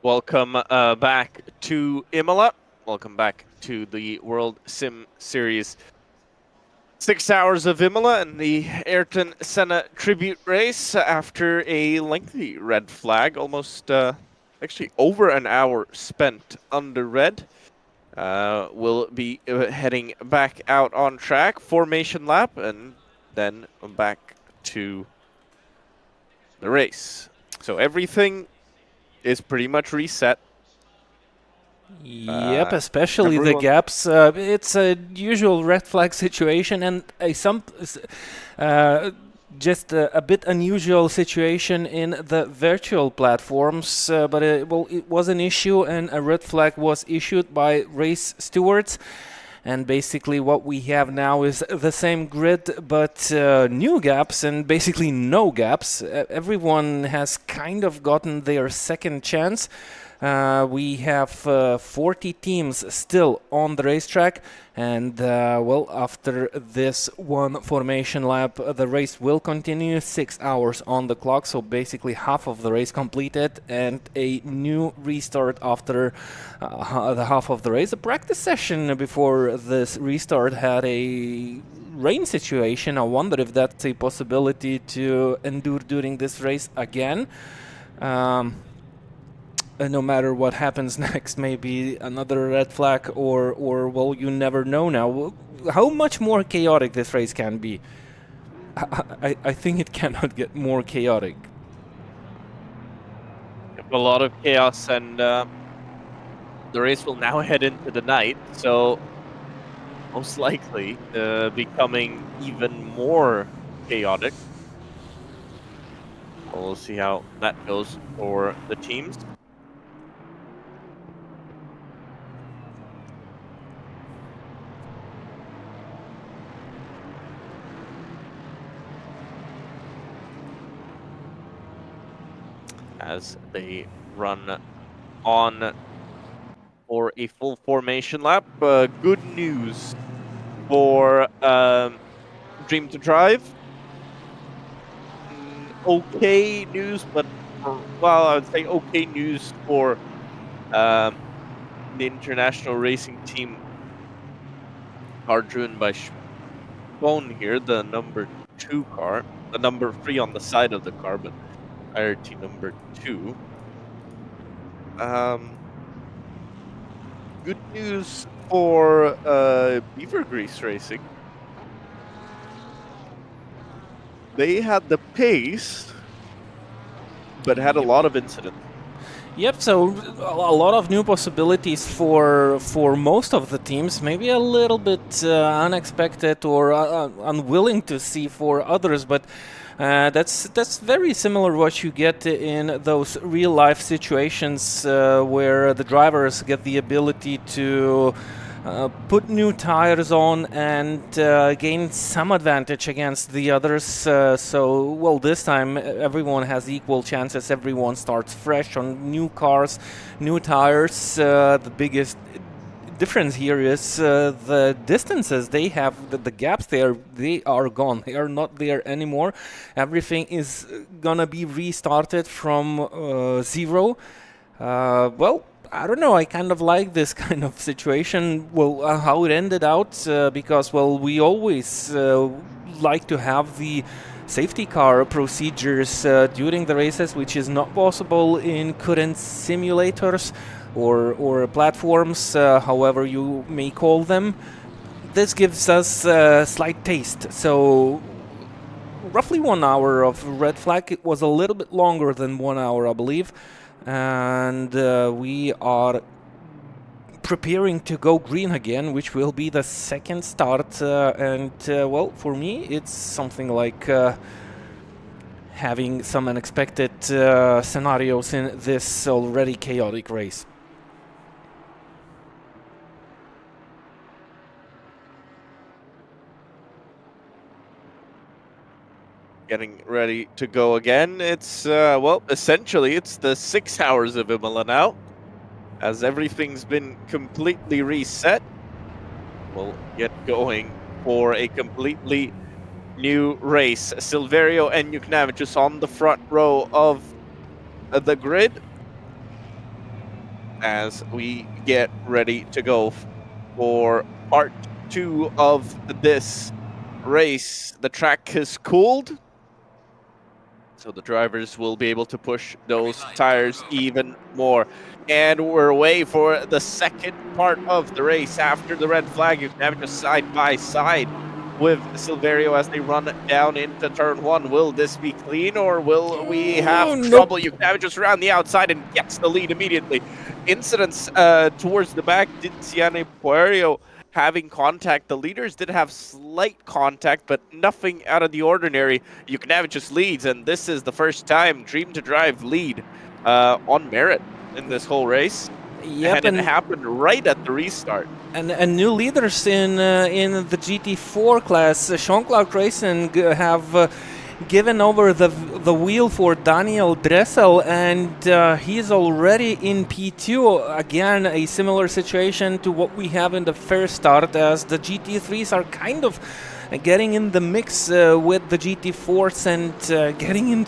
Welcome back to Imola. Welcome back to the World Sim Series 6 Hours of Imola and the Ayrton Senna tribute race after a lengthy red flag, almost actually over an hour spent under red. We'll be heading back out on track, formation lap, and then back to the race. So everything is pretty much reset. Yep, especially the Everyone. gaps. It's a usual red flag situation, and just a bit unusual situation in the virtual platforms. But it was an issue, and a red flag was issued by race stewards. And basically what we have now is the same grid, but new gaps and basically no gaps. Everyone has kind of gotten their second chance. We have 40 teams still on the racetrack, and well, after this one formation lap, the race will continue. 6 hours on the clock, so basically half of the race completed, and a new restart after the half of the race. A practice session before this restart had a rain situation. I wonder if that's a possibility to endure during this race again. No matter what happens next, maybe another red flag, or well, you never know now. How much more chaotic this race can be? I think it cannot get more chaotic. A lot of chaos, and the race will now head into the night, so most likely becoming even more chaotic. We'll see how that goes for the teams. As they run on for a full formation lap. Good news for Dream to Drive. Okay news, but well, I would say okay news for the international racing team. Car driven by Spohn here, the number 2 car, the number 3 on the side of the car, but IRT number 2. Good news for Beaver Grease Racing. They had the pace, but had a lot of incidents. Yep, so a lot of new possibilities for most of the teams. Maybe a little bit unexpected or unwilling to see for others, but that's very similar what you get in those real life situations where the drivers get the ability to put new tires on and gain some advantage against the others. So, well, this time everyone has equal chances. Everyone starts fresh on new cars, new tires. The biggest difference here is the distances they have, the gaps there, they are gone. They are not there anymore. Everything is gonna be restarted from zero. Well, I don't know, I kind of like this kind of situation, well, how it ended out, because, well, we always like to have the safety car procedures during the races, which is not possible in current simulators or platforms, however you may call them. This gives us a slight taste. So roughly 1 hour of red flag. It was a little bit longer than 1 hour, I believe. And we are preparing to go green again, which will be the second start. Well, for me, it's something like having some unexpected scenarios in this already chaotic race. Getting ready to go again. It's, well, essentially, it's the 6 hours of Imola now, as everything's been completely reset. We'll get going for a completely new race. Silverio and Juknavicius on the front row of the grid. as we get ready to go for part 2 of this race. The track has cooled, so the drivers will be able to push those tires even more. And we're away for the second part of the race. After the red flag, you can have it just side by side with Silverio as they run down into turn 1. Will this be clean, or will we have trouble? Nope. You can have it just around the outside and gets the lead immediately. Incidents towards the back, didn't see any Puerio having contact. The leaders did have slight contact, but nothing out of the ordinary. You can have it just leads, and this is the first time Dream to Drive lead on merit in this whole race. Yep, And it happened right at the restart. And new leaders in the GT4 class, Jean-Claude Racing have given over the wheel for Daniel Dressel, and he's already in P2. Again, a similar situation to what we have in the first start, as the GT3s are kind of getting in the mix with the GT4s and getting in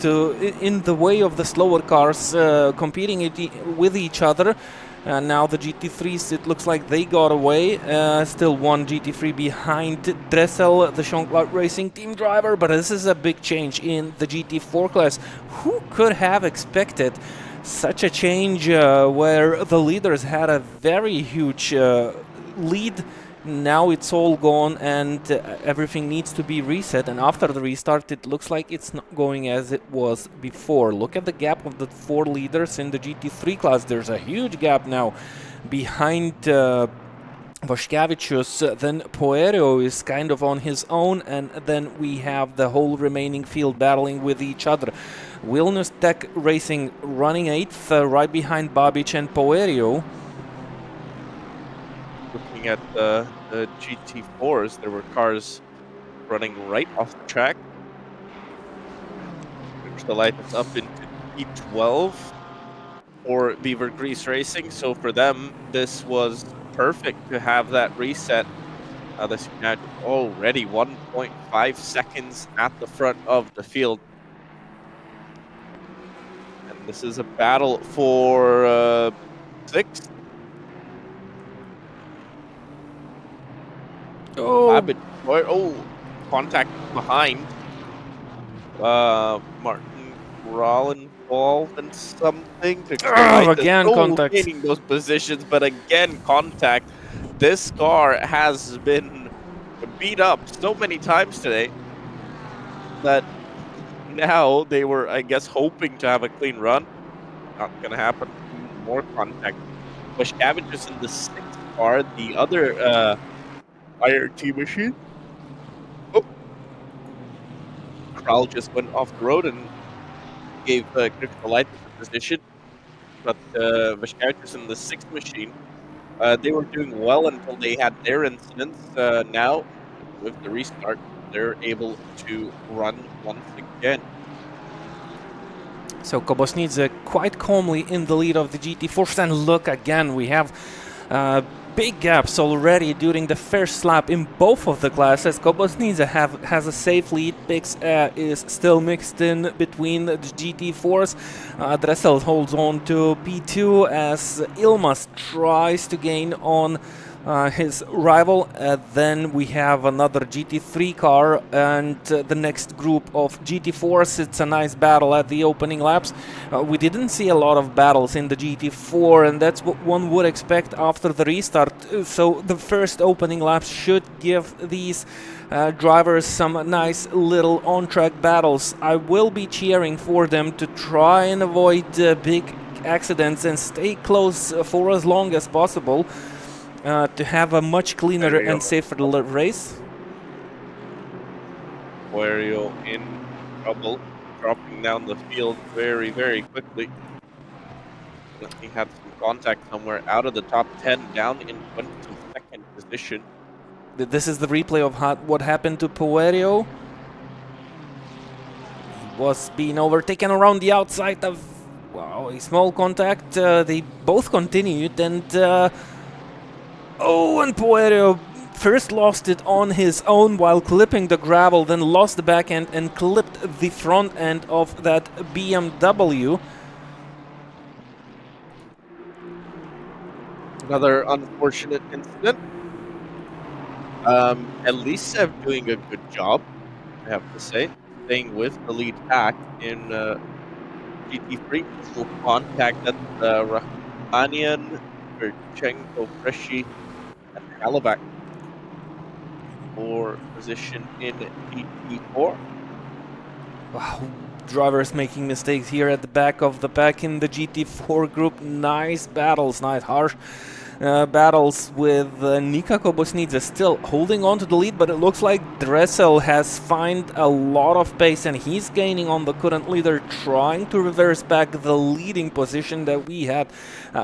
the way of the slower cars, competing with each other. Now the GT3s, it looks like they got away. Still one GT3 behind Dressel, the Jean-Claude Racing team driver, but this is a big change in the GT4 class. Who could have expected such a change where the leaders had a very huge lead? Now it's all gone, and everything needs to be reset, and after the restart it looks like it's not going as it was before. Look at the gap of the 4 leaders in the GT3 class. There's a huge gap now behind Vaškevičius. Then Puerio is kind of on his own, and then we have the whole remaining field battling with each other. Vilnius Tech Racing running 8th, right behind Babic and Puerio. Looking at the GT4s, there were cars running right off the track. Which the light is up into P12 for Beaver Grease Racing. So for them, this was perfect to have that reset. This now already 1.5 seconds at the front of the field. And this is a battle for 6th. Contact behind. Martin Grawl involved in something. Again, contact. Maintaining those positions, but again, contact. This car has been beat up so many times today that now they were, I guess, hoping to have a clean run. Not going to happen. More contact. Vaškevičius is in the 6th car. The other IRT machine. Oh. Kral just went off the road and gave Critical Light the position. But Vaškevičius in the 6th machine, they were doing well until they had their incidents. Now, with the restart, they're able to run once again. So Kobosnidze quite calmly in the lead of the GT4. And look, again, we have big gaps already during the first lap in both of the classes. Kobosnidze has a safe lead. Pix is still mixed in between the GT4s. Dressel holds on to P2 as Ilmas tries to gain on his rival. Then we have another GT3 car and the next group of GT4s. It's a nice battle at the opening laps. We didn't see a lot of battles in the GT4, and that's what one would expect after the restart. So the first opening laps should give these drivers some nice little on-track battles. I will be cheering for them to try and avoid big accidents and stay close for as long as possible. To have a much cleaner and safer race. Wario in trouble, dropping down the field very, very quickly. He had some contact somewhere out of the top 10, down in 22nd position. This is the replay of what happened to Puerio. He was being overtaken around the outside of, wow, a small contact. They both continued, and and Puerio first lost it on his own while clipping the gravel, then lost the back end and clipped the front end of that BMW. another unfortunate incident. Elisa doing a good job, I have to say, staying with the lead pack in GT3. Will contact at Rahmanian, Virchenko, Freshy, and Halabak for position in GT4. Wow, drivers making mistakes here at the back of the pack in the GT4 group. Nice battles, nice harsh battles with Nika Kobosnidze still holding on to the lead, but it looks like Dressel has found a lot of pace and he's gaining on the current leader, trying to reverse back the leading position that we had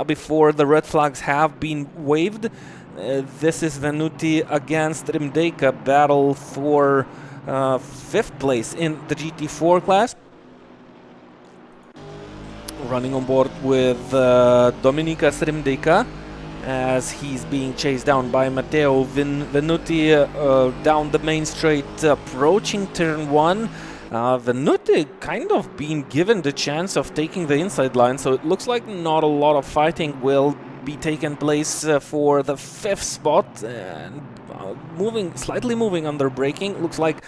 before the red flags have been waved. This is Venuti against Rimdeka, battle for 5th place in the GT4 class. Running on board with Dominikas Rimdeka, as he's being chased down by Matteo Venuti down the main straight, approaching turn 1. Venuti kind of being given the chance of taking the inside line, so it looks like not a lot of fighting will be taken place for the 5th spot. And slightly moving under braking. Looks like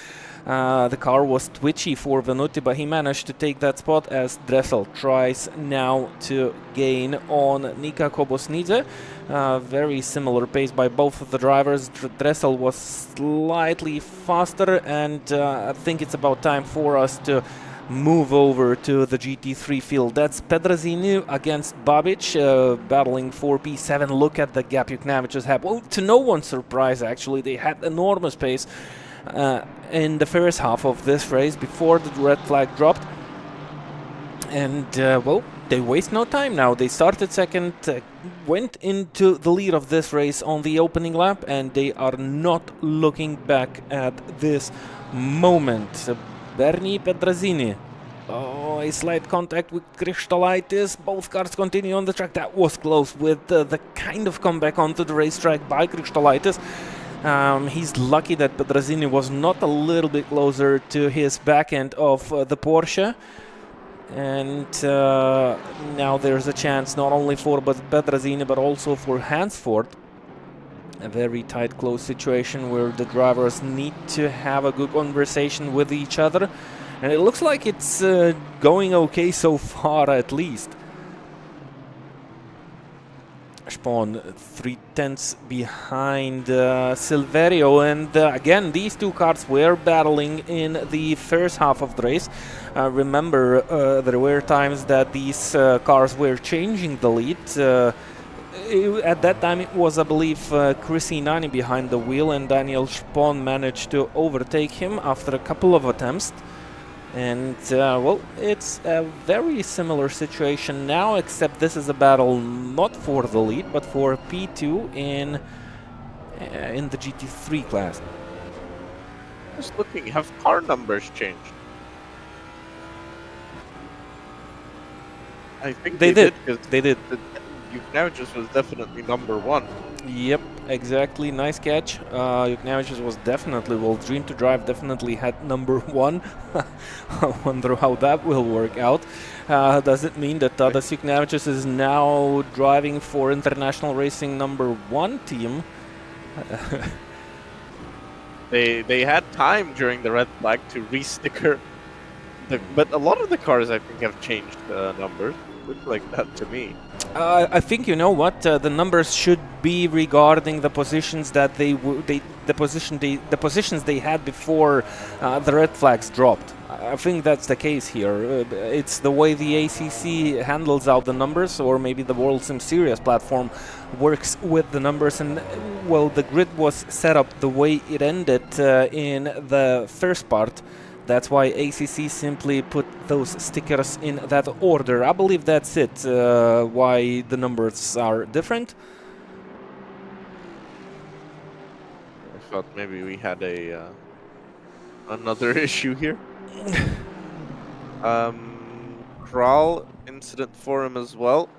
the car was twitchy for Venuti, but he managed to take that spot as Dressel tries now to gain on Nika Kobosnidze. Very similar pace by both of the drivers. Dressel was slightly faster, and I think it's about time for us to move over to the GT3 field. That's Pedrazini against Babic, battling for P7. Look at the gap Juknaviches have. Well, to no one's surprise, actually, they had enormous pace in the first half of this race before the red flag dropped. And, well, they waste no time now. They started second, went into the lead of this race on the opening lap, and they are not looking back at this moment. Bernie Pedrazini. Oh, a slight contact with Kristolaitis. Both cars continue on the track. That was close with the kind of comeback onto the racetrack by Kristolaitis. He's lucky that Pedrazini was not a little bit closer to his back end of the Porsche. And now there's a chance not only for Pedrazini but also for Hansford. A very tight, close situation where the drivers need to have a good conversation with each other. And it looks like it's going okay so far, at least. Spawn 3/10 behind Silverio, and again these two cars were battling in the first half of the race. Remember, there were times that these cars were changing the lead. At that time it was, I believe, Chris Inani behind the wheel, and Daniel Spawn managed to overtake him after a couple of attempts. And, well, it's a very similar situation now, except this is a battle not for the lead, but for P2 in the GT3 class. Just looking, have car numbers changed? I think they did. They did. Juknaviches was definitely number 1. Yep, exactly. Nice catch. Juknaviches was definitely, well, Dream to Drive definitely had number 1. I wonder how that will work out. Does it mean that Tadas Juknaviches is now driving for International Racing number 1 team? They had time during the red flag to re-sticker, but a lot of the cars I think have changed numbers. Looks like that to me. I think, you know what, the numbers should be regarding the positions that the positions they had before the red flags dropped. I think that's the case here. It's the way the ACC handles out the numbers, or maybe the WorldSimSeries platform works with the numbers. And, well, the grid was set up the way it ended in the first part. That's why ACC simply put those stickers in that order. I believe that's it, why the numbers are different. I thought maybe we had another issue here. Kral incident for him as well.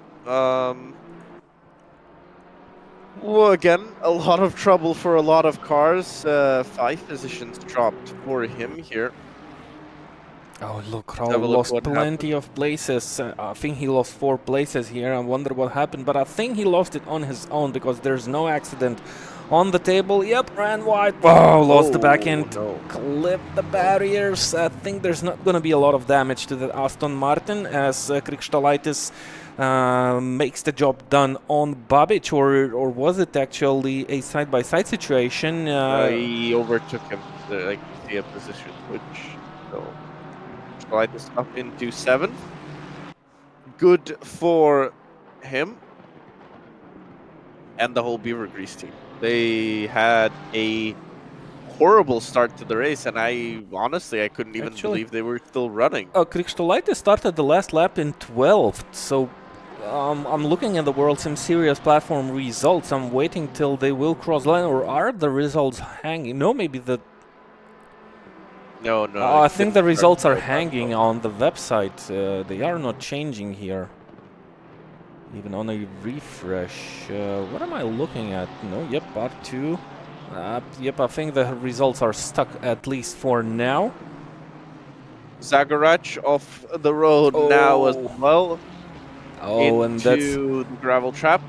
Well, again, a lot of trouble for a lot of cars. 5 positions dropped for him here. Oh, look, Let's Raul have a look lost what plenty happened. of places. I think he lost 4 places here. I wonder what happened, but I think he lost it on his own because there's no accident on the table. Yep, ran wide. Oh, lost the back Oh, end. no. Clipped the No. barriers. I think there's not going to be a lot of damage to the Aston Martin as Krikštolaitis makes the job done on Babic, or was it actually a side-by-side situation? He overtook him. I can see a position switch. So slide this up into 7th. Good for him and the whole Beaver Grease team. They had a horrible start to the race, and I honestly couldn't even believe they were still running. Krikštolaitis started the last lap in 12th, so I'm looking at the WorldSimSeries platform results. I'm waiting till they will cross line, or are the results hanging? No, maybe the... No, no. I think the results are hanging on the website. They are not changing here. Even on a refresh. What am I looking at? No, yep, R2. Yep, I think the results are stuck at least for now. Zagorach off the road now as well. Oh, and that's... Into the gravel trap.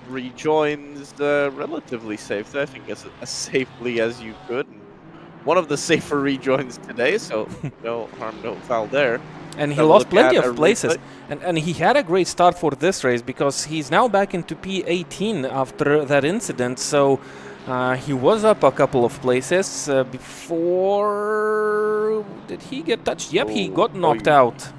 Rejoins relatively safe, I think, as safely as you could. One of the safer rejoins today, so no harm, no foul there. And he lost plenty of places. And he had a great start for this race because he's now back into P18 after that incident. So he was up a couple of places before... Did he get touched? Yep, he got knocked out.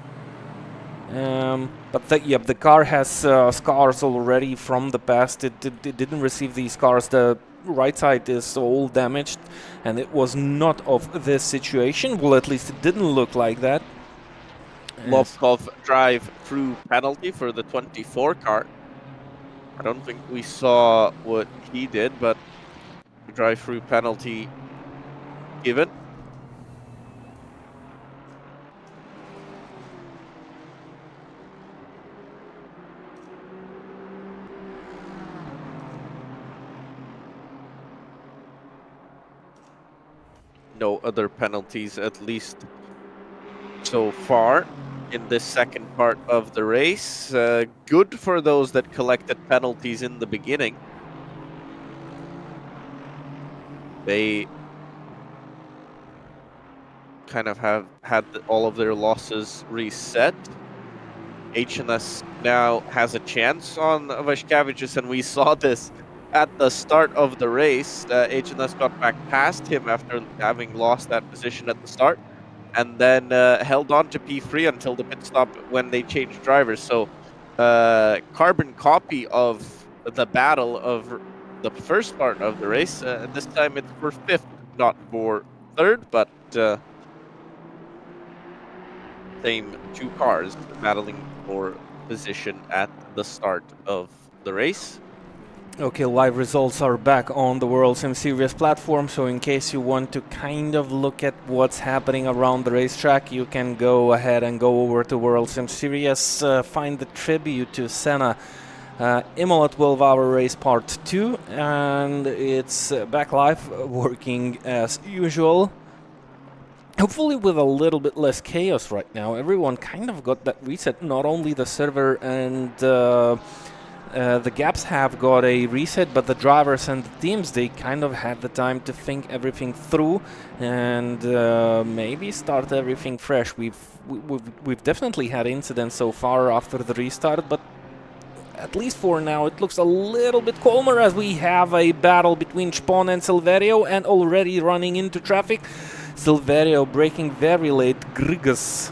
But the car has scars already from the past. It didn't receive these scars. The right side is all damaged, and it was not of this situation. Well, at least it didn't look like that. Lobkov drive-through penalty for the 24 car. I don't think we saw what he did, but drive-through penalty given. No other penalties, at least so far in this second part of the race. Good for those that collected penalties in the beginning. They kind of have had all of their losses reset. HNS now has a chance on Vaškevičius, and we saw this at the start of the race. HNS got back past him after having lost that position at the start, and then held on to P3 until the pit stop when they changed drivers. So carbon copy of the battle of the first part of the race. This time it's for 5th, not for 3rd, but same 2 cars battling for position at the start of the race. Okay, live results are back on the WorldSimSeries platform, so in case you want to kind of look at what's happening around the racetrack, you can go ahead and go over to WorldSimSeries, find the tribute to Senna Imola 12-hour race part 2, and it's back live, working as usual. Hopefully with a little bit less chaos right now. Everyone kind of got that reset, not only the server and the gaps have got a reset, but the drivers and the teams, they kind of had the time to think everything through and maybe start everything fresh. We've definitely had incidents so far after the restart, but at least for now it looks a little bit calmer as we have a battle between Spon and Silverio, and already running into traffic. Silverio braking very late. Grigas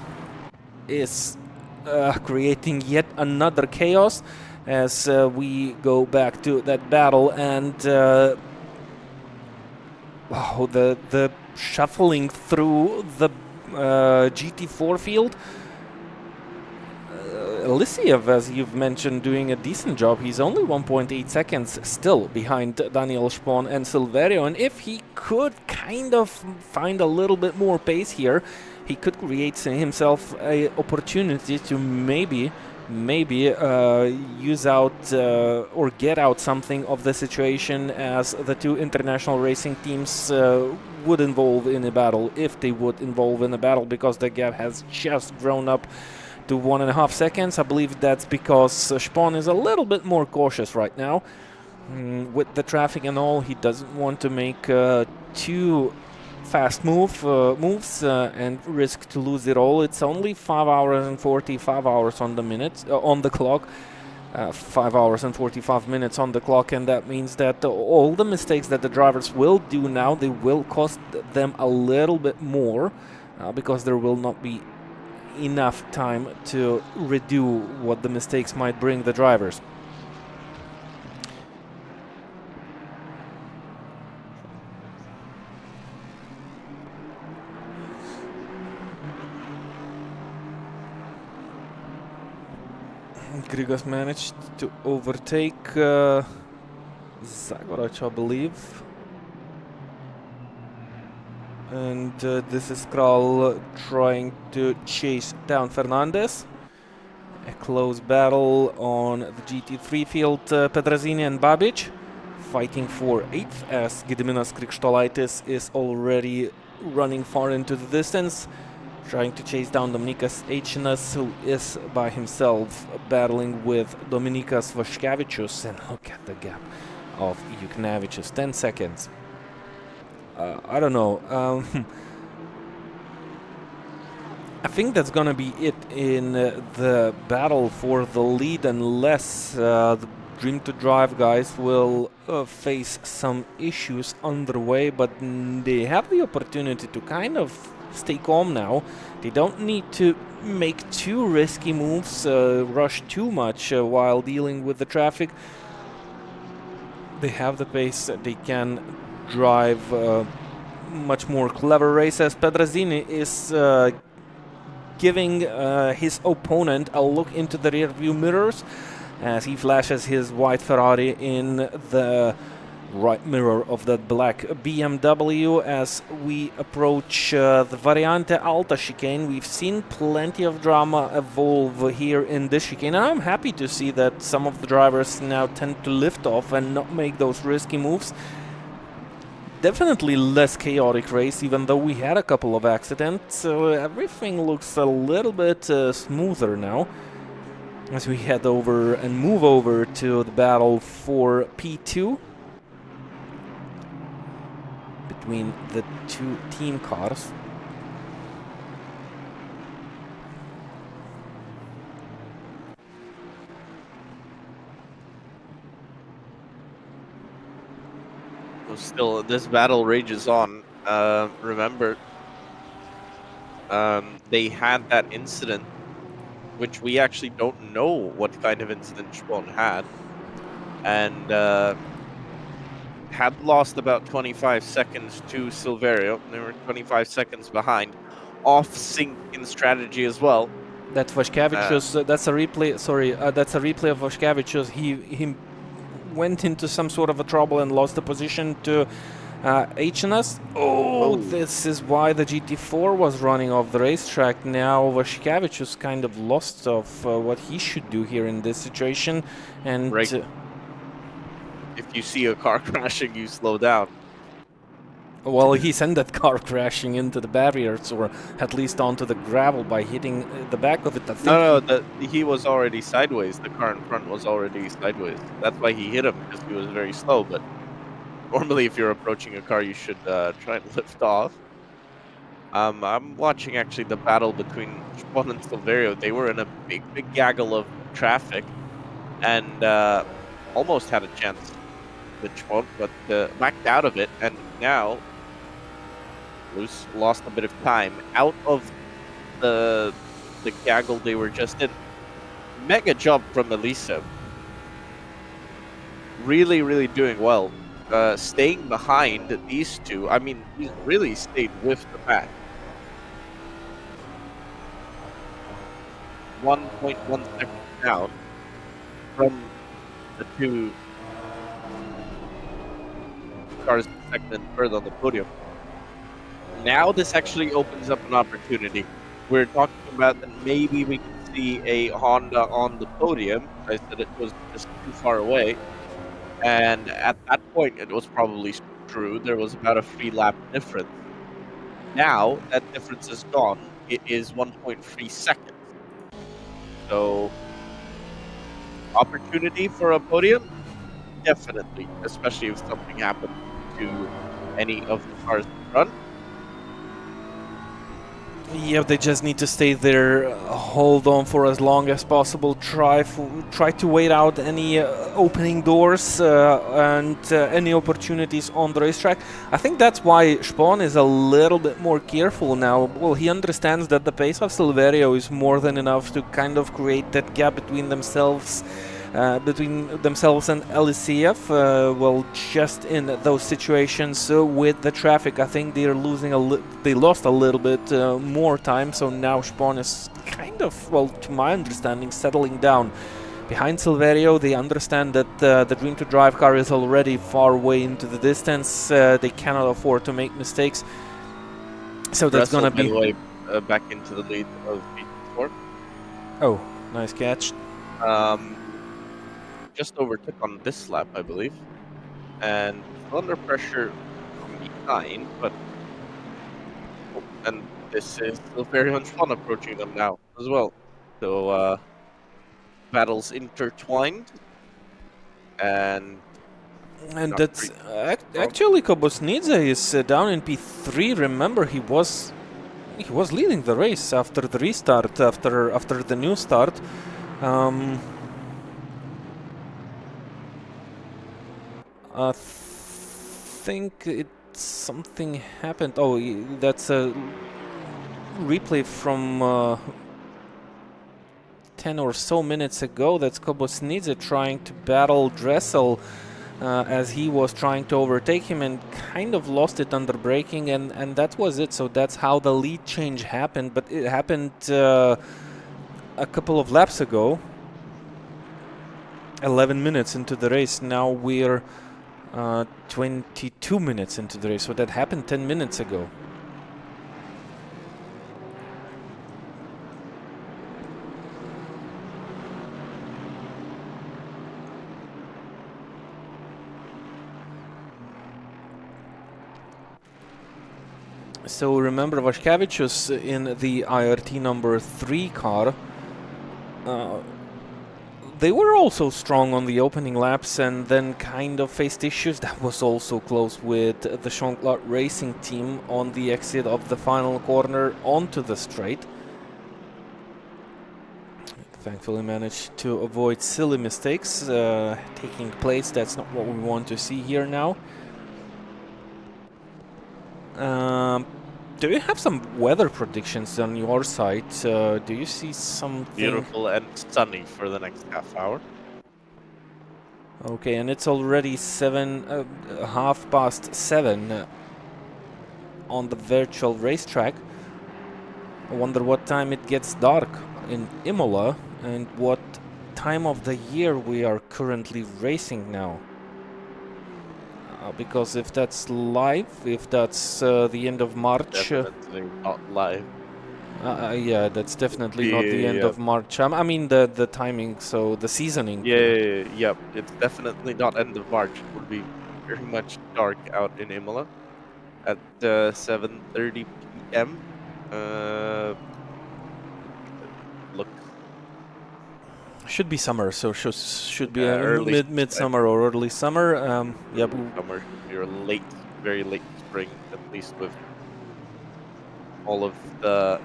is creating yet another chaos as we go back to that battle, and wow, the shuffling through the GT4 field. Lisiev, as you've mentioned, doing a decent job. He's only 1.8 seconds still behind Daniel Spon and Silverio, and if he could kind of find a little bit more pace here, he could create himself an opportunity to maybe maybe use out or get out something of the situation, as the two international racing teams would involve in a battle, if they would involve in a battle, because the gap has just grown up to 1.5 seconds. I believe that's because Spahn is a little bit more cautious right now. With the traffic and all, he doesn't want to make too fast moves and risk to lose it all. It's only 5 hours and 45 hours on the minutes on the clock. 5 hours and 45 minutes on the clock, and that means that all the mistakes that the drivers will do now, they will cost them a little bit more, because there will not be enough time to redo what the mistakes might bring the drivers. Grigos managed to overtake Zagorac, I believe. And this is Kral trying to chase down Fernandez. A close battle on the GT3 field. Pedrazzini and Babic fighting for 8th, as Gediminas Krikštolaitis is already running far into the distance, trying to chase down Dominikas Eichinas, who is by himself battling with Dominikas Vaškevičius. And look at the gap of Juknevičius, 10 seconds. I don't know. I think that's gonna be it in the battle for the lead, unless the Dream to Drive guys will face some issues underway, but they have the opportunity to kind of stay calm now. They don't need to make too risky moves, rush too much while dealing with the traffic. They have the pace, they can drive much more clever races. Pedrazzini is giving his opponent a look into the rear view mirrors as he flashes his white Ferrari in the right mirror of that black BMW. As we approach the Variante Alta chicane, we've seen plenty of drama evolve here in this chicane, and I'm happy to see that some of the drivers now tend to lift off and not make those risky moves. Definitely less chaotic race, even though we had a couple of accidents, so everything looks a little bit smoother now as we head over and move over to the battle for P2 between the two team cars. Still, this battle rages on. Remember, they had that incident, which we actually don't know what kind of incident Spahn had, and had lost about 25 seconds to Silverio. They were 25 seconds behind, off sync in strategy as well. That Vaškevičius, that's a replay. Sorry, that's a replay of Vaškevičius. He went into some sort of a trouble and lost the position to Eichinas. Oh, this is why the GT4 was running off the racetrack. Now Vaškevičius kind of lost of what he should do here in this situation. And right. If you see a car crashing, you slow down. Well, he sent that car crashing into the barriers, or at least onto the gravel by hitting the back of it. I think no, he was already sideways. The car in front was already sideways. That's why he hit him, because he was very slow. But normally, if you're approaching a car, you should try and lift off. I'm watching, actually, the battle between Spahn and Silverio. They were in a big gaggle of traffic and almost had a chance with Spahn, but backed out of it. And now lost a bit of time out of the gaggle they were just in. Mega job from Elisa. Really doing well. Staying behind these two. I mean, he really stayed with the pack. 1.1 seconds down from the two cars second and third on the podium. Now this actually opens up an opportunity. We're talking about that maybe we can see a Honda on the podium. I said it was just too far away. And at that point, it was probably true. There was about a 3 lap difference. Now that difference is gone. It is 1.3 seconds. So opportunity for a podium, definitely, especially if something happens to any of the cars in front. Yeah, they just need to stay there, hold on for as long as possible, try to wait out any opening doors and any opportunities on the racetrack. I think that's why Spohn is a little bit more careful now. Well, he understands that the pace of Silverio is more than enough to kind of create that gap between themselves and LCF. Well, just in those situations with the traffic, I think they're losing they lost a little bit more time. So now Spohn is kind of, well, to my understanding, settling down behind Silverio. They understand that the Dream to Drive car is already far away into the distance. They cannot afford to make mistakes. So that's Russell, gonna by be the way, back into the lead of GT4. Oh, nice catch. Just overtook on this lap, I believe, and still under pressure from behind. But and this is still very much fun approaching them now as well. So battles intertwined, and And not that's pretty actually Kobosnidze is down in P3. Remember, he was leading the race after the restart, after the new start. I think something happened. Oh, that's a replay from 10 or so minutes ago. That's Kobosnidze trying to battle Dressel as he was trying to overtake him and kind of lost it under braking, and that was it. So that's how the lead change happened, but it happened a couple of laps ago, 11 minutes into the race. Now we're 22 minutes into the race, so that happened 10 minutes ago. So remember, Vaškevičius in the IRT number 3 car, they were also strong on the opening laps and then kind of faced issues. That was also close with the Schonklart Racing team on the exit of the final corner onto the straight. Thankfully managed to avoid silly mistakes taking place. That's not what we want to see here now. Do you have some weather predictions on your side? Do you see something beautiful and sunny for the next half hour? Okay, and it's already 7:30 on the virtual racetrack. I wonder what time it gets dark in Imola and what time of the year we are currently racing now. Because if that's live, if that's the end of March... Definitely not live. Yeah, that's definitely not the end of March. I mean the timing, so the seasoning. Yeah. It's definitely not end of March. It would be very much dark out in Imola at 7:30 p.m. Look, should be summer, so should be early midsummer or early summer. Yeah, summer or late, very late spring, at least with all of the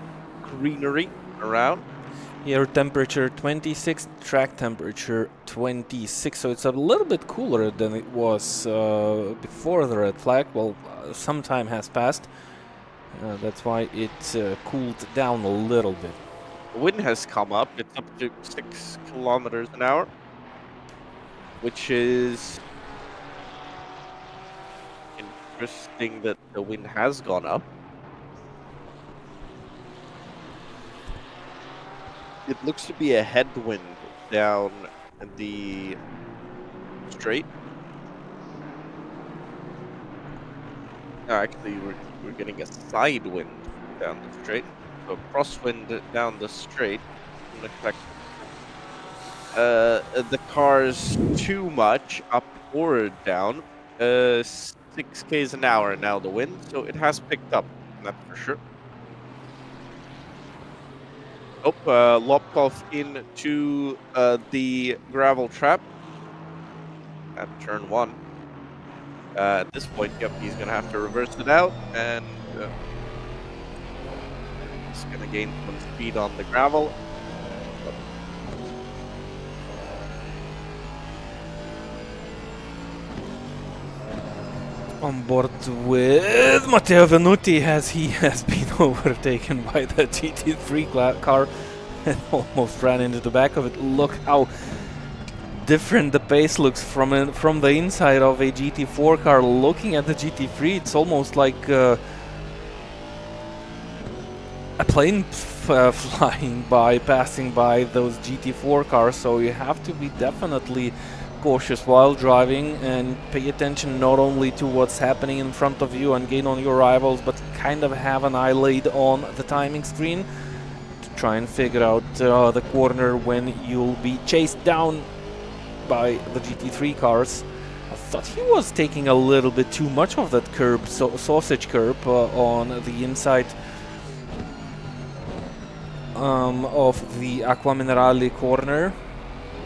greenery around. Air temperature 26, track temperature 26, so it's a little bit cooler than it was before the red flag. Well, some time has passed. That's why it cooled down a little bit. The wind has come up. It's up to 6 kilometers an hour, which is interesting that the wind has gone up. It looks to be a headwind down the straight. No, actually, we're getting a side wind down the straight. So crosswind down the straight. don't expect the cars too much up or down. 6 k's an hour now the wind, so it has picked up, that's for sure. Oh, Lobkov into the gravel trap at turn 1. At this point, yep, he's going to have to reverse it out, and he's going to gain some speed on the gravel. On board with Matteo Venuti, as he has been overtaken by the GT3 car and almost ran into the back of it. Look how different the pace looks from the inside of a GT4 car. Looking at the GT3, it's almost like a plane flying by, passing by those GT4 cars. So you have to be definitely cautious while driving and pay attention not only to what's happening in front of you and gain on your rivals, but kind of have an eye laid on the timing screen to try and figure out the corner when you'll be chased down by the GT3 cars. I thought he was taking a little bit too much of that curb, sausage curb on the inside of the Acqua Minerale corner,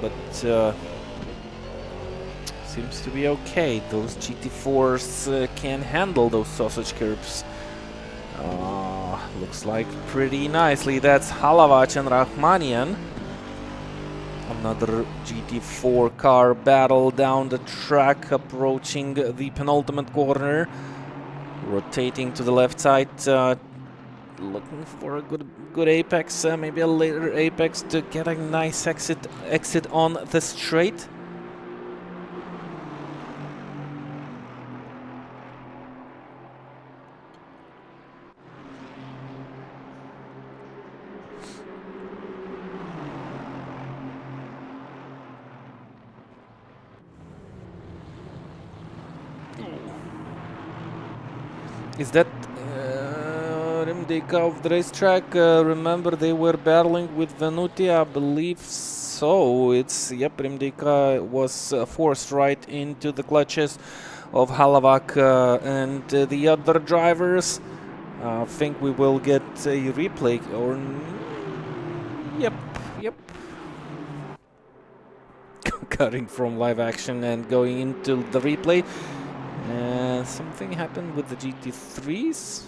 but seems to be okay. Those GT4s can handle those sausage curbs. Looks like pretty nicely. That's Halavac and Rahmanian. Another GT4 car battle down the track, approaching the penultimate corner. Rotating to the left side, looking for a good apex, maybe a later apex to get a nice exit on the straight. Is that Rimdika of the racetrack? Remember they were battling with Venuti, I believe so. It's, yep, Rimdika was forced right into the clutches of Halavac and the other drivers. I think we will get a replay, or yep. Cutting from live action and going into the replay. Something happened with the GT3s.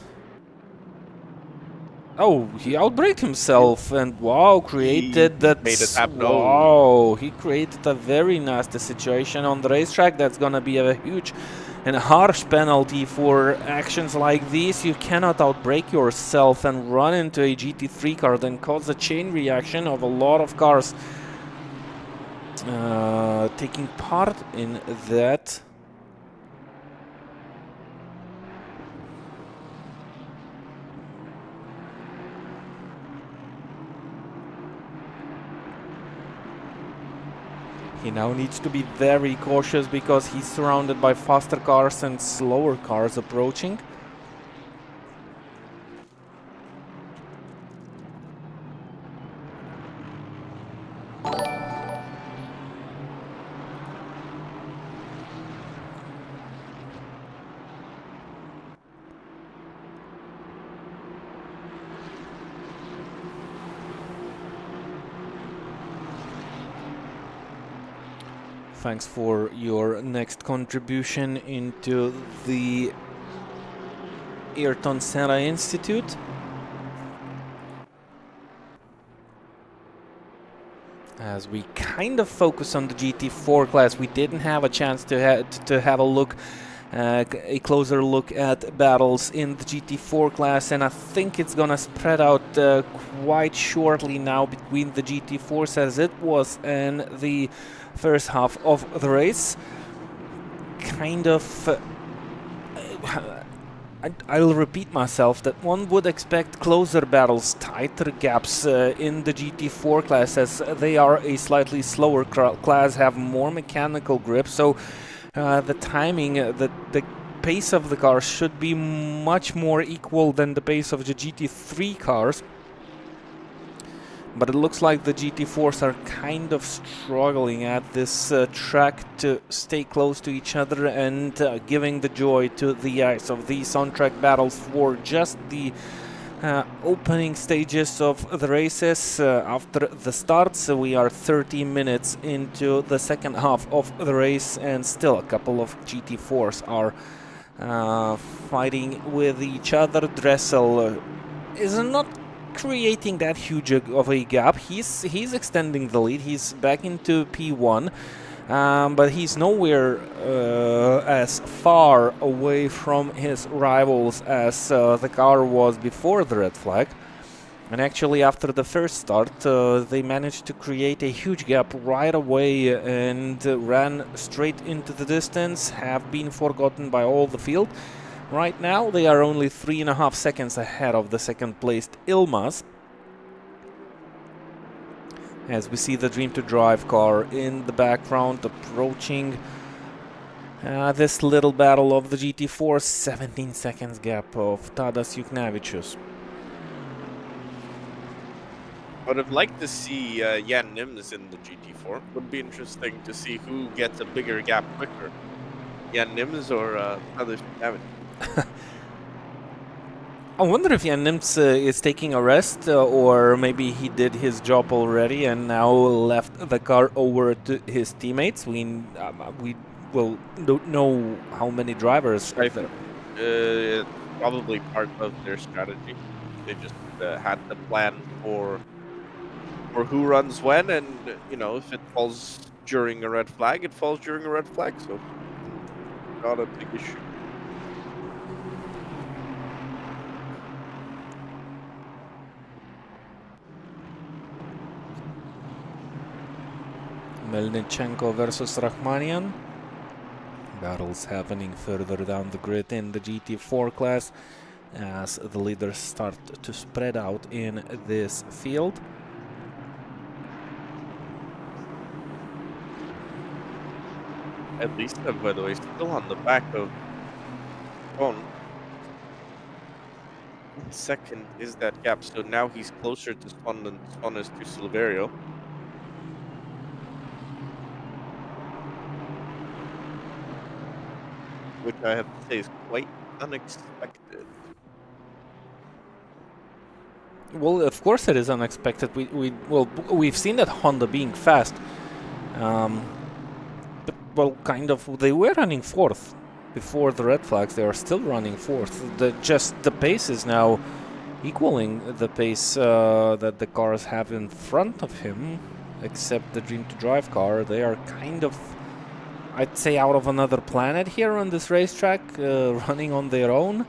Oh, he outbraked himself and wow, created that. Made it happen. Wow, he created a very nasty situation on the racetrack. That's gonna be a huge and a harsh penalty for actions like these. You cannot outbrake yourself and run into a GT3 car, then cause a chain reaction of a lot of cars taking part in that. He now needs to be very cautious because he's surrounded by faster cars and slower cars approaching. Thanks for your next contribution into the Ayrton Senna Institute. As we kind of focus on the GT4 class, we didn't have a chance to have a look, a closer look at battles in the GT4 class, and I think it's gonna spread out quite shortly now between the GT4s as it was in the first half of the race. Kind of I'll repeat myself that one would expect closer battles, tighter gaps in the GT4 class, as they are a slightly slower class, have more mechanical grip, so the timing, the pace of the cars should be much more equal than the pace of the GT3 cars. But it looks like the GT4s are kind of struggling at this track to stay close to each other and giving the joy to the eyes of these on-track battles for just the opening stages of the races. After the start, so we are 30 minutes into the second half of the race, and still a couple of GT4s are fighting with each other. Dressel is not creating that huge of a gap. He's extending the lead. He's back into P1. But he's nowhere as far away from his rivals as the car was before the red flag. And actually, after the first start, they managed to create a huge gap right away and ran straight into the distance, have been forgotten by all the field. Right now, they are only 3.5 seconds ahead of the second-placed Ilmaz. As we see the Dream to Drive car in the background approaching this little battle of the GT4, 17 seconds gap of Tadas Juknavicius. I would have liked to see Jan Nims in the GT4. Would be interesting to see who gets a bigger gap quicker, Jan Nims or Tadas Juknavicius. I wonder if Jan Nims is taking a rest, or maybe he did his job already and now left the car over to his teammates. We will don't know how many drivers are there. Probably part of their strategy. They just had the plan for who runs when, and you know, if it falls during a red flag, it falls during a red flag. So not a big issue. Melnichenko versus Rahmanian. Battles happening further down the grid in the GT4 class as the leaders start to spread out in this field. At least, by the way, still on the back of Spawn. 1 second is that gap, so now he's closer to Spawn than Spawn is to Silverio. Which I have to say is quite unexpected. Well, of course it is unexpected. We've seen that Honda being fast, but well, kind of they were running fourth before the red flags. They are still running fourth. The pace is now equaling the pace that the cars have in front of him, except the Dream to Drive car. They are kind of, I'd say, out of another planet here on this racetrack, running on their own.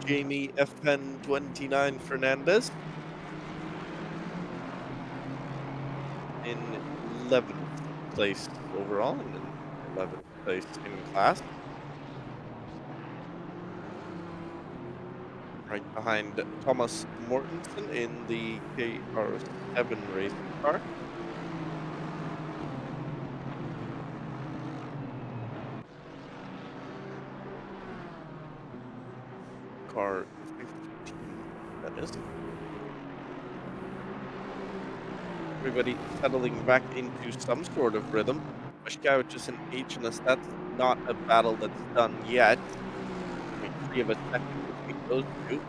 Jamie FN29 Fernandez in 11th place overall and in 11th place in class. Right behind Thomas Mortensen in the KR7 racing car. Car 15, that is. Everybody settling back into some sort of rhythm. Washkowicz and HNS, that's not a battle that's done yet. We give a second between those two.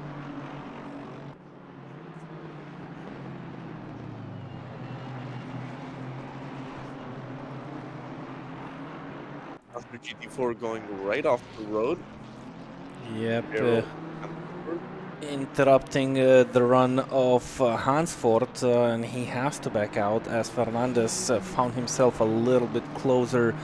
After GT4 going right off the road. Yep. interrupting the run of Hansford, and he has to back out as Fernandez found himself a little bit closer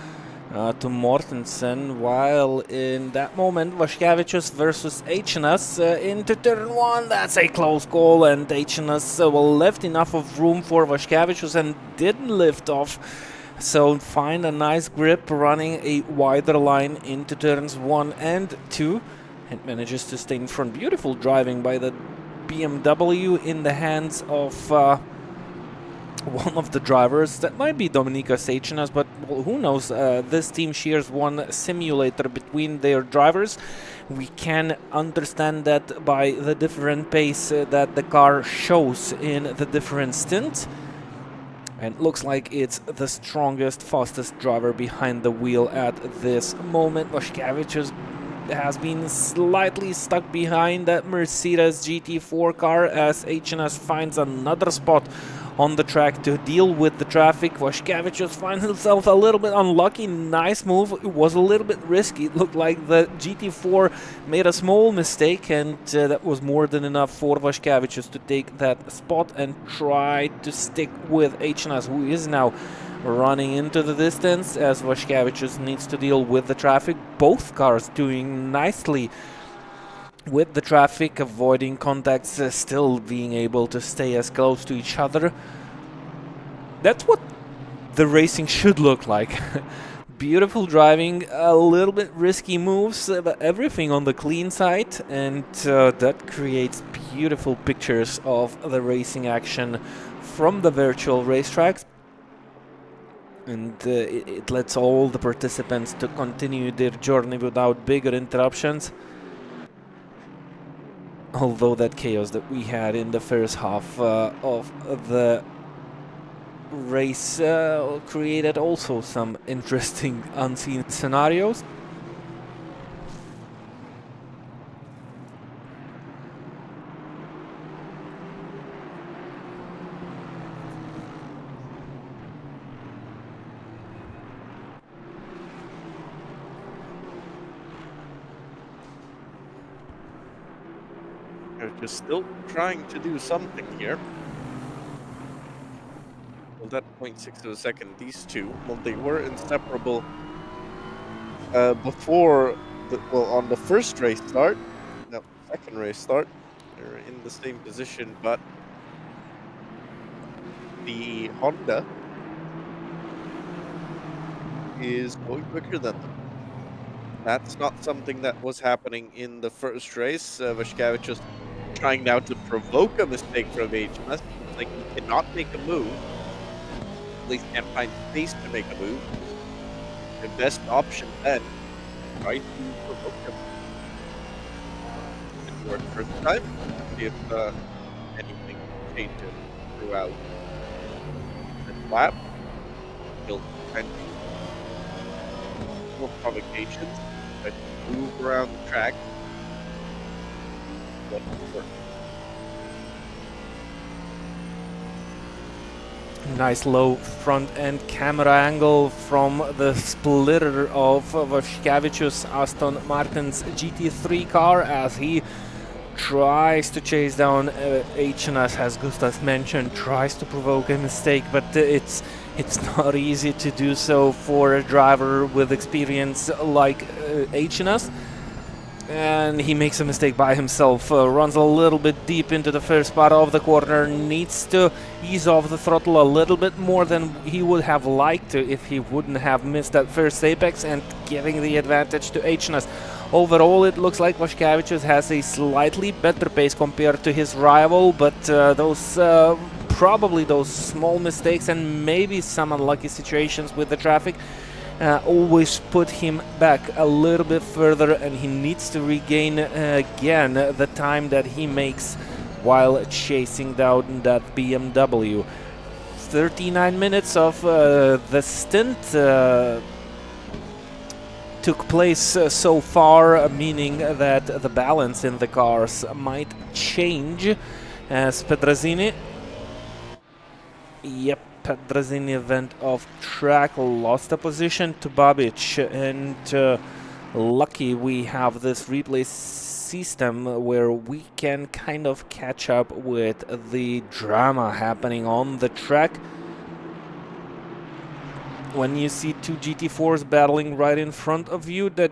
to Mortensen, while in that moment Vaškevičius versus HNS into turn 1. That's a close call, and HNS left enough of room for Vaškevičius and didn't lift off. So find a nice grip running a wider line into turns 1 and 2 and manages to stay in front. Beautiful driving by the BMW in the hands of one of the drivers. That might be Dominykas Eičinas, but well, who knows? This team shares one simulator between their drivers. We can understand that by the different pace that the car shows in the different stints. And looks like it's the strongest, fastest driver behind the wheel at this moment. Vaškevičius has been slightly stuck behind that Mercedes GT4 car as HNS finds another spot on the track to deal with the traffic. Vaškevičius finds himself a little bit unlucky. Nice move. It was a little bit risky. It looked like the GT4 made a small mistake, and that was more than enough for Vaškevičius to take that spot and try to stick with HNS, who is now running into the distance as Vaškevičius needs to deal with the traffic. Both cars doing nicely with the traffic, avoiding contacts, still being able to stay as close to each other. That's what the racing should look like. Beautiful driving, a little bit risky moves, but everything on the clean side, and that creates beautiful pictures of the racing action from the virtual racetracks. And it lets all the participants to continue their journey without bigger interruptions. Although that chaos that we had in the first half of the race created also some interesting unseen scenarios. They're just still trying to do something here. Well, that 0.6 of a second, these two, well, they were inseparable before, on the first race start, no, second race start, they're in the same position, but the Honda is going quicker than them. That's not something that was happening in the first race. Vaškevičius trying now to provoke a mistake from HNS. Like, he cannot make a move. At least can't find space to make a move. The best option then, try to provoke him. It worked first time. See if anything changes throughout the lap. He'll find more provocations, but move around the track. What will work. Nice low front end camera angle from the splitter of Vaškevičius Aston Martin's GT3 car as he tries to chase down HNS, as Gustav mentioned, tries to provoke a mistake, but it's not easy to do so for a driver with experience like HNS. And he makes a mistake by himself, runs a little bit deep into the first part of the corner, needs to ease off the throttle a little bit more than he would have liked to if he wouldn't have missed that first apex, and giving the advantage to HNS. Overall, it looks like Vaškevičius has a slightly better pace compared to his rival, but probably those small mistakes and maybe some unlucky situations with the traffic always put him back a little bit further, and he needs to regain again the time that he makes while chasing down that BMW. 39 minutes of the stint took place so far, meaning that the balance in the cars might change as Pedrazzini went off track, lost a position to Babic, and lucky we have this replay system where we can kind of catch up with the drama happening on the track. When you see two GT4s battling right in front of you, that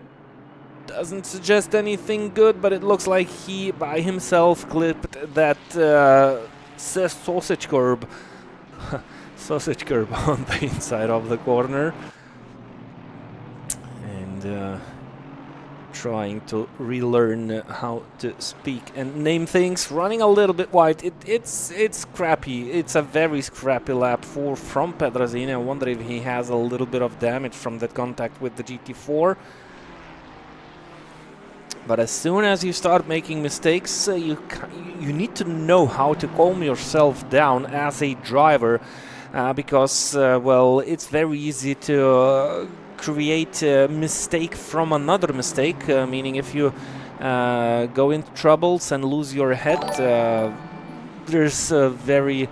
doesn't suggest anything good, but it looks like he by himself clipped that sausage curb sausage curb on the inside of the corner, and trying to relearn how to speak and name things, running a little bit wide. It's scrappy. It's a very scrappy lap from Pedrazini. I wonder if he has a little bit of damage from that contact with the GT4. But as soon as you start making mistakes, you need to know how to calm yourself down as a driver, because, well, it's very easy to create a mistake from another mistake, meaning if you go into troubles and lose your head, there's a very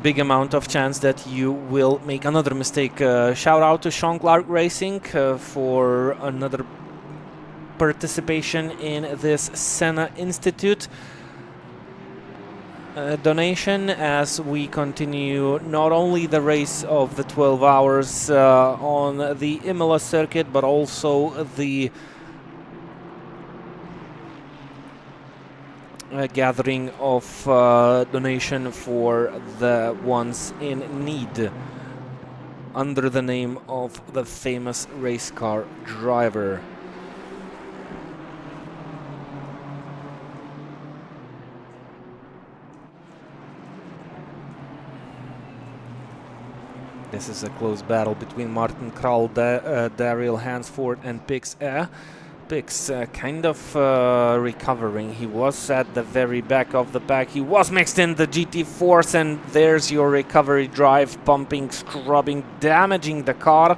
big amount of chance that you will make another mistake. Shout out to Sean Clark Racing for another participation in this Senna Institute donation, as we continue not only the race of the 12 hours on the Imola circuit, but also the gathering of donation for the ones in need under the name of the famous race car driver. This is a close battle between Martin Krall, Daryl Hansford, and Pix. Pix kind of recovering. He was at the very back of the pack. He was mixed in the GT4s, and there's your recovery drive, pumping, scrubbing, damaging the car.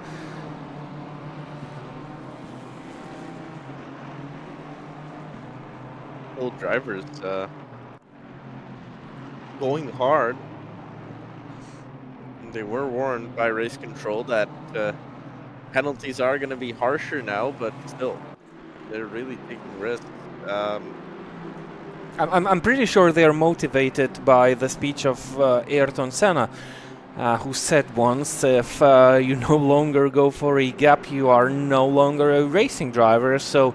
Old drivers going hard. They were warned by race control that penalties are going to be harsher now, but still, they're really taking risks. I'm pretty sure they are motivated by the speech of Ayrton Senna, who said once, if you no longer go for a gap, you are no longer a racing driver. So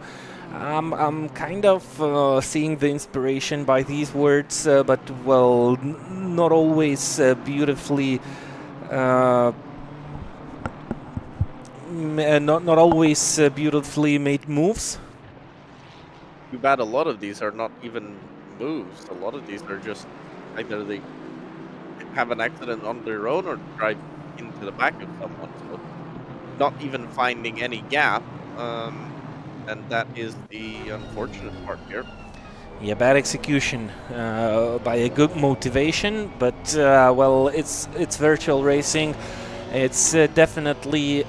I'm kind of seeing the inspiration by these words, but, well, not always beautifully... not always beautifully made moves. Too bad a lot of these are not even moves. A lot of these are just either they have an accident on their own or drive into the back of someone. So not even finding any gap, and that is the unfortunate part here. Yeah, bad execution by a good motivation, but well, it's virtual racing. It's definitely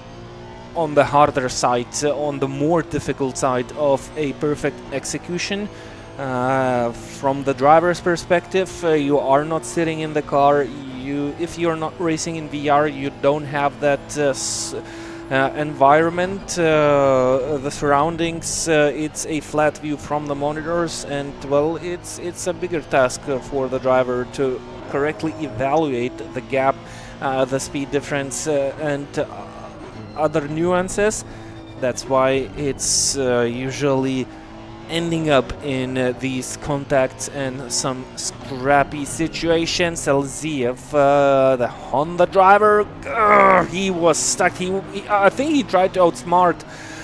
on the harder side, on the more difficult side of a perfect execution. From the driver's perspective, you are not sitting in the car. If you're not racing in VR, you don't have that environment, the surroundings. It's a flat view from the monitors, and, well, it's a bigger task for the driver to correctly evaluate the gap, the speed difference, and other nuances. That's why it's usually ending up in these contacts and some scrappy situations. Elziev, the Honda driver, he was stuck. I think he tried to outsmart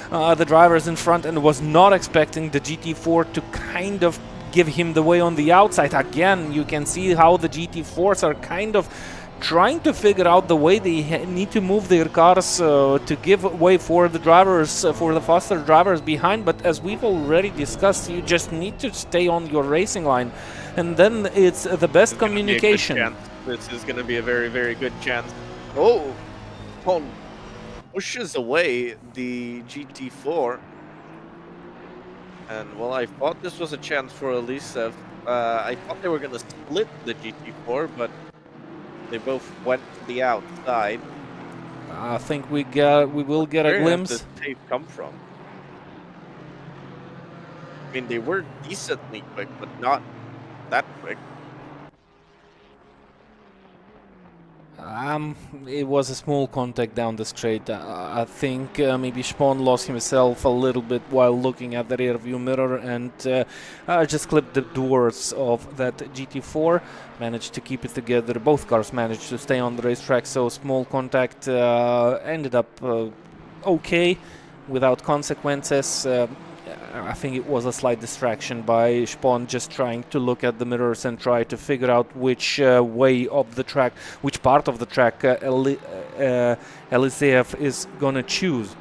the drivers in front and was not expecting the GT4 to kind of give him the way on the outside. Again, you can see how the GT4s are kind of trying to figure out the way they need to move their cars to give way for the drivers, for the faster drivers behind. But as we've already discussed, you just need to stay on your racing line, and then it's the best communication. This is going to be a very, very good chance. Oh, Paul pushes away the GT4. And, well, I thought this was a chance for Elisev. I thought they were going to split the GT4, but they both went to the outside. I think we will get a glimpse. Where did the tape come from? mean, they were decently quick, but not that quick. It was a small contact down the straight. I think maybe Spawn lost himself a little bit while looking at the rear view mirror and just clipped the doors of that GT4. Managed to keep it together. Both cars managed to stay on the racetrack, so small contact ended up okay without consequences. I think it was a slight distraction by Spawn just trying to look at the mirrors and try to figure out which way of the track, which part of the track Eliseev is gonna choose.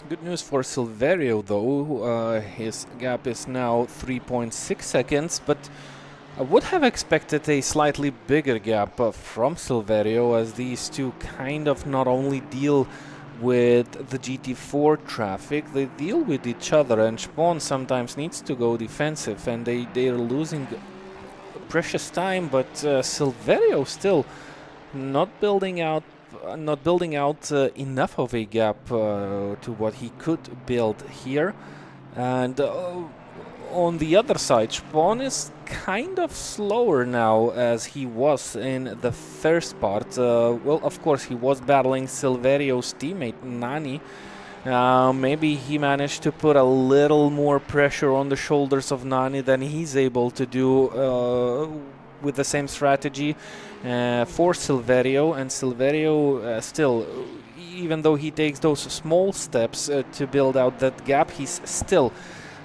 Good news for Silverio, though. His gap is now 3.6 seconds, but I would have expected a slightly bigger gap from Silverio, as these two kind of not only deal with the GT4 traffic, they deal with each other, and Spawn sometimes needs to go defensive, and they're losing precious time, but Silverio still not building out enough of a gap to what he could build here. And on the other side, Spawn is kind of slower now as he was in the first part. Well, of course, he was battling Silverio's teammate Nani. Maybe he managed to put a little more pressure on the shoulders of Nani than he's able to do with the same strategy for Silverio. And Silverio still, even though he takes those small steps to build out that gap, he's still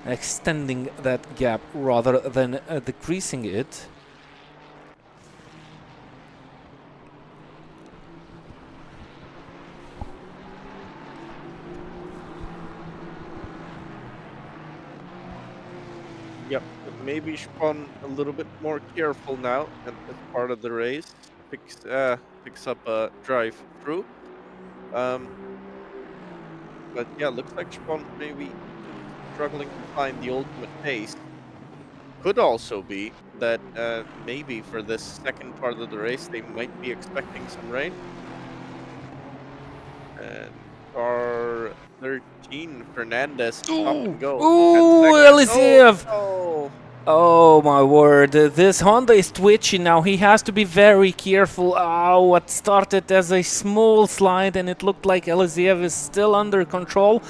extending that gap rather than decreasing it. Yep, maybe Spawn a little bit more careful now, and as part of the race, picks up a drive through. But yeah, looks like Spawn maybe struggling to find the ultimate pace. Could also be that maybe for this second part of the race they might be expecting some rain. And car 13, Fernandez, stop and go. Ooh, Eliseev! Oh, Oh my word, this Honda is twitchy now, he has to be very careful. Oh, what started as a small slide and it looked like Eliseev is still under control.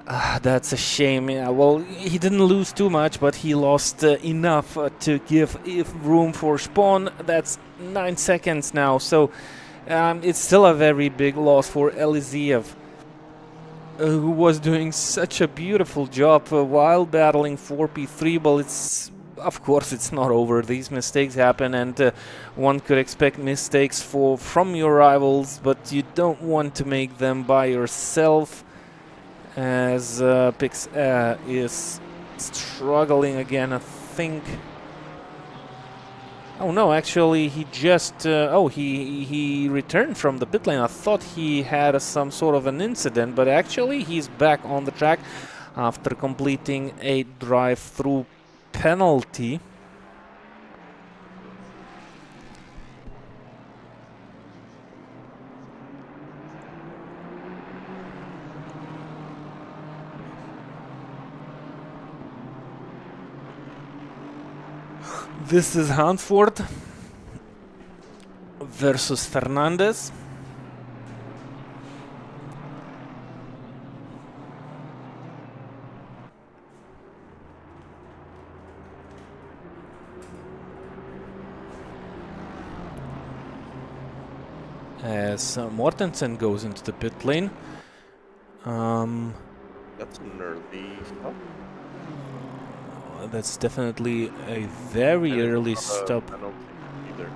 That's a shame. Yeah, well, he didn't lose too much, but he lost enough to give room for Spawn. That's 9 seconds now, so it's still a very big loss for Eliseev, who was doing such a beautiful job while battling 4P3, but of course it's not over. These mistakes happen, and one could expect mistakes from your rivals, but you don't want to make them by yourself, as Pix is struggling again, I think. Oh no, actually he just he returned from the pit lane. I thought he had some sort of an incident, but actually he's back on the track after completing a drive-through penalty. This is Hansford versus Fernandez. As Mortensen goes into the pit lane. that's an early stop. That's definitely a very early stop. I don't think either.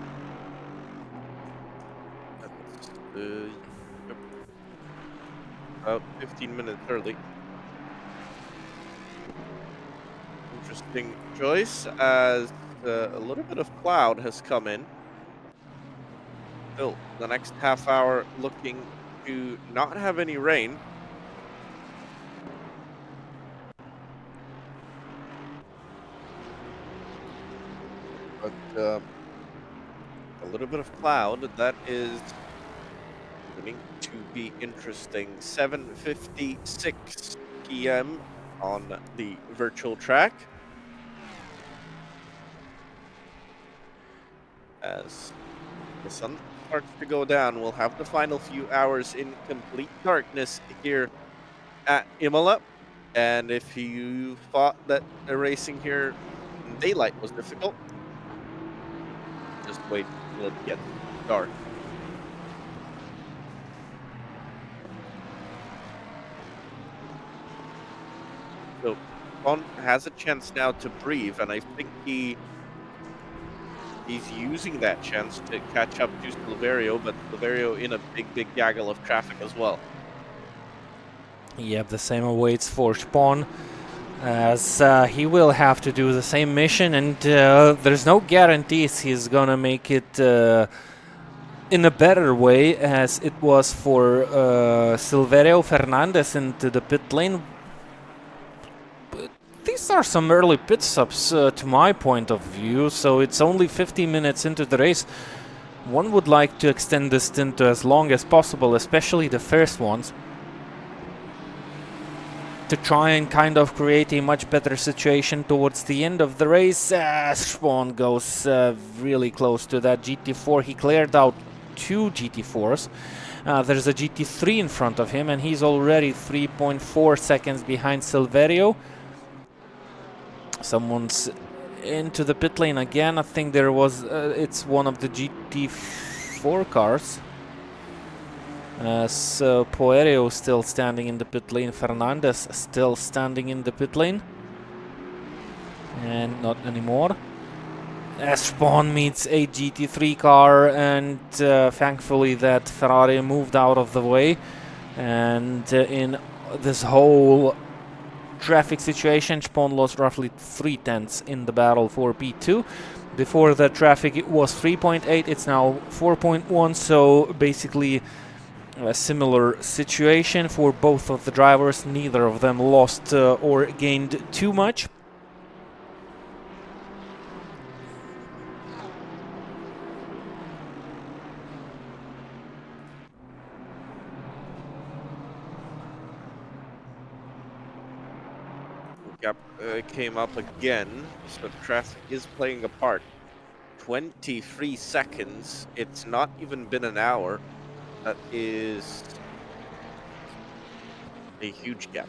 That's yep. About 15 minutes early. Interesting choice, as a little bit of cloud has come in. Still, the next half hour looking to not have any rain. But a little bit of cloud, that is going to be interesting. 7:56 p.m. on the virtual track. As the sun starts to go down, we'll have the final few hours in complete darkness here at Imola. And if you thought that racing here in daylight was difficult, just wait till it gets dark. So Con has a chance now to breathe, and I think he's using that chance to catch up to Silverio, but Silverio in a big gaggle of traffic as well. Yep, the same awaits for Spawn, as he will have to do the same mission, and there's no guarantees he's gonna make it in a better way as it was for Silverio Fernandez into the pit lane. But these are some early pit stops to my point of view, so it's only 15 minutes into the race. One would like to extend this stint to as long as possible, especially the first ones, to try and kind of create a much better situation towards the end of the race. Spawn goes really close to that GT4. He cleared out 2 GT4s. There's a GT3 in front of him, and he's already 3.4 seconds behind Silverio. Someone's into the pit lane again. I think there was it's one of the GT4 cars. So Poerio still standing in the pit lane, Fernandez still standing in the pit lane, and not anymore. As Spawn meets a GT3 car, and thankfully that Ferrari moved out of the way, and in this whole traffic situation, Spawn lost roughly 3/10 in the battle for P2. Before the traffic it was 3.8, it's now 4.1, so basically a similar situation for both of the drivers. Neither of them lost or gained too much. Yep, came up again, so traffic is playing a part. 23 seconds, it's not even been an hour. That is a huge gap.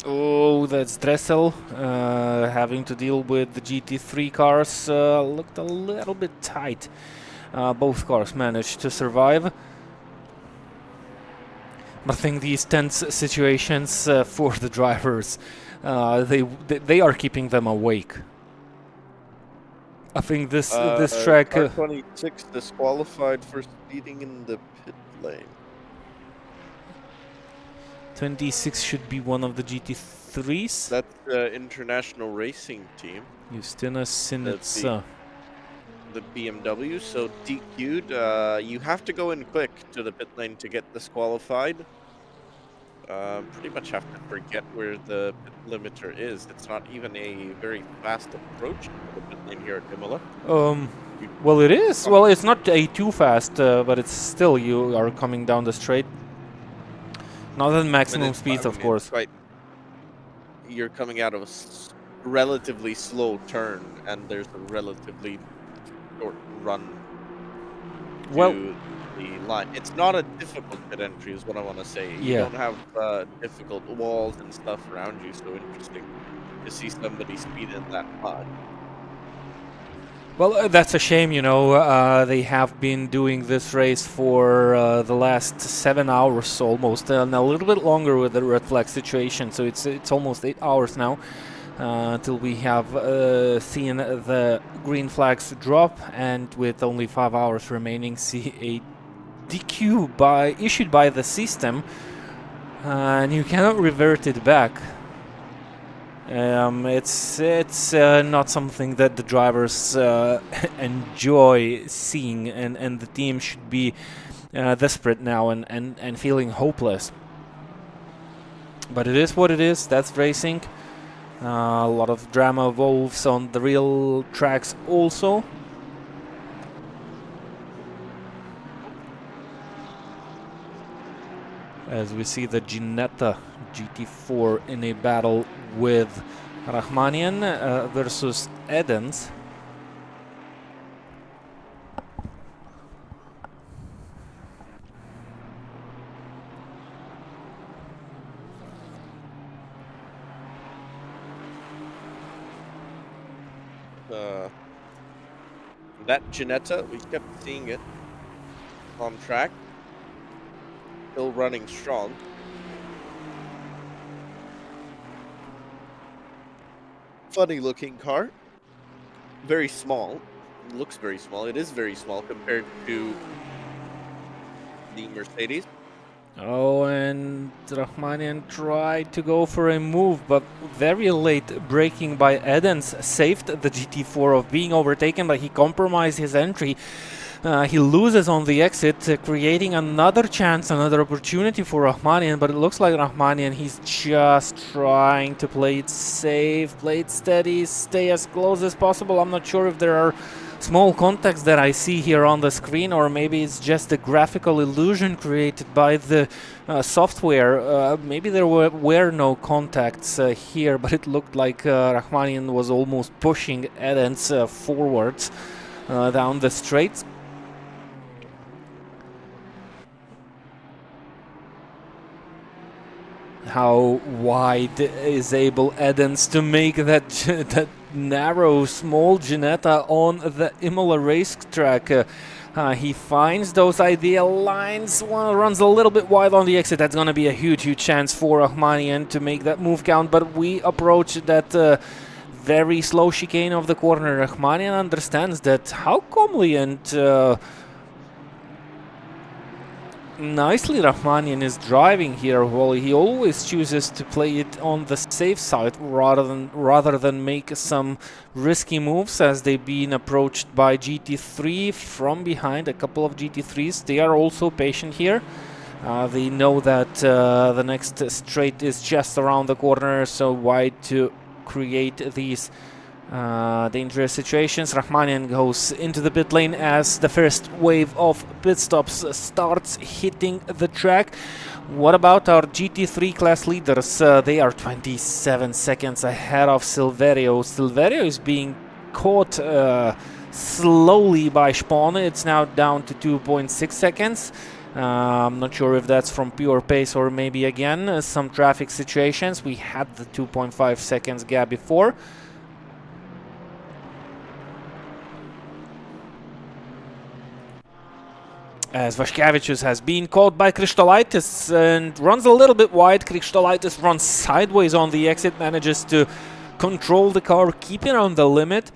Oh, that's Dressel having to deal with the GT3 cars. Looked a little bit tight. Both cars managed to survive. I think these tense situations for the drivers, they are keeping them awake. I think this track. 26 disqualified for speeding in the pit lane. 26 should be one of the GT3s. That's the international racing team. Justina Sinitsa. The BMW, so DQ'd. You have to go in quick to the pit lane to get disqualified. Pretty much have to forget where the pit limiter is. It's not even a very fast approach to the pit lane here at Imola. Well, it is. Well, it's not a too fast, but it's still, you are coming down the straight. Not at maximum speeds, of course. You're coming out of a relatively slow turn, and there's a relatively short run to the line. It's not a difficult pit entry, is what I want to say. You don't have difficult walls and stuff around you, so interesting to see somebody speed in that much. Well, that's a shame, you know. They have been doing this race for the last 7 hours almost, and a little bit longer with the red flag situation. So it's almost 8 hours now until we have seen the green flags drop, and with only 5 hours remaining, see a DQ issued by the system, and you cannot revert it back. It's not something that the drivers enjoy seeing, and the team should be desperate now and feeling hopeless. But it is what it is. That's racing. A lot of drama evolves on the real tracks also. As we see the Ginetta GT4 in a battle with Rahmanian versus Edens. That Ginetta, we kept seeing it on track, still running strong. Funny looking car, very small, looks very small. It is very small compared to the Mercedes. Oh, and Rahmanian tried to go for a move, but very late braking by Edens saved the GT4 of being overtaken, but he compromised his entry. He loses on the exit, creating another chance, another opportunity for Rahmanian, but it looks like Rahmanian, he's just trying to play it safe, play it steady, stay as close as possible. I'm not sure if there are small contacts that I see here on the screen, or maybe it's just a graphical illusion created by the software. Maybe there were no contacts here, but it looked like Rahmanian was almost pushing Edens forwards down the straight. How wide is able Edens to make that that narrow, small Ginetta on the Imola racetrack? He finds those ideal lines, runs a little bit wide on the exit. That's going to be a huge chance for Rahmanian to make that move count, but we approach that very slow chicane of the corner. Rahmanian understands that how calmly and nicely Rahmanian is driving here. Well, he always chooses to play it on the safe side rather than make some risky moves, as they've been approached by GT3 from behind. A couple of GT3s, they are also patient here. They know that the next straight is just around the corner, so wide to create these dangerous situations. Rahmanian goes into the pit lane as the first wave of pit stops starts hitting the track. What about our GT3 class leaders? They are 27 seconds ahead of Silverio. Silverio is being caught slowly by Spawn. It's now down to 2.6 seconds. I'm not sure if that's from pure pace or maybe again some traffic situations. We had the 2.5 seconds gap before. As Vaškevičius has been caught by Kristolaitis and runs a little bit wide. Kristolaitis runs sideways on the exit, manages to control the car, keep it on the limit,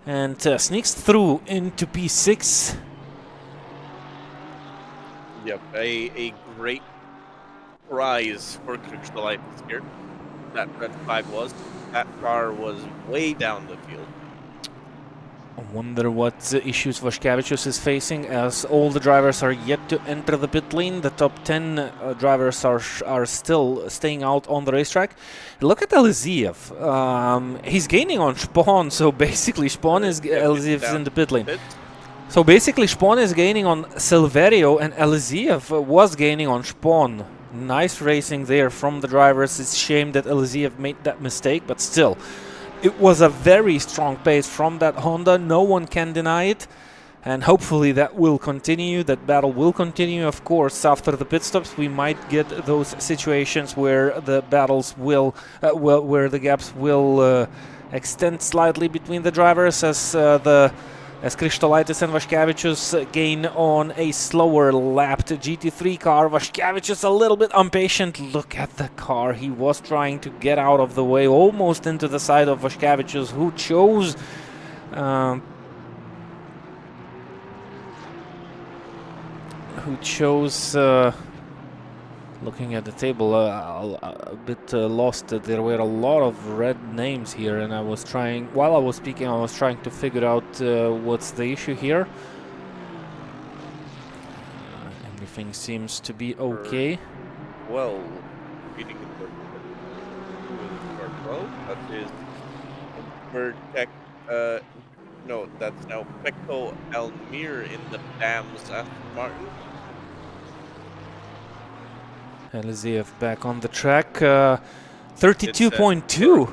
and sneaks through into P6. Yep, a great prize for Kristolaitis here. That red flag was. That car was way down the field. I wonder what issues Vaškevičius is facing, as all the drivers are yet to enter the pit lane. The top 10 drivers are still staying out on the racetrack. Look at Eliziev. He's gaining on Spawn, so basically Spawn is Eliziev is in the pit lane. So basically Spawn is gaining on Silverio, and Eliziev was gaining on Spawn. Nice racing there from the drivers. It's a shame that Eliziev made that mistake, but still. It was a very strong pace from that Honda, no one can deny it, and hopefully that will continue, that battle will continue. Of course, after the pit stops we might get those situations where the battles will, where the gaps will extend slightly between the drivers, as Kristolaitis and Vaškevičius gain on a slower lapped GT3 car. Vaškevičius a little bit impatient. Look at the car. He was trying to get out of the way, almost into the side of Vaškevičius, who chose Looking at the table, a bit lost. There were a lot of red names here, and I was trying, while I was speaking, I was trying to figure out what's the issue here. Everything seems to be okay. Well, reading the well, that is Vertec, no, that's now Pecco Almir in the Dams Aston Martin. Eliziev back on the track. 32.2.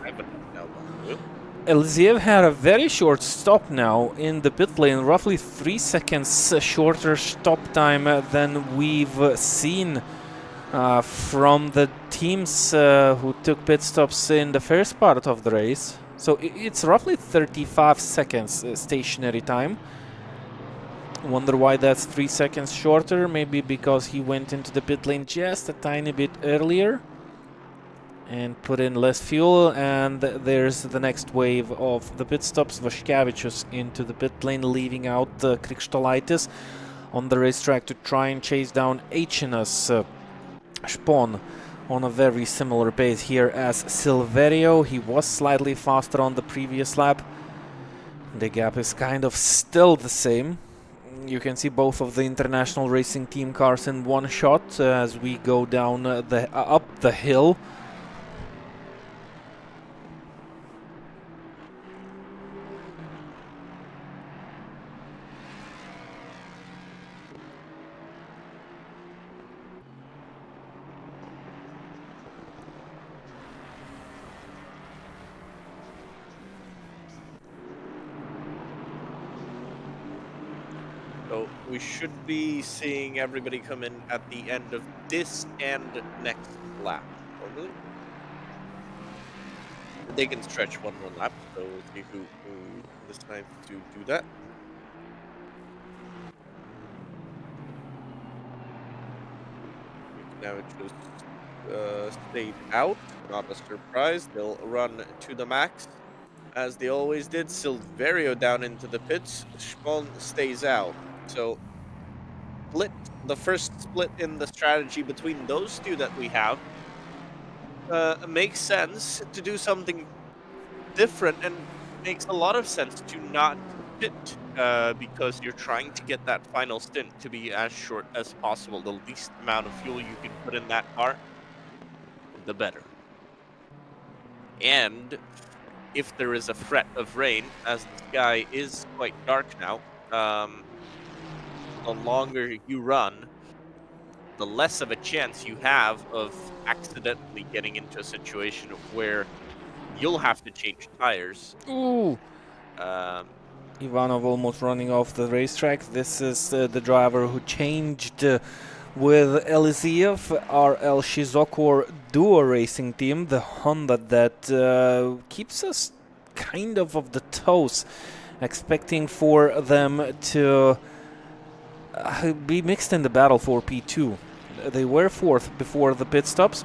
Eliziev had a very short stop now in the pit lane, roughly 3 seconds shorter stop time than we've seen from the teams who took pit stops in the first part of the race. So it's roughly 35 seconds stationary time. Wonder why that's 3 seconds shorter. Maybe because he went into the pit lane just a tiny bit earlier and put in less fuel. And there's the next wave of the pit stops. Vaškevičius into the pit lane, leaving out Krikštolaitis on the racetrack to try and chase down Eichinas. Spon on a very similar pace here as Silverio. He was slightly faster on the previous lap. The gap is kind of still the same. You can see both of the international racing team cars in one shot as we go down up the hill. So we should be seeing everybody come in at the end of this and next lap, normally. They can stretch one more lap, so we'll see who decides to do that. Now it just stayed out, not a surprise. They'll run to the max, as they always did. Silverio down into the pits. Spon stays out. So, the first split in the strategy between those two that we have makes sense to do something different, and makes a lot of sense to not pit because you're trying to get that final stint to be as short as possible. The least amount of fuel you can put in that car, the better. And if there is a threat of rain, as the sky is quite dark now, the longer you run, the less of a chance you have of accidentally getting into a situation where you'll have to change tires. Ooh! Ivanov almost running off the racetrack. This is the driver who changed with Eliziev, RL Shizokor Duo Racing Team, the Honda that keeps us kind of the toes, expecting for them to be mixed in the battle for P2. They were fourth before the pit stops.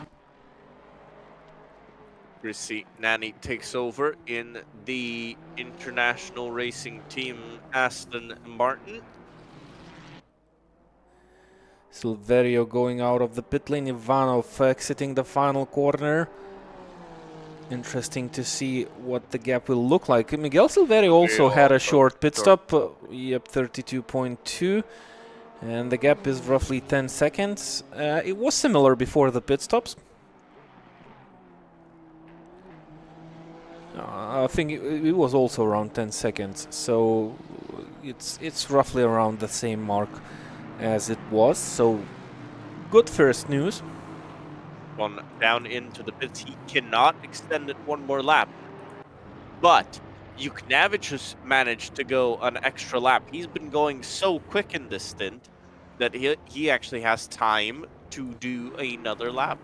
Chrissy Nani takes over in the international racing team Aston Martin. Silverio going out of the pit lane, Ivanov exiting the final corner. Interesting to see what the gap will look like. Miguel Silverio also had a short pit stop. Yep, 32.2. And the gap is roughly 10 seconds. It was similar before the pit stops. I think it was also around 10 seconds. So it's roughly around the same mark as it was. So good first news. One down into the pits. He cannot extend it one more lap. But Yuknavich managed to go an extra lap. He's been going so quick in this stint that he actually has time to do another lap.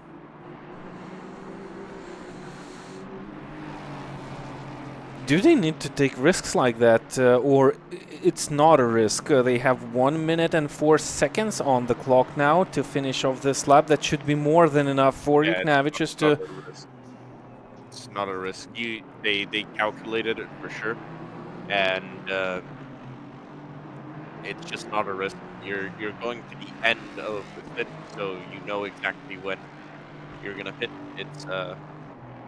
Do they need to take risks like that, or it's not a risk? They have 1 minute and 4 seconds on the clock now to finish off this lap. That should be more than enough for Yuknavich to... It's not a risk. They calculated it for sure, and it's just not a risk. You're going to the end of the stint, so you know exactly when you're gonna hit. It's a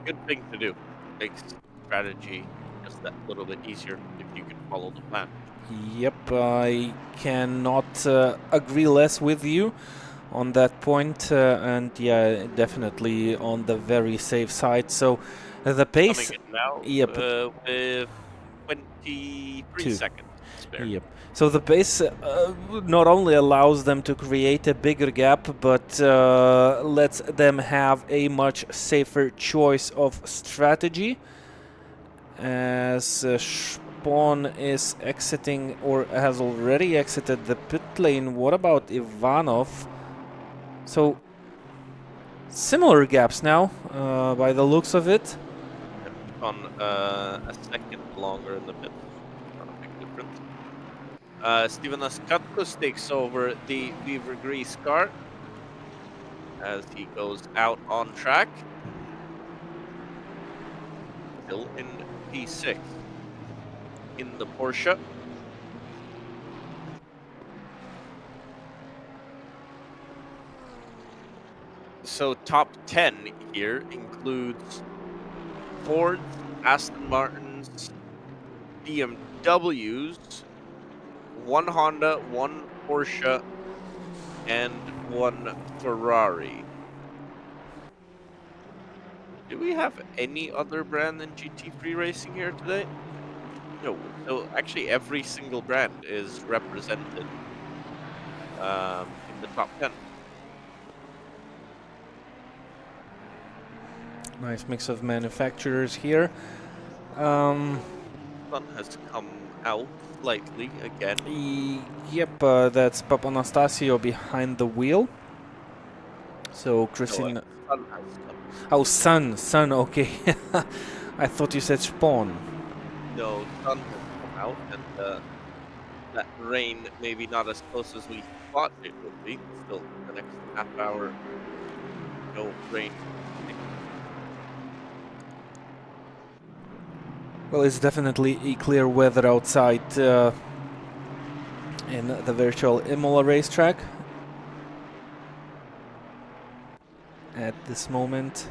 good thing to do. Makes strategy just that little bit easier if you can follow the plan. Yep, I cannot agree less with you on that point, and yeah, definitely on the very safe side. So the Coming pace, in now yep, with 23 two. seconds to spare. Yep. So the pace not only allows them to create a bigger gap, but lets them have a much safer choice of strategy. As Spawn is exiting or has already exited the pit lane. What about Ivanov? So similar gaps now, by the looks of it. On a second longer in the pit. Not a big difference. Steven Askatkos takes over the Beaver Grease car as he goes out on track. Still in P6 in the Porsche. So top 10 here includes Fords, Aston Martins, BMWs, one Honda, one Porsche, and one Ferrari. Do we have any other brand in GT3 racing here today? No. So actually every single brand is represented in the top 10. Nice mix of manufacturers here. Sun has come out slightly again. Yep, that's Papanastasio behind the wheel. So No, Christine. Sun has come. Oh, Sun, okay. I thought you said Spawn. No, Sun has come out, and that rain maybe not as close as we thought it would be. Still, the next half hour, no rain. Well, it's definitely a clear weather outside in the virtual Imola racetrack at this moment.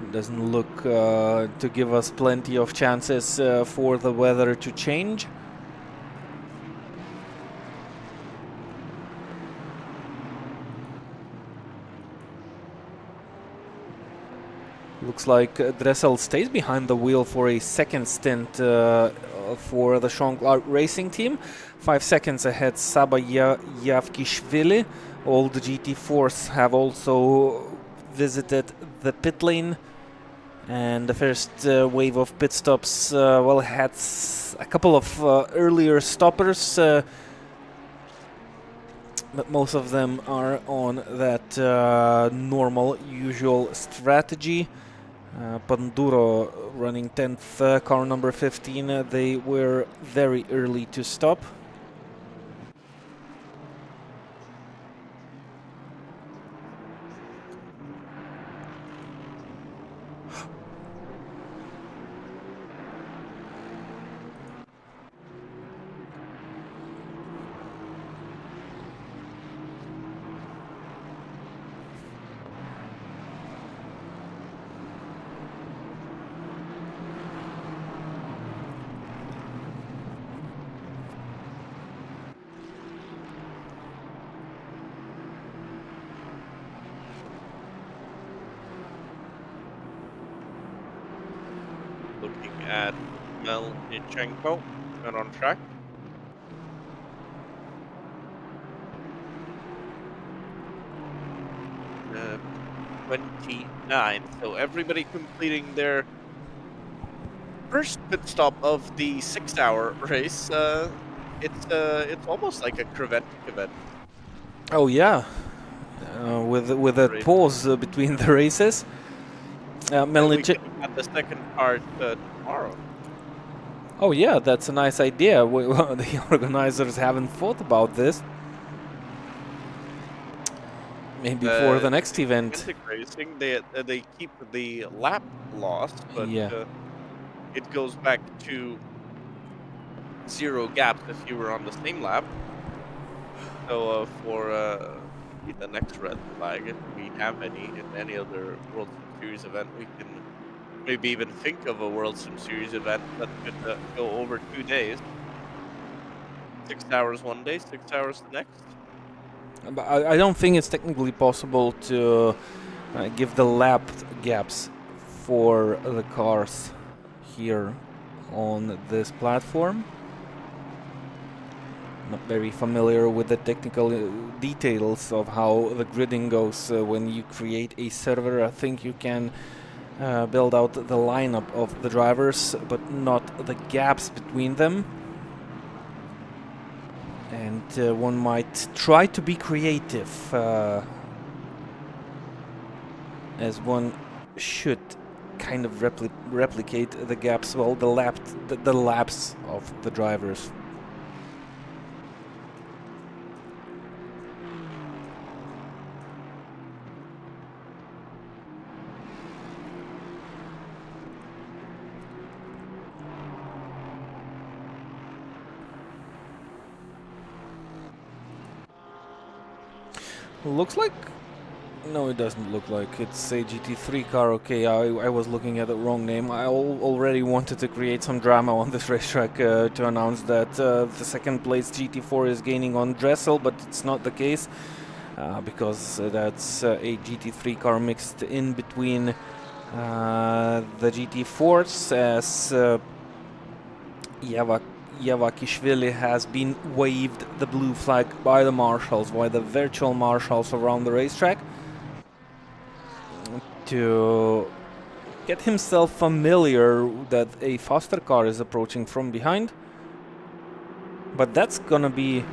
It doesn't look to give us plenty of chances for the weather to change. Looks like Dressel stays behind the wheel for a second stint for the Shonglar Racing Team. 5 seconds ahead, Saba Yavkishvili. All the GT4s have also visited the pit lane. And the first wave of pit stops, well, had a couple of earlier stoppers. But most of them are on that normal, usual strategy. Panduro running 10th, car number 15. They were very early to stop. Looking at Melnichenko out on track. Uh, 29. So everybody completing their first pit stop of the 6-hour race. It's almost like a Creventic event. Oh yeah, with a pause between the races. We could have the second part tomorrow. Oh yeah, that's a nice idea. The organizers haven't thought about this. Maybe for the next event. Racing, they keep the lap loss, but Yeah. it goes back to 0 gaps if you were on the same lap. So for the next red flag, if we have any other World Sim Series event, we can maybe even think of a World Sim Series event that could go over 2 days. 6 hours one day, 6 hours the next. But I don't think it's technically possible to give the lap gaps for the cars here on this platform. Not very familiar with the technical details of how the gridding goes when you create a server. I think you can build out the lineup of the drivers, but not the gaps between them. And one might try to be creative, as one should kind of replicate the gaps, well, the laps of the drivers. Looks like... No, it doesn't look like. It's a GT3 car. Okay, I was looking at the wrong name. I already wanted to create some drama on this racetrack to announce that the second place GT4 is gaining on Dressel, but it's not the case because that's a GT3 car mixed in between the GT4s, as Yavakishvili has been waved the blue flag by the marshals, by the virtual marshals around the racetrack, to get himself familiar that a faster car is approaching from behind. But that's gonna be...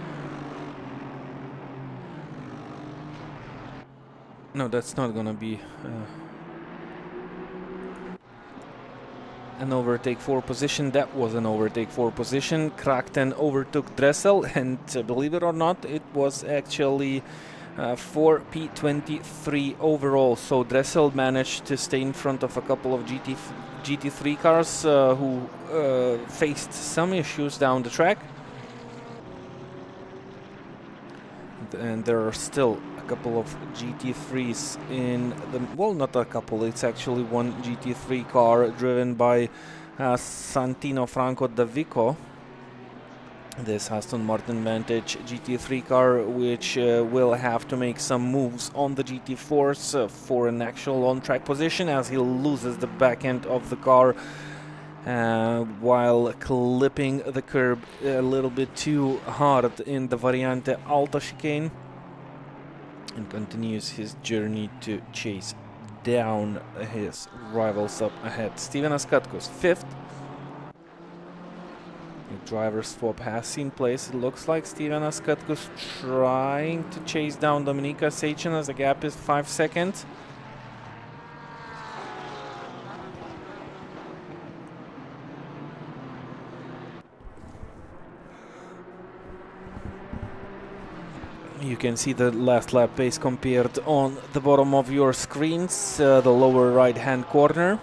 No, that's not gonna be an overtake 4 position. That was an overtake 4 position. Krakten overtook Dressel, and believe it or not, it was actually 4P23 overall. So Dressel managed to stay in front of a couple of GT3 cars who faced some issues down the track. And there are still a couple of GT3s in the... Well, not a couple, it's actually one GT3 car driven by Santino Franco Davico. This Aston Martin Vantage GT3 car, which will have to make some moves on the GT4s for an actual on-track position, as he loses the back end of the car while clipping the curb a little bit too hard in the Variante Alta chicane, and continues his journey to chase down his rivals up ahead. Steven Askatkus, 5th. The driver swap has seen place. It looks like Steven Askatkus trying to chase down Dominika Sachin, as the gap is 5 seconds. You can see the last lap pace compared on the bottom of your screens, the lower right hand corner.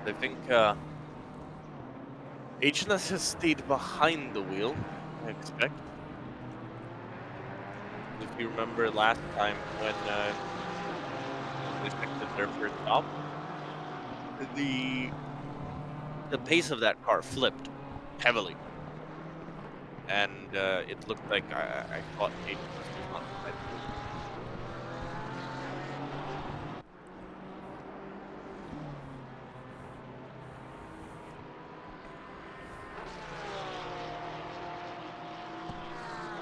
I think HNS has stayed behind the wheel, I expect. If you remember last time when they expected their first stop, the pace of that car flipped heavily, and it looked like I thought HNS was not quite.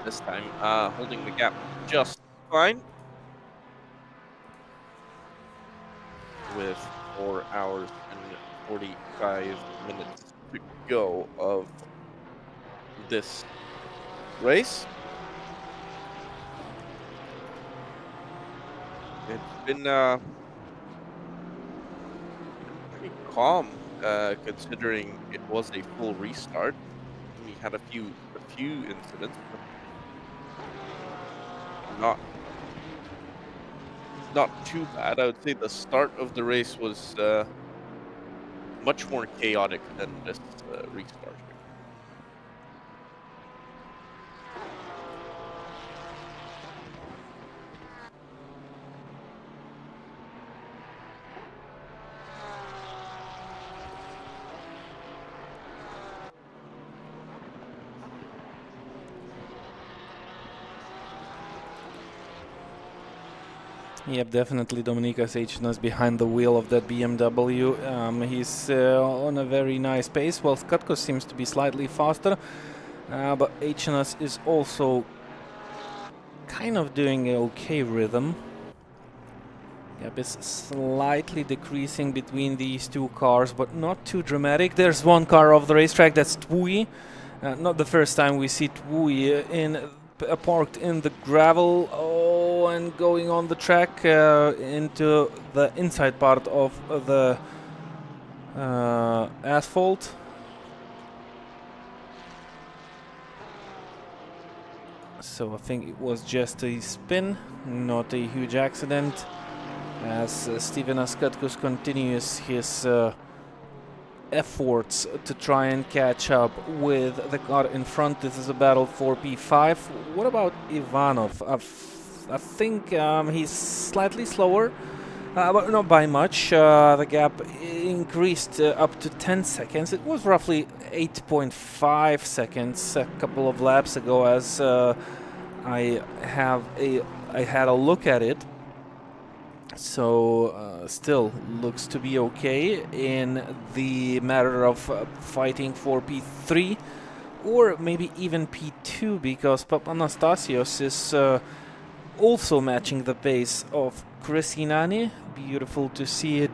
This time, holding the gap just fine. With 4 hours and 45 minutes to go of this race. It's been pretty calm considering it was a full restart. We had a few incidents, but not too bad. I would say the start of the race was much more chaotic than this restart here. Yep, definitely Dominykas Ayrtonas behind the wheel of that BMW. He's on a very nice pace, while Skatkos seems to be slightly faster. But Ayrtonas is also kind of doing an okay rhythm. Gap is slightly decreasing between these two cars, but not too dramatic. There's one car off the racetrack, that's Tvui. Not the first time we see Tvui parked in the gravel. Oh, and going on the track into the inside part of the asphalt. So I think it was just a spin, not a huge accident. As Steven Askatkos continues his efforts to try and catch up with the car in front. This is a battle for P5. What about Ivanov? I think he's slightly slower, but not by much. The gap increased up to 10 seconds. It was roughly 8.5 seconds a couple of laps ago, as I had a look at it. So still looks to be okay in the matter of fighting for P3 or maybe even P2, because Papanastasios is also matching the pace of Kresinani. Beautiful to see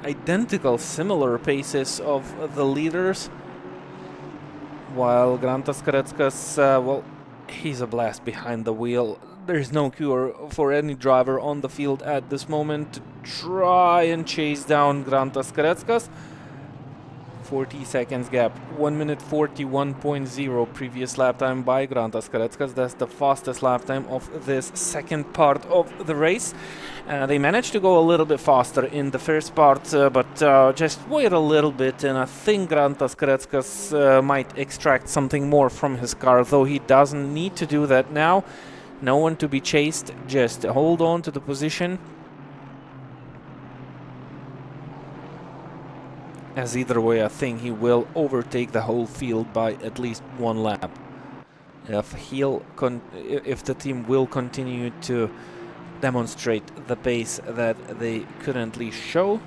identical, similar paces of the leaders, while Grantas Karetskas, well, he's a blast behind the wheel. There's no cure for any driver on the field at this moment to try and chase down Grantas Karetskas. 40 seconds gap, 1 minute 41.0 previous lap time by Grantas Karetskas. That's the fastest lap time of this second part of the race. They managed to go a little bit faster in the first part, but just wait a little bit, and I think Grantas Karetskas might extract something more from his car, though he doesn't need to do that now. No one to be chased, just hold on to the position. As either way, I think he will overtake the whole field by at least one lap. If the team will continue to demonstrate the pace that they currently show.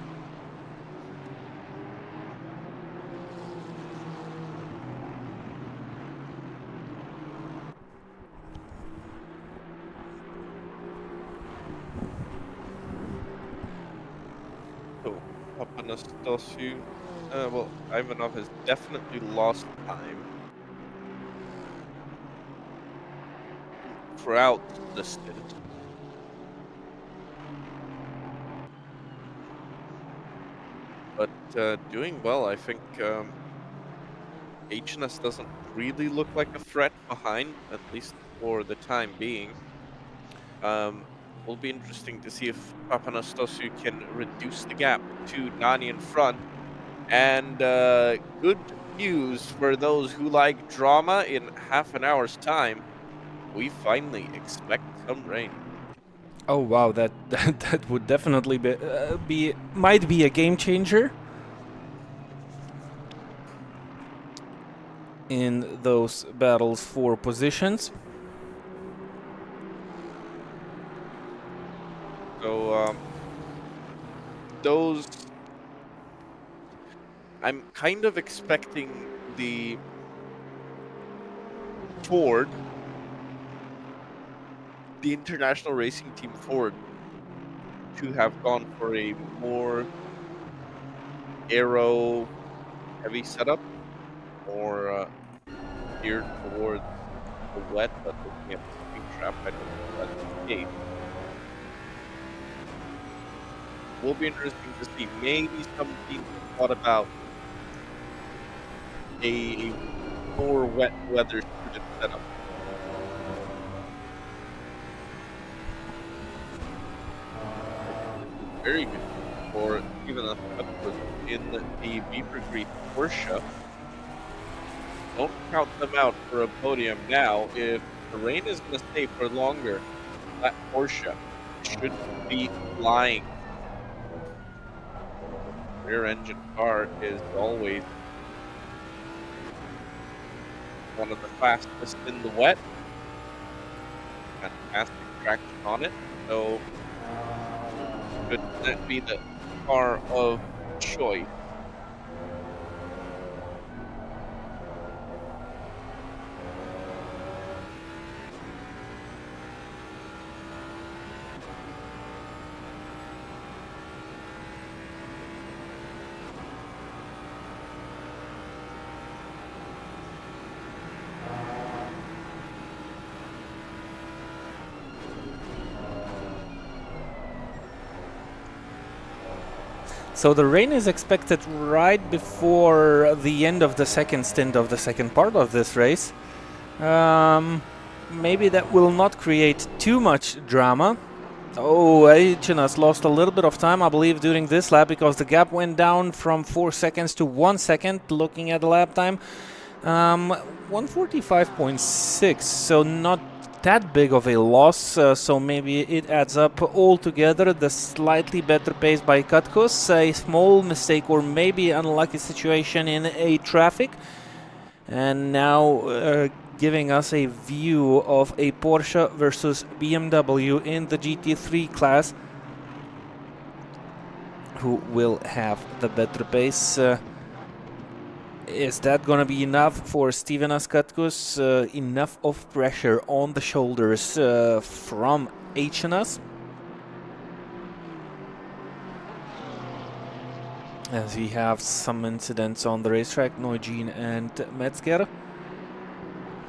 So, Papanastasiou, well, Ivanov has definitely lost time throughout the stint. But doing well, I think HNS doesn't really look like a threat behind, at least for the time being. Will be interesting to see if Papanastasiou can reduce the gap to Nani in front. And good news for those who like drama, in half an hour's time, we finally expect some rain. Oh wow, that would definitely might be a game changer in those battles for positions. So those, I'm kind of expecting the Ford, the international racing team Ford, to have gone for a more aero heavy setup, or geared towards the wet, but looking at the spring trap, I don't think that's the case. will be interesting to see. Maybe some teams thought about a more wet weather suited setup. This is very good for even a in the Beaver Creek Porsche. Don't count them out for a podium now. If the rain is going to stay for longer, that Porsche should be flying. Rear engine car is always one of the fastest in the wet. Fantastic traction on it. So could that be the car of choice? So the rain is expected right before the end of the second stint of the second part of this race. Maybe that will not create too much drama. Oh, Ayrton has lost a little bit of time, I believe, during this lap because the gap went down from 4 seconds to 1 second, looking at the lap time. 145.6, so not that big of a loss, so maybe it adds up all together. The slightly better pace by Katkos, a small mistake or maybe unlucky situation in a traffic, and now giving us a view of a Porsche versus BMW in the GT3 class. Who will have the better pace? Is that going to be enough for Steven Askatkus? Enough of pressure on the shoulders from HNS? As we have some incidents on the racetrack, Neugene and Metzger.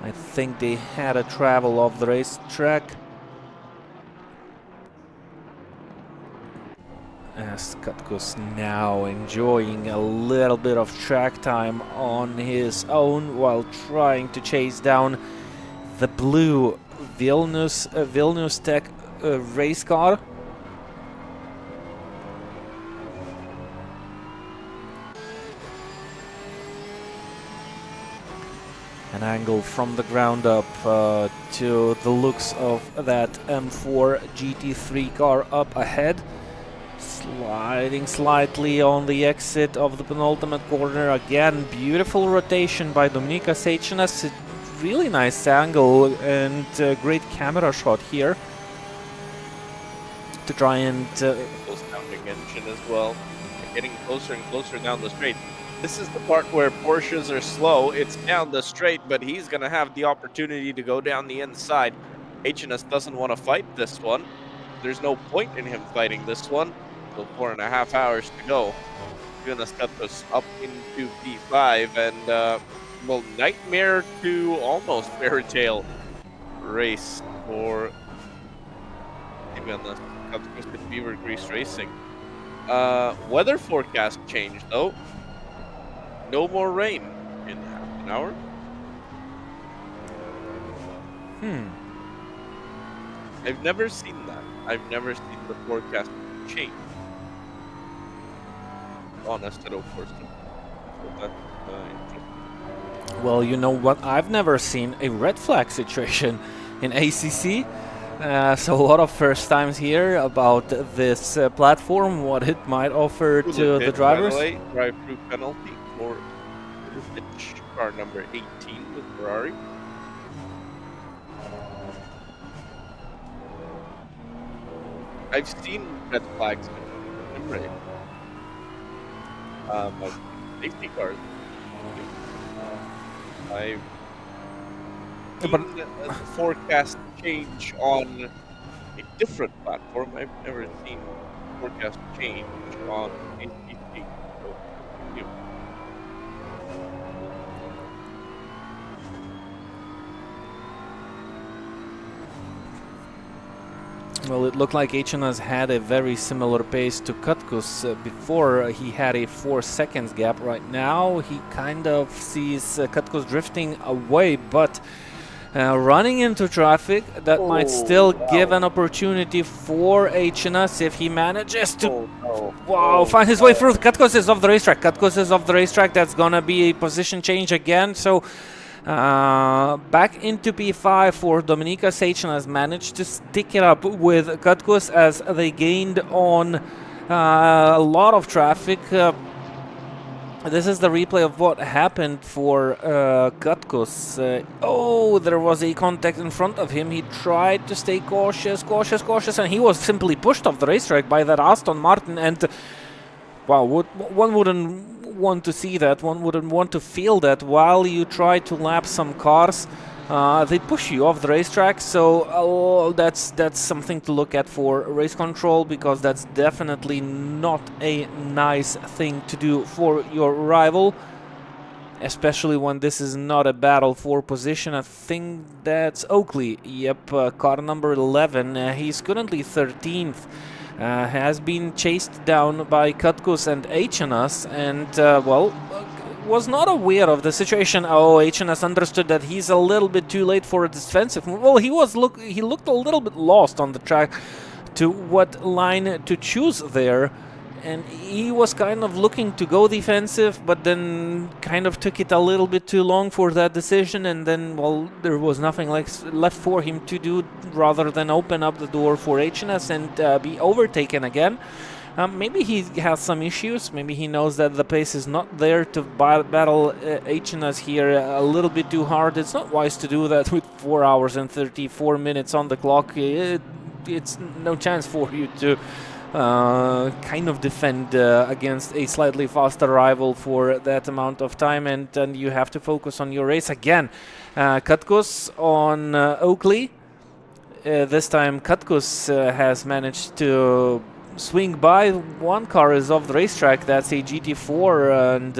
I think they had a travel off the racetrack. As Katkus now enjoying a little bit of track time on his own while trying to chase down the blue Vilnius Tech race car. An angle from the ground up to the looks of that M4 GT3 car up ahead. Sliding slightly on the exit of the penultimate corner. Again, beautiful rotation by Dominika Seichinas. Really nice angle and great camera shot here to try and... Sounding engine as well. Getting closer and closer down the straight. This is the part where Porsches are slow. It's down the straight, but he's going to have the opportunity to go down the inside. HNS doesn't want to fight this one. There's no point in him fighting this one. So 4.5 hours to go. Jonas cut us up into P5 and, well, nightmare to almost fairy tale race for Jonas cut at Beaver Grease Racing. Weather forecast change though. No more rain in half an hour. I've never seen that. I've never seen the forecast change on Assetto Corsa. So that's interesting. Well, you know what? I've never seen a red flag situation in ACC. So a lot of first times here about this platform, what it might offer to the drivers. Drive-through penalty for car number 18 with Ferrari. I've seen red flags in race. Safety cars. I've seen a forecast change on a different platform. I've never seen forecast change on ACC. So, Well, it looked like HNS had a very similar pace to Kutkus before. He had a 4 seconds gap. Right now, he kind of sees Kutkus drifting away, but running into traffic, that might still give an opportunity for HNS if he manages to find his way through. Kutkus is off the racetrack. Kutkus is off the racetrack. That's gonna be a position change again. So back into P5 for Dominikas. HNS managed to stick it up with Kutkus as they gained on a lot of traffic. This is the replay of what happened for Kutkus. Oh, there was a contact in front of him. He tried to stay cautious, and he was simply pushed off the racetrack by that Aston Martin. And wow, one wouldn't want to see that. One wouldn't want to feel that while you try to lap some cars. They push you off the racetrack, so that's something to look at for race control, because that's definitely not a nice thing to do for your rival, especially when this is not a battle for position. I think that's Oakley. Yep, car number 11. He's currently 13th. Has been chased down by Kutkus and HNS, and was not aware of the situation. Oh, HNS understood that he's a little bit too late for a defensive move. Well, he looked a little bit lost on the track to what line to choose there, and he was kind of looking to go defensive, but then kind of took it a little bit too long for that decision, and then, well, there was nothing left for him to do rather than open up the door for HNS and be overtaken again. Maybe he has some issues. Maybe he knows that the pace is not there to battle HNS here a little bit too hard. It's not wise to do that with 4 hours and 34 minutes on the clock. It's no chance for you to kind of defend against a slightly faster rival for that amount of time, and then you have to focus on your race again. Kutkus on Oakley. This time Kutkus has managed to swing by. One car is off the racetrack. That's a GT4, and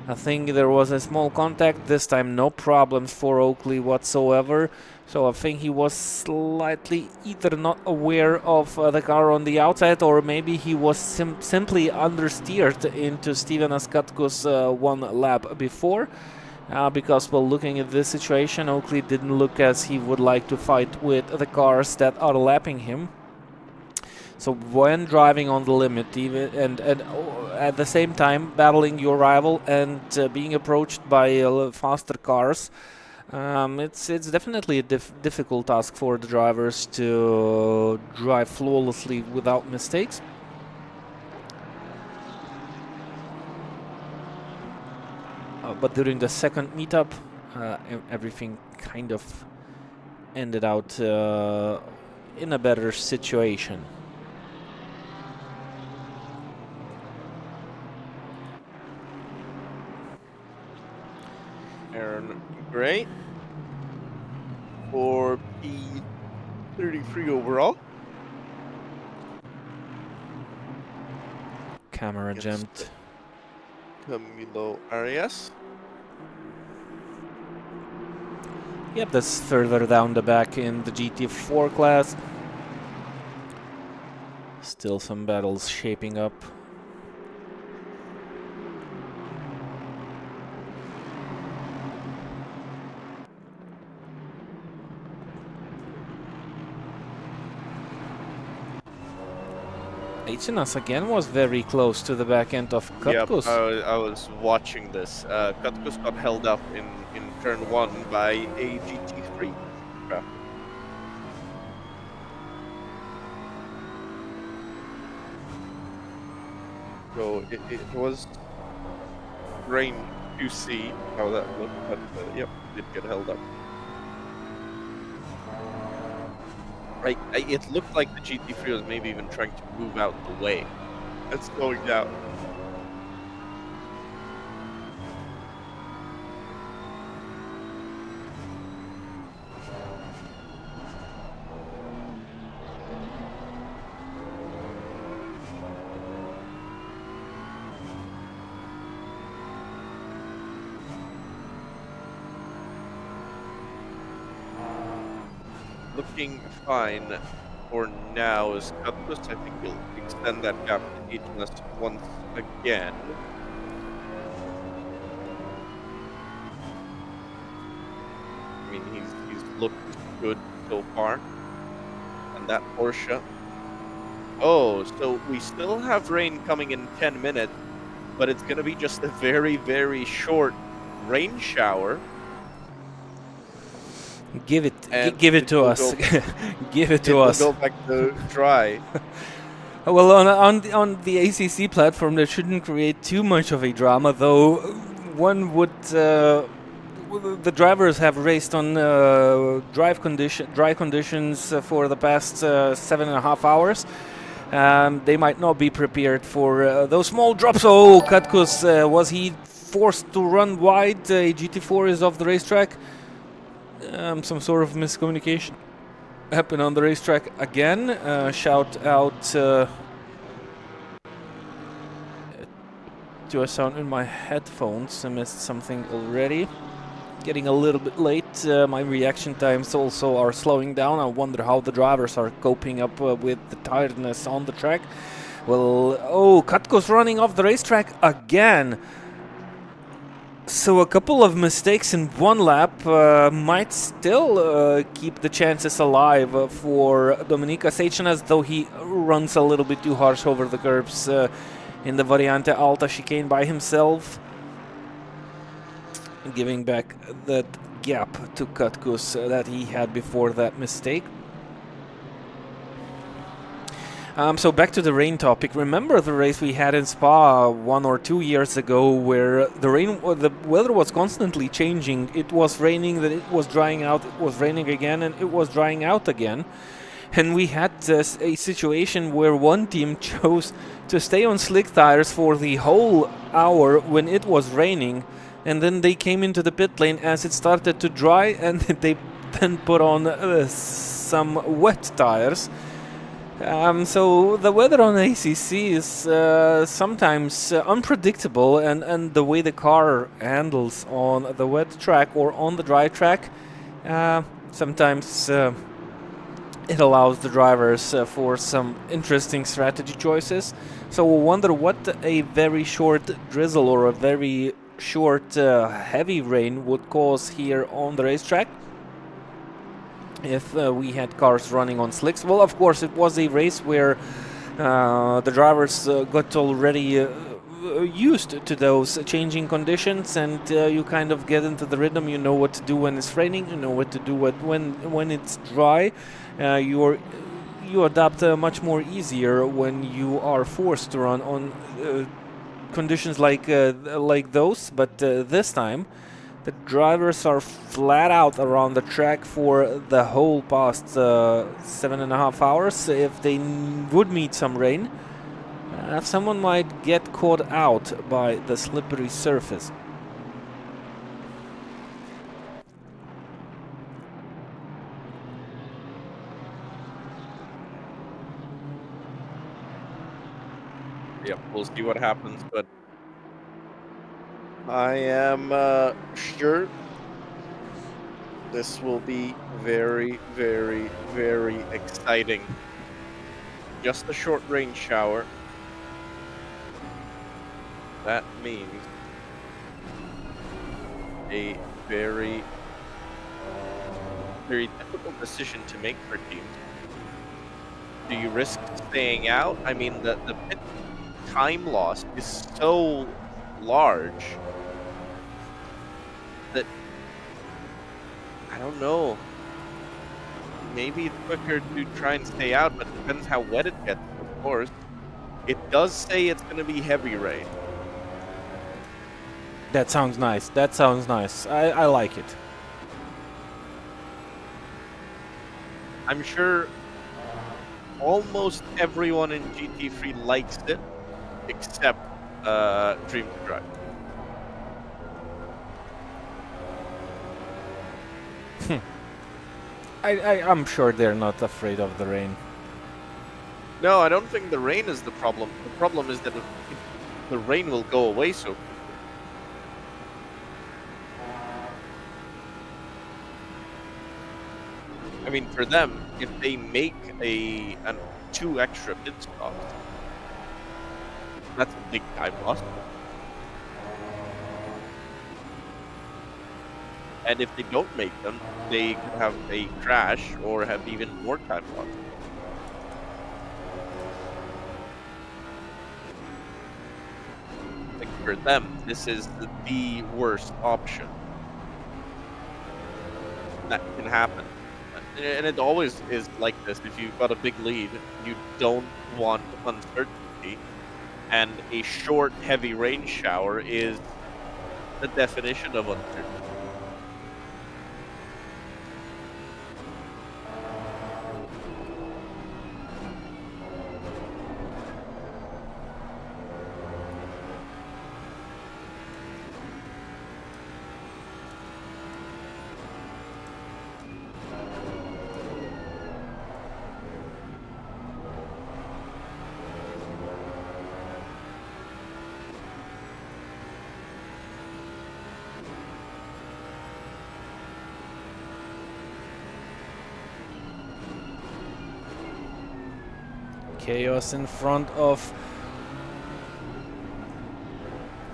I think there was a small contact. This time no problems for Oakley whatsoever. So I think he was slightly either not aware of the car on the outside, or maybe he was simply understeered into Stevenas Kutkus one lap before. Because, well, looking at this situation, Oakley didn't look as he would like to fight with the cars that are lapping him. So when driving on the limit, even and at the same time battling your rival and being approached by faster cars, it's definitely a difficult task for the drivers to drive flawlessly without mistakes. But during the second meetup, everything kind of ended out in a better situation. Aaron Gray for P33 overall. Camera jammed. Camilo Arias. Yep, that's further down the back in the GT4 class. Still some battles shaping up. HNS again was very close to the back end of Kutkus. Yep, I was watching this. Kutkus got held up in turn 1 by a GT3. Yeah. So it was strange to see how that looked, but yep, did get held up. Right, it looked like the GT3 was maybe even trying to move out the way. It's going down. Looking fine for now is Cutlass. I think he'll extend that gap to Ayrton once again. I mean, he's looked good so far. And that Porsche. Oh, so we still have rain coming in 10 minutes, but it's going to be just a very, very short rain shower. Give it It to will us. Give it to will us. go back to dry. Well, on the ACC platform, that shouldn't create too much of a drama, though. One would. The drivers have raced on dry conditions for the past 7.5 hours. They might not be prepared for those small drops. Oh, Katkus, was he forced to run wide? A GT4 is off the racetrack. Some sort of miscommunication happened on the racetrack again. Shout out to a sound in my headphones. I missed something already. Getting a little bit late. My reaction times also are slowing down. I wonder how the drivers are coping up with the tiredness on the track. Well, oh, Katko's running off the racetrack again. So a couple of mistakes in one lap might still keep the chances alive for Dominika Seichenas, though he runs a little bit too harsh over the curbs in the Variante Alta chicane by himself, giving back that gap to Katkus that he had before that mistake. So back to the rain topic. Remember the race we had in Spa 1 or 2 years ago, where the weather was constantly changing. It was raining, then it was drying out. It was raining again, and it was drying out again. And we had a situation where one team chose to stay on slick tires for the whole hour when it was raining, and then they came into the pit lane as it started to dry, and they then put on some wet tires. So the weather on ACC is sometimes unpredictable, and the way the car handles on the wet track or on the dry track, sometimes it allows the drivers for some interesting strategy choices. So we'll wonder what a very short drizzle or a very short heavy rain would cause here on the racetrack if we had cars running on slicks. Well, of course, it was a race where the drivers got already used to those changing conditions, and you kind of get into the rhythm. You know what to do when it's raining. You know what to do when it's dry. You adapt much more easier when you are forced to run on conditions like those. But this time, the drivers are flat out around the track for the whole past 7.5 hours. If they would meet some rain, someone might get caught out by the slippery surface. Yeah, we'll see what happens, but I am sure this will be very, very, very exciting. Just a short rain shower. That means a very, very difficult decision to make for teams. Do you risk staying out? I mean, the pit time loss is so large that I don't know. Maybe it's quicker to try and stay out, but it depends how wet it gets, of course. It does say it's going to be heavy rain. That sounds nice. That sounds nice. I like it. I'm sure almost everyone in GT3 likes it, except Dream to Drive. I'm sure they're not afraid of the rain. No, I don't think the rain is the problem. The problem is that the rain will go away so quickly. I mean, for them, if they make an 2 extra pit stops, that's a big time loss. And if they don't make them, they could have a crash or have even more time loss. Like for them, this is the worst option that can happen. And it always is like this. If you've got a big lead, you don't want uncertainty. And a short, heavy rain shower is the definition of uncertainty. Chaos in front of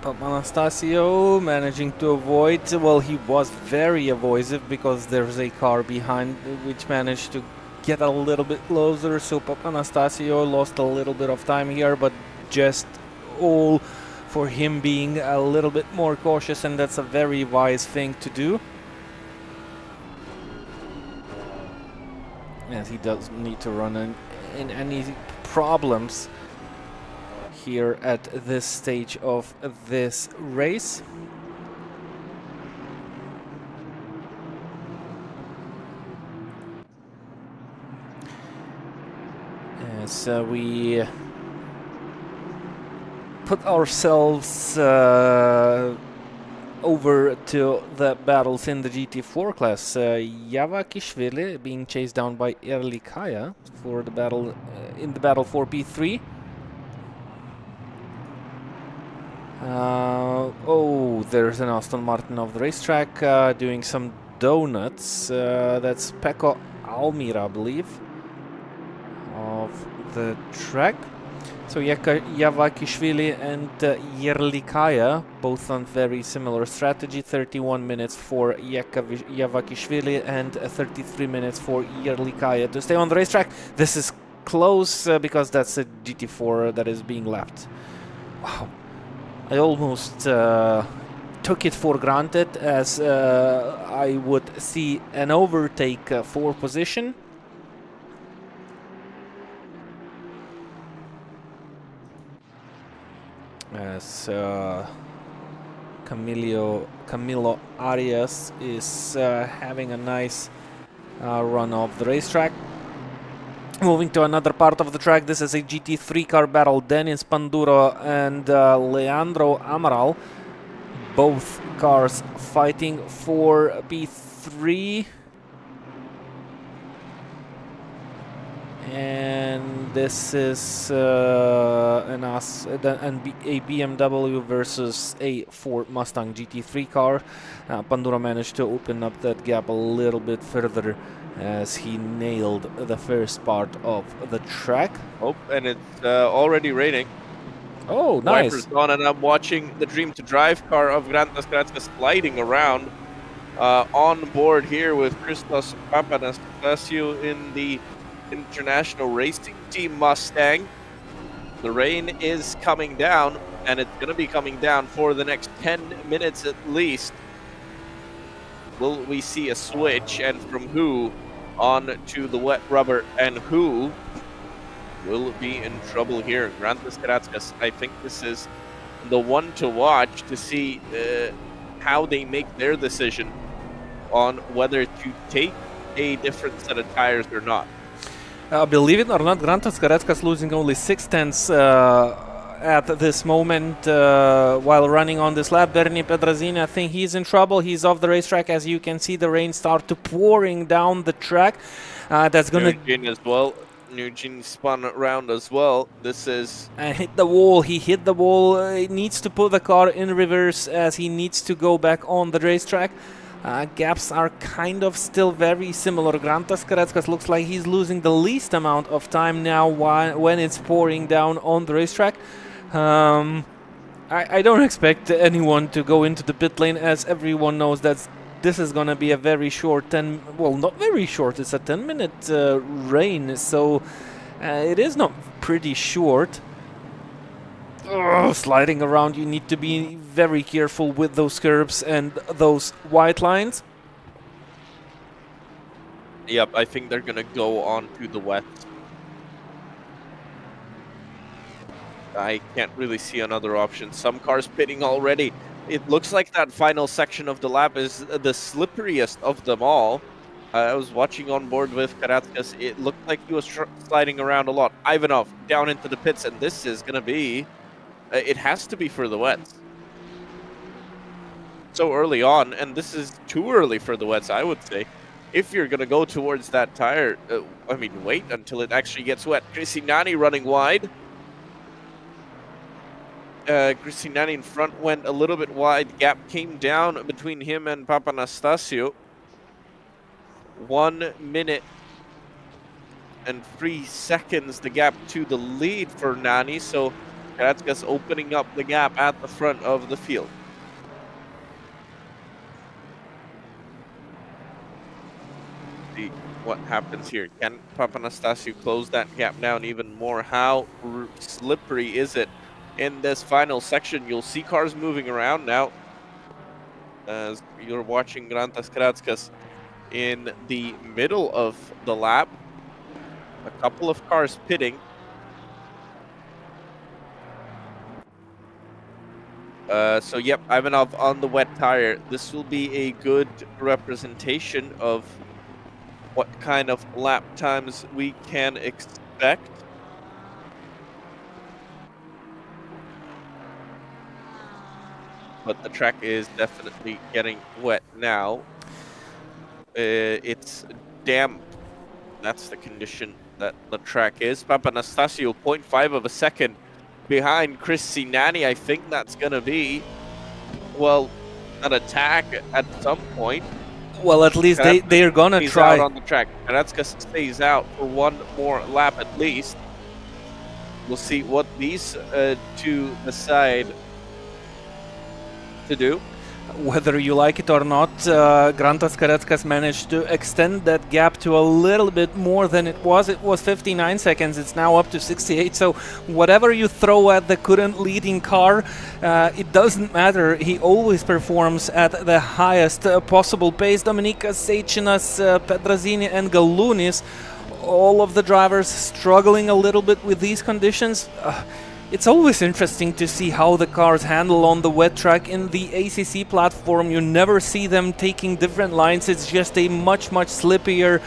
Papanastasio, managing to avoid. Well, he was very evasive because there's a car behind which managed to get a little bit closer. So Papanastasio lost a little bit of time here, but just all for him being a little bit more cautious, and that's a very wise thing to do. As he doesn't need to run in any problems here at this stage of this race. As we put ourselves over to the battles in the GT4 class. Yavakishvili being chased down by Erlikaya for the battle in the battle for P3. Oh, there's an Aston Martin of the racetrack doing some donuts. That's Pekko Almira, I believe, of the track. So Yavakishvili and Yerlikaya, both on very similar strategy. 31 minutes for Yavakishvili and 33 minutes for Yerlikaya to stay on the racetrack. This is close because that's a GT4 that is being lapped. Wow. I almost took it for granted as I would see an overtake for position. As Camilo Arias is having a nice run off the racetrack. Moving to another part of the track, this is a GT3 car battle. Denis Panduro and Leandro Amaral, both cars fighting for P3. And this is a BMW versus a Ford Mustang GT3 car. Panduro managed to open up that gap a little bit further as he nailed the first part of the track. Oh, and it's already raining. Oh, nice. Wipers on, and I'm watching the Dream to Drive car of Grantas Granska sliding around on board here with Christos Papanastasio in the International Racing Team Mustang. The rain is coming down, and it's going to be coming down for the next 10 minutes at least. Will we see a switch, and from who on to the wet rubber, and who will be in trouble here? Grantas Karatskas, I think this is the one to watch to see how they make their decision on whether to take a different set of tires or not. Believe it or not, Grantas Karatskas losing only 6/10 at this moment while running on this lap. Bernie Pedrazini, I think he's in trouble. He's off the racetrack. As you can see, the rain start to pouring down the track. That's going to... Nugent as well. Nugent spun around as well. This is... And hit the wall. He hit the wall. He needs to put the car in reverse as he needs to go back on the racetrack. Gaps are kind of still very similar. Grantas Karetskas looks like he's losing the least amount of time now when it's pouring down on the racetrack. I don't expect anyone to go into the pit lane, as everyone knows that this is gonna be a very short 10, well, not very short, it's a 10-minute rain, so it is not pretty short. Sliding around, you need to be very careful with those curbs and those white lines. Yep, I think they're gonna go on to the wet. I can't really see another option. Some cars pitting already. It looks like that final section of the lap is the slipperiest of them all. I was watching on board with Karatskas. It looked like he was sliding around a lot. Ivanov down into the pits, and this is going to be... it has to be for the wets. So early on, and this is too early for the wets, I would say. If you're going to go towards that tire, I mean, wait until it actually gets wet. Grissinani running wide. Grissinani in front went a little bit wide. Gap came down between him and Papanastasio. 1 minute and 3 seconds the gap to the lead for Nani. So Karatskas opening up the gap at the front of the field. See what happens here. Can Papanastasio close that gap down even more? How slippery is it? In this final section, you'll see cars moving around now. As you're watching Grantas Karatskas in the middle of the lap. A couple of cars pitting. So yep, Ivanov on the wet tire. This will be a good representation of what kind of lap times we can expect. But the track is definitely getting wet now. It's damp. That's the condition that the track is. Papanastasio, 0.5 of a second behind Grissinani. I think that's going to be, well, an attack at some point. Well, at least they're going to try. Out on the track. Karatskas stays out for one more lap at least. We'll see what these two decide to do. Whether you like it or not, Grantas Karetskas managed to extend that gap to a little bit more than it was. It was 59 seconds, it's now up to 68, so whatever you throw at the current leading car, it doesn't matter. He always performs at the highest possible pace. Dominikas, Seichinas, Pedrazini and Galunis, all of the drivers struggling a little bit with these conditions. It's always interesting to see how the cars handle on the wet track. In the ACC platform, you never see them taking different lines. It's just a much slippier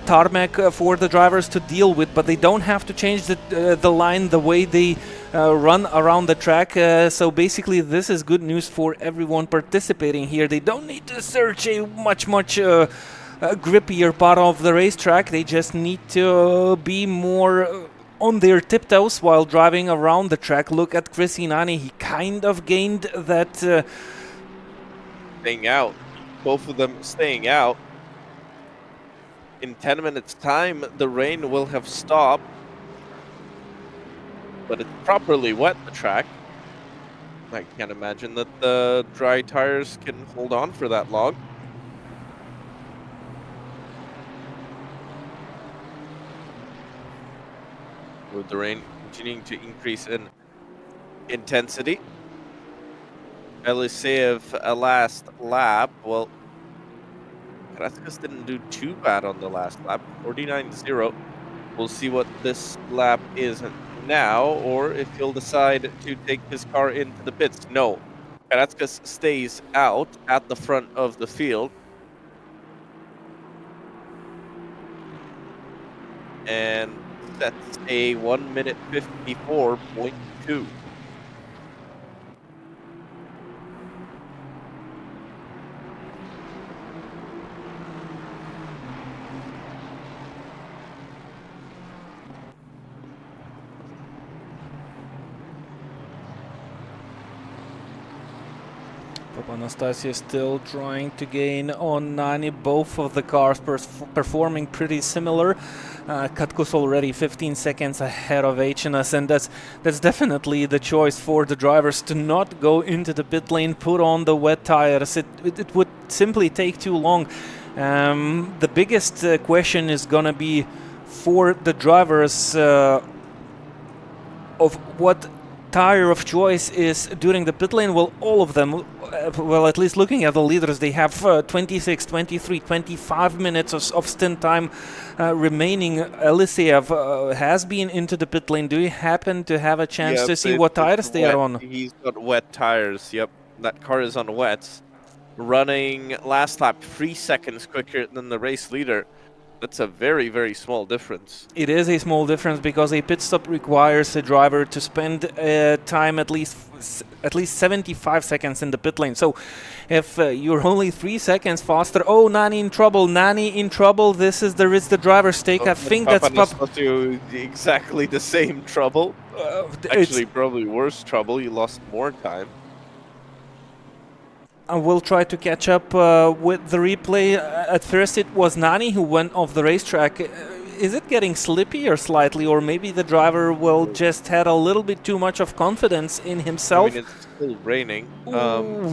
tarmac for the drivers to deal with, but they don't have to change the line the way they run around the track. So basically, this is good news for everyone participating here. They don't need to search a much grippier part of the racetrack. They just need to be more on their tiptoes while driving around the track. Look at Grissinani, he kind of gained that... staying out. Both of them staying out. In 10 minutes time, the rain will have stopped. But it's properly wet, the track. I can't imagine that the dry tires can hold on for that long. With the rain continuing to increase in intensity. Eliseev, a last lap. Well, Karatskas didn't do too bad on the last lap. 49.0. We'll see what this lap is now, or if he'll decide to take his car into the pits. No, Karatskas stays out at the front of the field. And that's a 1 minute 54.2. Anastasia still trying to gain on Nani. Both of the cars performing pretty similar. Katkus already 15 seconds ahead of HNS, and that's definitely the choice for the drivers to not go into the pit lane, put on the wet tires. It would simply take too long. The biggest question is gonna be for the drivers of what tire of choice is during the pit lane. Well, all of them, well, at least looking at the leaders, they have 26, 23, 25 minutes of stint time remaining. Elisiev has been into the pit lane. Do you happen to have a chance to see what tires they are on? He's got wet tires, yep. That car is on wets. Running last lap 3 seconds quicker than the race leader. That's a very, very small difference. It is a small difference because a pit stop requires a driver to spend time at least 75 seconds in the pit lane. So if you're only 3 seconds faster, oh, Nani in trouble, Nani in trouble. This is the risk the drivers take. I think that's exactly the same trouble. Actually, probably worse trouble. You lost more time. I will try to catch up with the replay. At first it was Nani who went off the racetrack. Is it getting slippy or slightly, or maybe the driver will just had a little bit too much of confidence in himself? I mean, it's still raining.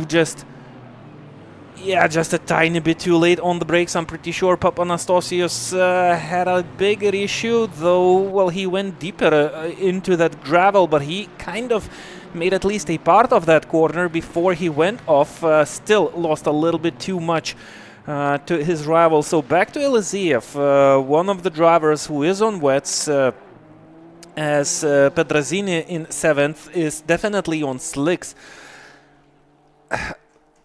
Just a tiny bit too late on the brakes. I'm pretty sure Papanastasios had a bigger issue, though, well, he went deeper into that gravel, but he kind of made at least a part of that corner before he went off. Still lost a little bit too much to his rival. So back to Elisiev, one of the drivers who is on wets, as Pedrazini in 7th is definitely on slicks.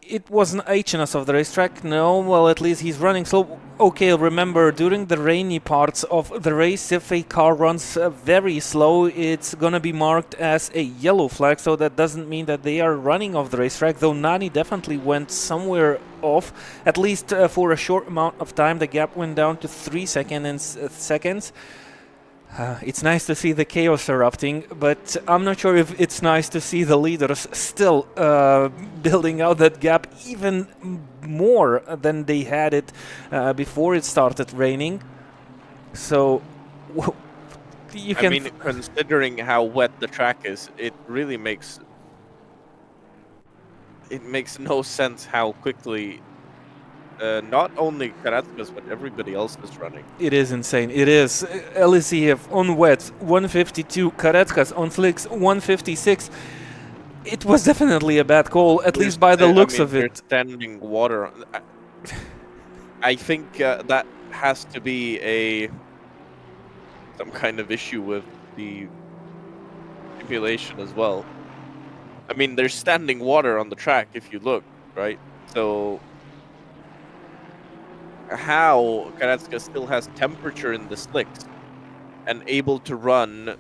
It wasn't HNS of the racetrack, no, well, at least he's running slow. Okay, remember, during the rainy parts of the race, if a car runs very slow, it's gonna be marked as a yellow flag, so that doesn't mean that they are running off the racetrack, though Nani definitely went somewhere off, at least for a short amount of time. The gap went down to 3 seconds. It's nice to see the chaos erupting, but I'm not sure if it's nice to see the leaders still building out that gap even more than they had it before it started raining. So you can... I mean, considering how wet the track is, it really makes no sense how quickly not only Karatskas, but everybody else is running. It is insane. It is. Elisiev on wets, 152. Karatskas on slicks, 156. It was definitely a bad call, at least by the looks of it. Standing water. I think that has to be some kind of issue with the manipulation as well. I mean, there's standing water on the track if you look, right? So how Karatska still has temperature in the slicks and able to run,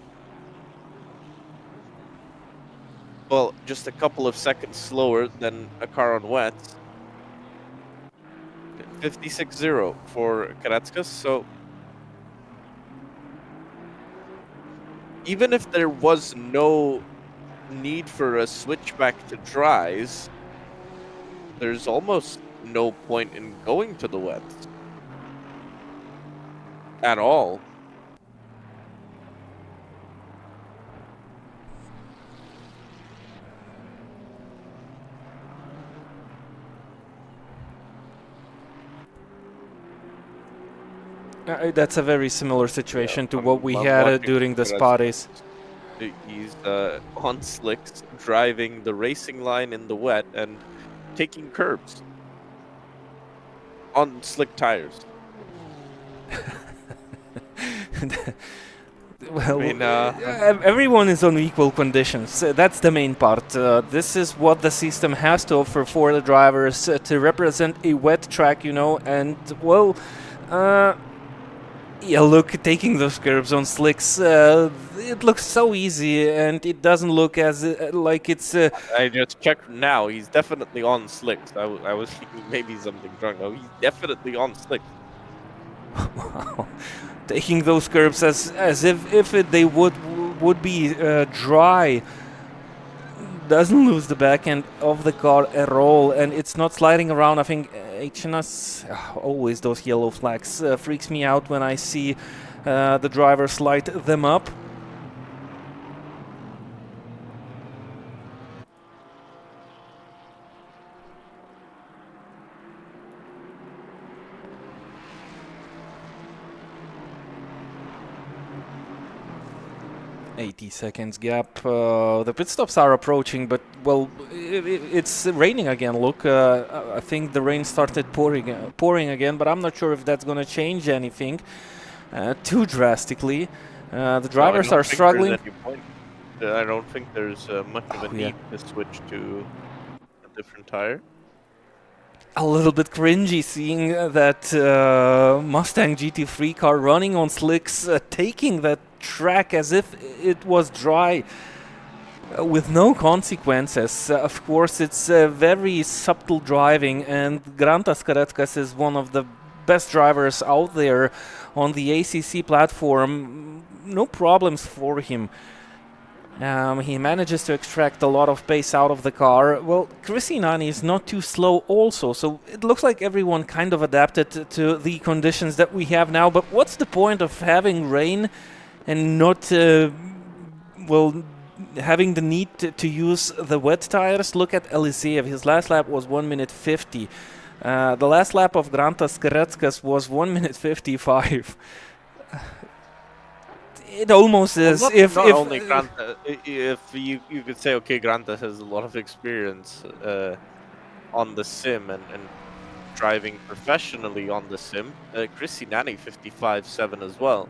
well, just a couple of seconds slower than a car on wets. 56.0 for Karatskas. So even if there was no need for a switchback to dries, there's almost no point in going to the wets at all. That's a very similar situation to what we had during the spa race. He's on slicks, driving the racing line in the wet and taking curbs on slick tires. Well, I mean, everyone is on equal conditions. That's the main part. This is what the system has to offer for the drivers to represent a wet track, you know, and, well, yeah, look, taking those curbs on slicks, it looks so easy, and it doesn't look as like it's... I just checked now, he's definitely on slicks. I was thinking maybe something wrong. No, he's definitely on slicks. Wow. Taking those curbs as if they would be dry, doesn't lose the back end of the car at all, and it's not sliding around. I think HNS, always those yellow flags, freaks me out when I see the driver slide them up. .80 gap. The pit stops are approaching, but well, it's raining again. Look, I think the rain started pouring again, but I'm not sure if that's going to change anything too drastically. The drivers are struggling. I don't think there's much of a need to switch to a different tire. A little bit cringy seeing that Mustang GT3 car running on slicks, taking that track as if it was dry with no consequences. Of course, it's very subtle driving, and Grantas Kareckas is one of the best drivers out there on the ACC platform. No problems for him. He manages to extract a lot of pace out of the car. Well, Chrisinani is not too slow also, so it looks like everyone kind of adapted to the conditions that we have now. But what's the point of having rain and not, well, having the need to use the wet tires? Look at Eliseev. His last lap was 1 minute 50. The last lap of Grantas Kareckas was 1 minute 55. It almost is. Well, if only Granta, if you could say, okay, Grantas has a lot of experience on the sim and driving professionally on the sim. Chrisinani 55.7 as well.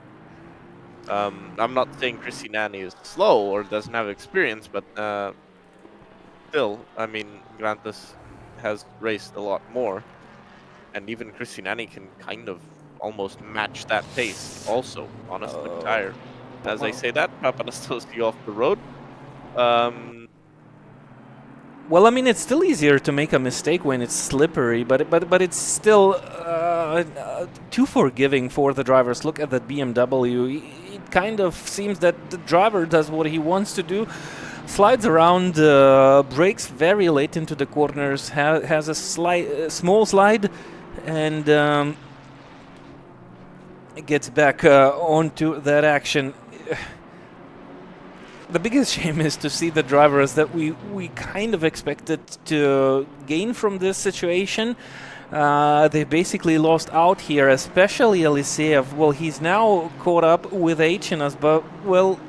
I'm not saying Chrisinani is slow or doesn't have experience, but still, I mean, Grantas has raced a lot more, and even Chrisinani can kind of almost match that pace also on a slick tire. As I say that, Papanastosio off the road. Well, I mean, it's still easier to make a mistake when it's slippery, but it's still too forgiving for the drivers. Look at that BMW. It kind of seems that the driver does what he wants to do, slides around, brakes very late into the corners, has a small slide, and gets back onto that action. The biggest shame is to see the drivers that we kind of expected to gain from this situation. They basically lost out here, especially Eliseev. Well, he's now caught up with Ayrton, but, well,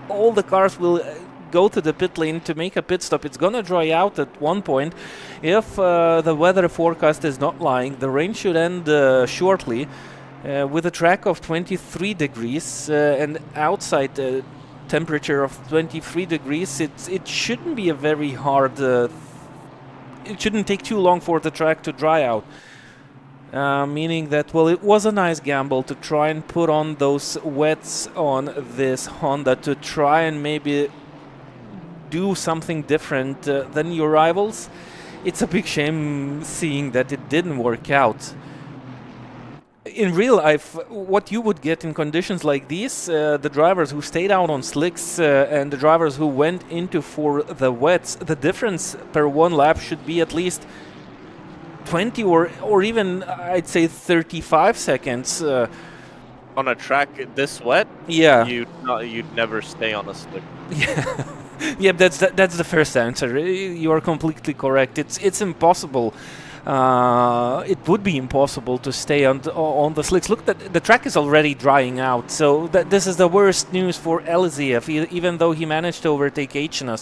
all the cars will go to the pit lane to make a pit stop. It's gonna dry out at one point. If the weather forecast is not lying, the rain should end shortly. With a track of 23 degrees and outside temperature of 23 degrees, it shouldn't be a very hard... it shouldn't take too long for the track to dry out. Meaning that, well, it was a nice gamble to try and put on those wets on this Honda to try and maybe do something different than your rivals. It's a big shame seeing that it didn't work out. In real life, what you would get in conditions like these, the drivers who stayed out on slicks and the drivers who went into for the wets, the difference per one lap should be at least 20 or even, I'd say, 35 seconds. On a track this wet, yeah, you'd never stay on a slick. Yeah, yeah, that's the first answer. You are completely correct. It's impossible. It would be impossible to stay on the slicks. Look, the track is already drying out, so this is the worst news for Eliseev. Even though he managed to overtake Ayrton,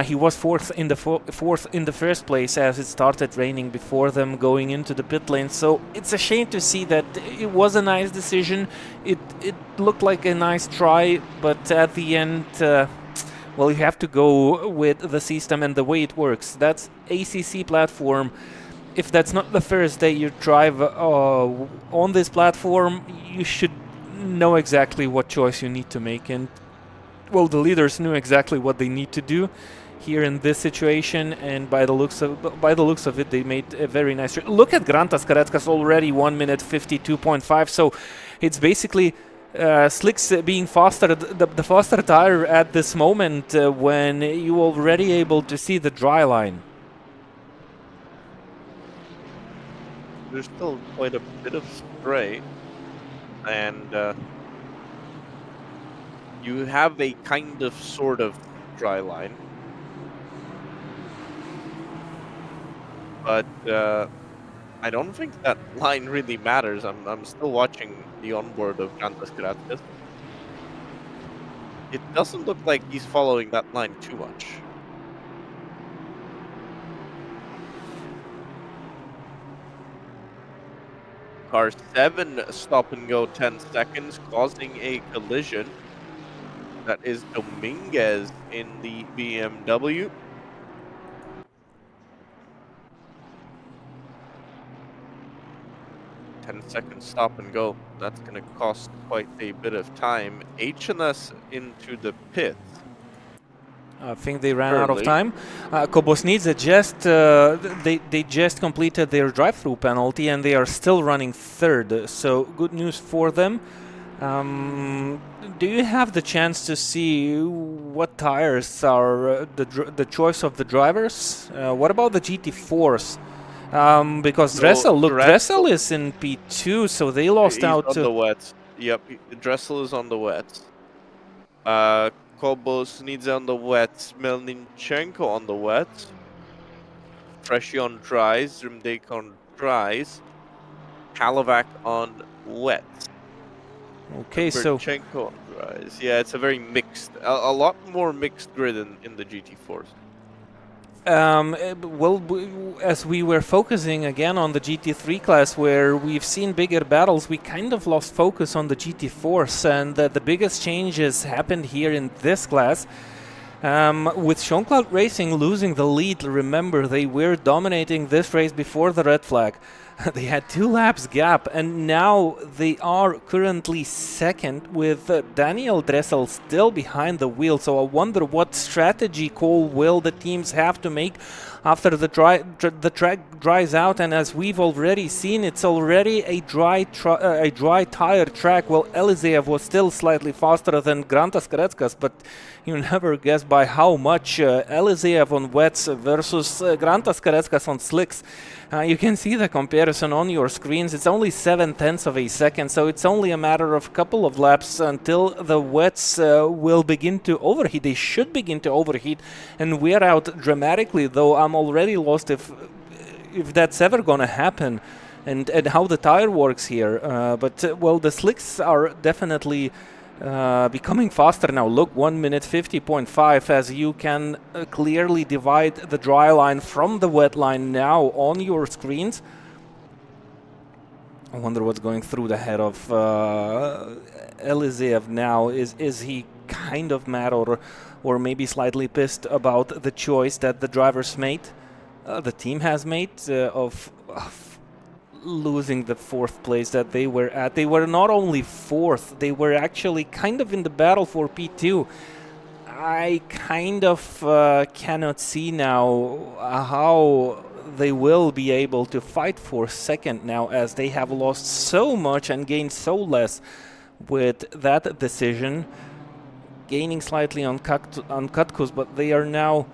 he was fourth in the first place as it started raining before them going into the pit lane. So it's a shame to see that. It was a nice decision. It looked like a nice try, but at the end, well, you have to go with the system and the way it works. That's ACC platform. If that's not the first day you drive on this platform, you should know exactly what choice you need to make. And, well, the leaders knew exactly what they need to do here in this situation, and by the looks of it, they made a very nice. Look at Grantas Kareckas already 1 minute 52.5. So it's basically Slicks being faster, the faster tire at this moment when you already able to see the dry line. There's still quite a bit of spray, and you have a kind of sort of dry line, but I don't think that line really matters. I'm still watching the onboard of Gantas Gracias. It doesn't look like he's following that line too much. Car 7 stop and go 10 seconds, causing a collision. That is Dominguez in the BMW. Second stop and go. That's going to cost quite a bit of time. H&S into the pits. I think they ran out of time. Kobosnidze they just completed their drive-through penalty and they are still running third. So good news for them. Do you have the chance to see what tires are the choice of the drivers? What about the GT4s? Because Dressel is in P2, so they lost out on the wets. Yep, Dressel is on the wets. Kobosnidze on the wets, Melnichenko on the wets. Freshy on dries, Rimdek on dries, Kalovac on wets. Okay, so Melnichenko on dries. Yeah, it's a very mixed, a lot more mixed grid in the GT4s. Well, as we were focusing again on the GT3 class, where we've seen bigger battles, we kind of lost focus on the GT4s, and the biggest changes happened here in this class. With Schoencloud Racing losing the lead, remember, they were dominating this race before the red flag. They had 2 laps gap, and now they are currently second with Daniel Dressel still behind the wheel. So I wonder what strategy call will the teams have to make after the track dries out. And as we've already seen, it's already a dry tire track. Well, Eliseev was still slightly faster than Grantas Kareckas, but you never guess by how much. Eliseev on wets versus Grantas Kareckas on slicks. You can see the comparison on your screens. It's only 0.7 of a second, so it's only a matter of a couple of laps until the wets will begin to overheat. They should begin to overheat and wear out dramatically, though I'm already lost if that's ever gonna happen and how the tire works here. Well, the slicks are definitely becoming faster now. Look, 1 minute 50.5 as you can clearly divide the dry line from the wet line now on your screens. I wonder what's going through the head of Eliseev now. Is he kind of mad or maybe slightly pissed about the choice that the drivers made, the team has made, of losing the 4th place that they were at. They were not only 4th, they were actually kind of in the battle for P2. I kind of cannot see now how they will be able to fight for 2nd now, as they have lost so much and gained so less with that decision. Gaining slightly on Katkus, but they are now,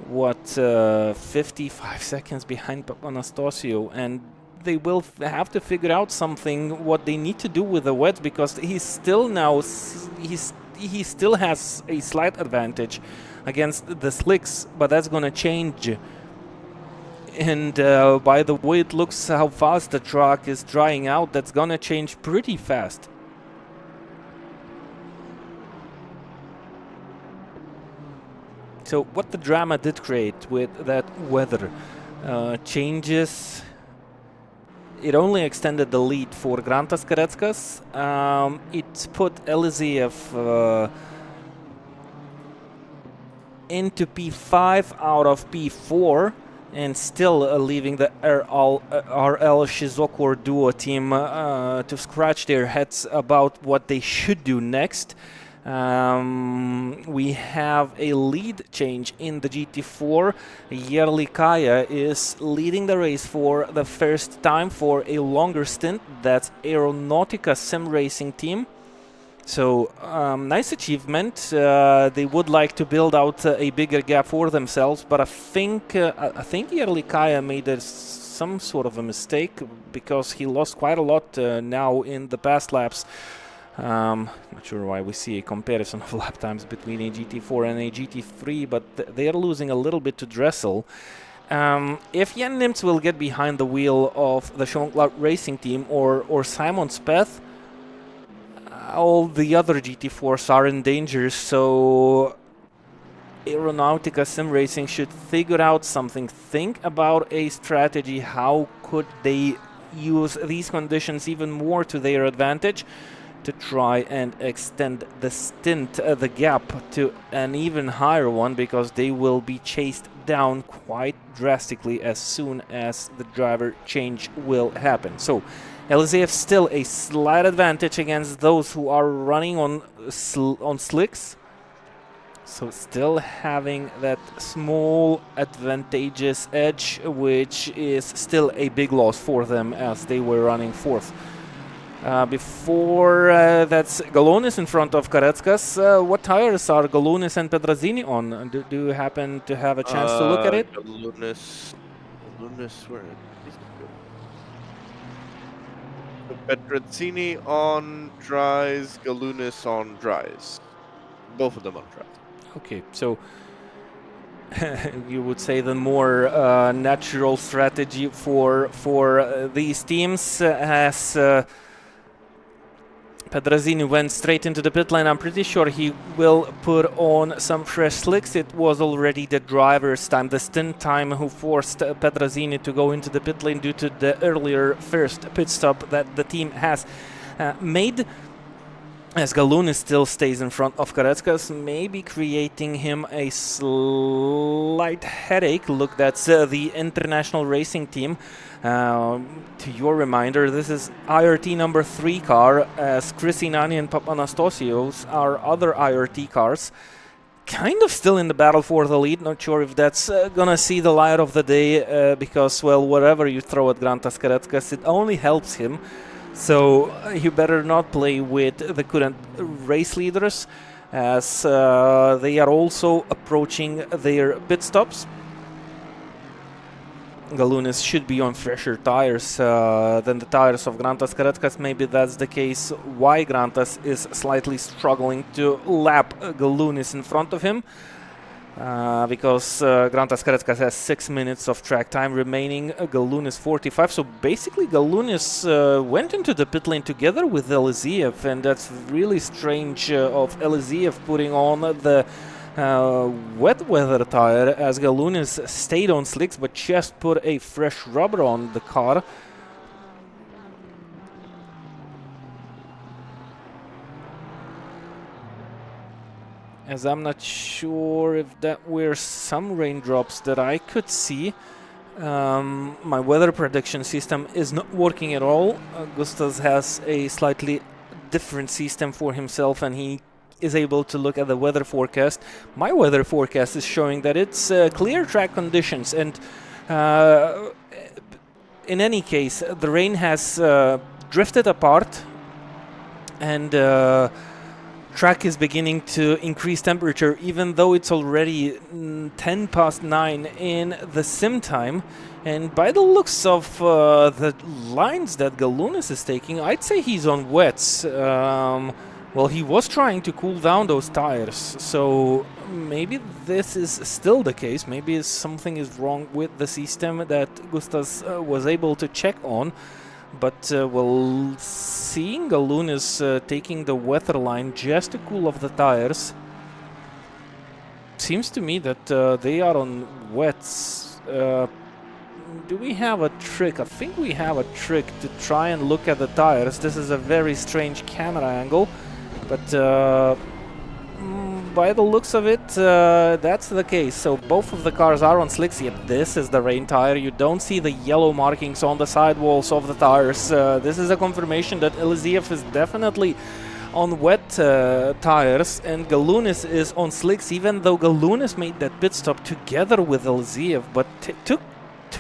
what, 55 seconds behind Anastasio, and they will have to figure out something what they need to do with the wets, because he's still now he still has a slight advantage against the slicks, but that's gonna change. And by the way it looks how fast the track is drying out, that's gonna change pretty fast. So what the drama did create with that weather changes, it only extended the lead for Grantas Kareckas. It put Eliseev into P5 out of P4, and still leaving the RL Shizokor duo team to scratch their heads about what they should do next. We have a lead change in the GT4. Yerli Kaya is leading the race for the first time for a longer stint. That's Aeronautica Sim Racing team. So nice achievement. They would like to build out a bigger gap for themselves, but I think Yerlikaya made some sort of a mistake because he lost quite a lot now in the past laps. Not sure why we see a comparison of lap times between a GT4 and a GT3, but they are losing a little bit to Dressel. If Jan Nimtz will get behind the wheel of the Schonklaut Racing team or Simon Speth, all the other GT4s are in danger, so Aeronautica Sim Racing should figure out something. Think about a strategy. How could they use these conditions even more to their advantage to try and extend the stint, the gap to an even higher one, because they will be chased down quite drastically as soon as the driver change will happen. So LZF still a slight advantage against those who are running on slicks. So still having that small advantageous edge, which is still a big loss for them as they were running fourth. Before that's Galonis in front of Karetskas. What tires are Galonis and Pedrazzini on? Do you happen to have a chance to look at it? Galonis, where is it? Pedrazzini on dries, Galonis on dries. Both of them on dries. Okay, so you would say the more natural strategy for these teams as Pedrazzini went straight into the pit lane. I'm pretty sure he will put on some fresh slicks. It was already the driver's time, the stint time, who forced Pedrazzini to go into the pit lane due to the earlier first pit stop that the team has made. As Galonis still stays in front of Karetskas, maybe creating him a slight headache. Look, that's the International Racing Team. To your reminder, this is IRT number 3 car, as Chris Inani and Papanastasios are other IRT cars. Kind of still in the battle for the lead. Not sure if that's gonna see the light of the day, because, well, whatever you throw at Grantas Karetskas, it only helps him. So you better not play with the current race leaders, as they are also approaching their pit stops. Galonis should be on fresher tires than the tires of Grantas Karetskas. Maybe that's the case why Grantas is slightly struggling to lap Galonis in front of him. Because Grantas Karetskas has 6 minutes of track time remaining, Galonis 45. So basically Galonis went into the pit lane together with Eliziev, and that's really strange of Eliziev putting on the wet weather tire, as Galonis stayed on slicks but just put a fresh rubber on the car. As I'm not sure if that were some raindrops that I could see. My weather prediction system is not working at all. Gustas has a slightly different system for himself, and he is able to look at the weather forecast. My weather forecast is showing that it's clear track conditions, and in any case, the rain has drifted apart, and track is beginning to increase temperature, even though it's already 10 past 9 in the sim time. And by the looks of the lines that Galonis is taking, I'd say he's on wets. Well, he was trying to cool down those tires, so maybe this is still the case. Maybe something is wrong with the system that Gustas was able to check on. But well, seeing Galonis taking the weather line just to cool off the tires, seems to me that they are on wets. Do we have a trick? I think we have a trick to try and look at the tires. This is a very strange camera angle, but by the looks of it, that's the case. So both of the cars are on slicks, yet this is the rain tire. You don't see the yellow markings on the sidewalls of the tires. This is a confirmation that Eliziev is definitely on wet tires, and Galonis is on slicks, even though Galonis made that pit stop together with Eliziev, but took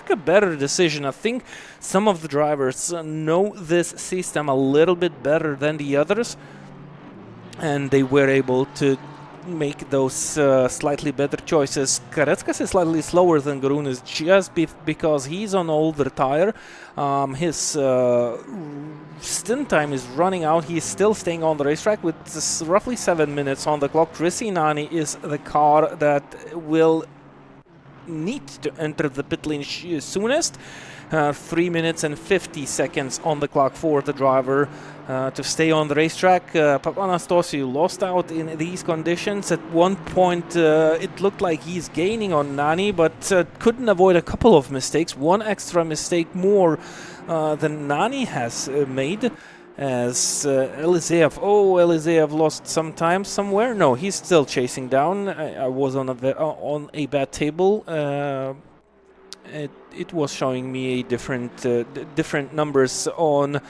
a better decision. I think some of the drivers know this system a little bit better than the others. and they were able to make those slightly better choices. Kareckas is slightly slower than Garunas just because he's on older tire. His stint time is running out. He's still staying on the racetrack with roughly 7 minutes on the clock. Gresini is the car that will need to enter the pit lane soonest. 3 minutes and 50 seconds on the clock for the driver to stay on the racetrack. Papanastasiou lost out in these conditions. At one point it looked like he's gaining on Nani, but couldn't avoid a couple of mistakes. One extra mistake more than Nani has made, as Eliseev. Oh, Eliseev lost some time somewhere. No, he's still chasing down. I was on a bad table. It was showing me a different numbers on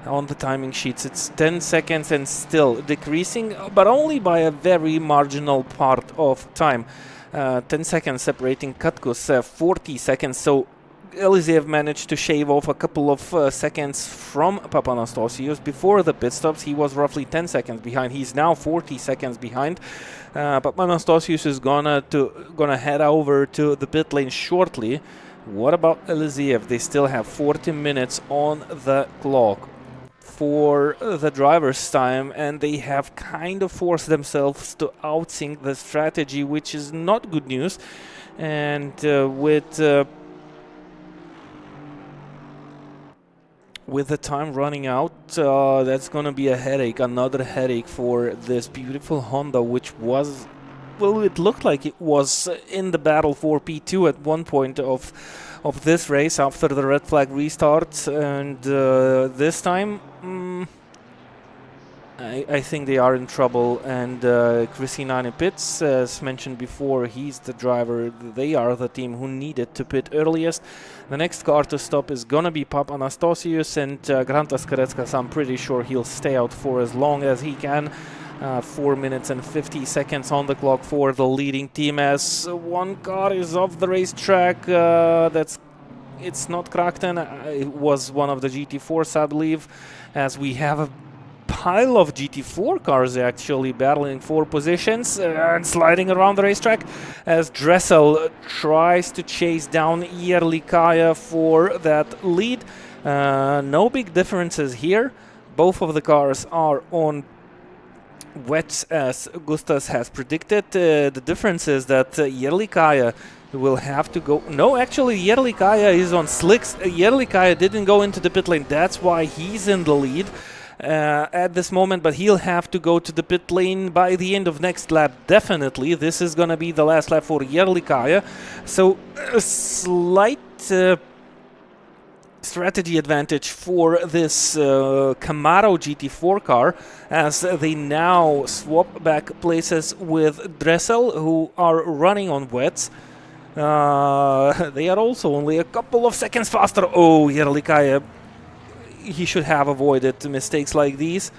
the timing sheets. It's 10 seconds and still decreasing, but only by a very marginal part of time. 10 seconds separating Katkus, 40 seconds. So Eliseev managed to shave off a couple of seconds from Papanastasiou. Before the pit stops, he was roughly 10 seconds behind. He's now 40 seconds behind. Papanastasiou is gonna head over to the pit lane shortly. What about Eliseev? They still have 40 minutes on the clock for the driver's time, and they have kind of forced themselves to outsync the strategy, which is not good news. And with the time running out, that's going to be a headache, another headache for this beautiful Honda, which was, well, it looked like it was in the battle for P2 at one point of this race after the red flag restart, and this time I think they are in trouble. And Gresini pits, as mentioned before, he's the driver. They are the team who needed to pit earliest. The next car to stop is gonna be Papanastasiou, and Grantas Kareckas, I'm pretty sure he'll stay out for as long as he can. 4 minutes and 50 seconds on the clock for the leading team, as one car is off the racetrack. It's not Krakten, it was one of the GT4s, I believe, as we have a pile of GT4 cars actually battling for positions and sliding around the racetrack, as Dressel tries to chase down Yerlikaya for that lead. No big differences here. Both of the cars are on wets, as Gustas has predicted. The difference is that Yerlikaya will have to go... No, actually, Yerlikaya is on slicks. Yerlikaya didn't go into the pit lane. That's why he's in the lead at this moment, but he'll have to go to the pit lane by the end of next lap, definitely. This is going to be the last lap for Yerlikaya. So, a slight... strategy advantage for this Camaro GT4 car, as they now swap back places with Dressel, who are running on wets. They are also only a couple of seconds faster. Oh, Yerlikaya, he should have avoided mistakes like these.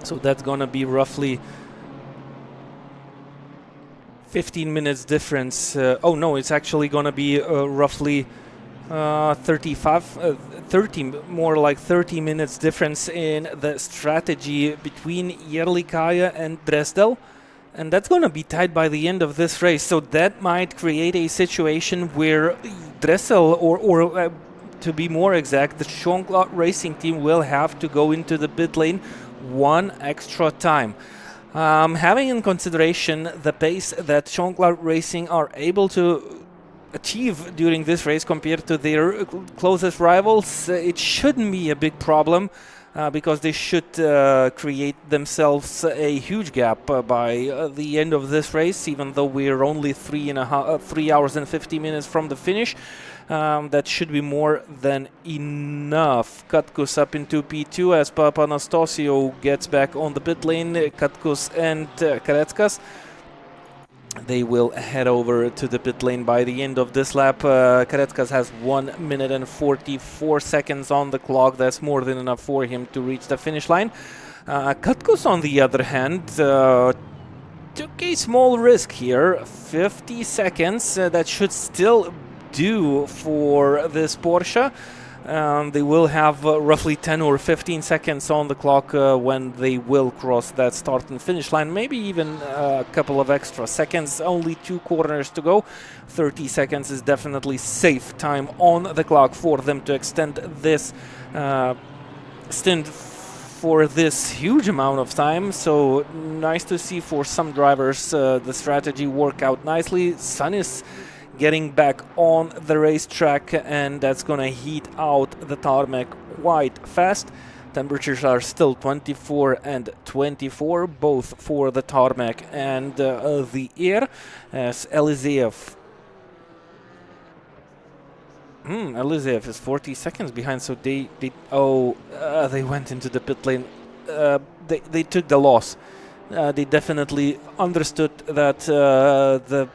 So that's gonna be roughly 15 minutes difference. Oh no, it's actually gonna be roughly 30, more like 30 minutes difference in the strategy between Yerlikaya and Dresdel. And that's gonna be tied by the end of this race. So that might create a situation where Dressel, or to be more exact, the Jean-Claude Racing team will have to go into the pit lane one extra time. Having in consideration the pace that Jean-Claude Racing are able to achieve during this race compared to their closest rivals, it shouldn't be a big problem. because they should create themselves a huge gap by the end of this race, even though we're only 3 hours and 50 minutes from the finish. That should be more than enough. Katkus up into P2 as Papanastasio gets back on the pit lane. Katkus and Karetskas, they will head over to the pit lane by the end of this lap. Karetskas has 1 minute and 44 seconds on the clock. That's more than enough for him to reach the finish line. Katkus, on the other hand, took a small risk here. 50 seconds, that should still do for this Porsche. They will have roughly 10 or 15 seconds on the clock when they will cross that start and finish line. Maybe even a couple of extra seconds. Only 2 corners to go. 30 seconds is definitely safe time on the clock for them to extend this stint for this huge amount of time. So nice to see for some drivers the strategy work out nicely. Sun is getting back on the racetrack, and that's gonna heat out the tarmac quite fast. Temperatures are still 24 and 24, both for the tarmac and the air, as Eliseev Eliseev is 40 seconds behind, so they went into the pit lane. They took the loss. They definitely understood that the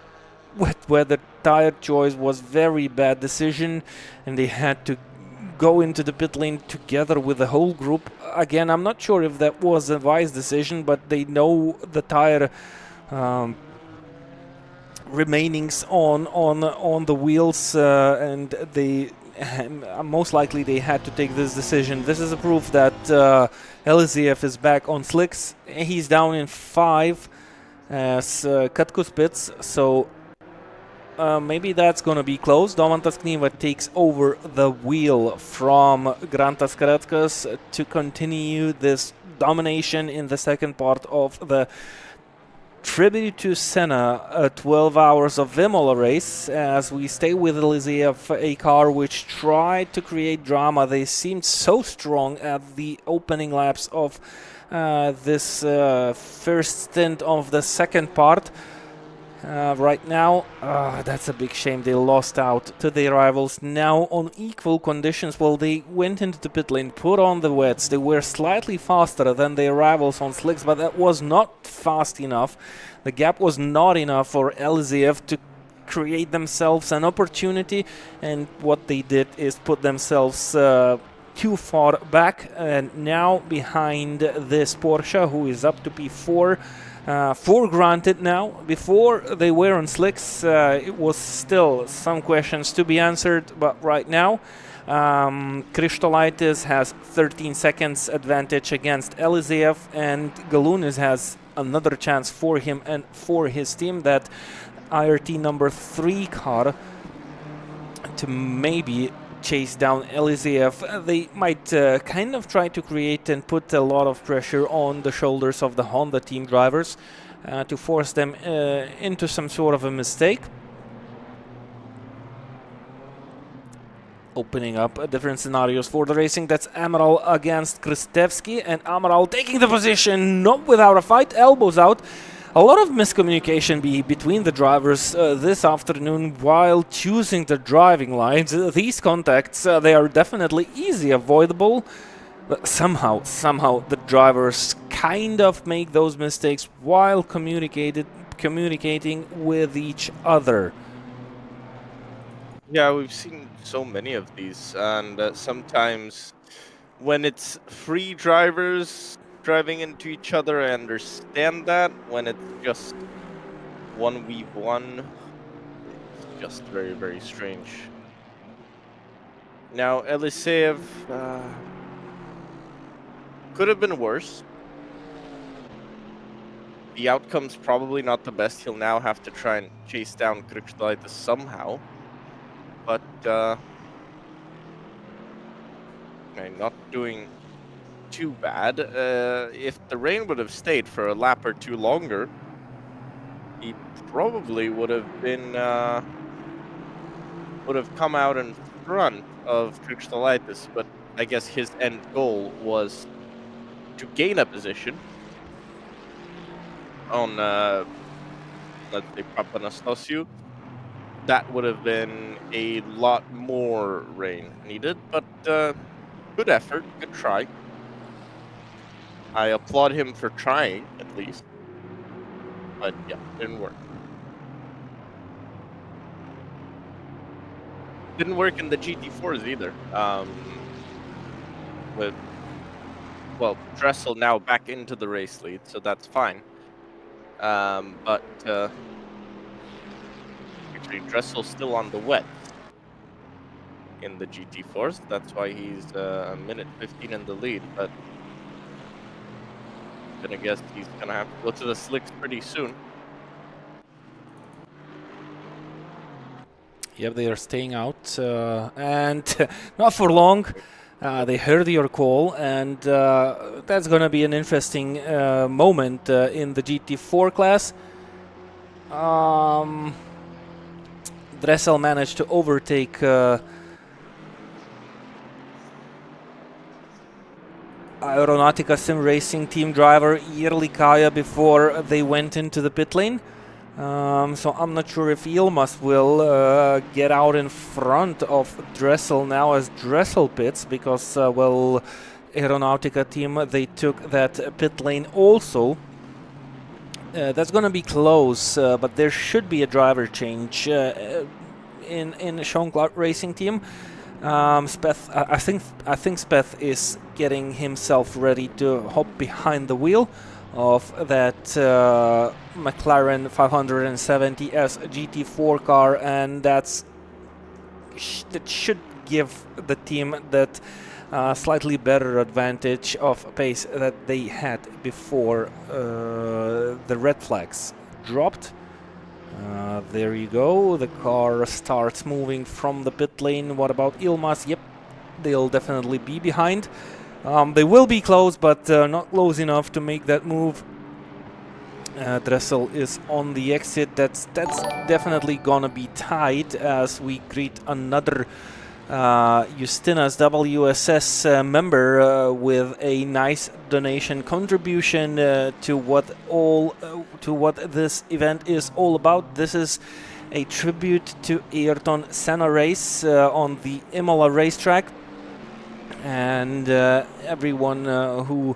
wet weather tire choice was very bad decision, and they had to go into the pit lane together with the whole group. Again, I'm not sure if that was a wise decision, but they know the tire remainings on the wheels, and they most likely they had to take this decision. This is a proof that Eliseev is back on slicks. He's down in 5 as Katkus pits, so maybe that's gonna be close. Domantas Kniva takes over the wheel from Grantas Karetskas to continue this domination in the second part of the Tribute to Senna 12 Hours of Imola race, as we stay with Eliseev, a car which tried to create drama. They seemed so strong at the opening laps of this first stint of the second part. Right now, that's a big shame. They lost out to their rivals now on equal conditions. Well, they went into the pit lane, put on the wets. They were slightly faster than their rivals on slicks, but that was not fast enough. The gap was not enough for Eliseev to create themselves an opportunity, and what they did is put themselves too far back, and now behind this Porsche, who is up to P4. For granted now. Before they were on slicks, it was still some questions to be answered, but right now Kristolaitis has 13 seconds advantage against Eliseev, and Galunis has another chance for him and for his team, that IRT number 3 car, to maybe chase down Eliseev. They might kind of try to create and put a lot of pressure on the shoulders of the Honda team drivers to force them into some sort of a mistake. Opening up different scenarios for the racing. That's Amaral against Kristevski, and Amaral taking the position, not without a fight, elbows out. A lot of miscommunication between the drivers this afternoon while choosing the driving lines. These contacts, they are definitely easy avoidable, but somehow the drivers kind of make those mistakes while communicating with each other. Yeah, we've seen so many of these, and sometimes when it's free drivers driving into each other, I understand that. When it's just 1v1, it's just very, very strange. Now, Eliseev could have been worse. The outcome's probably not the best. He'll now have to try and chase down Kristolaitis somehow. But, not doing too bad. If the rain would have stayed for a lap or two longer, he probably would have been would have come out in front of Kristolaitis. But I guess his end goal was to gain a position on, let's say, Papanastasiou. That would have been a lot more rain needed, but good effort, good try. I applaud him for trying, at least. But yeah, didn't work. Didn't work in the GT4s either. With, well, Dressel now back into the race lead, so that's fine. But actually, Dressel's still on the wet in the GT4s. That's why he's a minute 15 in the lead. But I'm gonna guess he's gonna have to go to the slicks pretty soon. Yep, they are staying out, and not for long. They heard your call, and that's going to be an interesting moment in the GT4 class. Dressel managed to overtake Aeronautica Sim Racing team driver Jirli Kaya before they went into the pit lane. So I'm not sure if Yilmaz will get out in front of Dressel now as Dressel pits, because, well, Aeronautica team, they took that pit lane also. That's going to be close, but there should be a driver change in Sean Clark Racing team. Speth, I think Speth is getting himself ready to hop behind the wheel of that McLaren 570S GT4 car, and that should give the team that slightly better advantage of pace that they had before the red flags dropped. There you go, the car starts moving from the pit lane. What about Yilmaz? Yep, they'll definitely be behind. They will be close, but not close enough to make that move. Dressel is on the exit. That's definitely gonna be tight as we greet another Justina's WSS member with a nice donation contribution to what this event is all about. This is a tribute to Ayrton Senna race on the Imola racetrack. And everyone who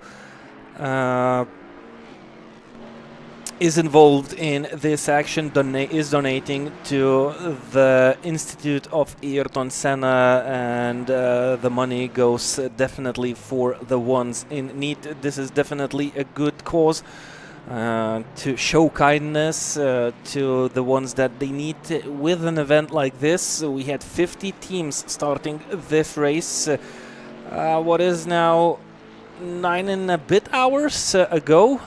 is involved in this action is donating to the Institute of Ayrton Senna, and the money goes definitely for the ones in need. This is definitely a good cause to show kindness to the ones that they need. With an event like this, we had 50 teams starting this race. What is now 9 and a bit hours ago?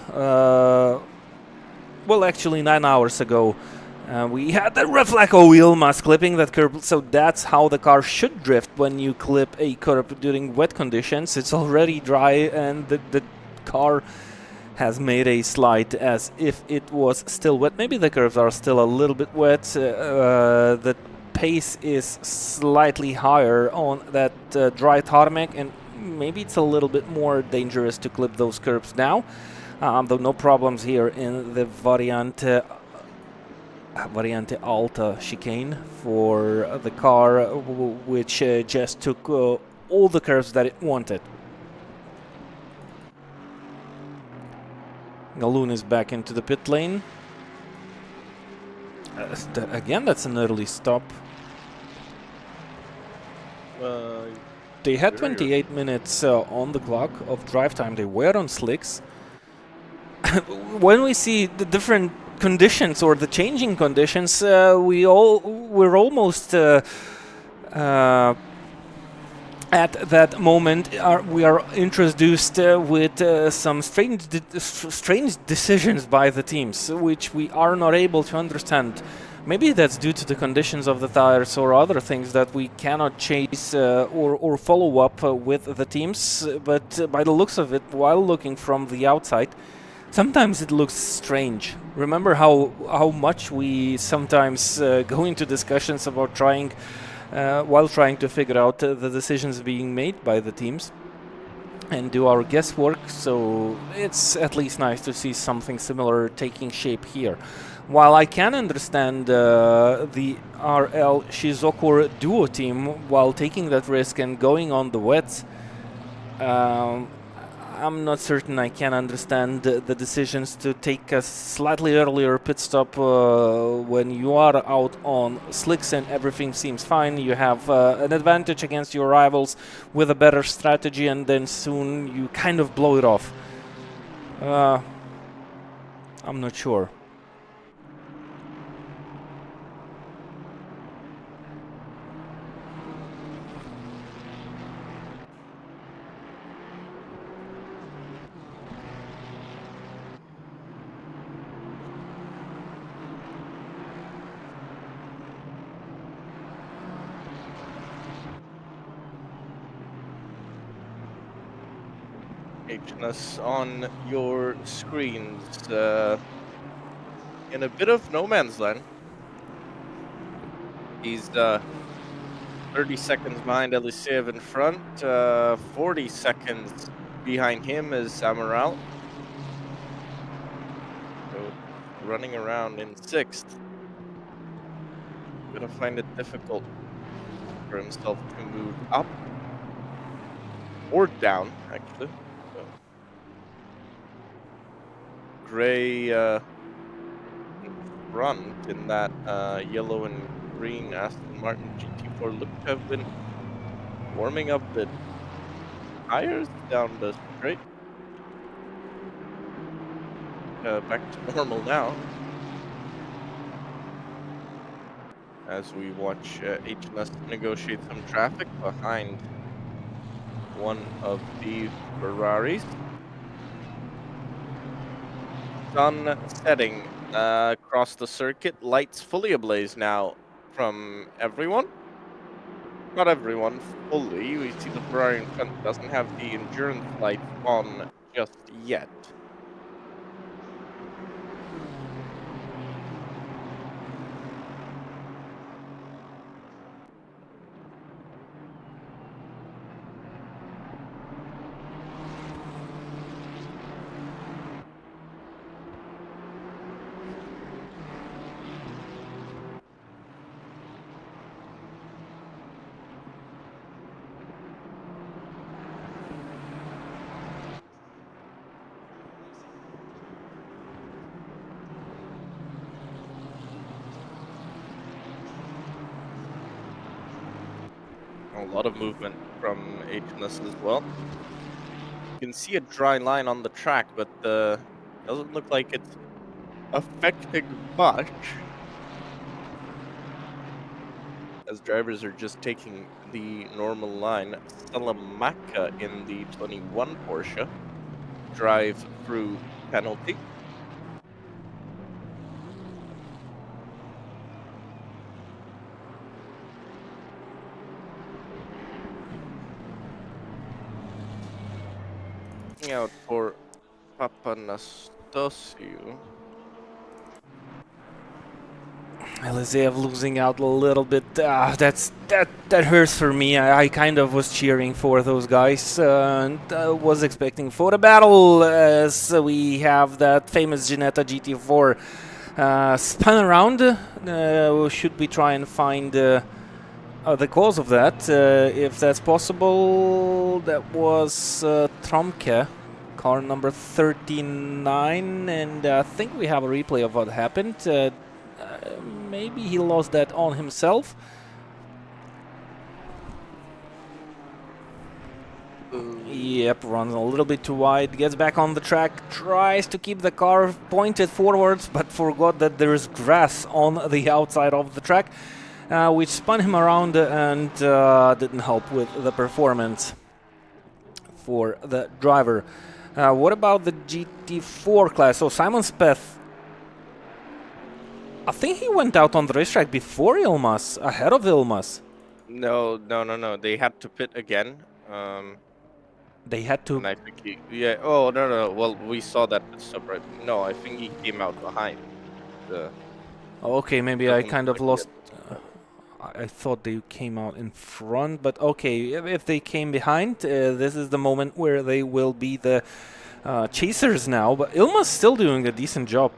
Well, actually 9 hours ago, we had the red flag. Oh, Yilmaz clipping that curb. So that's how the car should drift when you clip a curb during wet conditions. It's already dry, and the car has made a slide as if it was still wet. Maybe the curves are still a little bit wet. The pace is slightly higher on that dry tarmac, and maybe it's a little bit more dangerous to clip those curves now. Though no problems here in the Variante Alta chicane for the car, which just took all the curves that it wanted. Galoon is back into the pit lane. Again, that's an early stop. They had 28 minutes on the clock of drive time. They were on slicks. When we see the different conditions or the changing conditions, we're almost at that moment. We are introduced with some strange decisions by the teams, which we are not able to understand. Maybe that's due to the conditions of the tires or other things that we cannot chase or follow up with the teams. But by the looks of it, while looking from the outside, sometimes it looks strange. Remember how much we sometimes go into discussions about trying while trying to figure out the decisions being made by the teams and do our guesswork. So it's at least nice to see something similar taking shape here. While I can understand the RL Shizuku duo team while taking that risk and going on the wets, um, I'm not certain I can understand the decisions to take a slightly earlier pit stop when you are out on slicks and everything seems fine. You have an advantage against your rivals with a better strategy, and then soon you kind of blow it off. I'm not sure. HNS on your screens in a bit of no man's land. He's 30 seconds behind Eliseev in front, 40 seconds behind him is Amaral. So running around in 6th. Gonna find it difficult for himself to move up or down, actually. So, Gray in front in that yellow and green Aston Martin GT4 looked to have been warming up the tires down the straight. Back to normal now. As we watch HNS negotiate some traffic behind one of the Ferraris. Sun setting across the circuit, lights fully ablaze now from everyone. Not everyone fully. We see the Ferrari in front doesn't have the endurance lights on just yet. A lot of movement from HNS as well. You can see a dry line on the track, but doesn't look like it's affecting much. As drivers are just taking the normal line. Salamaka in the 21 Porsche drive through penalty. Out for Papanastasiou. Eliseev losing out a little bit. That hurts for me. I kind of was cheering for those guys and was expecting for a battle as we have that famous Ginetta GT4 spun around. Should we try and find the cause of that? If that's possible, that was Tromke, car number 39, and I think we have a replay of what happened. Maybe he lost that on himself. Yep, runs a little bit too wide, gets back on the track, tries to keep the car pointed forwards, but forgot that there is grass on the outside of the track, which spun him around and didn't help with the performance for the driver. What about the GT4 class? So Simon Speth, I think he went out on the racetrack before Ilmas, ahead of Ilmas. No. They had to pit again. They had to. And I think yeah. Oh no. Well, we saw that separate. No, I think he came out behind. Okay, maybe I kind of lost. I thought they came out in front, but okay, if they came behind, this is the moment where they will be the chasers now. But Ilma's still doing a decent job.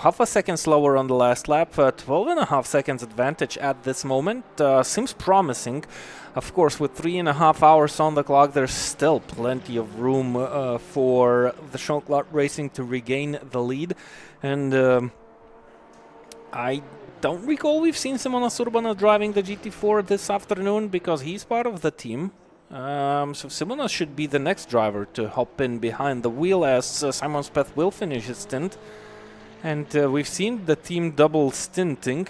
Half a second slower on the last lap, 12.5 seconds advantage at this moment. Seems promising. Of course, with 3.5 hours on the clock, there's still plenty of room for the Short Racing to regain the lead. And I don't recall we've seen Simonas Urbana driving the GT4 this afternoon, because he's part of the team. So Simonas should be the next driver to hop in behind the wheel, as Simon Speth will finish his stint. And we've seen the team double stinting.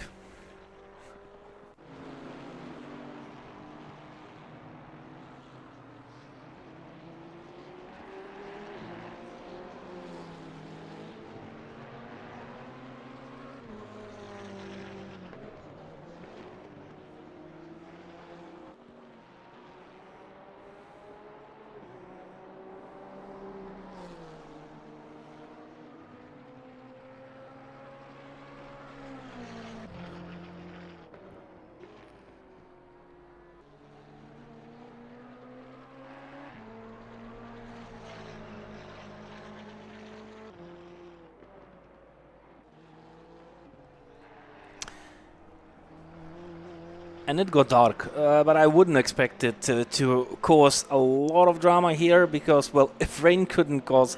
And it got dark, but I wouldn't expect it to cause a lot of drama here, because, well, if rain couldn't cause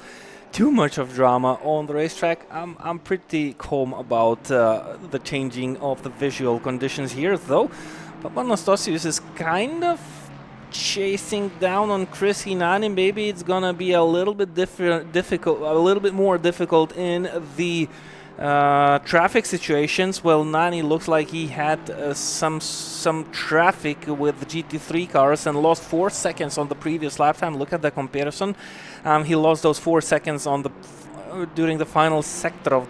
too much of drama on the racetrack, I'm pretty calm about the changing of the visual conditions here, though. But Anastasius is kind of chasing down on Chris Hinani. Maybe it's gonna be a little bit difficult, a little bit more difficult in the traffic situations. Well, Nani looks like he had some traffic with the GT3 cars and lost 4 seconds on the previous lap time. Look at the comparison. He lost those 4 seconds on the during the final sector of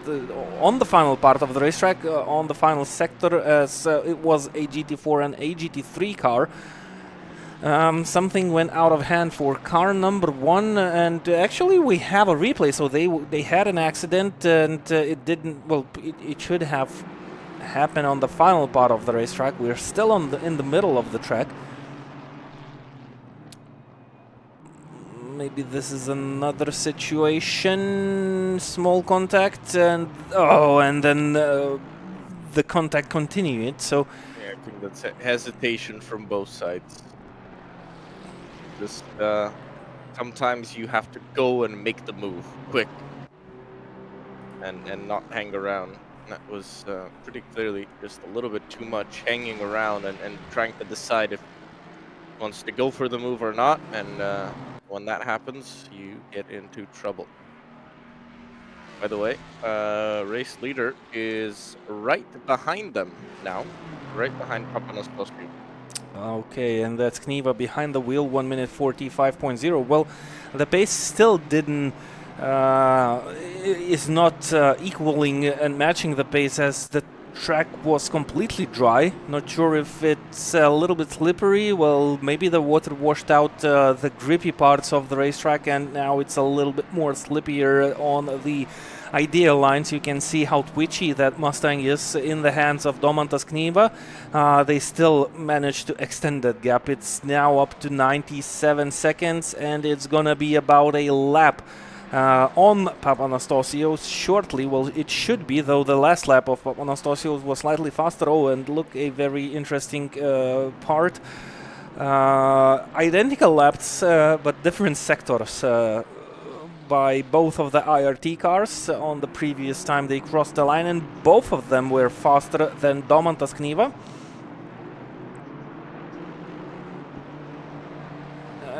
on the final part of the racetrack, on the final sector, as it was a GT4 and a GT3 car. Something went out of hand for car number 1, and actually we have a replay. So they had an accident, and it didn't. Well, it should have happened on the final part of the racetrack. We're still in the middle of the track. Maybe this is another situation. Small contact, and then the contact continued. So yeah, I think that's hesitation from both sides. Just sometimes you have to go and make the move quick, and not hang around. That was pretty clearly just a little bit too much hanging around and trying to decide if he wants to go for the move or not. And when that happens, you get into trouble. By the way, race leader is right behind them now, right behind Papanastasiou. okay, and that's Kniva behind the wheel, 1 minute 45.0. Well, the pace still didn't is not equaling and matching the pace, as the track was completely dry. Not sure if it's a little bit slippery. Well, maybe the water washed out the grippy parts of the racetrack, and now it's a little bit more slippier on the ideal lines. You can see how twitchy that Mustang is in the hands of Domantas Kniva. They still managed to extend that gap. It's now up to 97 seconds, and it's gonna be about a lap on Papanastasiou shortly. Well, it should be, though the last lap of Papanastasiou was slightly faster. Oh, and look, a very interesting part. Identical laps, but different sectors by both of the IRT cars on the previous time they crossed the line, and both of them were faster than Domantas Kniva.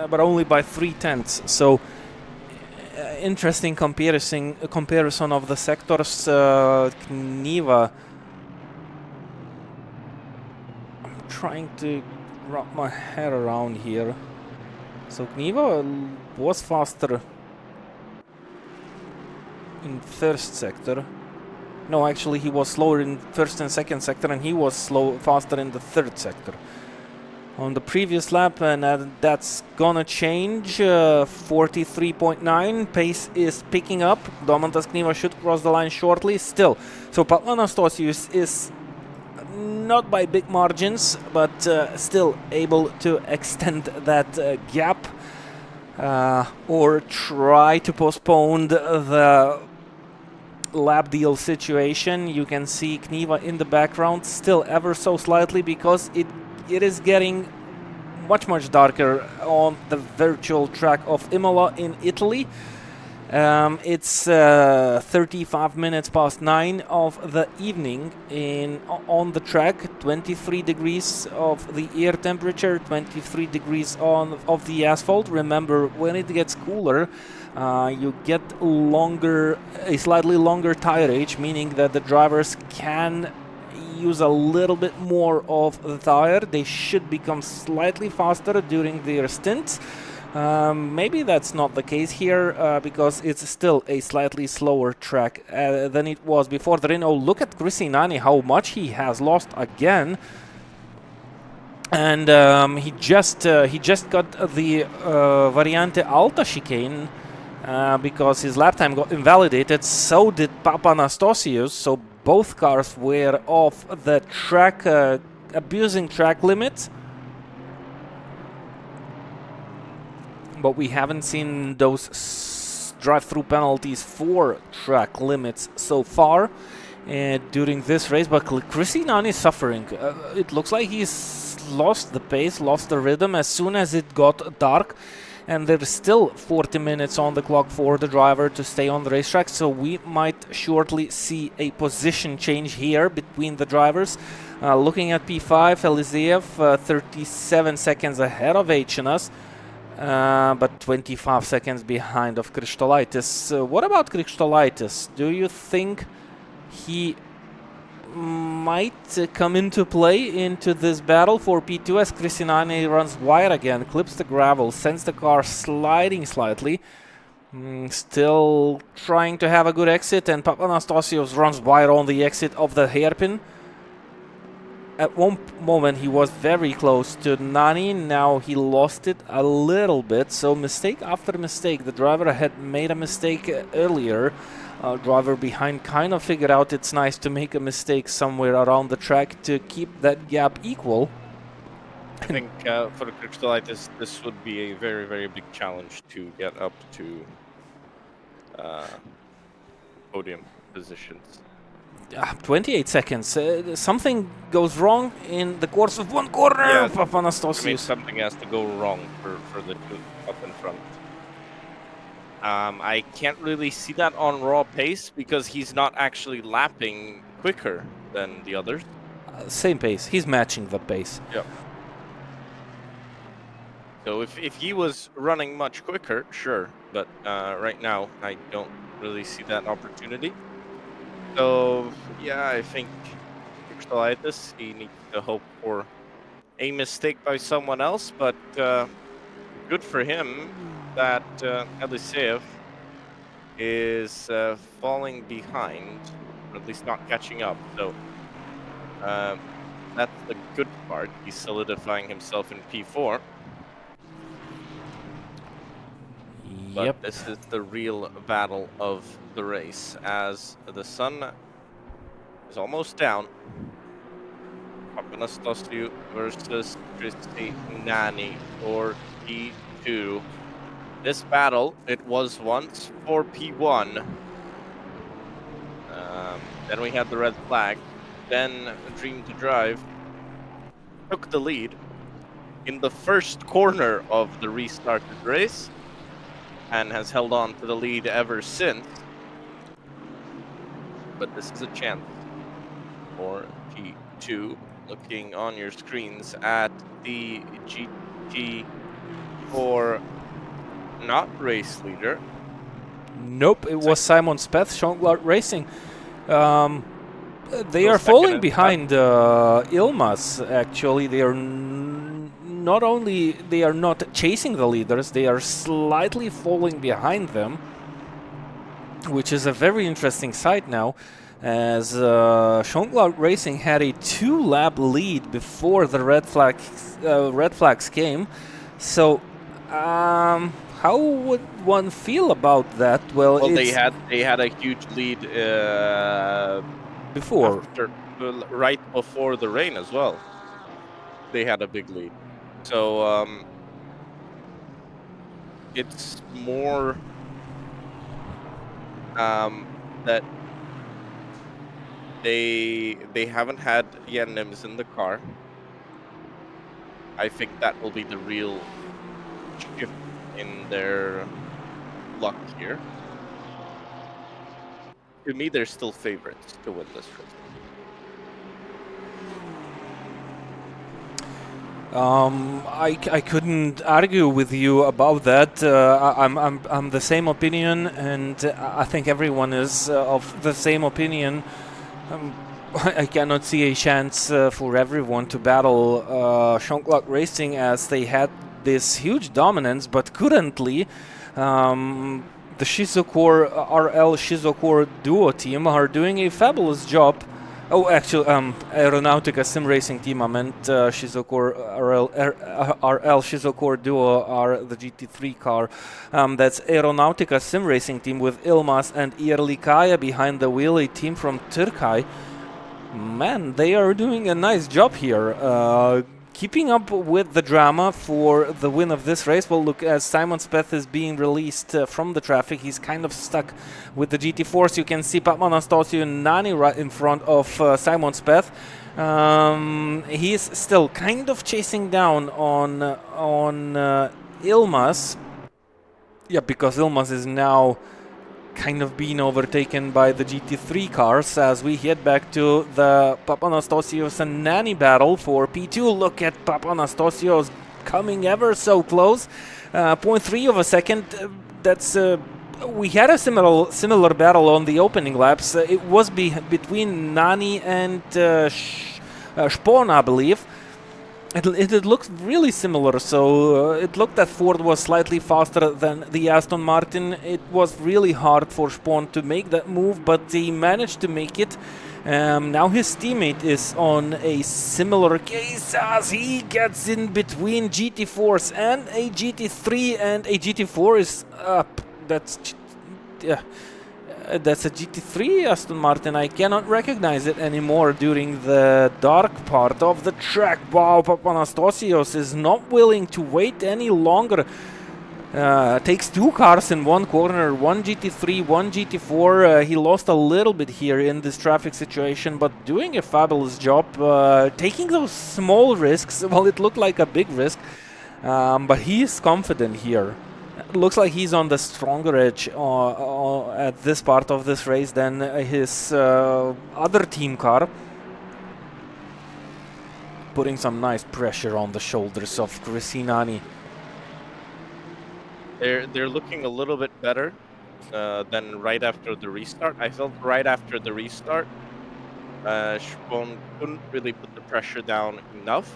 But only by 3/10. So interesting comparison of the sectors. Kniva, I'm trying to wrap my head around here. So Kniva was faster in first sector. No, actually he was slower in first and second sector, and he was faster in the third sector on the previous lap, and that's gonna change. 43.9, pace is picking up. Domantas Kniva should cross the line shortly still. So Papanastasiou is not by big margins, but still able to extend that gap or try to postpone the lap deal situation. You can see Kniva in the background still ever so slightly because it is getting much darker on the virtual track of Imola in Italy. It's 35 minutes past 9 of the evening on the track. 23 degrees of the air temperature, 23 degrees of the asphalt. Remember, when it gets cooler, you get a slightly longer tire age, meaning that the drivers can use a little bit more of the tire. They should become slightly faster during their stints. Maybe that's not the case here because it's still a slightly slower track than it was before the rain. Oh, look at Crisinani, how much he has lost again. And he just got the Variante Alta chicane because his lap time got invalidated. So did Papanastasios. So both cars were off the track, abusing track limits. But we haven't seen those drive-through penalties for track limits so far during this race. But Crisinani is suffering. It looks like he's lost the pace, lost the rhythm as soon as it got dark. And there's still 40 minutes on the clock for the driver to stay on the racetrack. So we might shortly see a position change here between the drivers. Looking at P5, Eliseev 37 seconds ahead of HNS. But 25 seconds behind of Kristolaitis. What about Kristolaitis? Do you think he might come into play into this battle for P2 as Crisinani runs wide again, clips the gravel, sends the car sliding slightly. Still trying to have a good exit, and Papanastasios runs wide on the exit of the hairpin. At one moment he was very close to Nani, now he lost it a little bit, so mistake after mistake. The driver had made a mistake earlier. Driver behind kind of figured out it's nice to make a mistake somewhere around the track to keep that gap equal. I think for the Crystalitis, this would be a very big challenge to get up to podium positions. 28 seconds. Something goes wrong in the course of one corner. Yeah, Papanastasios. I mean, something has to go wrong for the two up in front. I can't really see that on raw pace because he's not actually lapping quicker than the others. Same pace. He's matching the pace. Yeah. So if he was running much quicker, sure. But right now, I don't really see that opportunity. So, yeah, I think Crystalitis, he needs to hope for a mistake by someone else, but good for him that Eliseev is falling behind, or at least not catching up. So, that's the good part. He's solidifying himself in P4. But Yep. this is the real battle of the race as the sun is almost down. Papanastasiou versus Crisinani for P2. This battle, it was once for P1. Then we had the red flag. Then Dream to Drive took the lead in the first corner of the restarted race, and has held on to the lead ever since. But this is a chance for P2. Looking on your screens at the GT4 not race leader. Nope, it was Simon Speth, Schonglar Racing. They are falling behind Ilmas, actually. They are not only they are not chasing the leaders, they are slightly falling behind them, which is a very interesting sight now, as Schonglar Racing had a 2-lap lead before the red flags came. So how would one feel about that? Well, they had a huge lead before right before the rain as well. They had a big lead. So it's more that they haven't had Nims in the car. I think that will be the real shift in their luck here. To me, they're still favorites to win this race. I couldn't argue with you about that. I'm the same opinion, and I think everyone is of the same opinion. I cannot see a chance for everyone to battle Shonklok Racing, as they had this huge dominance, but currently the Shizokor RL Shizokor duo team are doing a fabulous job. Oh, actually, Aeronautica Sim Racing team. I meant Shizokor RL Shizokor Duo are the GT3 car. That's Aeronautica Sim Racing team with Ilmaz and Ierlikaya behind the wheel, a team from Turkey. Man, they are doing a nice job here. Keeping up with the drama for the win of this race. Well, look, as Simon Speth is being released from the traffic, he's kind of stuck with the GT4s. You can see Papan Anastasio and Nani right in front of Simon Speth. He's still kind of chasing down on Ilmaz. Yeah, because Ilmaz is now kind of being overtaken by the GT3 cars as we head back to the Papanastasios and Nani battle for P2. Look at Papanastasios coming ever so close. 0.3 of a second. That's we had a similar battle on the opening laps. It was between Nani and Spon, I believe. It looked really similar, so it looked that Ford was slightly faster than the Aston Martin. It was really hard for Spon to make that move, but he managed to make it. Now his teammate is on a similar case as he gets in between GT4s and a GT3, and a GT4 is up. That's a GT3 Aston Martin. I cannot recognize it anymore during the dark part of the track. Wow, Papanastasios is not willing to wait any longer. Takes two cars in one corner, one GT3, one GT4. He lost a little bit here in this traffic situation, but doing a fabulous job. Taking those small risks. Well, it looked like a big risk, but he is confident here. Looks like he's on the stronger edge at this part of this race than his other team car. Putting some nice pressure on the shoulders of Chrisinani. They're looking a little bit better than right after the restart. I felt right after the restart, Spon couldn't really put the pressure down enough.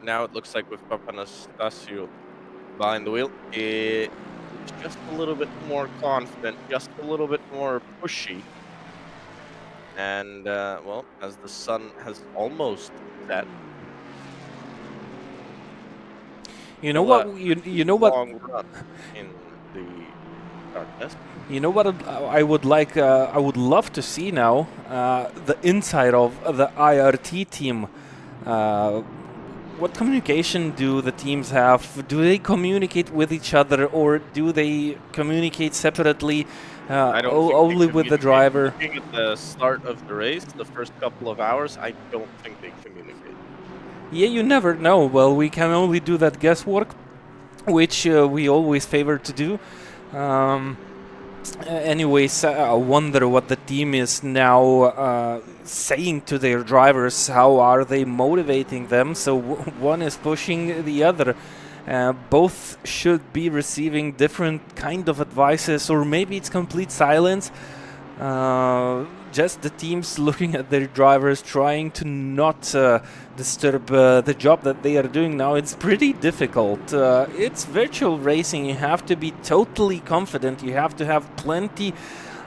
Now it looks like with Papanastasio behind the wheel, it's just a little bit more confident, just a little bit more pushy. And, well, as the sun has almost set. You know what? You know what? Long run in the darkness. You know what I would like? I would love to see now the inside of the IRT team. What communication do the teams have? Do they communicate with each other, or do they communicate separately only with the driver? Looking at the start of the race, the first couple of hours, I don't think they communicate. Yeah, you never know. Well, we can only do that guesswork, which we always favor to do. Anyways, I wonder what the team is now saying to their drivers. How are they motivating them? So one is pushing the other. Both should be receiving different kind of advices, or maybe it's complete silence. Just the teams looking at their drivers, trying to not disturb the job that they are doing now. It's pretty difficult. It's virtual racing. You have to be totally confident. You have to have plenty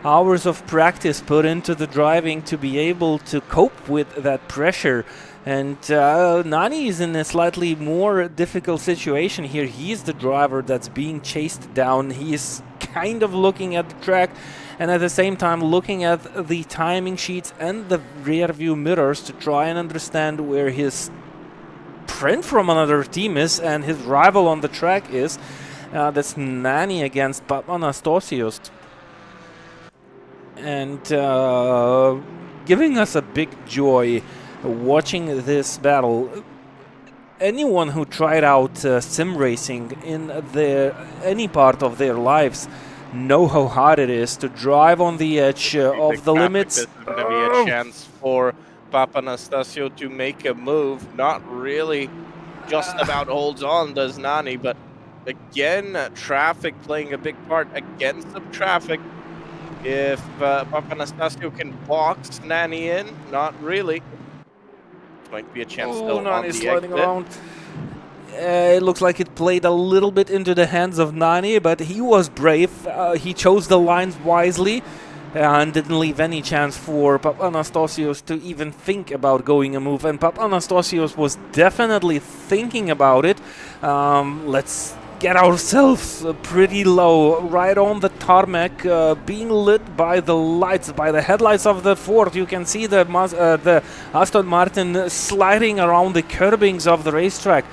hours of practice put into the driving to be able to cope with that pressure. And Nani is in a slightly more difficult situation here. He's the driver that's being chased down. He is kind of looking at the track, and at the same time looking at the timing sheets and the rear view mirrors to try and understand where his friend from another team is and his rival on the track is. That's Nani against Anastasios. And giving us a big joy watching this battle. Anyone who tried out sim racing in any part of their lives know how hard it is to drive on the edge of the limits. There's going to be a chance for Anastasio to make a move. Not really, just about holds on, does Nani, but again, traffic playing a big part. Again, some traffic. If Anastasio can box Nani in, not really. Might be a chance still on the sliding exit. around. It looks like it played a little bit into the hands of Nani, but he was brave. He chose the lines wisely and didn't leave any chance for Anastasios to even think about going a move. And Anastasios was definitely thinking about it. Let's get ourselves pretty low, right on the tarmac, being lit by the lights, by the headlights of the Ford. You can see the Aston Martin sliding around the curbings of the racetrack.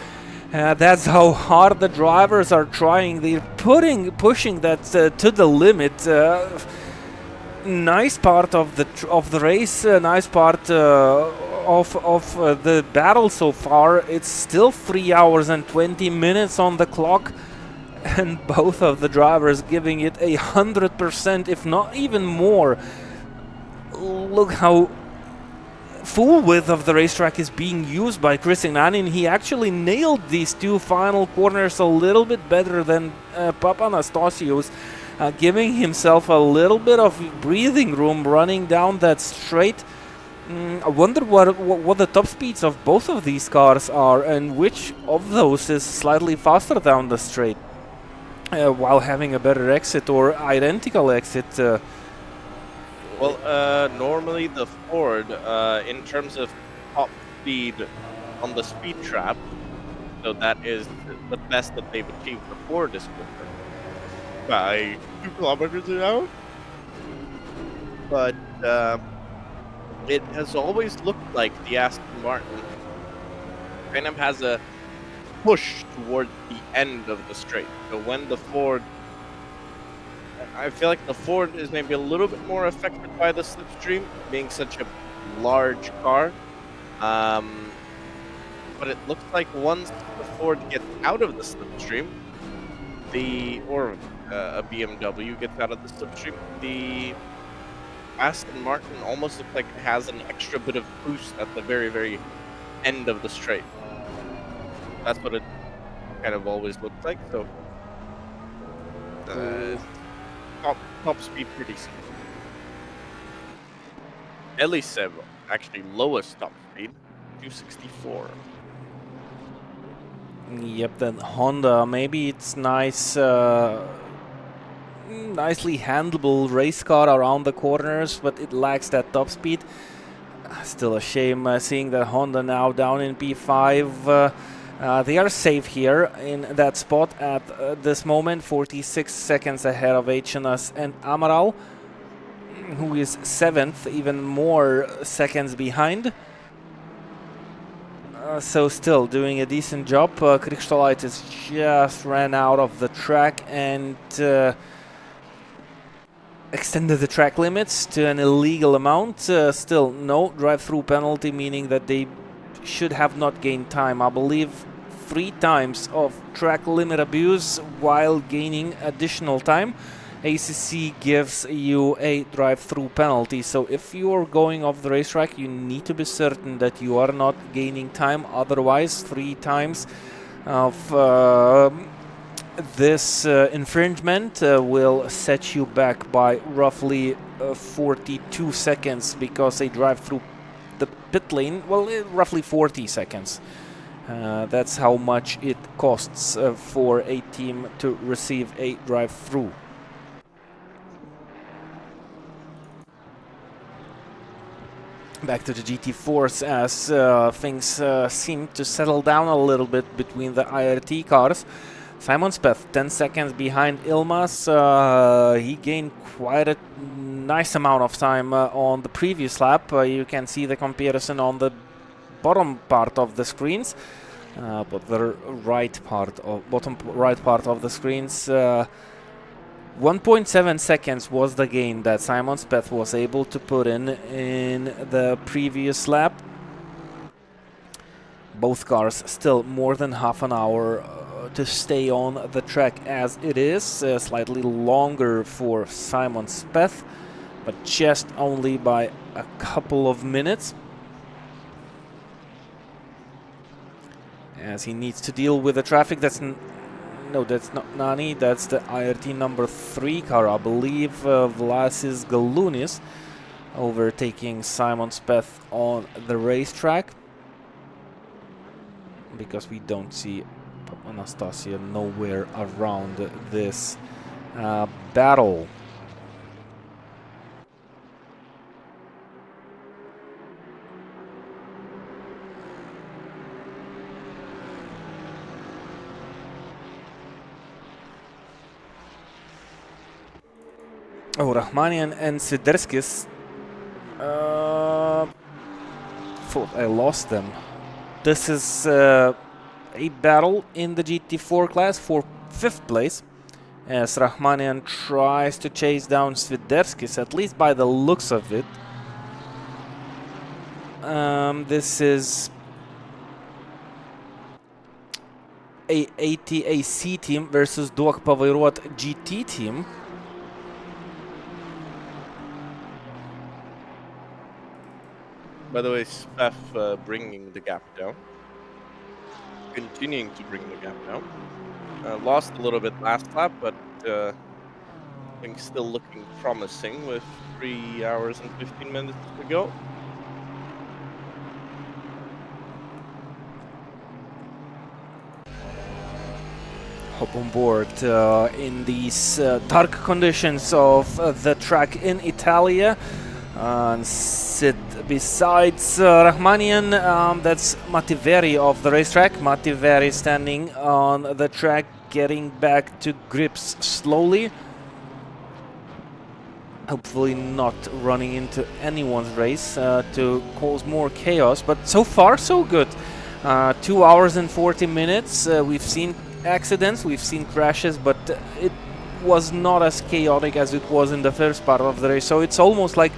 That's how hard the drivers are trying. They're pushing that to the limit. Nice part of the race. Nice part of the battle so far. It's still 3 hours and 20 minutes on the clock, and both of the drivers giving it 100%, if not even more. Look how full width of the racetrack is being used by Chris Nani, and he actually nailed these two final corners a little bit better than Anastasios, giving himself a little bit of breathing room running down that straight. I wonder what the top speeds of both of these cars are, and which of those is slightly faster down the straight, while having a better exit or identical exit. Normally the Ford, in terms of top speed on the speed trap, so that is the best that they've achieved. The Ford is quicker by 2 kilometers an hour, but it has always looked like the Aston Martin kind of has a push towards the end of the straight. So when the Ford, I feel like the Ford is maybe a little bit more affected by the slipstream, being such a large car. But it looks like once the Ford gets out of the slipstream, a BMW gets out of the slipstream, the Aston Martin almost looks like it has an extra bit of boost at the very, very end of the straight. That's what it kind of always looks like. So top speed pretty soon. Elisev actually lowest top speed, 264. Yep, then Honda, maybe it's nice, nicely handleable race car around the corners, but it lacks that top speed. Still a shame seeing that Honda now down in P5. They are safe here in that spot at this moment, 46 seconds ahead of HNS and Amaral, who is 7th, even more seconds behind. So still doing a decent job. Krikštolaitis just ran out of the track and extended the track limits to an illegal amount. Still no drive-through penalty, meaning that they should have not gained time. I believe 3 times of track limit abuse while gaining additional time. ACC gives you a drive-through penalty, so if you are going off the racetrack, you need to be certain that you are not gaining time. Otherwise, 3 times of this infringement will set you back by roughly 42 seconds, because they drive through the pit lane, well, roughly 40 seconds. That's how much it costs for a team to receive a drive-through. Back to the GT4s as things seem to settle down a little bit between the IRT cars. Simon Speth, 10 seconds behind Ilmas. He gained quite a nice amount of time on the previous lap. You can see the comparison on the bottom part of the screens, but the bottom right part of the screens. 1.7 seconds was the gain that Simon Speth was able to put in the previous lap. Both cars still more than half an hour to stay on the track as it is. Slightly longer for Simon Speth, but just only by a couple of minutes, as he needs to deal with the traffic. That's not Nani, that's the IRT number 3 car, I believe. Vlasis Galunis overtaking Simon Speth on the racetrack, because we don't see Anastasia nowhere around this battle. Oh, Rahmanian and Swiderskis. Thought I lost them. This is a battle in the GT4 class for 5th place, as Rahmanian tries to chase down Swiderskis, at least by the looks of it. This is a ATAC team versus Duok Pavairuot GT team. By the way, Speth bringing the gap down. Continuing to bring the gap down. Lost a little bit last lap, but I think still looking promising with 3 hours and 15 minutes to go. Hop on board in these dark conditions of the track in Italia. And sit besides Rahmanian, that's Mattiveri of the racetrack. Mattiveri standing on the track, getting back to grips slowly. Hopefully not running into anyone's race to cause more chaos, but so far so good. 2 hours and 40 minutes. We've seen accidents, we've seen crashes, but it was not as chaotic as it was in the first part of the race. So it's almost like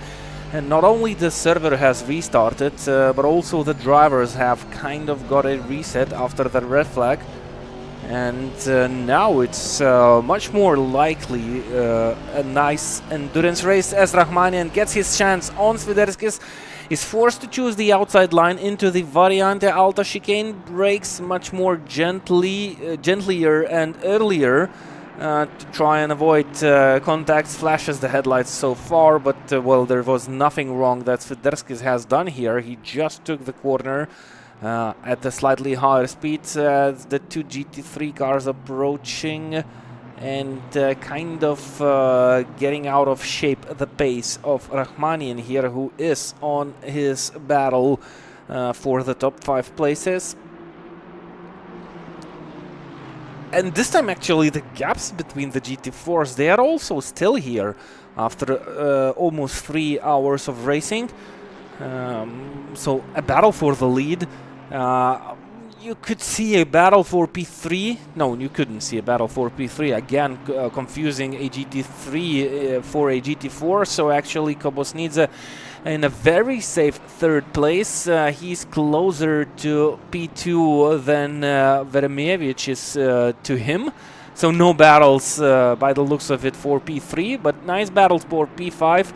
not only the server has restarted, but also the drivers have kind of got a reset after the red flag. And now it's much more likely a nice endurance race, as Rahmanian gets his chance on Swiderskis. Is forced to choose the outside line into the Variante Alta chicane, brakes much more gentlier and earlier to try and avoid contacts, flashes the headlights so far, but well, there was nothing wrong that Swiderskis has done here. He just took the corner at a slightly higher speed as the two GT3 cars approaching, and kind of getting out of shape the pace of Rahmanian here, who is on his battle for the top 5 places. And this time actually the gaps between the GT4s, they are also still here after almost 3 hours of racing. So a battle for the lead. You could see a battle for P3. No, you couldn't see a battle for P3. Again, confusing a GT3 for a GT4. So actually, Kobosnidze in a very safe 3rd place. He's closer to P2 than Veremievich is to him. So no battles by the looks of it for P3, but nice battles for P5,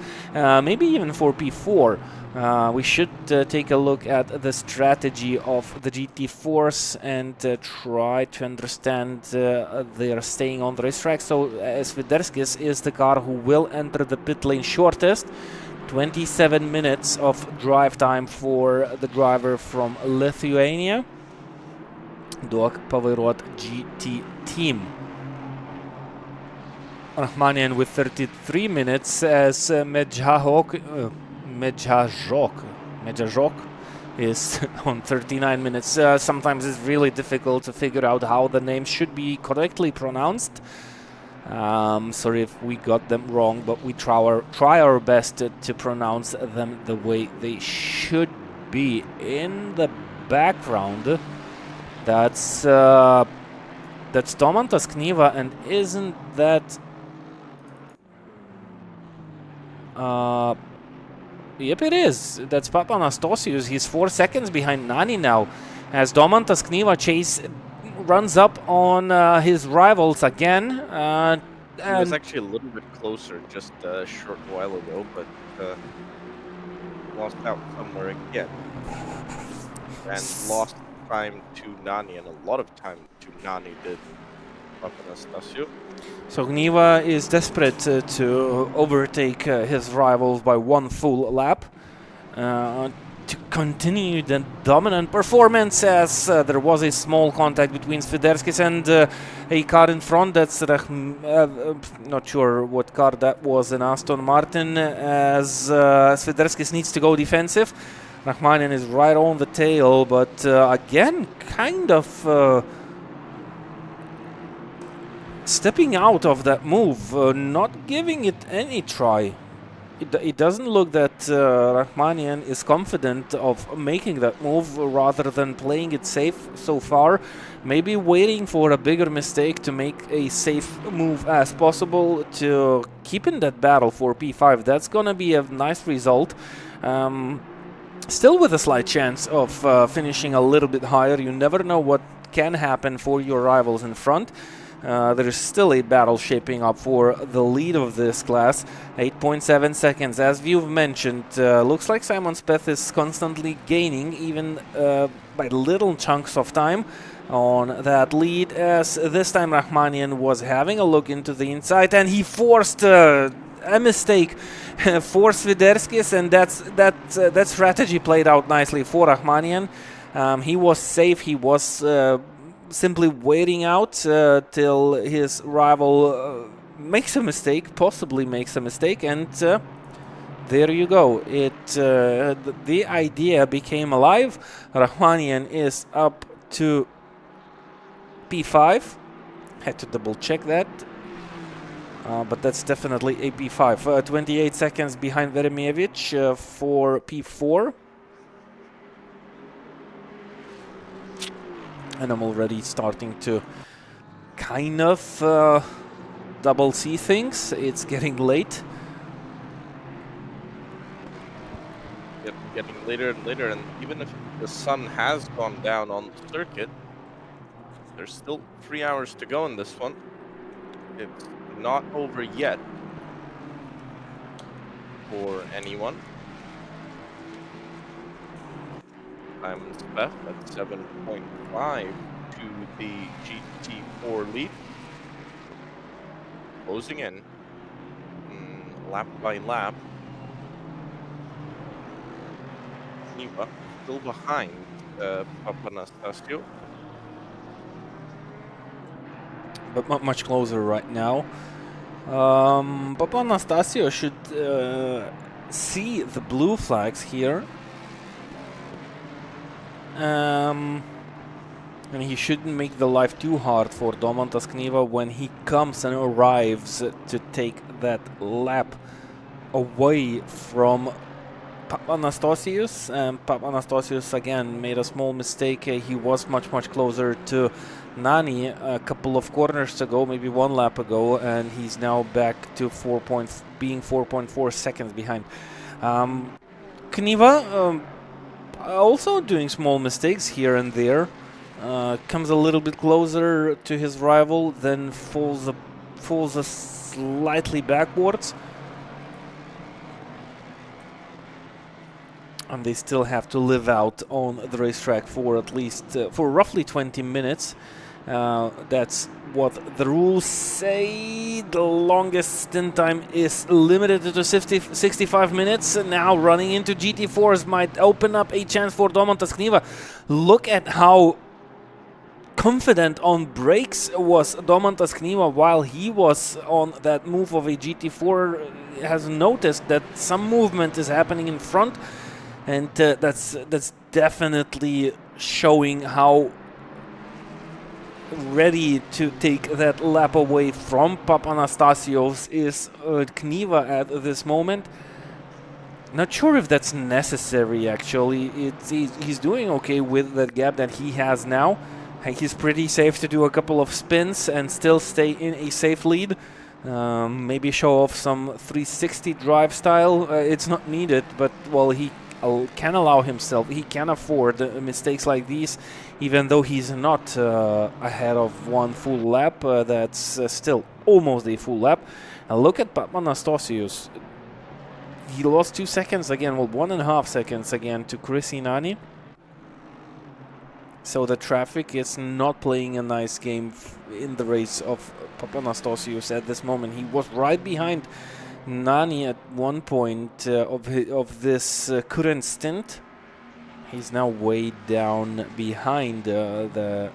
maybe even for P4. We should take a look at the strategy of the GT4s and try to understand their staying on the racetrack. So Swiderskis is the car who will enter the pit lane shortest. 27 minutes of drive time for the driver from Lithuania, Duok Pavairuot GT team. Rahmanian with 33 minutes as Medjahok is on 39 minutes. Sometimes it's really difficult to figure out how the names should be correctly pronounced. Sorry if we got them wrong, but we try our best to pronounce them the way they should be. In the background, that's Domantas Kniva, and isn't that... Yep, it is. That's Papanastasiou. He's 4 seconds behind Nani now, as Domantas Kniva runs up on his rivals again. He was actually a little bit closer just a short while ago, but lost out somewhere again. And lost time to Nani, and a lot of time to Nani did Papanastasiou. So Kniva is desperate to overtake his rivals by 1 full lap to continue the dominant performance, as there was a small contact between Swiderskis and a car in front. That's not sure what car that was, an Aston Martin, as Swiderskis needs to go defensive. Rachmaninoff is right on the tail, but again, kind of stepping out of that move, not giving it any try. It doesn't look that Rachmaninoff is confident of making that move, rather than playing it safe so far. Maybe waiting for a bigger mistake to make a safe move as possible to keep in that battle for P5. That's gonna be a nice result. Still with a slight chance of finishing a little bit higher. You never know what can happen for your rivals in front. There's still a battle shaping up for the lead of this class. 8.7 seconds, as you've mentioned. Looks like Simon Speth is constantly gaining, even by little chunks of time, on that lead, as this time Rachmaninoff was having a look into the inside, and he forced a mistake for Swiderskis, and that strategy played out nicely for Rachmaninoff. He was safe. He was simply waiting out till his rival makes a mistake, possibly makes a mistake, and there you go. The idea became alive. Rachmaninoff is up to P5. Had to double check that. But that's definitely a P5. 28 seconds behind Veremievich for P4. And I'm already starting to kind of double see things. It's getting late. Yep, getting later and later, and even if the sun has gone down on the circuit, there's still 3 hours to go in this one. It's not over yet for anyone. Simon Speth at 7.5 to the GT4 lead. Closing in lap by lap. Kniva still behind Papanastasiou. But not much closer right now. Papanastasiou should see the blue flags here. And he shouldn't make the life too hard for Domantas Kniva when he comes and arrives to take that lap away from Papanastasiou. And Papanastasiou again made a small mistake. He was much closer to Nani a couple of corners ago, maybe 1 lap ago, and he's now back to being 4.4 seconds behind. Kniva also doing small mistakes here and there. Comes a little bit closer to his rival, then falls slightly backwards. And they still have to live out on the racetrack for at least for roughly 20 minutes. That's what the rules say. The longest stint time is limited to 65 minutes. Now running into GT4s might open up a chance for Domantas Kniva. Look at how confident on brakes was Domantas Kniva while he was on that move of a GT4. Has noticed that some movement is happening in front. And that's definitely showing how ready to take that lap away from Papanastasios is Kniva at this moment. Not sure if that's necessary, actually. He's doing okay with that gap that he has now. He's pretty safe to do a couple of spins and still stay in a safe lead. Maybe show off some 360 drive style. It's not needed, but, well, he can allow himself. He can afford mistakes like these, even though he's not ahead of one full lap. That's still almost a full lap. And look at Papanastasios. He lost 2 seconds again, well, 1.5 seconds again to Chris Inani. So the traffic is not playing a nice game in the race of Papanastasios at this moment. He was right behind Nani at one point of this current stint. He's now way down behind the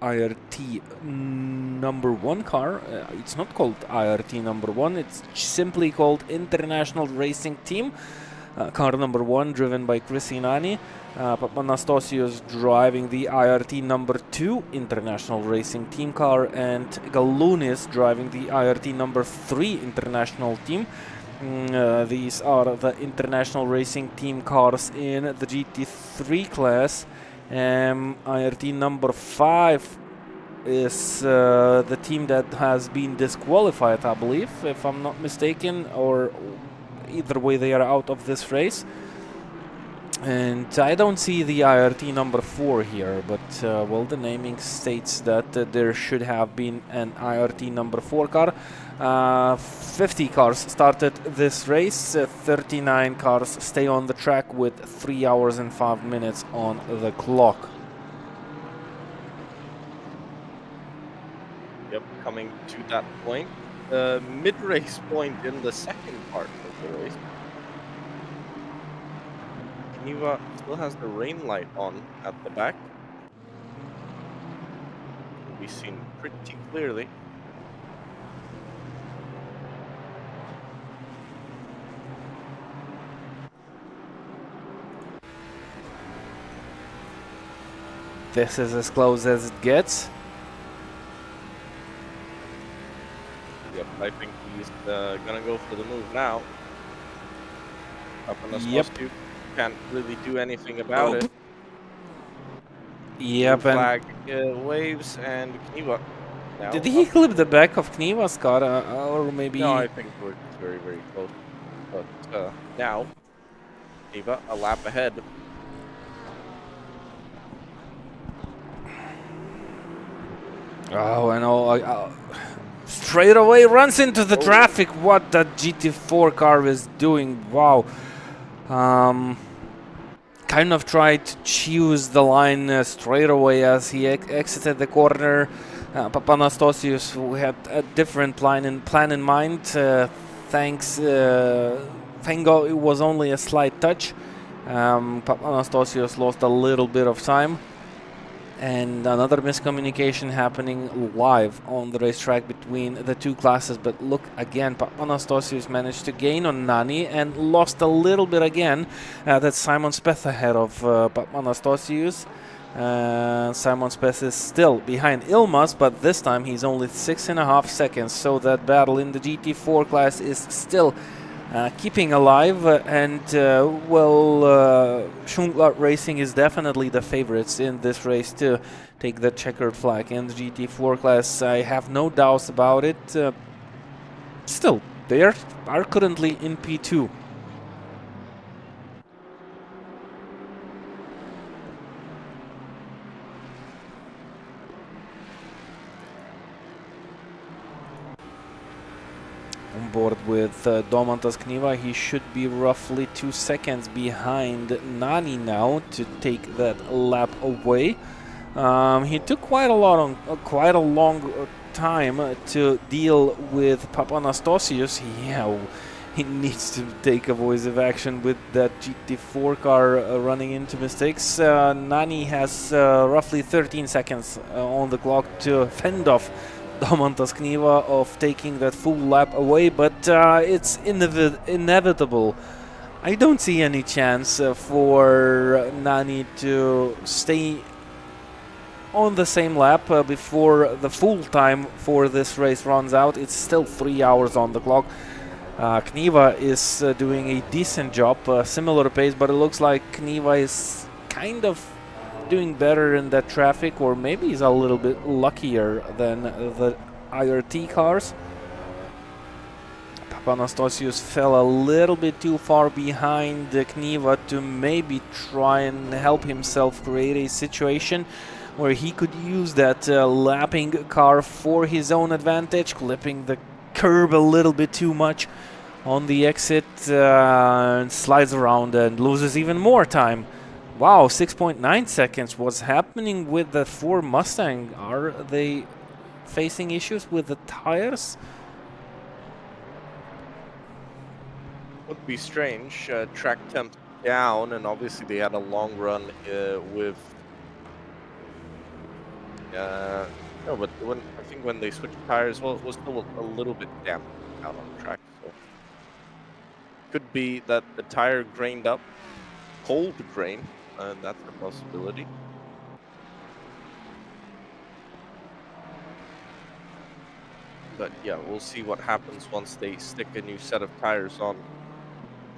IRT #1 car. It's not called IRT #1, it's simply called International Racing Team. Car #1 driven by Chris Inani. Papanastasios driving the IRT #2 International Racing Team car, and Galunis driving the IRT #3 International Team. These are the International Racing Team cars in the GT3 class. IRT #5 is the team that has been disqualified, I believe, if I'm not mistaken, or either way they are out of this race. And I don't see the IRT #4 here, but well, the naming states that there should have been an IRT #4 car. 50 cars started this race, 39 cars stay on the track with 3 hours and 5 minutes on the clock. Yep, coming to that point, mid-race point in the second part of the race. Kniva still has the rain light on at the back. Can be seen pretty clearly. This is as close as it gets. Yep, I think he's gonna go for the move now. Yep. Can't really do anything about it. Yep, Flag waves, and Kniva now. Did he clip the back of Kniva's car, or maybe? No, I think we're very, very close. But now, Kniva a lap ahead. Oh, I know. Straight away runs into the traffic. What that GT4 car is doing. Wow. Kind of tried to choose the line straight away as he exited the corner. Papanastasios, who had a different plan in mind. Thank God it was only a slight touch. Papanastasios lost a little bit of time. And another miscommunication happening live on the racetrack between the two classes. But look again, Papanastasios managed to gain on Nani and lost a little bit again. That's Simon Speth ahead of Papanastasios. Simon Speth is still behind Ilmas, but this time he's only 6.5 seconds. So that battle in the GT4 class is still keeping alive, and Schunklart Racing is definitely the favorites in this race to take the checkered flag in the GT4 class. I have no doubts about it. Still, they are currently in P2. On board with Domantas Kniva, he should be roughly 2 seconds behind Nani now to take that lap away. He took quite a long time to deal with Papanastasios. Yeah, he needs to take evasive action with that GT4 car running into mistakes. Nani has roughly 13 seconds on the clock to fend off Domantas Kniva of taking that full lap away, but it's inevitable. I don't see any chance for Nani to stay on the same lap before the full time for this race runs out. It's still 3 hours on the clock. Kniva is doing a decent job, similar pace, but it looks like Kniva is kind of doing better in that traffic, or maybe he's a little bit luckier than the IRT cars. Papanastasius fell a little bit too far behind Kniva to maybe try and help himself create a situation where he could use that lapping car for his own advantage, clipping the curb a little bit too much on the exit, slides around and loses even more time. Wow, 6.9 seconds. What's happening with the Ford Mustang? Are they facing issues with the tires? Would be strange. Track temp down, and obviously they had a long run with. No, but I think when they switched tires, well, it was still a little bit damp out on the track. So could be that the tire grained up, cold grain, and that's a possibility. But yeah, we'll see what happens once they stick a new set of tires on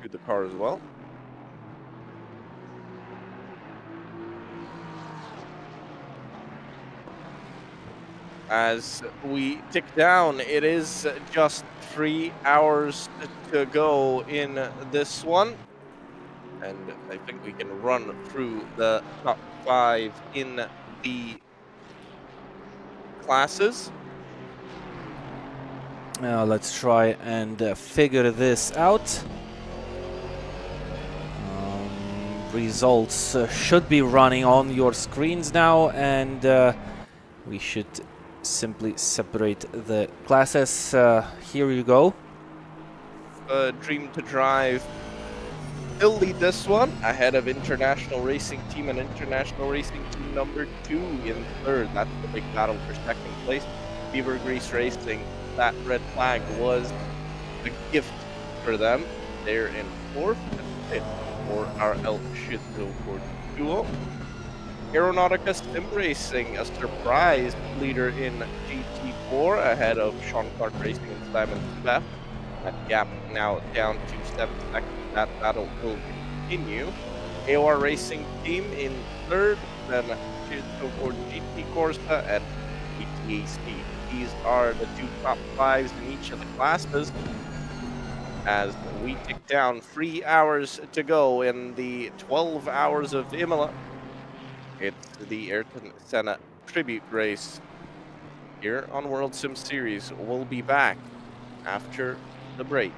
to the car as well. As we tick down, it is just 3 hours to go in this one. And I think we can run through the top 5 in the classes. Now let's try and figure this out. Results should be running on your screens now, and we should simply separate the classes. Here you go. Dream to Drive still lead this one ahead of International Racing Team and International Racing Team number 2 in third. That's the big battle for second place. Beaver Grease Racing, that red flag was a gift for them. They're in fourth, and for our El Shidro for duo. Aeronautica Sim Racing, a surprise leader in GT4 ahead of Sean Clark Racing and Simon Sebath. That gap now down to 7 seconds. That battle will continue. AOR Racing Team in third, then Shidro for GT Corsa and GTAC. These are the 2 top 5s in each of the classes. As we tick down, 3 hours to go in the 12 Hours of Imola. It's the Ayrton Senna tribute race here on WorldSimSeries. We'll be back after the break.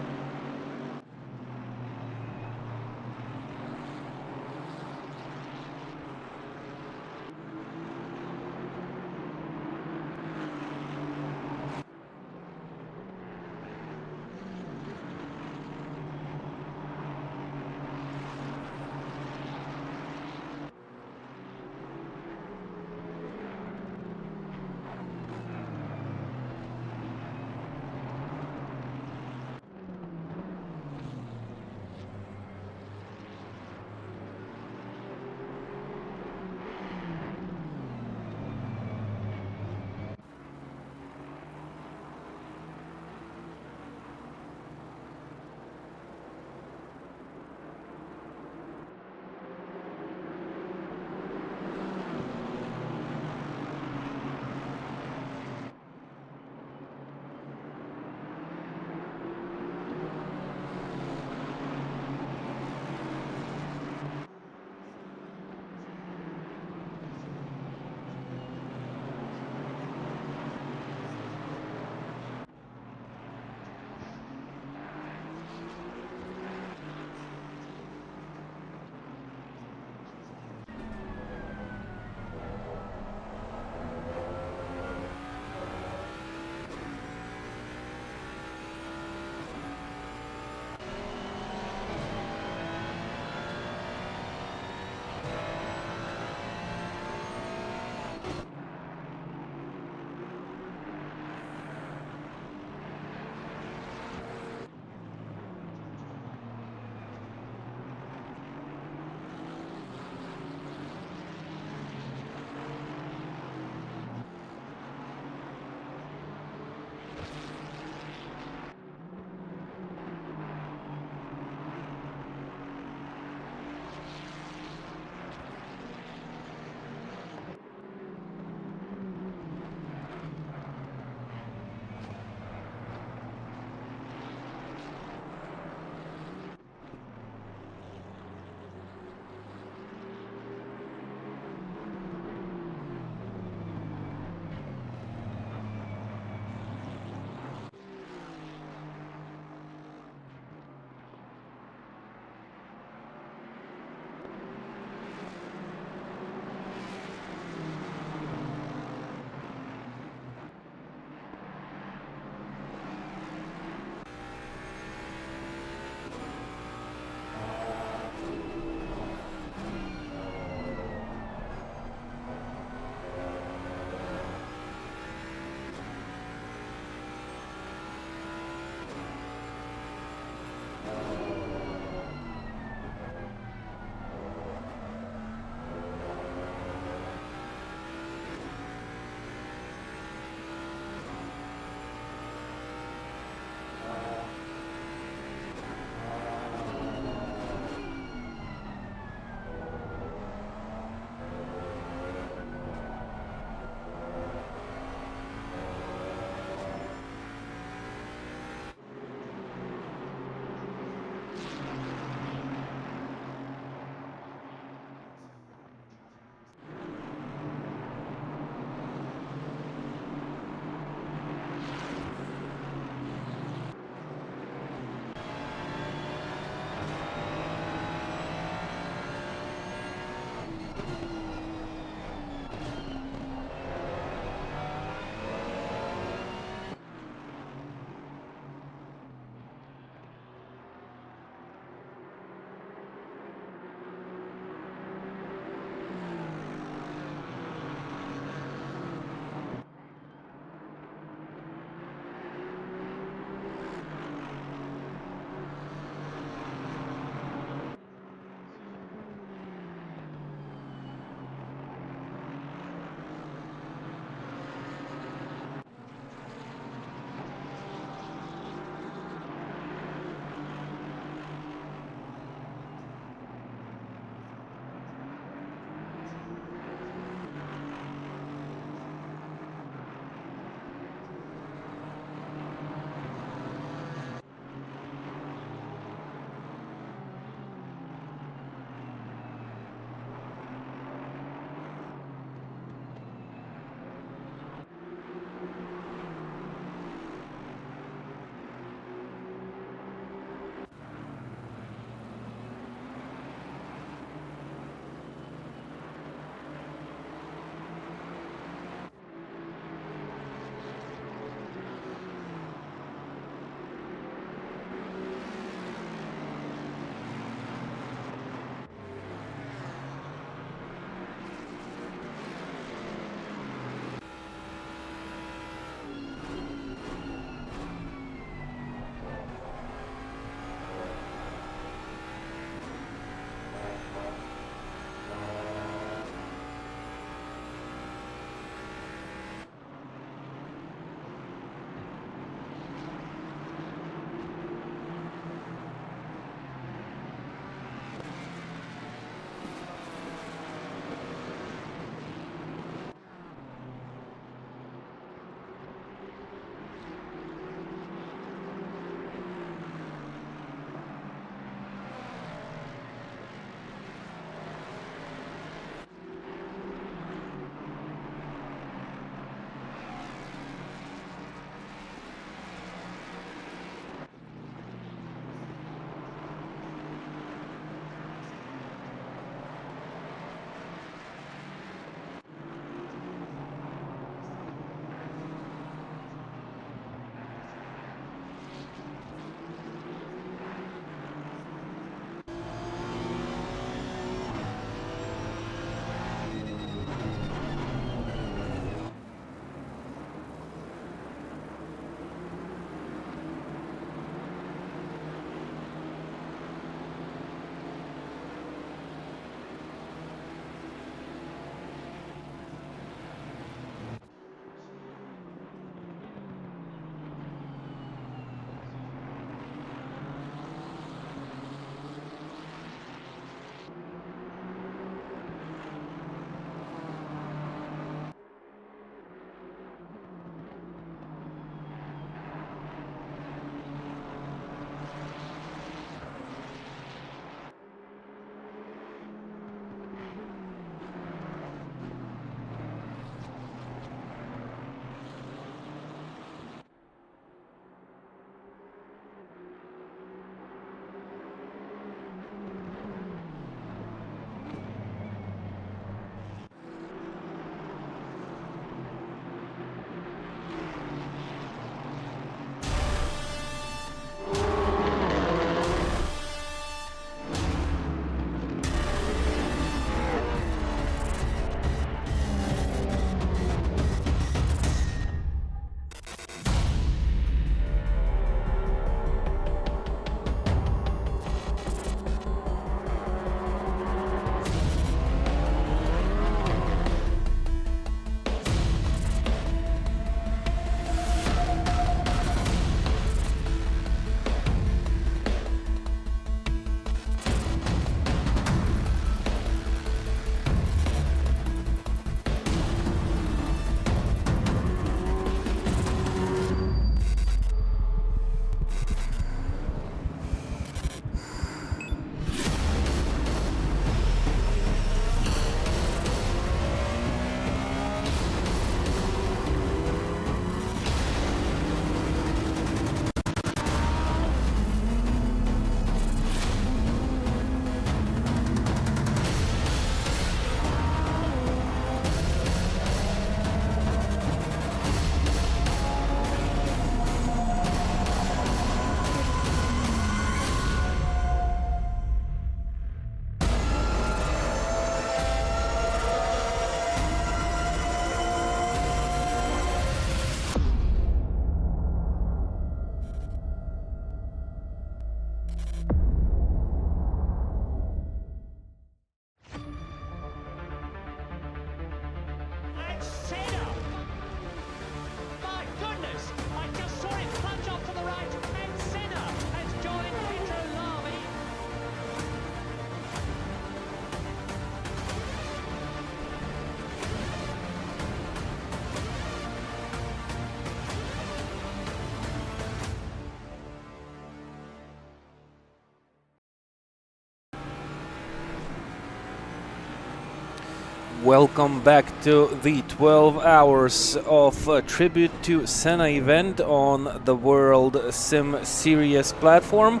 Welcome back to the 12 hours of tribute to Senna event on the World Sim Series platform.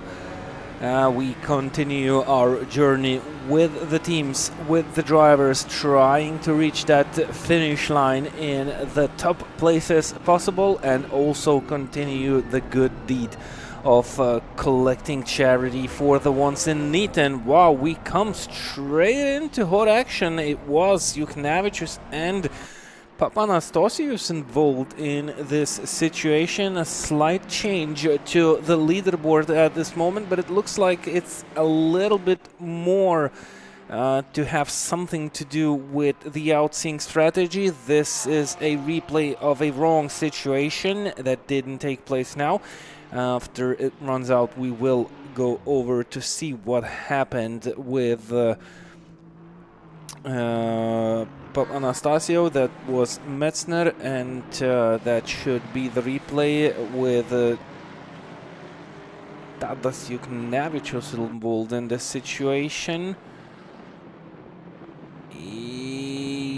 We continue our journey with the teams, with the drivers, trying to reach that finish line in the top places possible, and also continue the good deed of collecting charity for the ones in need. And wow, we come straight into hot action. It was Juknavicius and Papanastasius involved in this situation. A slight change to the leaderboard at this moment, but it looks like it's a little bit more to have something to do with the outseeing strategy. This is a replay of a wrong situation that didn't take place now. After it runs out, we will go over to see what happened with Anastasio. That was Metzner, and that should be the replay with Tadas Juknavicius involved in this situation.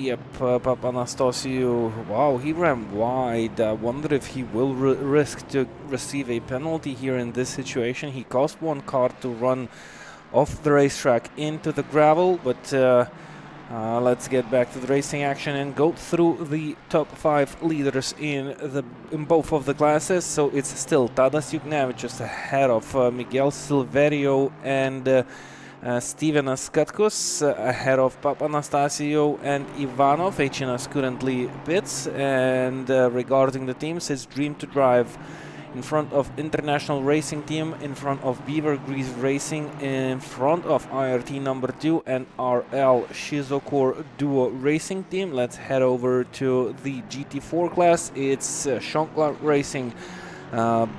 Yep, Anastasio, wow, he ran wide. I wonder if he will risk to receive a penalty here in this situation. He caused one car to run off the racetrack into the gravel, but let's get back to the racing action and go through the top 5 leaders in both of the classes. So it's still Tadas Juknavicius ahead of Miguel Silverio and Stevenas Katkus, ahead of Papanastasio and Ivanov. HNS currently pits, and regarding the teams, it's Dream to Drive in front of International Racing Team, in front of Beaver Grease Racing, in front of IRT number 2 and RL Shizokor Duo Racing Team. Let's head over to the GT4 class. It's Shanklar Racing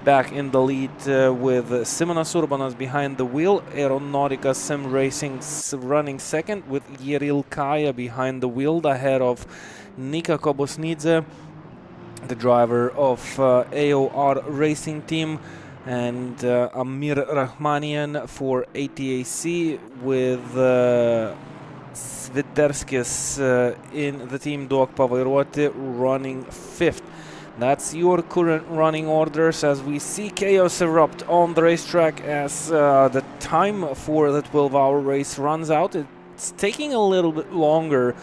back in the lead with Simonas Urbanas behind the wheel. Aeronautica Sim Racing running second with Yeril Kaya behind the wheel, ahead of Nika Kobosnidze, the driver of AOR Racing Team, and Amir Rahmanian for ATAC, with Sviderskis in the team Duok Pavairuoti running 5th. That's your current running orders as we see chaos erupt on the racetrack as the time for the 12-hour race runs out. It's taking a little bit longer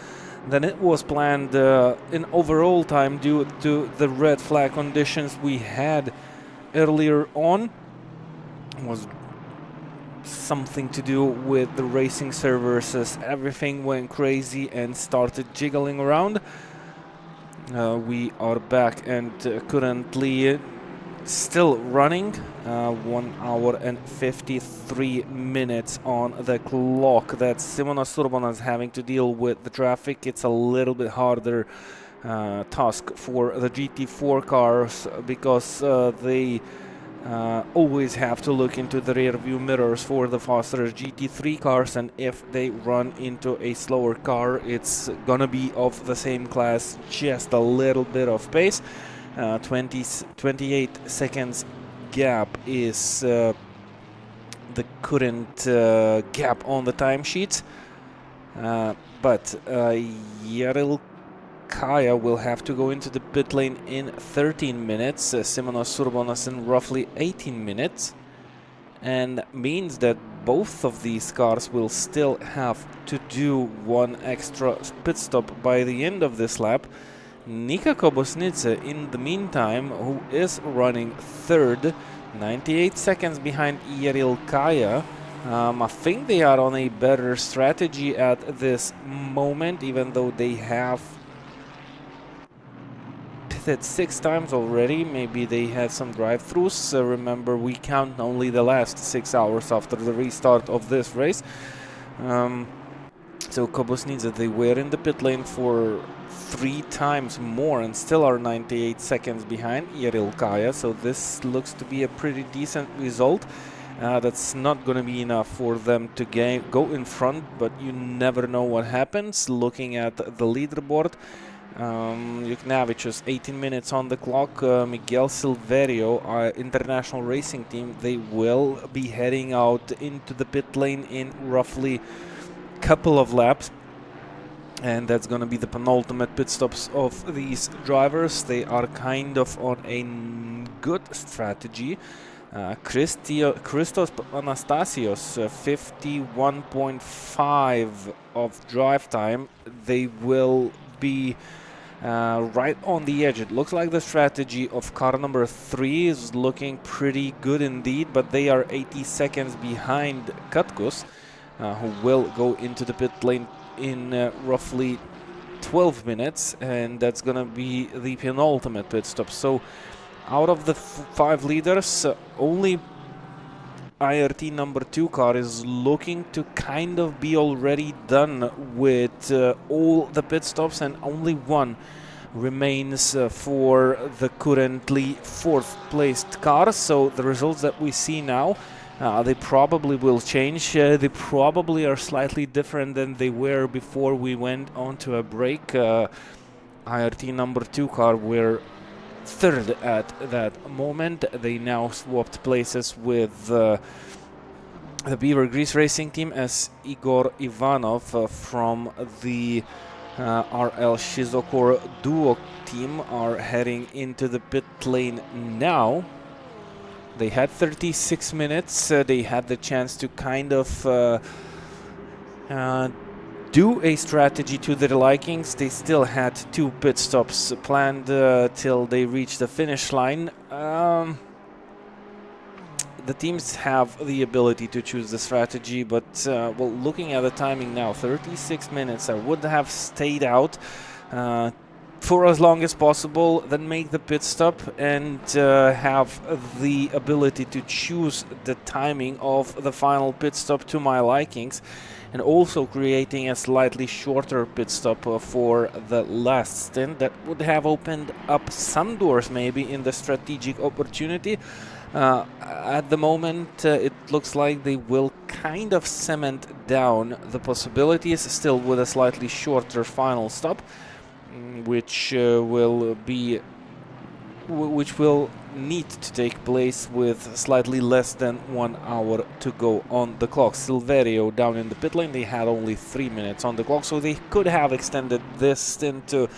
than it was planned in overall time due to the red flag conditions we had earlier on. It was something to do with the racing servers as everything went crazy and started jiggling around. We are back and currently still running. 1 hour and 53 minutes on the clock. That's Simonas Urbanas having to deal with the traffic. It's a little bit harder task for the GT4 cars because they always have to look into the rear view mirrors for the faster GT3 cars, and if they run into a slower car, it's gonna be of the same class, just a little bit of pace. 28 seconds gap is the current gap on the timesheets, but Yeril Kaya will have to go into the pit lane in 13 minutes, Simonas Urbanas in roughly 18 minutes, and means that both of these cars will still have to do one extra pit stop by the end of this lap. Nika Kobosnidze, in the meantime, who is running 3rd, 98 seconds behind Yeril Kaya. I think they are on a better strategy at this moment, even though they have pitted 6 times already. Maybe they had some drive-throughs. Remember, we count only the last 6 hours after the restart of this race. So Kobosnidze, they were in the pit lane for 3 times more and still are 98 seconds behind Yeril Kaya. So this looks to be a pretty decent result. That's not going to be enough for them to go in front, but you never know what happens. Looking at the leaderboard, Juknavicius 18 minutes on the clock. Miguel Silverio, International Racing Team, they will be heading out into the pit lane in roughly couple of laps. And that's going to be the penultimate pit stops of these drivers. They are kind of on a good strategy. Christos Anastasios, 51.5 of drive time. They will be right on the edge. It looks like the strategy of car number 3 is looking pretty good indeed, but they are 80 seconds behind Katkus, who will go into the pit lane in roughly 12 minutes, and that's gonna be the penultimate pit stop. So out of the 5 leaders, only IRT number 2 car is looking to kind of be already done with all the pit stops, and only one remains for the currently 4th placed car. So the results that we see now, they probably will change. They probably are slightly different than they were before we went on to a break. IRT number 2 car were 3rd at that moment. They now swapped places with the Beaver Grease Racing team, as Igor Ivanov from the RL Shizokor Duo team are heading into the pit lane now. They had 36 minutes. They had the chance to kind of do a strategy to their likings. They still had 2 pit stops planned till they reached the finish line. The teams have the ability to choose the strategy, but well, looking at the timing now, 36 minutes, I would have stayed out for as long as possible, then make the pit stop and have the ability to choose the timing of the final pit stop to my likings, and also creating a slightly shorter pit stop for the last stint. That would have opened up some doors maybe in the strategic opportunity. At the moment, it looks like they will kind of cement down the possibilities, still with a slightly shorter final stop, which will need to take place with slightly less than 1 hour to go on the clock. Silverio down in the pit lane, they had only 3 minutes on the clock, so they could have extended this stint to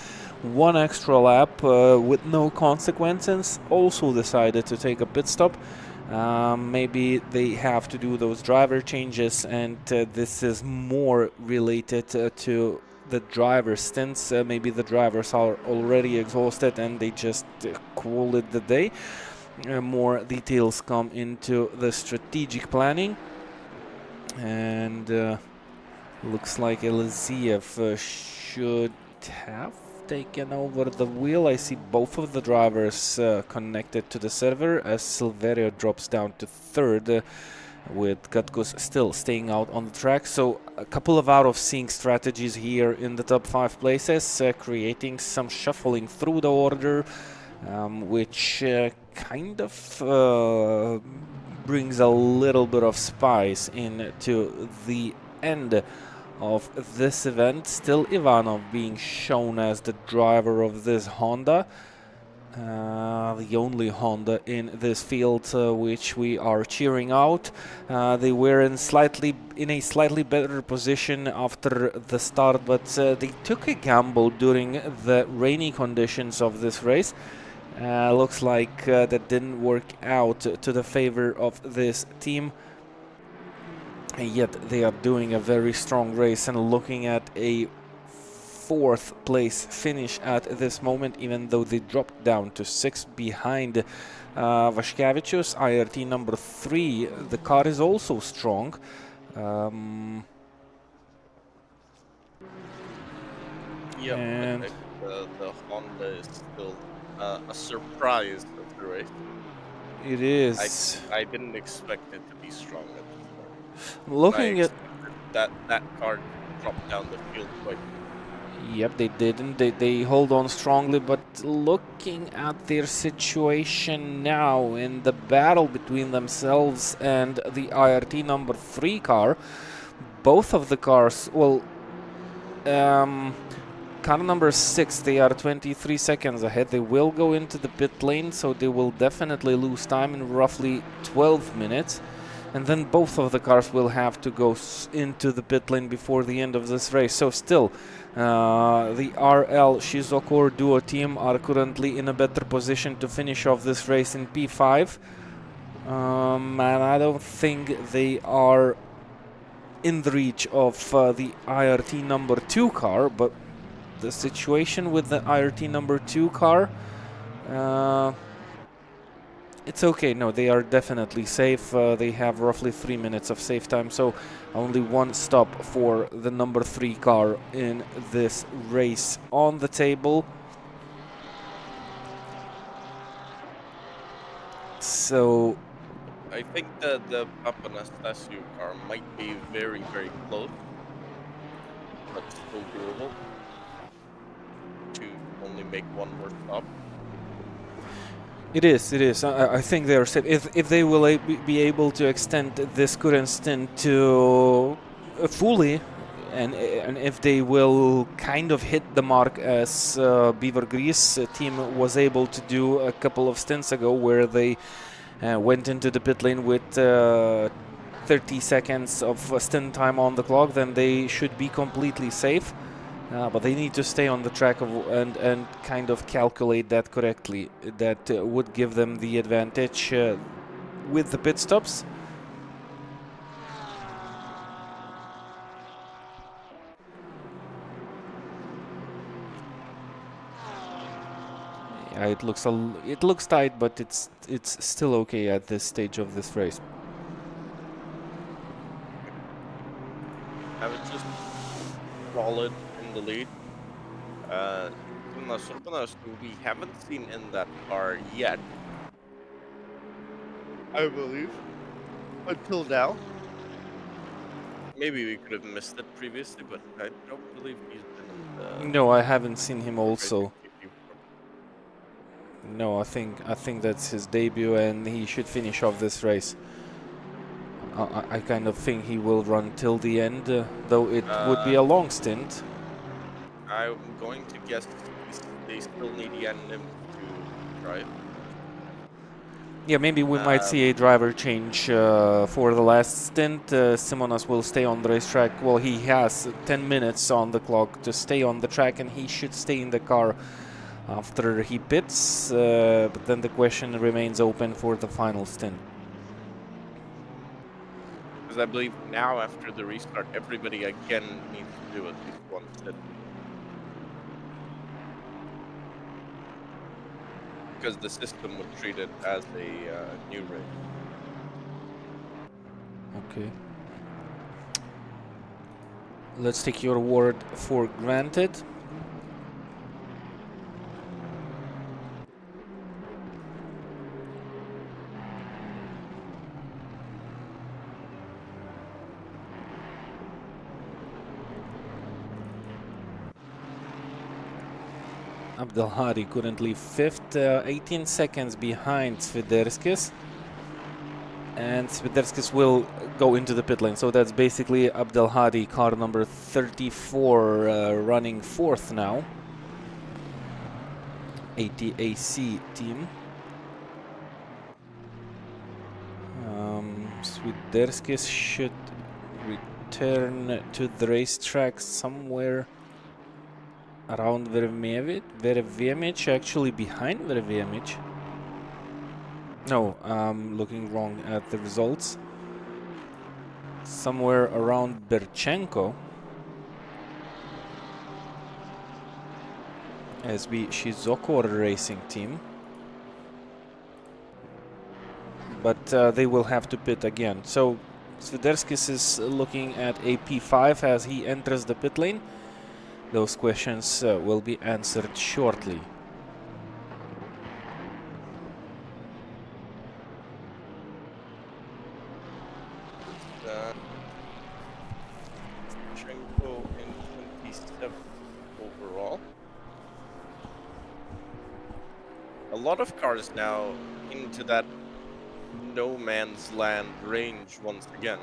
1 extra lap with no consequences. Also decided to take a pit stop. Maybe they have to do those driver changes, and this is more related to the driver stints. Maybe the drivers are already exhausted and they just call it the day. More details come into the strategic planning, and looks like Eliziev should have taken over the wheel. I see both of the drivers connected to the server as Silverio drops down to 3rd, with Katkus still staying out on the track. So a couple of out of sync strategies here in the top 5 places, creating some shuffling through the order, which kind of brings a little bit of spice into the end of this event. Still Ivanov being shown as the driver of this Honda. The only Honda in this field which we are cheering out. They were in a slightly better position after the start, but they took a gamble during the rainy conditions of this race. Looks like that didn't work out to the favor of this team. And yet they are doing a very strong race and looking at a 4th place finish at this moment, even though they dropped down to 6 behind Vaškevičius. IRT number 3, the car is also strong. Yeah, and the Honda is still a surprise of the race. It is. I didn't expect it to be strong at this point. Looking at that car dropped down the field quite. Yep, they didn't. They hold on strongly, but looking at their situation now in the battle between themselves and the IRT number 3 car, both of the cars, well, car number 6, they are 23 seconds ahead. They will go into the pit lane, so they will definitely lose time in roughly 12 minutes. and then both of the cars will have to go into the pit lane before the end of this race. So still, the RL Shizokor duo team are currently in a better position to finish off this race in P5. And I don't think they are in the reach of the IRT number 2 car, but the situation with the IRT number 2 car, it's okay. No, they are definitely safe. They have roughly 3 minutes of safe time, so only one stop for the number 3 car in this race on the table. So I think that the Papanastasio car might be very, very close, but still doable to only make one more stop. it is. It is. I think they are safe. If they will be able to extend this current stint to fully, and if they will kind of hit the mark as Beaver Grease team was able to do a couple of stints ago, where they went into the pit lane with 30 seconds of stint time on the clock, then they should be completely safe. But they need to stay on the track and kind of calculate that correctly. That would give them the advantage with the pit stops. Yeah, it looks tight, but it's still okay at this stage of this race. I would just solid in the lead. Surpanas, who we haven't seen in that car yet, I believe, until now. Maybe we could have missed it previously, but I don't believe he's been in the No, I haven't seen him also. GT4. No, I think that's his debut, and he should finish off this race. I kind of think he will run till the end, though it would be a long stint. I'm going to guess they still need Yannim to drive. Yeah, maybe we might see a driver change for the last stint. Simonas will stay on the racetrack. Well, he has 10 minutes on the clock to stay on the track, and he should stay in the car after he pits. But then the question remains open for the final stint. Because I believe now, after the restart, everybody again needs to do at least one stint. Because the system would treat it as a new race. Okay. Let's take your word for granted. Abdelhadi currently 5th, 18 seconds behind Sviderskis. And Sviderskis will go into the pit lane. So that's basically Abdelhadi, car number 34, running 4th now. ATAC team. Sviderskis should return to the racetrack somewhere around Verevemic, actually behind Verevemic. No, I'm looking wrong at the results. Somewhere around Berchenko. SB Shizoko Racing Team. But they will have to pit again. So Sviderskis is looking at a P5 as he enters the pit lane. Those questions will be answered shortly. Shchenko in 27 overall. A lot of cars now into that no man's land range once again.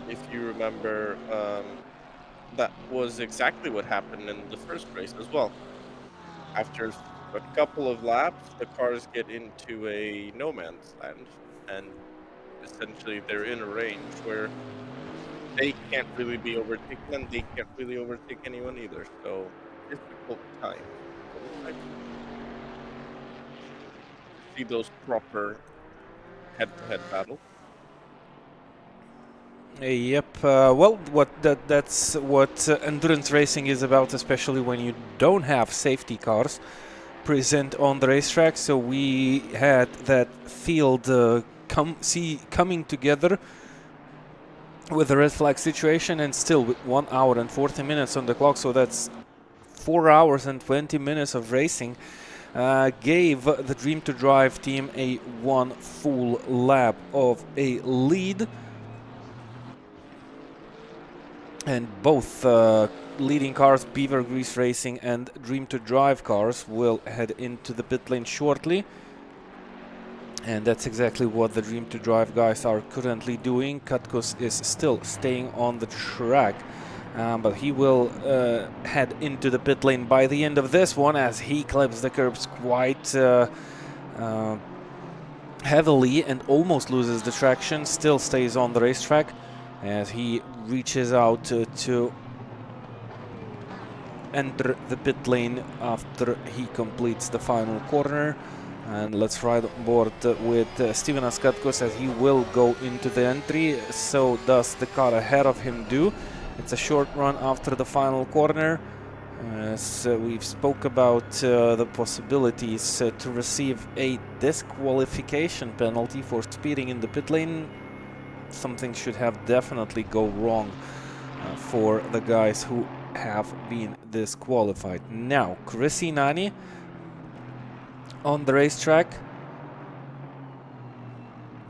If you remember, that was exactly what happened in the first race as well. After a couple of laps, the cars get into a no man's land, and essentially they're in a range where they can't really be overtaken, and they can't really overtake anyone either. So difficult time for the type to see those proper head-to-head battles. Yep. Well, that's what endurance racing is about, especially when you don't have safety cars present on the racetrack. So we had that field coming together with the red flag situation, and still with 1 hour and 40 minutes on the clock. So that's 4 hours and 20 minutes of racing. Gave the Dream to Drive team a 1 full lap of a lead. And both leading cars, Beaver Grease Racing and Dream to Drive cars, will head into the pit lane shortly. And that's exactly what the Dream to Drive guys are currently doing. Katkos is still staying on the track, but he will head into the pit lane by the end of this one, as he clips the curbs quite heavily and almost loses the traction. Still stays on the racetrack as he reaches out to enter the pit lane after he completes the final corner. And let's ride on board with Steven Askatkos, as he will go into the entry. So does the car ahead of him do. It's a short run after the final corner. As we've spoke about the possibilities to receive a disqualification penalty for speeding in the pit lane. Something should have definitely go wrong for the guys who have been disqualified. Now, Crisinani on the racetrack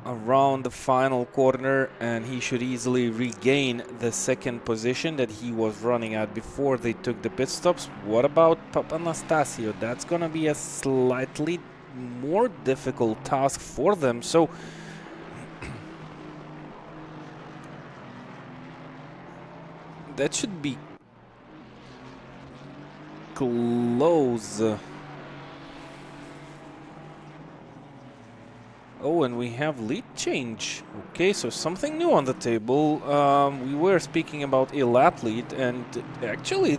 around the final corner, and he should easily regain the second position that he was running at before they took the pit stops. What about Papanastasio? That's gonna be a slightly more difficult task for them. So that should be close. Oh, and we have lead change. Okay, so something new on the table. We were speaking about a lap lead, and actually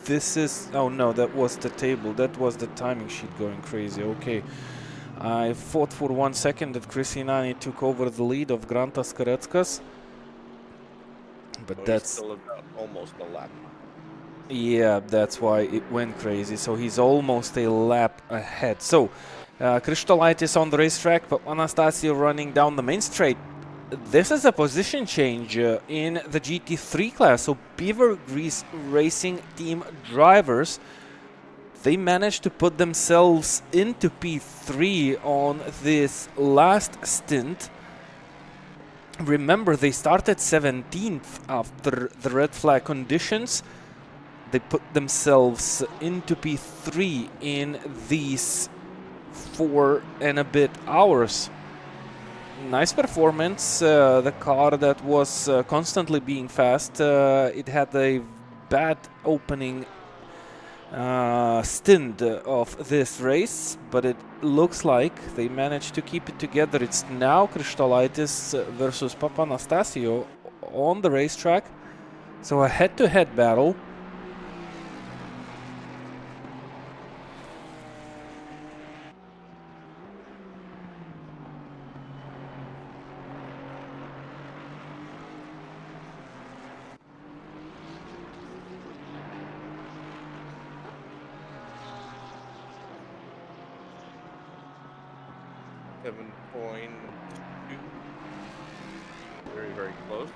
this is... Oh no, that was the table. That was the timing sheet going crazy. Okay. I thought for 1 second that Crisinani took over the lead of Grantas Karetskas. But So that's... still about almost a lap. Yeah, that's why it went crazy. So he's almost a lap ahead. So Kristolaitis on the racetrack, but Anastasio running down the main straight. This is a position change in the GT3 class. So Beaver Grease Racing team drivers, they managed to put themselves into P3 on this last stint. Remember, they started 17th after the red flag conditions. They put themselves into P3 in these 4 and a bit hours. Nice performance. The car that was constantly being fast, it had a bad opening stint of this race, but it looks like they managed to keep it together. It's now Kristolaitis versus Papanastasio on the racetrack. So a head-to-head battle. Very, very close.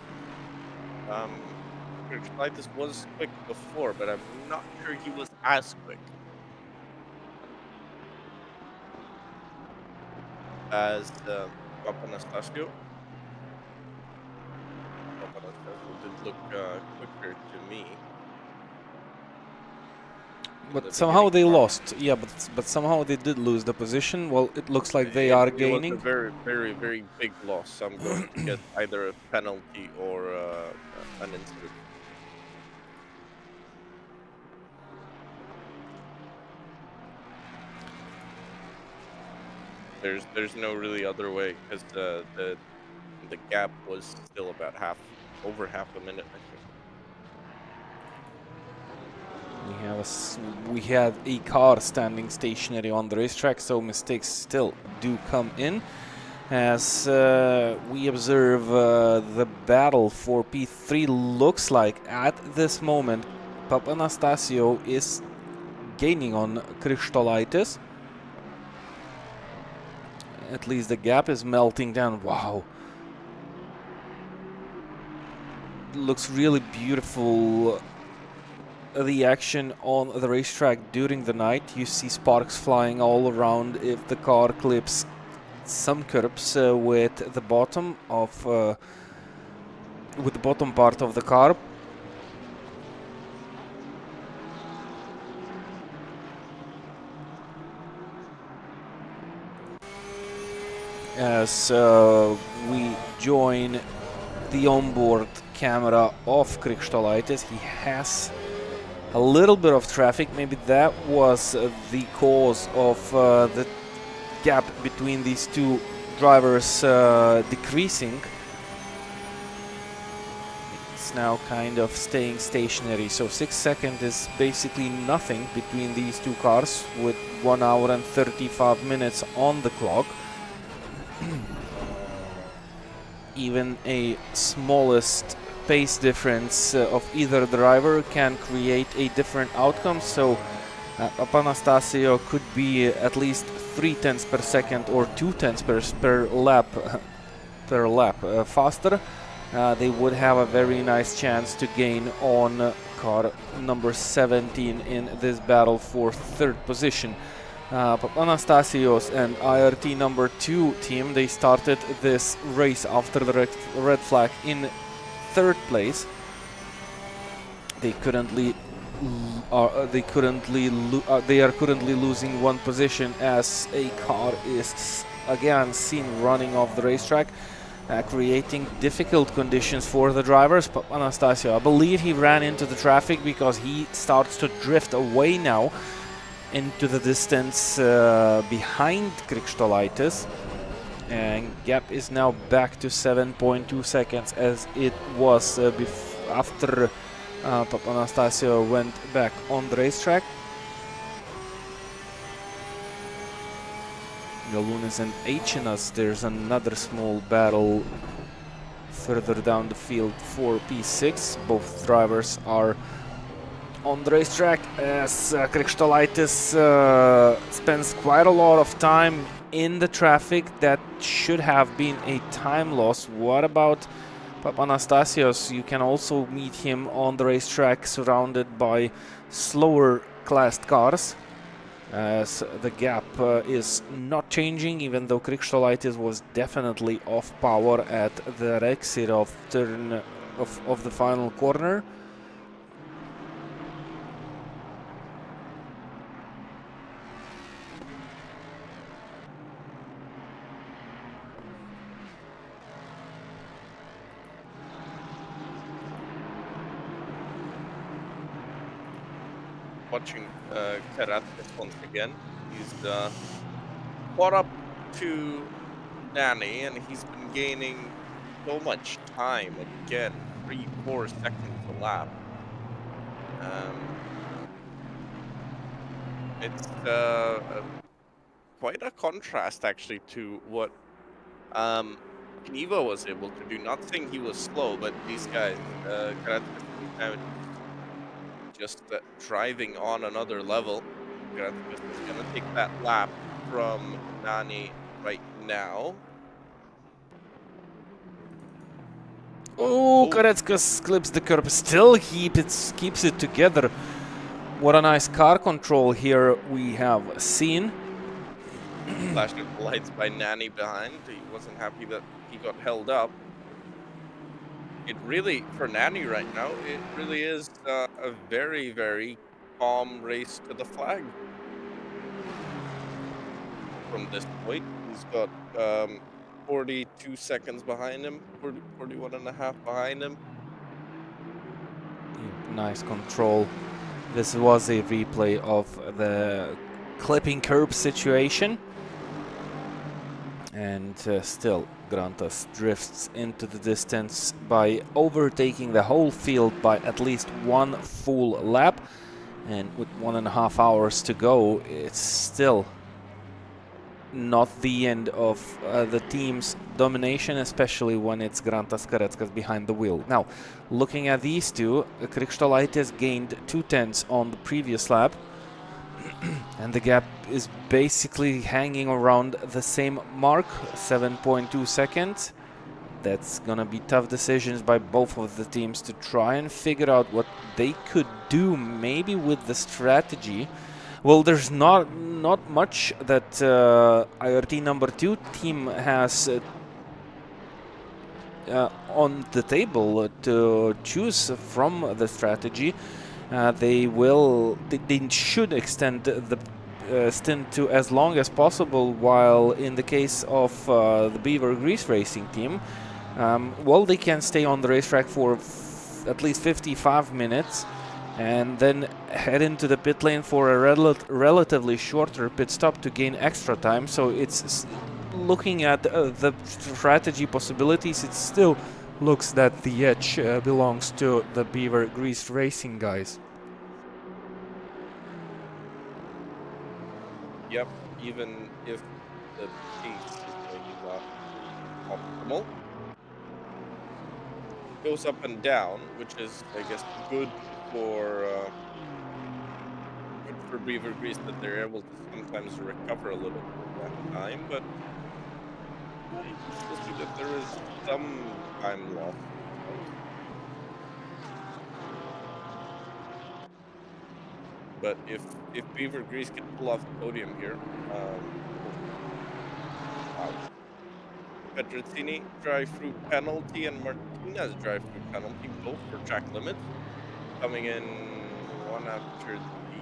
This was quick before, but I'm not sure he was as quick as Papanastasio. Papanastasio did look quicker to me. But somehow they lost. Yeah, but somehow they did lose the position. Well, it looks like they are gaining. It was a very, very, very big loss. I'm going to get either a penalty or an incident. There's no really other way, because the gap was still about over half a minute, I think. We have a car standing stationary on the racetrack, so mistakes still do come in. As we observe the battle for P3, looks like at this moment Papanastasio is gaining on Kristolaitis. At least the gap is melting down. Wow. Looks really beautiful. The action on the racetrack during the night. You see sparks flying all around if the car clips some curbs with the bottom part of the car. As we join the onboard camera of Kristolaitis, he has a little bit of traffic. Maybe that was the cause of the gap between these two drivers decreasing. It's now kind of staying stationary, so 6 seconds is basically nothing between these two cars with 1 hour and 35 minutes on the clock. Even a smallest pace difference of either driver can create a different outcome, so Papanastasio could be at least 0.3 per second or 0.2 per lap faster. They would have a very nice chance to gain on car number 17 in this battle for third position. Papanastasios and IRT number 2 team, they started this race after the red flag in third place. They are currently losing one position as a car is again seen running off the racetrack, creating difficult conditions for the drivers. Papanastasio, I believe he ran into the traffic because he starts to drift away now into the distance behind Kristolaitis, and gap is now back to 7.2 seconds as it was after Papanastasio went back on the racetrack. Galunis and Achinas, there's another small battle further down the field for P6. Both drivers are on the racetrack as Kristolaitis spends quite a lot of time in the traffic. That should have been a time loss. What about Papanastasios? You can also meet him on the racetrack surrounded by slower classed cars, as the gap is not changing, even though Kristolaitis was definitely off power at the exit of turn of the final corner. Watching Karatis once again. He's caught up to Nani, and he's been gaining so much time again, 3-4 seconds a lap. It's quite a contrast actually to what Kniva was able to do. Not saying he was slow, but these guys, Karatis, just driving on another level. Karatis is gonna take that lap from Nani right now. Oh, Koretskas clips the curb, still keeps it together. What a nice car control here we have seen. Flashing the lights by Nani behind. He wasn't happy that he got held up. It really, for Nani right now, it really is a very, very calm race to the flag. From this point, he's got 42 seconds behind him, 41 and a half behind him. Nice control. This was a replay of the clipping curb situation. And still, Grantas drifts into the distance by overtaking the whole field by at least one full lap. And with 1.5 hours to go, it's still not the end of the team's domination, especially when it's Grantas Kareckas behind the wheel. Now, looking at these two, Krikštolaitis gained 2/10 on the previous lap. And the gap is basically hanging around the same mark, 7.2 seconds. That's gonna be tough decisions by both of the teams to try and figure out what they could do, maybe with the strategy. Well, there's not much that IRT number 2 team has on the table to choose from the strategy. They should extend the stint to as long as possible, while in the case of the Beaver Grease Racing team, well, they can stay on the racetrack for at least 55 minutes and then head into the pit lane for a relatively shorter pit stop to gain extra time. So it's looking at the strategy possibilities, it still looks that the edge belongs to the Beaver Grease Racing guys. Yep, even if the pace is maybe not optimal. Goes up and down, which is, I guess, good for Beaver Grease, that they're able to sometimes recover a little bit of that time, but it shows you that there is some time lost. But if Beaver Grease can pull off the podium here, wow. Petrozzini drive-through penalty and Martinez drive-through penalty, both for track limits, coming in one after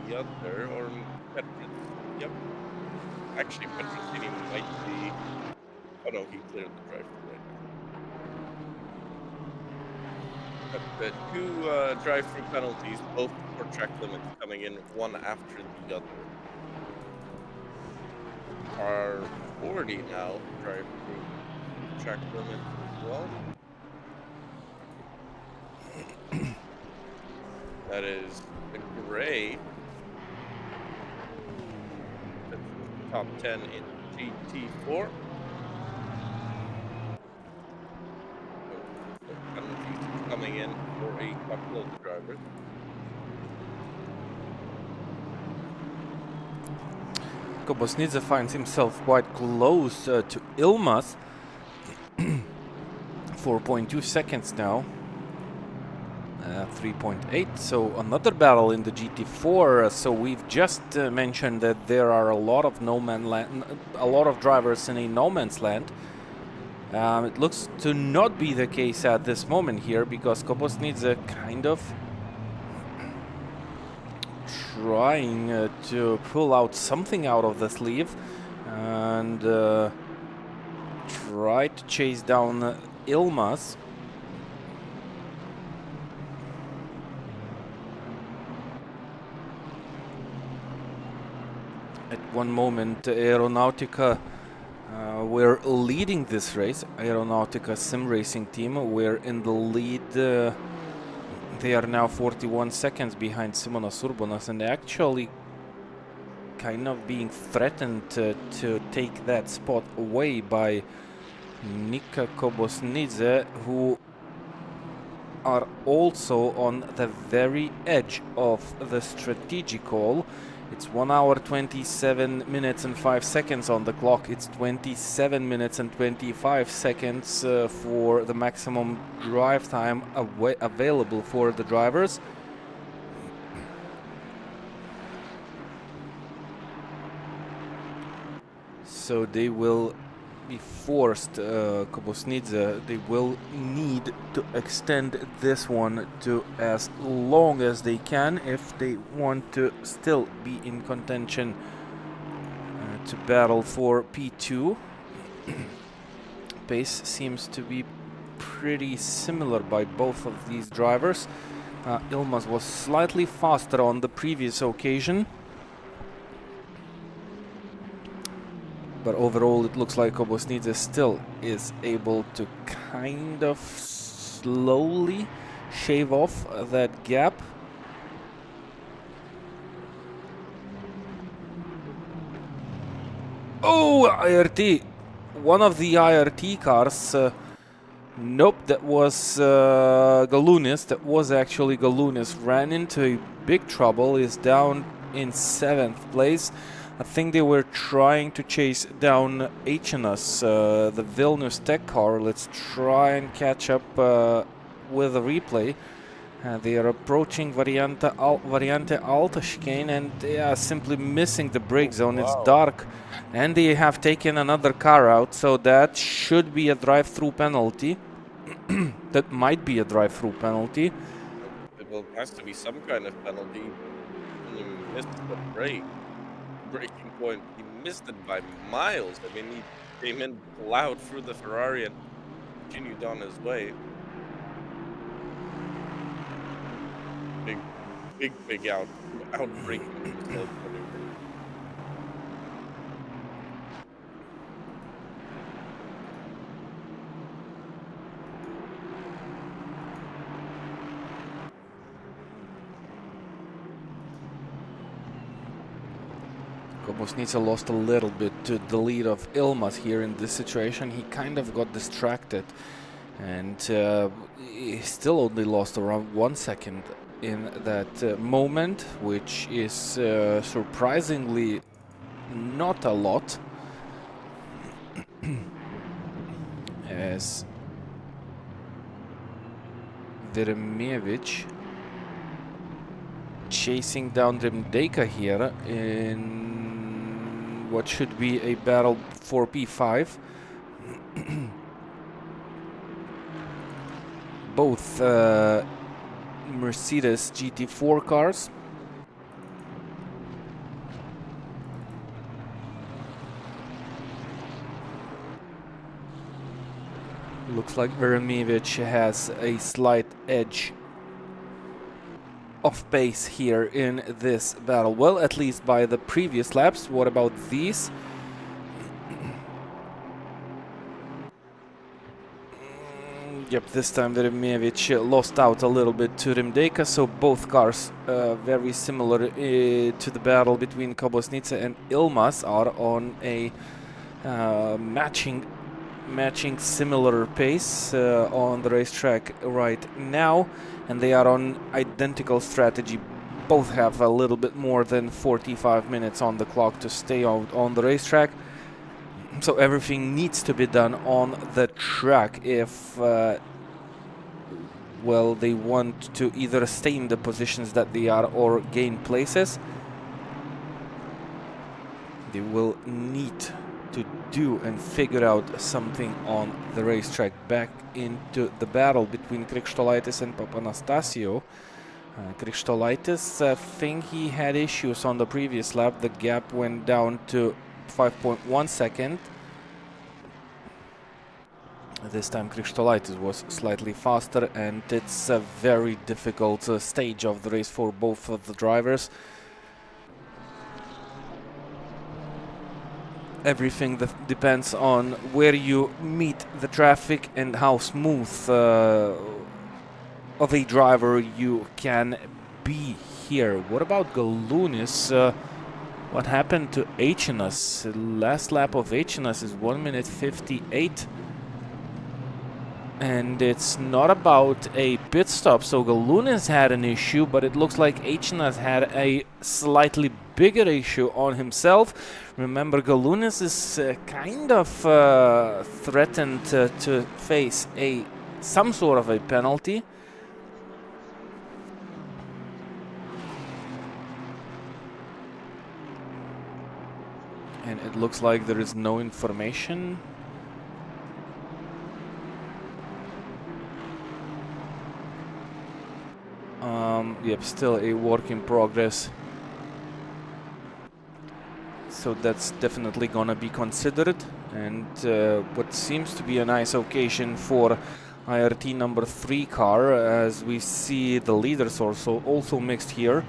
the other, or yep. Actually, Petrozzini might be. Oh no, he cleared the drive-through right now. But two drive-through penalties, both for track limits, coming in one after the other. Are 40 now drive-through track limits as well. That is the gray. That's top 10 in GT4. So penalties coming in for a couple of the drivers. Kobosnidze finds himself quite close to Ilmas. 4.2 seconds now. 3.8. So another battle in the GT4. So we've just mentioned that there are a lot of a lot of drivers in a no man's land. It looks to not be the case at this moment here, because Kobosnidze kind of trying to pull out something out of the sleeve and try to chase down Ilmas. At one moment, Aeronautica were leading this race. Aeronautica sim racing team were in the lead. They are now 41 seconds behind Simonas Urbonas, and actually kind of being threatened to take that spot away by Nika Kobosnidze, who are also on the very edge of the strategic call. It's 1 hour 27 minutes and 5 seconds on the clock. It's 27 minutes and 25 seconds for the maximum drive time available for the drivers. So they will be forced, Kobosnidze, they will need to extend this one to as long as they can if they want to still be in contention to battle for P2. Pace seems to be pretty similar by both of these drivers. Ilmas was slightly faster on the previous occasion, but overall it looks like Competizione still is able to kind of slowly shave off that gap. Oh, IRT! One of the IRT cars. Nope, that was Galunis. That was actually Galunis. Ran into big trouble. Is down in 7th place. I think they were trying to chase down HNS, the Vilnius tech car. Let's try and catch up with a replay. They are approaching Variante Alta chicane and they are simply missing the brake zone. It's dark and they have taken another car out, so that should be a drive-through penalty. That might be a drive-through penalty. It will has to be some kind of penalty. He missed the breaking point. He missed it by miles. I mean, he came in loud through the Ferrari and continued on his way. Big outbreaking mistake. Competizione lost a little bit to the lead of Ilmas here in this situation. He kind of got distracted and he still only lost around 1 second in that moment, which is surprisingly not a lot. As Veremjevic chasing down Remdeka here in what should be a battle for P5. Both Mercedes GT4 cars. Looks like Veremjevic has a slight edge of pace here in this battle. Well, at least by the previous laps. What about these? Yep, this time Veremjevic lost out a little bit to Remdeka, so both cars very similar to the battle between Competizione and Ilmas are on a matching similar pace on the racetrack right now, and they are on identical strategy. Both have a little bit more than 45 minutes on the clock to stay out on the racetrack, so everything needs to be done on the track if well, they want to either stay in the positions that they are or gain places. They will need to do and figure out something on the racetrack. Back into the battle between Krikštolaitis and Papanastasio. Krikštolaitis, I think he had issues on the previous lap. The gap went down to 5.1 second. This time Krikštolaitis was slightly faster, and it's a very difficult stage of the race for both of the drivers. Everything that depends on where you meet the traffic and how smooth of a driver you can be here. What about Galunis? What happened to HNS? Last lap of HNS is 1 minute 58. And it's not about a pit stop, so Galunis had an issue, but it looks like HNS had a slightly bigger issue on himself. Remember, Galunis is kind of threatened to face some sort of a penalty. And it looks like there is no information. Yep, still a work in progress. So that's definitely gonna be considered. And what seems to be a nice occasion for IRT number 3 car, as we see the leaders also mixed here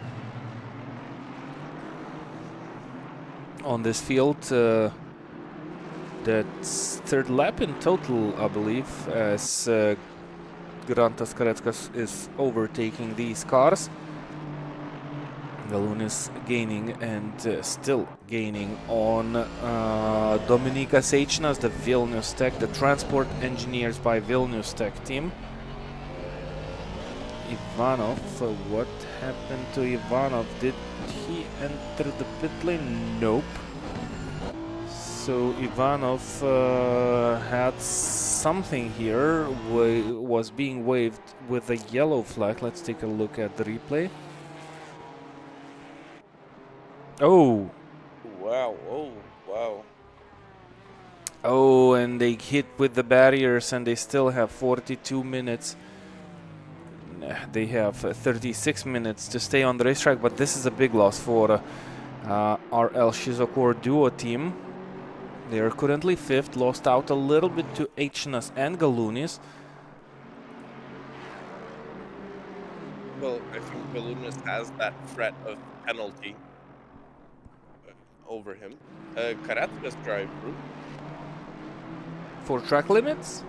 on this field. that's third lap in total, I believe, as Grantas Kareckas is overtaking these cars. Galunis gaining and still gaining on Dominykas Eičinas, the Vilnius Tech, the transport engineers by Vilnius Tech team. Ivanov, what happened to Ivanov? Did he enter the pit lane? Nope. So Ivanov had something here, was being waved with a yellow flag. Let's take a look at the replay. Oh! Wow, oh, wow. Oh, and they hit with the barriers and they still have 42 minutes. They have 36 minutes to stay on the racetrack, but this is a big loss for RL Shizokor duo team. They are currently 5th, lost out a little bit to Eičinas and Galunis. Well, I think Galunis has that threat of penalty over him. Karatkas drive through. For track limits?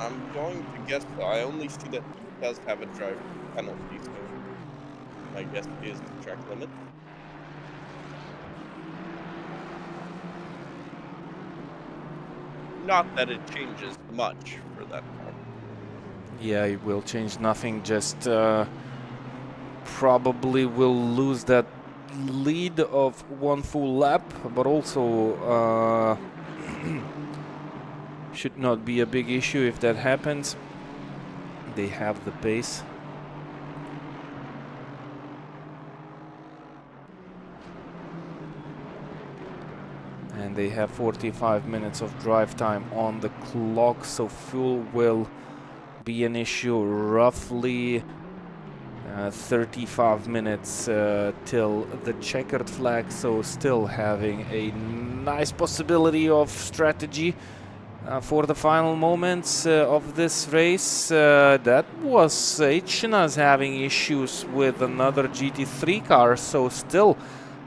I'm going to guess so. I only see that he does have a drive penalty, so my guess is track limit. Not that it changes much for that car. Yeah, it will change nothing, just probably will lose that lead of one full lap, but also should not be a big issue if that happens. They have the pace. And they have 45 minutes of drive time on the clock, so fuel will be an issue. Roughly 35 minutes till the checkered flag, so still having a nice possibility of strategy for the final moments of this race. That was Eičinas having issues with another GT3 car, so still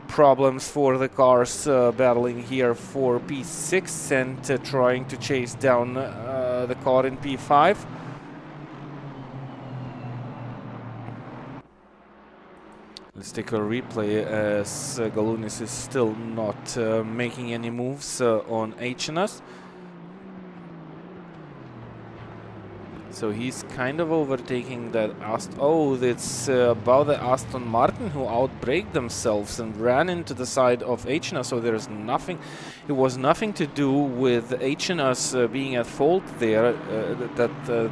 problems for the cars battling here for P6 and trying to chase down the car in P5. Let's take a replay as Galunis is still not making any moves on Eičinas. So he's kind of overtaking that Oh, it's about the Aston Martin who outbraked themselves and ran into the side of Eičinas. So there's nothing, it was nothing to do with Eičinas being at fault there. That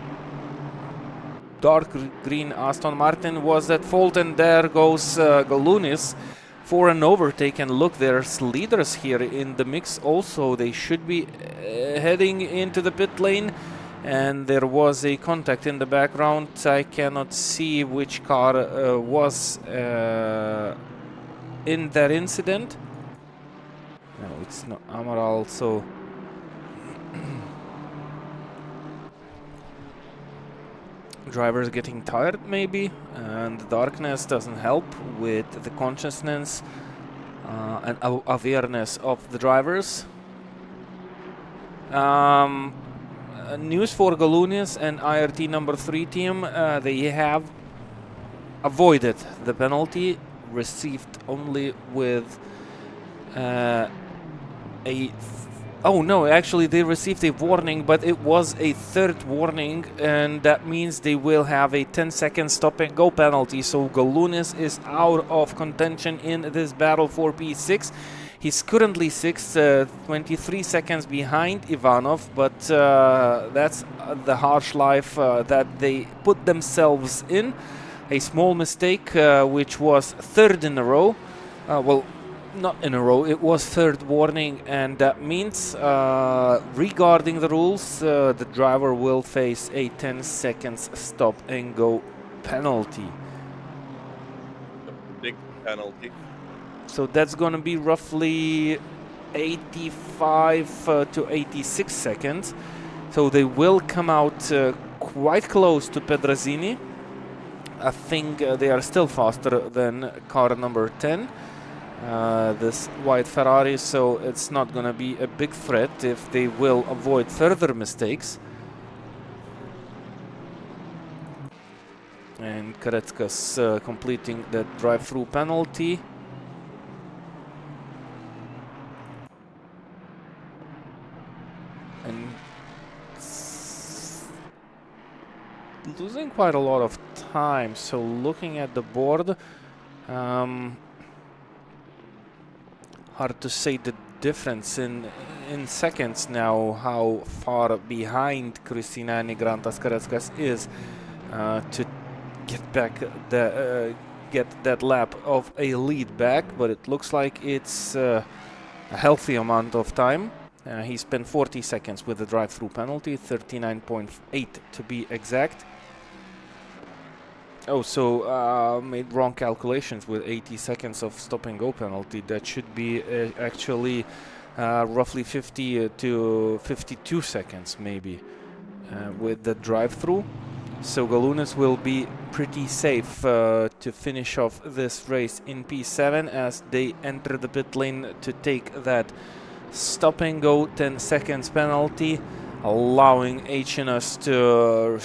dark green Aston Martin was at fault, and there goes Galunis for an overtake. And look, there's leaders here in the mix also. They should be heading into the pit lane. And there was a contact in the background. I cannot see which car was in that incident. No, it's not Amaral, so... Drivers getting tired, maybe, and the darkness doesn't help with the consciousness and awareness of the drivers. News for Galunis and IRT number 3 team, they have avoided the penalty, received only with oh no, actually they received a warning, but it was a third warning, and that means they will have a 10-second stop and go penalty. So Galunis is out of contention in this battle for P6. He's currently 6th, 23 seconds behind Ivanov, but that's the harsh life that they put themselves in. A small mistake, which was third in a row. Well, not in a row, it was third warning, and that means, regarding the rules, the driver will face a 10 seconds stop and go penalty. A big penalty. So that's going to be roughly 85 to 86 seconds. So they will come out quite close to Pedrazzini. I think they are still faster than car number 10. this white Ferrari, so it's not going to be a big threat if they will avoid further mistakes. And Karetska's completing the drive-through penalty. And losing quite a lot of time, so looking at the board, hard to say the difference in seconds now, how far behind Kristina Nigrantas Karetskas is to get back the get that lap of a lead back, but it looks like it's a healthy amount of time. He spent 40 seconds with the drive-through penalty, 39.8 to be exact. Oh, so made wrong calculations with 80 seconds of stop-and-go penalty. That should be actually roughly 50 to 52 seconds, maybe, with the drive-through. So Galunas will be pretty safe to finish off this race in P7 as they enter the pit lane to take that stop-and-go 10 seconds penalty, allowing HNS to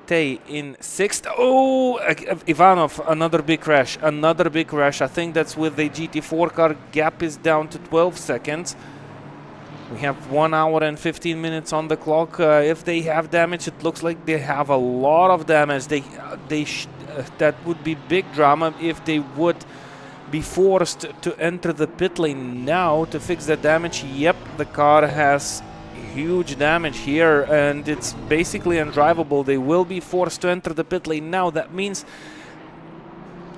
stay in 6th. Oh, Ivanov, another big crash, another big crash. I think that's with the GT4 car. Gap is down to 12 seconds. We have 1 hour and 15 minutes on the clock. If they have damage, it looks like they have a lot of damage. That would be big drama if they would be forced to enter the pit lane now to fix the damage. Yep, the car has huge damage here and it's basically undrivable. They will be forced to enter the pit lane now. That means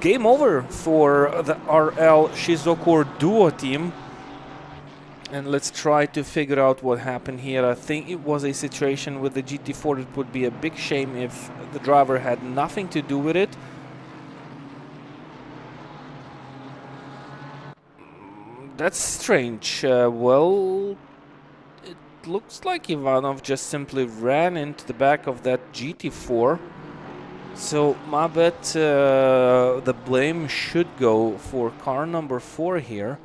game over for the RL Shizokor duo team. And let's try to figure out what happened here. I think it was a situation with the GT4. It would be a big shame if the driver had nothing to do with it. That's strange. Well, it looks like Ivanov just simply ran into the back of that GT4. So, my bet, the blame should go for car number 4 here.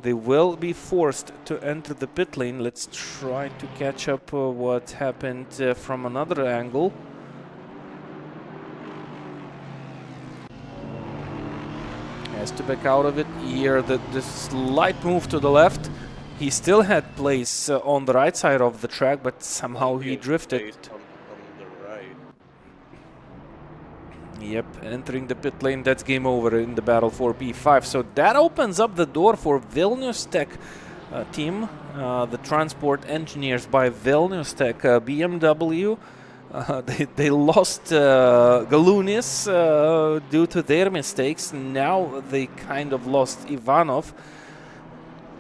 They will be forced to enter the pit lane. Let's try to catch up what happened from another angle. Has to back out of it here. The slight move to the left. He still had place on the right side of the track, but somehow he drifted. Yep, entering the pit lane, that's game over in the battle for P5. So that opens up the door for Vilnius Tech team, the transport engineers by Vilnius Tech BMW. They lost Galunis due to their mistakes. Now they kind of lost Ivanov.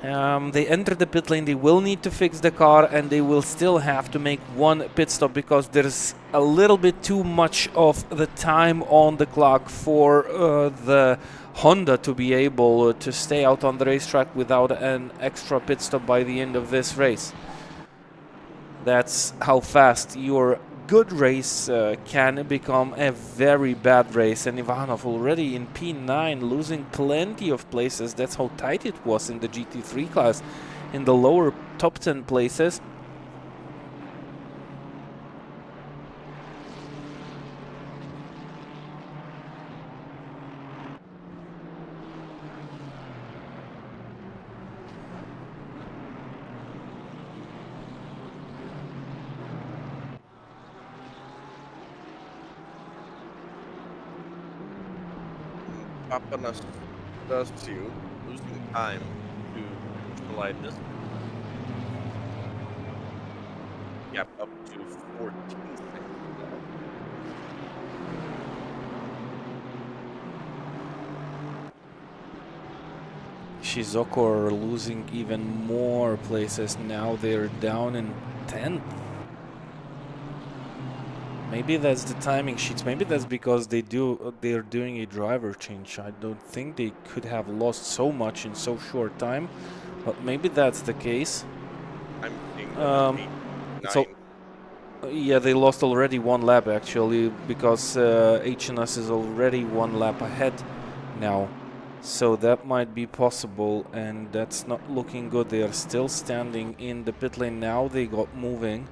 They enter the pit lane, they will need to fix the car and they will still have to make one pit stop because there's a little bit too much of the time on the clock for the Honda to be able to stay out on the racetrack without an extra pit stop by the end of this race. That's how fast your good race can become a very bad race, and Ivanov already in P9 losing plenty of places. That's how tight it was in the GT3 class in the lower top 10 places. Papanas does you losing time to collide this. Gap up to 14 seconds. Shizokor losing even more places. Now they're down in 10th. Maybe that's the timing sheets. Maybe that's because they're doing a driver change. I don't think they could have lost so much in so short time, but maybe that's the case. I'm thinking So yeah, they lost already 1 lap actually because HNS is already 1 lap ahead now. So that might be possible, and that's not looking good. They are still standing in the pit lane now. They got moving.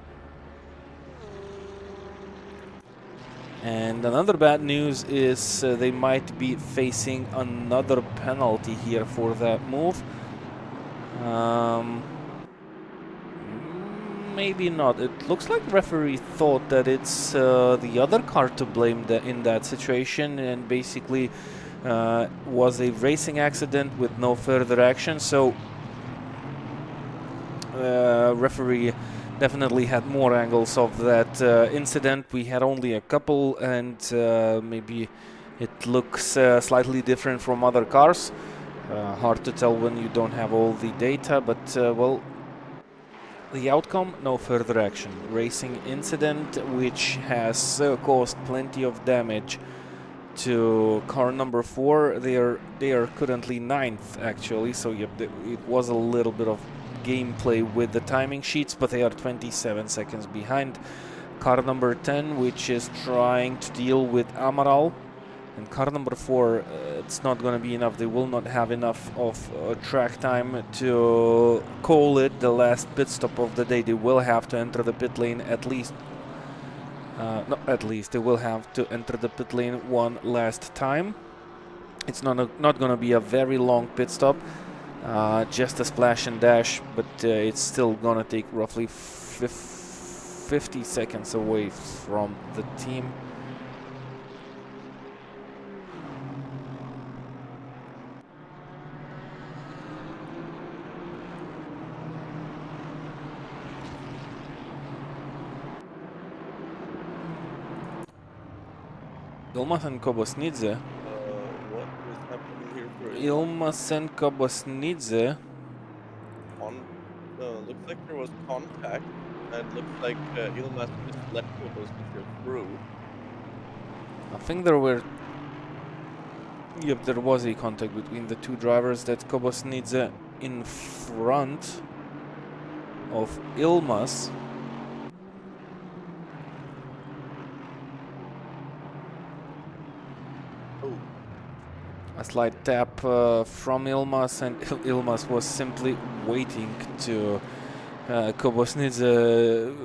And another bad news is they might be facing another penalty here for that move. Maybe not. It looks like referee thought that it's the other car to blame in that situation, and basically was a racing accident with no further action. So referee definitely had more angles of that incident. We had only a couple, and maybe it looks slightly different from other cars. Hard to tell when you don't have all the data, but well, the outcome, no further action. Racing incident which has caused plenty of damage to car number 4. They are currently 9th actually, so yep, it was a little bit of gameplay with the timing sheets, but they are 27 seconds behind car number 10, which is trying to deal with Amaral. And car number 4, it's not going to be enough. They will not have enough of track time to call it the last pit stop of the day. They will have to enter the pit lane at least. Not at least, they will have to enter the pit lane one last time. It's not going to be a very long pit stop. Just a splash and dash, but it's still going to take roughly 50 seconds away from the team. Ilmas and Kobosnidze. What is happening here for Ilmas and Kobosnidze. Looks like there was contact, and looks like Ilmas just let Kobosnidze through. I think there were... Yep, there was a contact between the two drivers. That's Kobosnidze in front of Ilmas. A slight tap from Ilmas, and Ilmas was simply waiting to Kobosnidze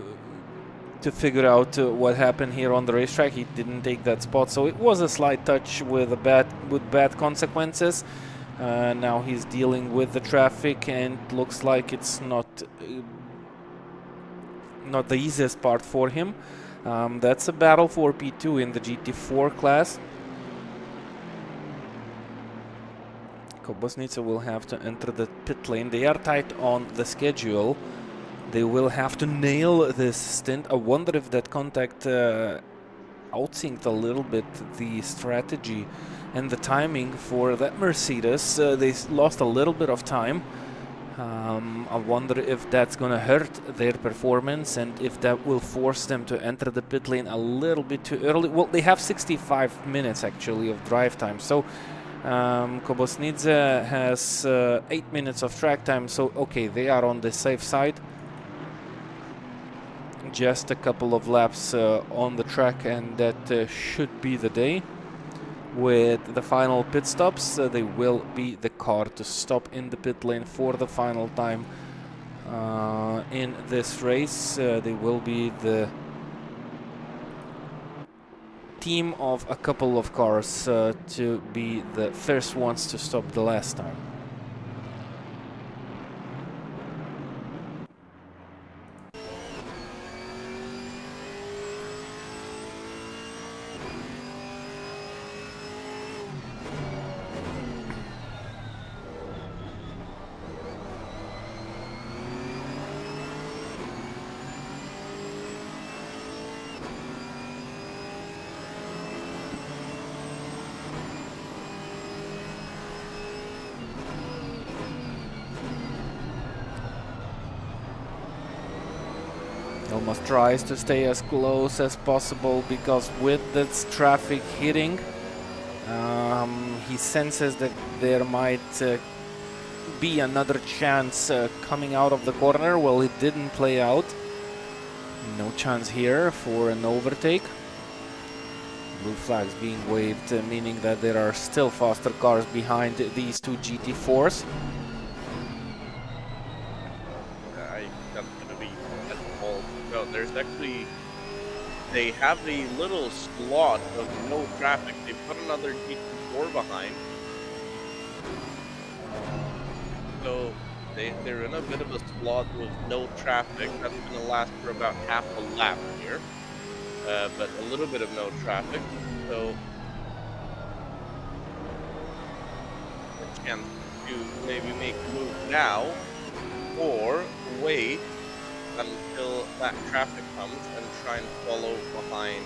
to figure out what happened here on the racetrack. He didn't take that spot, so it was a slight touch with bad consequences. Now he's dealing with the traffic, and looks like it's not the easiest part for him. That's a battle for P2 in the GT4 class. Kobosnidze will have to enter the pit lane. They are tight on the schedule. They will have to nail this stint. I wonder if that contact outsynced a little bit the strategy and the timing for that Mercedes. They lost a little bit of time. I wonder if that's going to hurt their performance, and if that will force them to enter the pit lane a little bit too early. Well, they have 65 minutes actually of drive time, so Kobosnidze has 8 minutes of track time, so okay, they are on the safe side. Just a couple of laps on the track, and that should be the day. With the final pit stops, they will be the car to stop in the pit lane for the final time in this race. They will be the team of a couple of cars to be the first ones to stop the last time. Almost tries to stay as close as possible, because with this traffic hitting, he senses that there might be another chance coming out of the corner. Well, it didn't play out. No chance here for an overtake. Blue flags being waved, meaning that there are still faster cars behind these two GT4s. I think that's going to be at all. No, there's actually, they have a little slot of no traffic. They put another GT4 behind. So they're in a bit of a slot with no traffic. That's going to last for about half a lap here. But a little bit of no traffic. So a chance to maybe make a move now or wait until that traffic comes and try and follow behind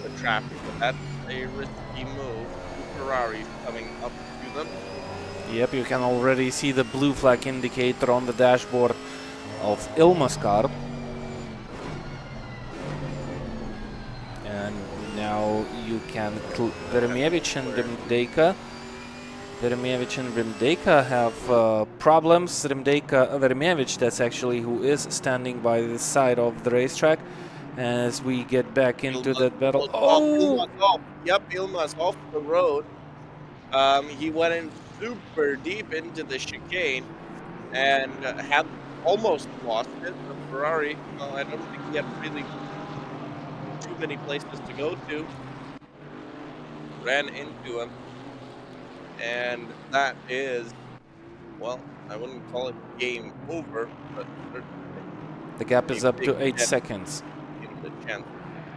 the traffic. But that's a risky move. Two Ferraris coming up to them. Yep, you can already see the blue flag indicator on the dashboard of Ilma's car. And now you can... Veremievich and Rimdeka. Veremievich and Rimdeka have problems. Veremievich, that's actually who is standing by the side of the racetrack. As we get back into that battle. Ilma's off. Yep, Ilma's off the road. He went in super deep into the chicane and had almost lost it. The Ferrari, well, I don't think he had really too many places to go to. Ran into him. And that is, well, I wouldn't call it game over, but the gap is up to 8 seconds. The chance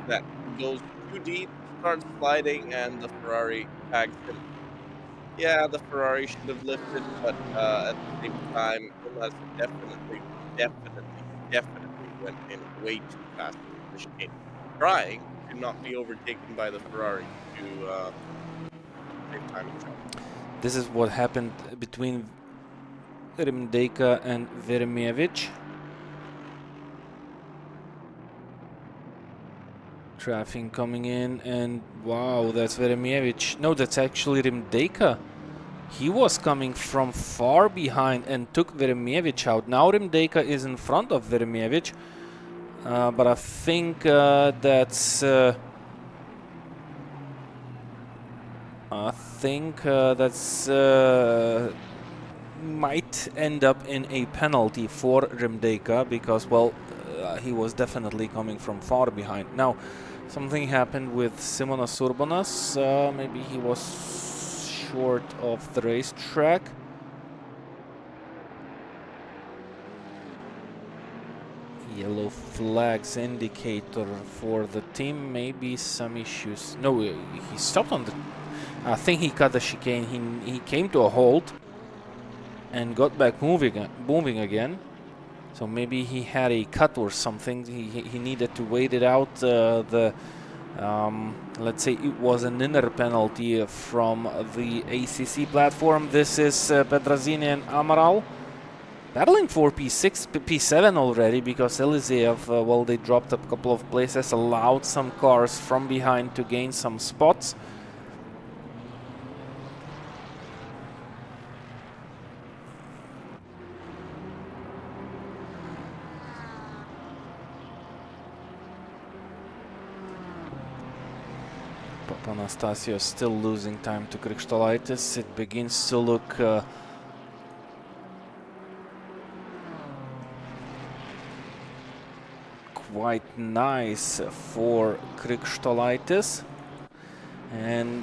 that goes too deep, starts sliding, and the Ferrari tags him. Yeah, the Ferrari should have lifted, but at the same time, Imola definitely went in way too fast in the chicane, trying to not be overtaken by the Ferrari to save time himself. This is what happened between Rimdeka and Veremievich. Traffic coming in, and wow, that's Veremievich. No, that's actually Rimdeka. He was coming from far behind and took Veremievich out. Now Rimdeka is in front of Veremievich, but I think that's might end up in a penalty for Rimdeka because, well, he was definitely coming from far behind. Now, something happened with Simonas Urbonas. Maybe he was short of the racetrack. Yellow flags indicator for the team. Maybe some issues. No, he stopped on the... I think he cut the chicane. He came to a halt and got back moving again. So maybe he had a cut or something. He needed to wait it out. Let's say it was an inner penalty from the ACC platform. This is Pedrazini and Amaral battling for P6, P7 already, because Eliseev, well, they dropped a couple of places, allowed some cars from behind to gain some spots. Anastasios still losing time to Krikštolaitis. It begins to look quite nice for Krikštolaitis. And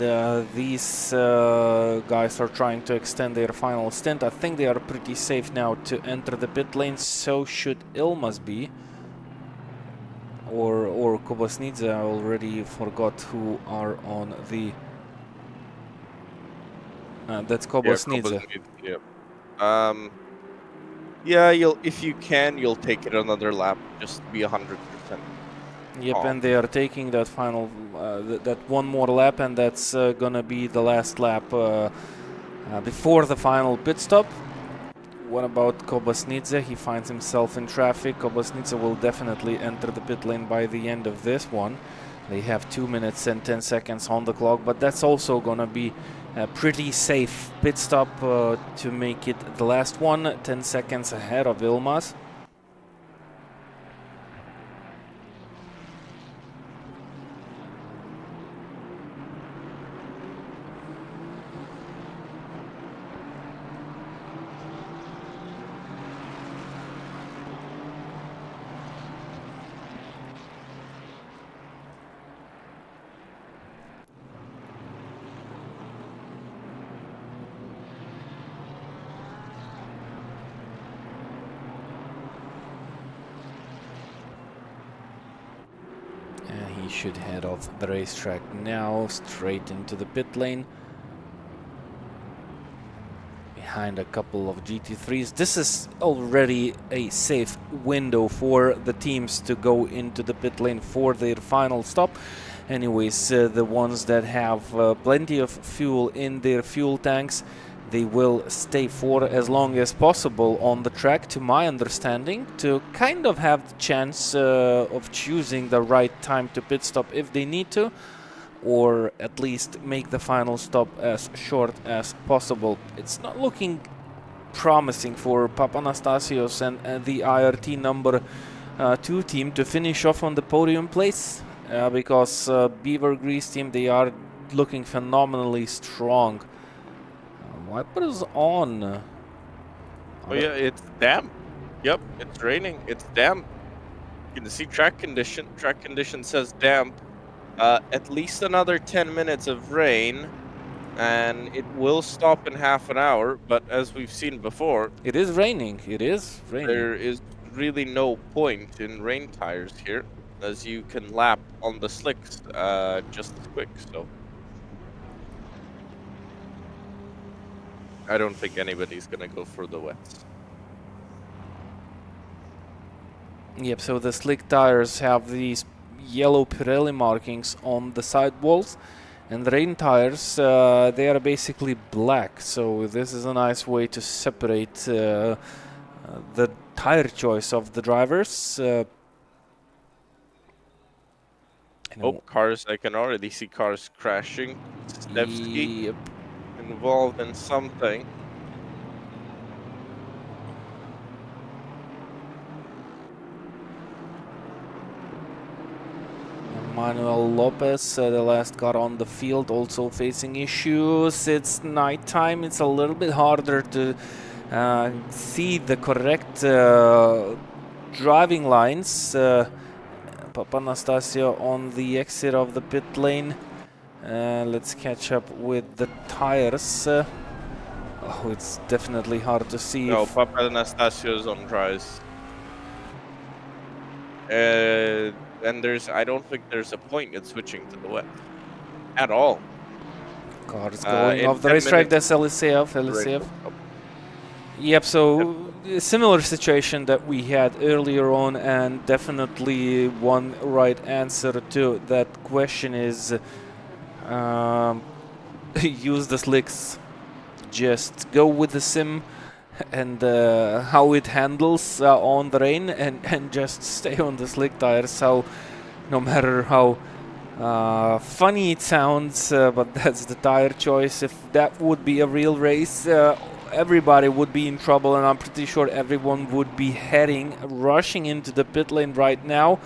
these guys are trying to extend their final stint. I think they are pretty safe now to enter the pit lane. So should Ilmas be. Or Kobasnidze. I already forgot who are on the... that's Kobasnidze. Yeah, if you can, you'll take it another lap, just to be 100%. Yep, and they are taking that final, that one more lap, and that's gonna be the last lap before the final pit stop. What about Kobasnidze? He finds himself in traffic. Kobasnidze will definitely enter the pit lane by the end of this one. They have 2 minutes and 10 seconds on the clock, but that's also gonna be a pretty safe pit stop to make it the last one, 10 seconds ahead of Ilmas. And he should head off the racetrack now, straight into the pit lane. Behind a couple of GT3s. This is already a safe window for the teams to go into the pit lane for their final stop. Anyways, the ones that have plenty of fuel in their fuel tanks, they will stay for as long as possible on the track, to my understanding, to kind of have the chance of choosing the right time to pit stop if they need to, or at least make the final stop as short as possible. It's not looking promising for Papanastasios and the IRT number 2 team to finish off on the podium place, because Beaver Grease team, they are looking phenomenally strong. Wipers on. Oh yeah, it's damp. Yep, it's raining. It's damp. You can see track condition. Track condition says damp. At least another 10 minutes of rain, and it will stop in half an hour. But as we've seen before, it is raining. It is raining. There is really no point in rain tires here, as you can lap on the slicks just as quick. So I don't think anybody's gonna go for the wets. Yep, so the slick tires have these yellow Pirelli markings on the sidewalls, and the rain tires, they are basically black. So this is a nice way to separate the tire choice of the drivers. Cars, I can already see cars crashing. Stevsky. Yep. Involved in something. Manuel Lopez, the last car on the field, also facing issues. It's nighttime. It's a little bit harder to see the correct driving lines. Papanastasio on the exit of the pit lane. Let's catch up with the tires. Oh, it's definitely hard to see. No, Papanastasio's on dries. And I don't think there's a point in switching to the wet at all. Cars going off the racetrack. That's Eliseev. Yep, so a similar situation that we had earlier on, and definitely one right answer to that question is use the slicks. Just go with the sim and how it handles on the rain, and just stay on the slick tires. So no matter how funny it sounds, but that's the tire choice. If that would be a real race, everybody would be in trouble, and I'm pretty sure everyone would be rushing into the pit lane right now,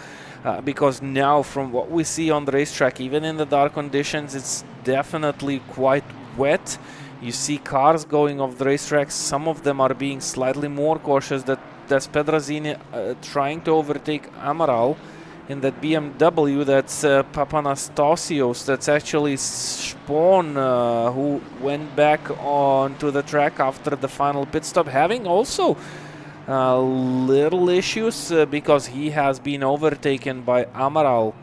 because now from what we see on the racetrack, even in the dark conditions, it's definitely quite wet. You see cars going off the racetrack. Some of them are being slightly more cautious. That's Pedrazzini trying to overtake Amaral in that BMW. That's Papanastasios. That's actually Spawn, who went back onto the track after the final pit stop, having also little issues because he has been overtaken by Amaral,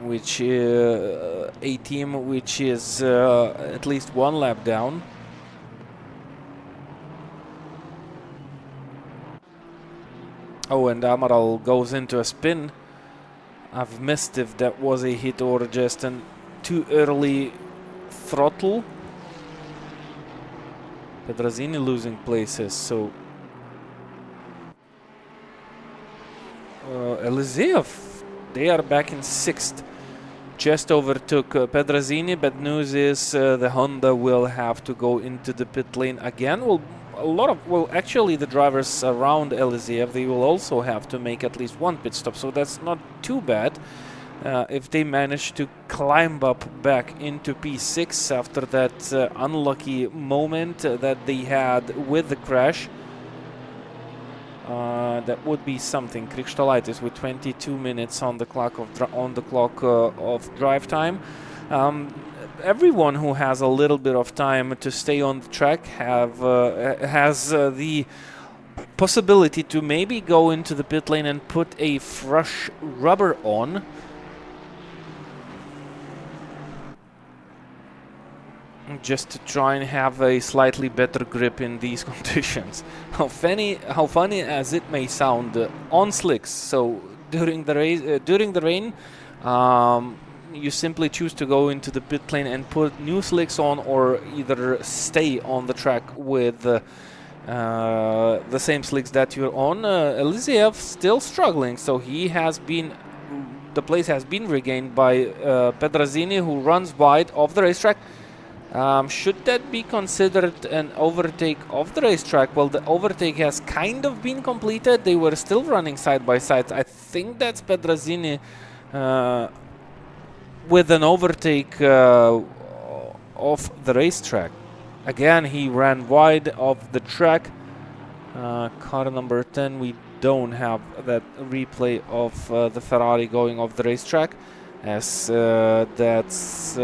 which a team which is at least one lap down. Oh, and Amaral goes into a spin. I've missed if that was a hit or just an too early throttle. Pedrazzini losing places, so Eliseev, they are back in 6th. Just overtook Pedrazzini. Bad news is the Honda will have to go into the pit lane again. Actually the drivers around Eliseev, they will also have to make at least one pit stop, so that's not too bad if they manage to climb up back into P6 after that unlucky moment that they had with the crash. That would be something. Krikštolaitis with 22 minutes on the clock of drive time. Everyone who has a little bit of time to stay on the track has the possibility to maybe go into the pit lane and put a fresh rubber on. Just to try and have a slightly better grip in these conditions. How funny as it may sound, on slicks. So during the rain, you simply choose to go into the pit lane and put new slicks on, or either stay on the track with the same slicks that you're on. Eliziev still struggling, so he has been. The place has been regained by Pedrazzini, who runs wide of the racetrack. Should that be considered an overtake of the racetrack? Well, the overtake has kind of been completed. They were still running side by side. I think that's Pedrazzini with an overtake of the racetrack. Again, he ran wide of the track. Car number 10, we don't have that replay of the Ferrari going off the racetrack. As that's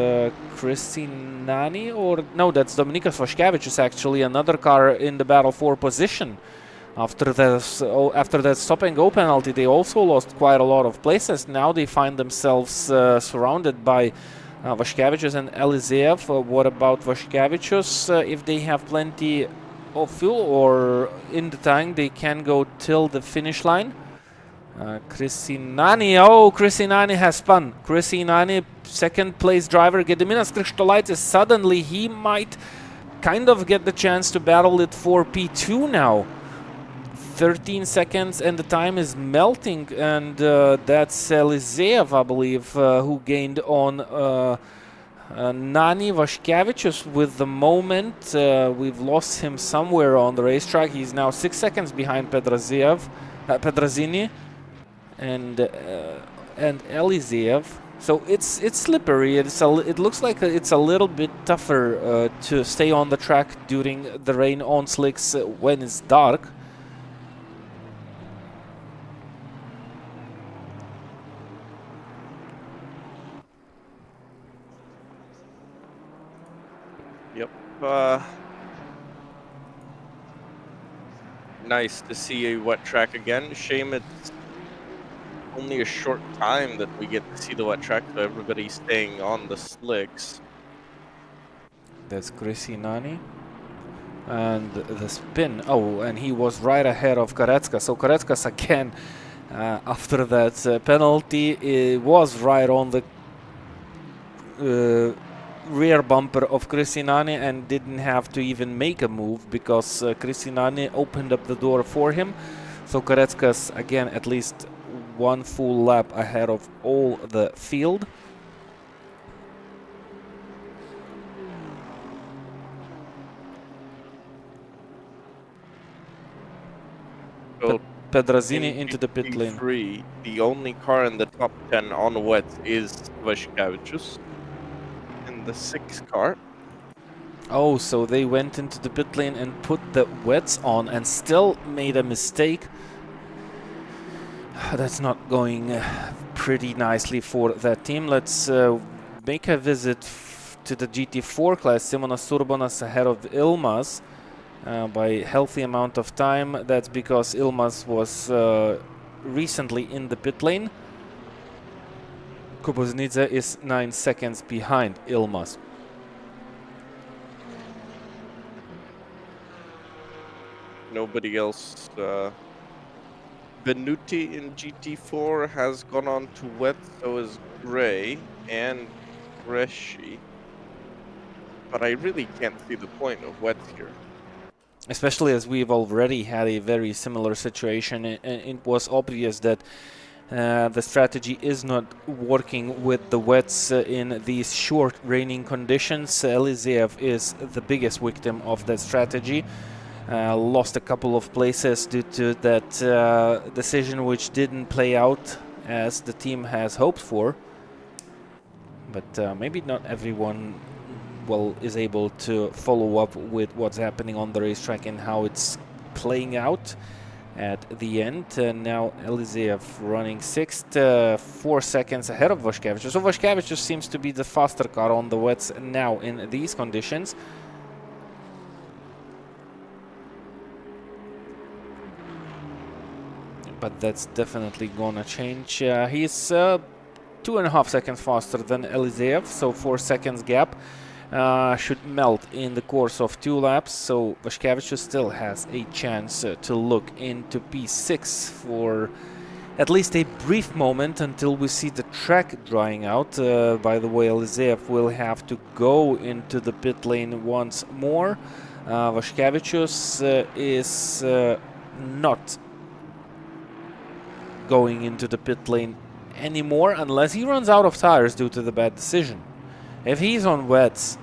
Kristinani, or no, that's Dominykas Vaškevičius, actually, another car in the battle for position. After that stop and go penalty, they also lost quite a lot of places. Now they find themselves surrounded by Vaškevičius and Eliziev. What about Vaškevičius? If they have plenty of fuel or in the tank, they can go till the finish line. Kristinani has spun. Kristinani, second place driver. Gediminas Krištolaitis, suddenly he might kind of get the chance to battle it for P2 now. 13 seconds and the time is melting, and that's Eliziev, I believe, who gained on Nani. Vaškevičius with the moment. We've lost him somewhere on the racetrack. He's now 6 seconds behind Pedrazzini. And Eliziev, so it's slippery. It looks like it's a little bit tougher to stay on the track during the rain on slicks when it's dark. Yep. Nice to see a wet track again. Shame it's only a short time that we get to see the wet track, so everybody's staying on the slicks. That's Kristinani. And the spin. Oh, and he was right ahead of Karetskas. So Karetskas again, after that penalty, was right on the rear bumper of Kristinani and didn't have to even make a move because Kristinani opened up the door for him. So Karetskas again at least one full lap ahead of all the field. So Pedrazzini into the pit lane. The only car in the top 10 on wet is Vaškevičius in the 6th car. Oh, so they went into the pit lane and put the wets on and still made a mistake. That's not going pretty nicely for that team. Let's make a visit to the GT4 class. Simonas Urbonas ahead of Ilmas by healthy amount of time. That's because Ilmas was recently in the pit lane. Kubuznidze is 9 seconds behind Ilmas. Nobody else. Benuti in GT4 has gone on to wet, so is Gray and Reshi. But I really can't see the point of wet here. Especially as we've already had a very similar situation, and it was obvious that the strategy is not working with the wets in these short raining conditions. Eliziev is the biggest victim of that strategy. Lost a couple of places due to that decision, which didn't play out as the team has hoped for. But maybe not everyone is able to follow up with what's happening on the racetrack and how it's playing out at the end. Now Eliziev running 6th, 4 seconds ahead of Vaškevičius. So Vaškevičius seems to be the faster car on the wets now in these conditions. but that's definitely gonna change. He's 2.5 seconds faster than Eliseev, so 4 seconds gap should melt in the course of 2 laps, so Vaškevičius still has a chance to look into P6 for at least a brief moment until we see the track drying out. By the way, Eliseev will have to go into the pit lane once more. Vaškevičius is not going into the pit lane anymore unless he runs out of tires due to the bad decision. If he's on wets,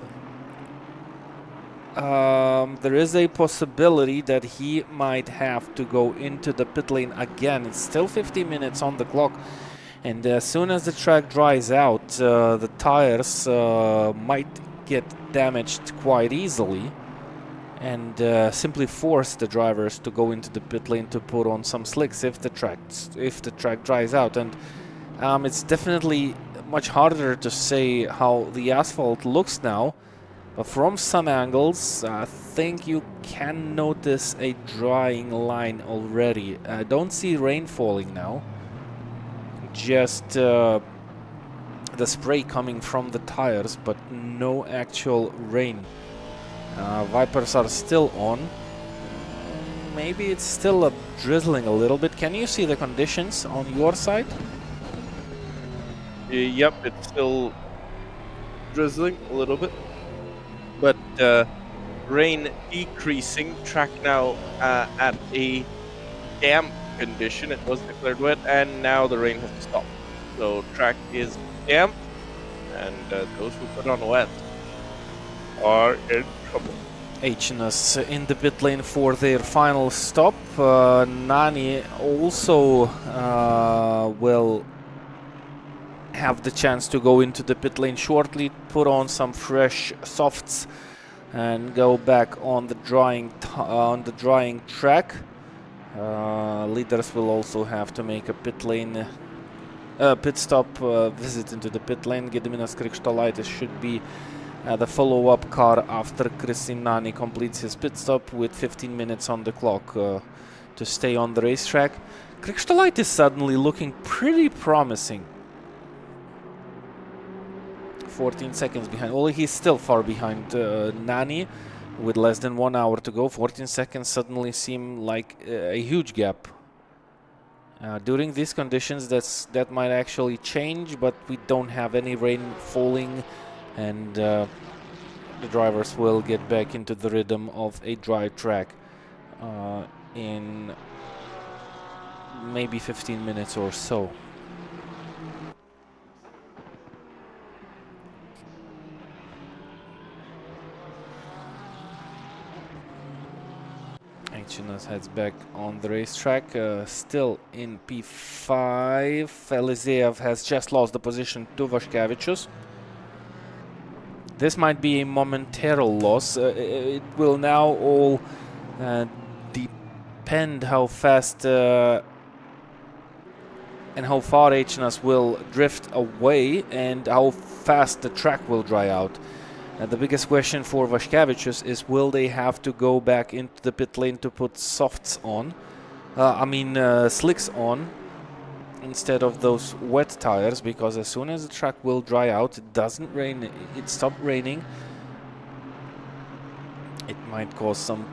there is a possibility that he might have to go into the pit lane again. It's still 50 minutes on the clock, and as soon as the track dries out, the tires might get damaged quite easily, and simply force the drivers to go into the pit lane to put on some slicks if the track dries out. And it's definitely much harder to say how the asphalt looks now, but from some angles I think you can notice a drying line already. I don't see rain falling now, just the spray coming from the tires, but no actual rain. Vipers are still on. Maybe it's still drizzling a little bit. Can you see the conditions on your side? Yep, it's still drizzling a little bit, but rain decreasing. Track now at a damp condition. It was declared wet, and now the rain has stopped. So track is damp, and those who put on wet are in trouble. HNS in the pit lane for their final stop. Nani also will have the chance to go into the pit lane shortly, put on some fresh softs, and go back on the drying track. Leaders will also have to make a pit stop visit into the pit lane. Gediminas Krikštolaitis should be the follow-up car after Kristi Nani completes his pit stop with 15 minutes on the clock to stay on the racetrack. Krikštolaitis suddenly looking pretty promising. 14 seconds behind. Well, he's still far behind Nani with less than 1 hour to go. 14 seconds suddenly seem like a huge gap. During these conditions, that might actually change, but we don't have any rain falling, and the drivers will get back into the rhythm of a dry track in maybe 15 minutes or so. HNS heads back on the racetrack, still in P5. Eliseev has just lost the position to Vaškevičius. This might be a momentary loss. It will now all depend how fast and how far HNS will drift away and how fast the track will dry out. The biggest question for Vaškevičius is, will they have to go back into the pit lane to put softs on? Slicks on, instead of those wet tires, because as soon as the track will dry out, it doesn't rain, it stopped raining, it might cause some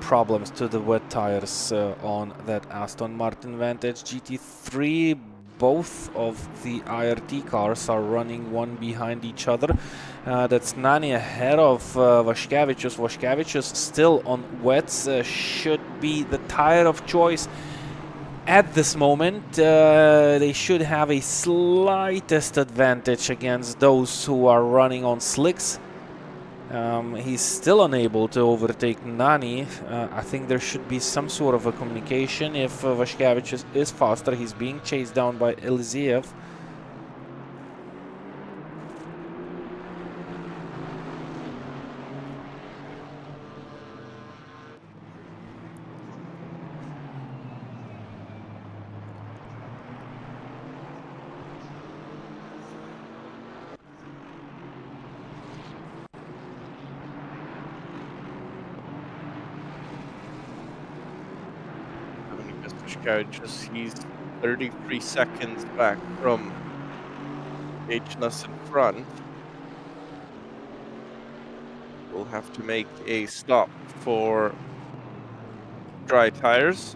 problems to the wet tires on that Aston Martin Vantage GT3. Both of the IRT cars are running one behind each other. That's Nani ahead of Vaškevičius. Vaškevičius still on wets, should be the tire of choice at this moment. They should have a slightest advantage against those who are running on slicks. He's still unable to overtake Nani. I think there should be some sort of a communication. If Vaškevičius is faster, he's being chased down by Eliseev. Skouchus, he's 33 seconds back from Hnas in front. We'll have to make a stop for dry tires.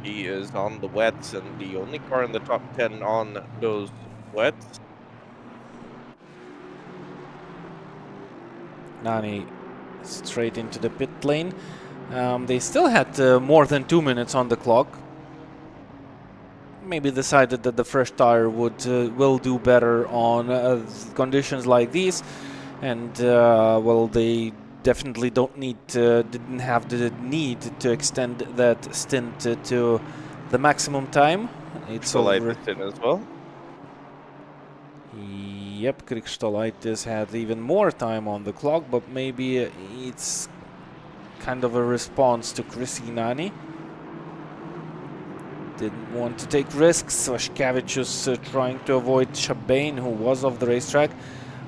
He is on the wets and the only car in the top 10 on those wets. Nani straight into the pit lane. They still had more than 2 minutes on the clock. Maybe decided that the fresh tire will do better on conditions like these, and well, they definitely didn't have the need to extend that stint to the maximum time. It's over. In as well. Yep, Krikštolaitis had even more time on the clock, but maybe it's kind of a response to Krisinani. Didn't want to take risks. Vaškevičius trying to avoid Chabane, who was off the racetrack.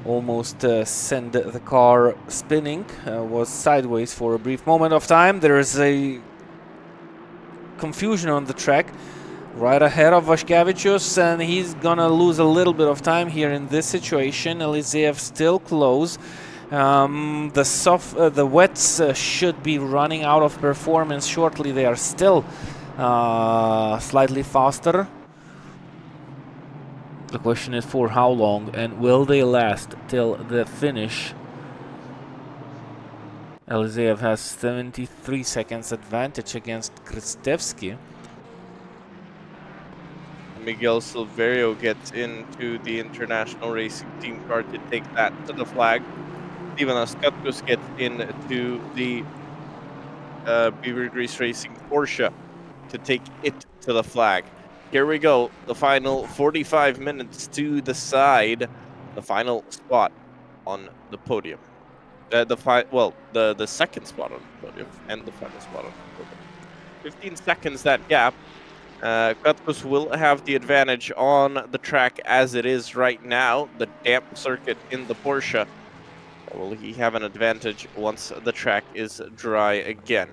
Almost sent the car spinning. Was sideways for a brief moment of time. There is a confusion on the track. Right ahead of Vaškevičius, and he's gonna lose a little bit of time here in this situation. Eliseev still close. The wets should be running out of performance shortly. They are still slightly faster. The question is for how long, and will they last till the finish? Eliseev has 73 seconds advantage against Kristevski. Miguel Silverio gets into the International Racing Team car to take that to the flag. Steven Askatkus gets into the Beaver Grease Racing Porsche to take it to the flag. Here we go. The final 45 minutes to decide the final spot on the podium. The second spot on the podium and the final spot on the podium. 15 seconds that gap. Katkus will have the advantage on the track as it is right now, the damp circuit in the Porsche. Will he have an advantage once the track is dry again?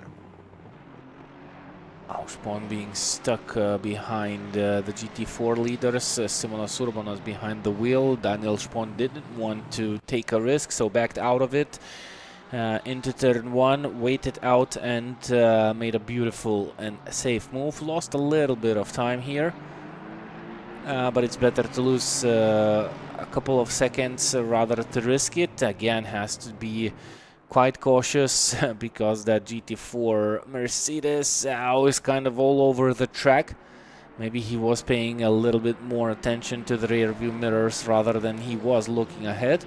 Ausbon being stuck behind the GT4 leaders. Simonas Urbanas behind the wheel. Daniel Spon didn't want to take a risk, so backed out of it. Into turn one, waited out and made a beautiful and safe move. Lost a little bit of time here, but it's better to lose a couple of seconds rather to risk it. Again, has to be quite cautious because that GT4 Mercedes is kind of all over the track. Maybe he was paying a little bit more attention to the rear view mirrors rather than he was looking ahead.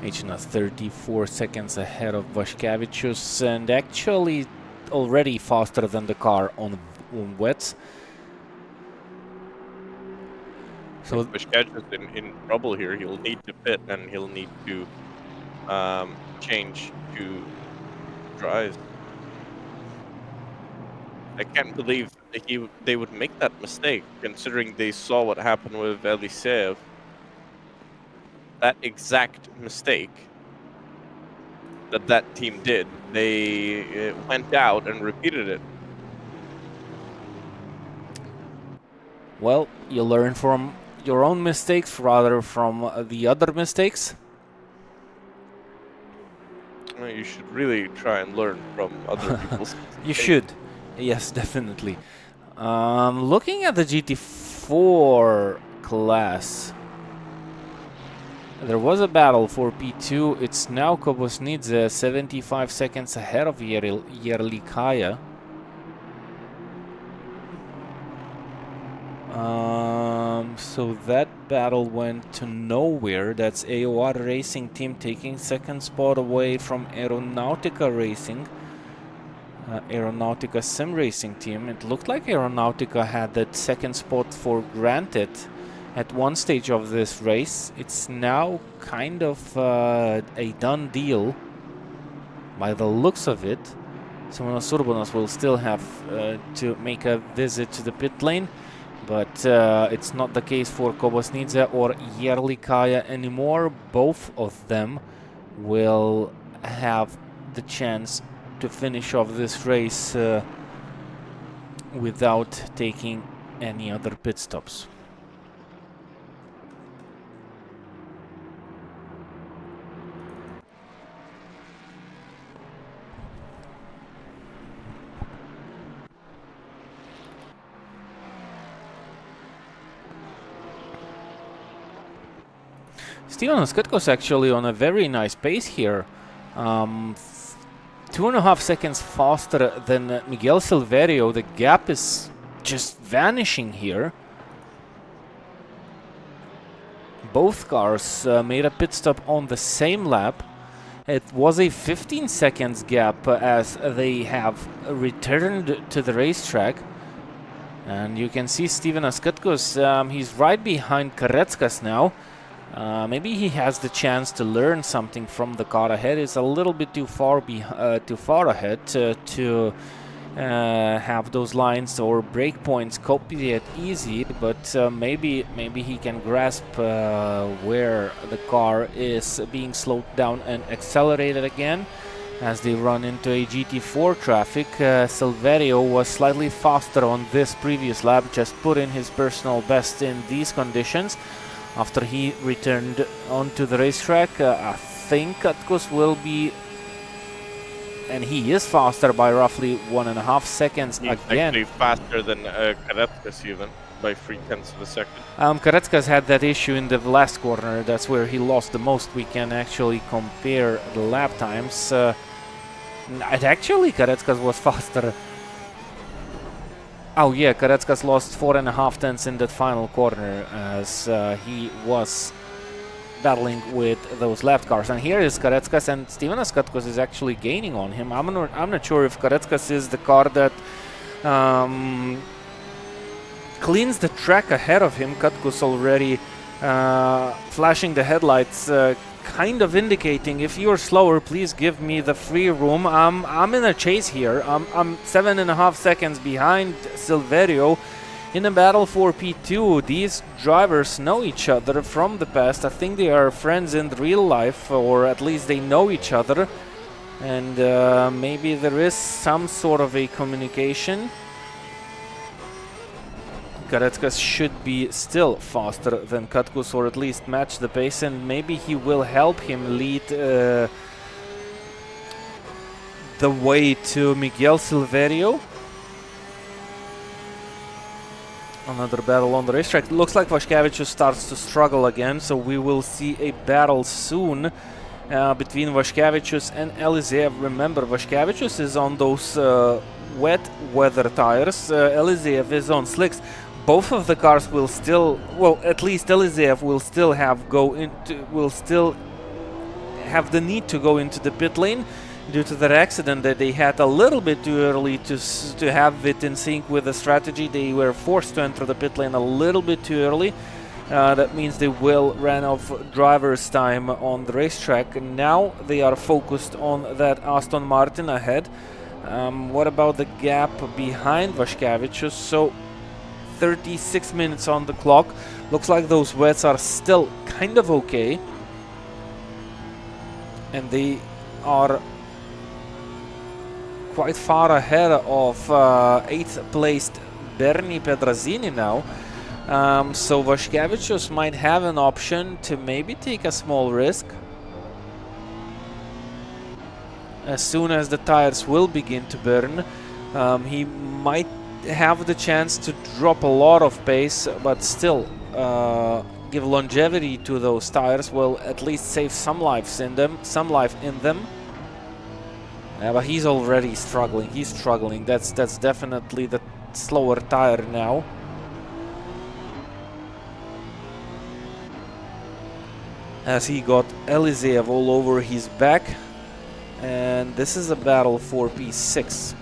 Hna 34 seconds ahead of Vaškevičius and actually already faster than the car on wets. So Vaškevičius in trouble here. He'll need to pit and he'll need to change to dries. I can't believe they would make that mistake, considering they saw what happened with Eliseev. That exact mistake that team did, they went out and repeated it. Well, you learn from your own mistakes rather from the other mistakes. know, you should really try and learn from other people's You should. Yes, definitely. Looking at the GT4 class, there was a battle for P2. It's now Kobosnidze 75 seconds ahead of Yerlikaya. So that battle went to nowhere. That's AOR Racing Team taking second spot away from Aeronautica Racing. Aeronautica Sim Racing Team. It looked like Aeronautica had that second spot for granted at one stage of this race. It's now kind of a done deal by the looks of it. Simonas Urbonas will still have to make a visit to the pit lane, but it's not the case for Kobosnidze or Yerlikaya anymore. Both of them will have the chance to finish off this race without taking any other pit stops. Steven Skutko's actually on a very nice pace here. 2.5 seconds faster than Miguel Silverio. The gap is just vanishing here. Both cars made a pit stop on the same lap. It was a 15 seconds gap as they have returned to the racetrack. And you can see Steven Skutkus, he's right behind Karetskas now. Maybe he has the chance to learn something from the car ahead. It's a little bit too far ahead to have those lines or break points copied easy. But maybe he can grasp where the car is being slowed down and accelerated again as they run into a GT4 traffic. Silverio was slightly faster on this previous lap, just put in his personal best in these conditions. After he returned onto the racetrack, I think Katkus will be, and he is faster by roughly 1.5 seconds He's again. actually faster than Karetskas even, by 0.3 of a second. Karetskas had that issue in the last corner. That's where he lost the most. We can actually compare the lap times. Actually, Karetskas was faster. Oh yeah, Karetskas lost 4.5 tenths in that final corner as he was battling with those left cars. And here is Karetskas, and Steven Skutkus is actually gaining on him. I'm not sure if Karetskas is the car that cleans the track ahead of him. Katkus already flashing the headlights, kind of indicating, if you're slower, please give me the free room. I'm in a chase here. I'm 7.5 seconds behind Silverio in a battle for P2. These drivers know each other from the past. I think they are friends in real life, or at least they know each other. And maybe there is some sort of a communication. Karetskas should be still faster than Katkus, or at least match the pace, and maybe he will help him lead the way to Miguel Silverio. Another battle on the racetrack. Looks like Vaškevičius starts to struggle again, so we will see a battle soon between Vaškevičius and Eliseev. Remember, Vaškevičius is on those wet weather tires. Eliseev is on slicks. Both of the cars will still, well, at least Eliseev will still have the need to go into the pit lane due to that accident that they had a little bit too early to have it in sync with the strategy. They were forced to enter the pit lane a little bit too early. That means they will run off driver's time on the racetrack. And now they are focused on that Aston Martin ahead. What about the gap behind Vaškevičius? So 36 minutes on the clock. Looks like those wets are still kind of okay. And they are quite far ahead of 8th placed Bernie Pedrazini now. So Vaškevičius might have an option to maybe take a small risk. as soon as the tires will begin to burn, he might have the chance to drop a lot of pace, but still give longevity to those tires, will at least save some life in them. But he's already struggling. He's struggling. That's definitely the slower tire now. As he got Eliseev all over his back, and this is a battle for P6.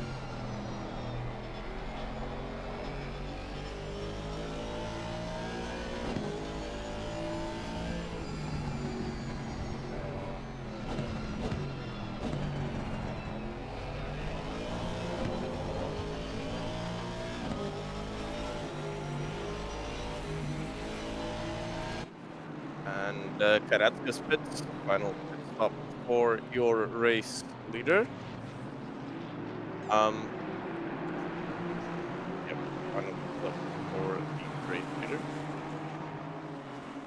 Karatka's pits, final pit stop for your race leader. Yep, final pit stop for the race leader.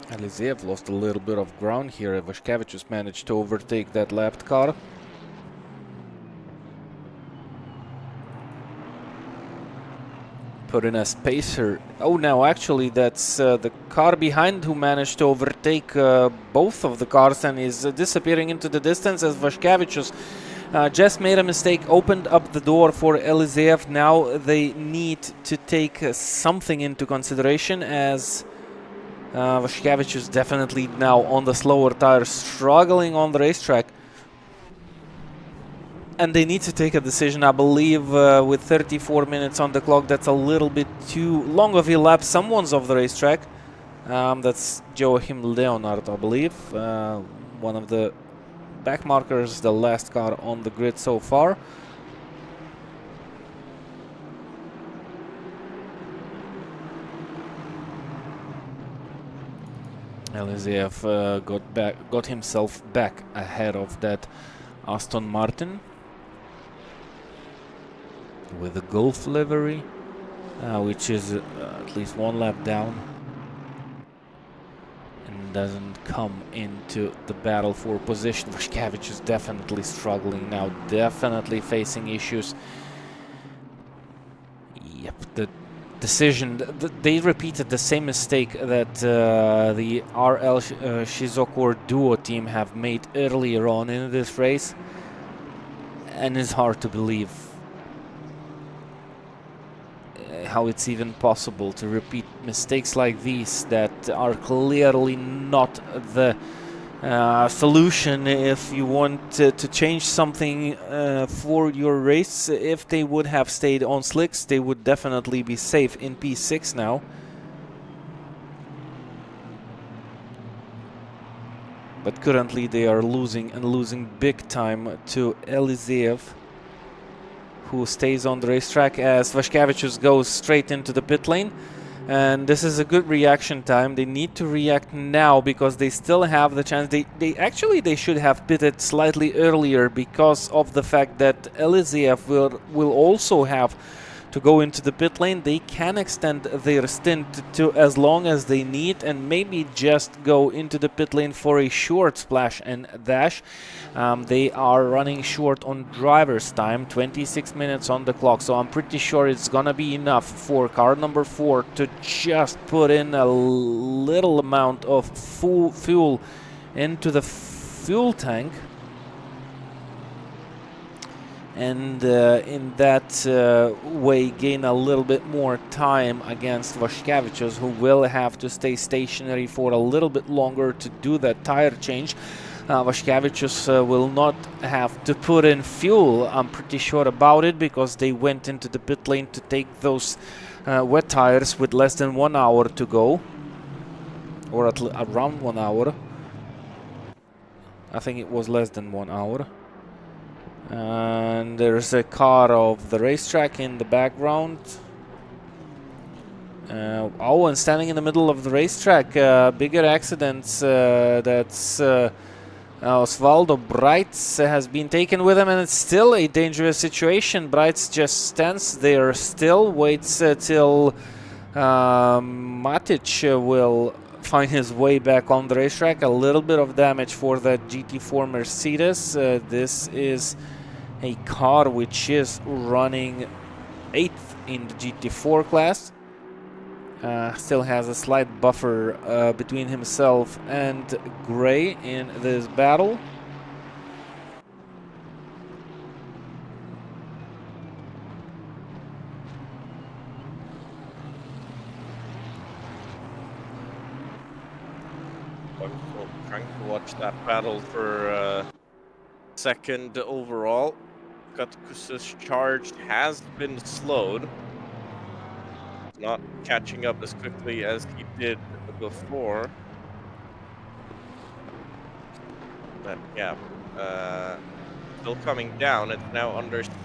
Eliseev lost a little bit of ground here. Vaškevičius managed to overtake that lapped car. Put in a spacer. Oh, now actually that's the car behind who managed to overtake both of the cars and is disappearing into the distance as Vaškevičius just made a mistake, opened up the door for Eliseev. Now they need to take something into consideration as Vaškevičius definitely now on the slower tires, struggling on the racetrack. And they need to take a decision, I believe, with 34 minutes on the clock. That's a little bit too long of a lap. Someone's off the racetrack. That's Joachim Leonard, I believe. One of the back markers, the last car on the grid so far. Eliseev got himself back ahead of that Aston Martin with the Golf livery, which is at least one lap down and doesn't come into the battle for position. Vaškevičius is definitely struggling now, definitely facing issues. Yep, the decision, they repeated the same mistake that the RL Shizuku duo team have made earlier on in this race, and it's hard to believe how it's even possible to repeat mistakes like these that are clearly not the solution if you want to change something for your race. If they would have stayed on slicks, they would definitely be safe in P6 now. But currently they are losing, and losing big time, to Eliseev, who stays on the racetrack as Vaškevičius goes straight into the pit lane. And this is a good reaction time. They need to react now because they still have the chance. They should have pitted slightly earlier because of the fact that Eliseev will also have to go into the pit lane. They can extend their stint to as long as they need and maybe just go into the pit lane for a short splash and dash. They are running short on driver's time, 26 minutes on the clock, so I'm pretty sure it's gonna be enough for car number 4 to just put in a little amount of fuel into the fuel tank. And in that way gain a little bit more time against Vaškevičius, who will have to stay stationary for a little bit longer to do that tire change. Vaškevičius will not have to put in fuel, I'm pretty sure about it, because they went into the pit lane to take those wet tires with less than 1 hour to go, or around 1 hour. I think it was less than 1 hour. And there's a car of the racetrack in the background. Oh, and standing in the middle of the racetrack, bigger accidents. That's Osvaldo Breitz has been taken with him, and it's still a dangerous situation. Breitz just stands there still, waits till Matic will find his way back on the racetrack. A little bit of damage for that GT4 Mercedes. This is a car which is running 8th in the GT4 class. Still has a slight buffer between himself and Gray in this battle. I'm trying to watch that battle for second overall. Katkus's charge has been slowed. Not catching up as quickly as he did before. That gap still coming down. It's now under 6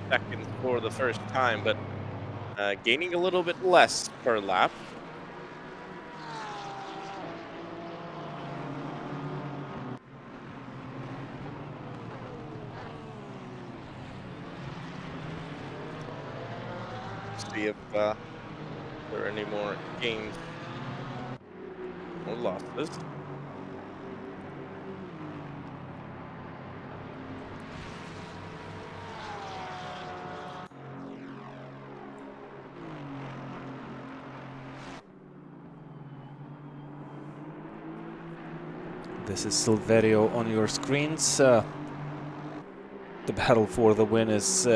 seconds for the first time, but gaining a little bit less per lap. See if there are any more gains or losses. This is Silverio on your screens. The battle for the win is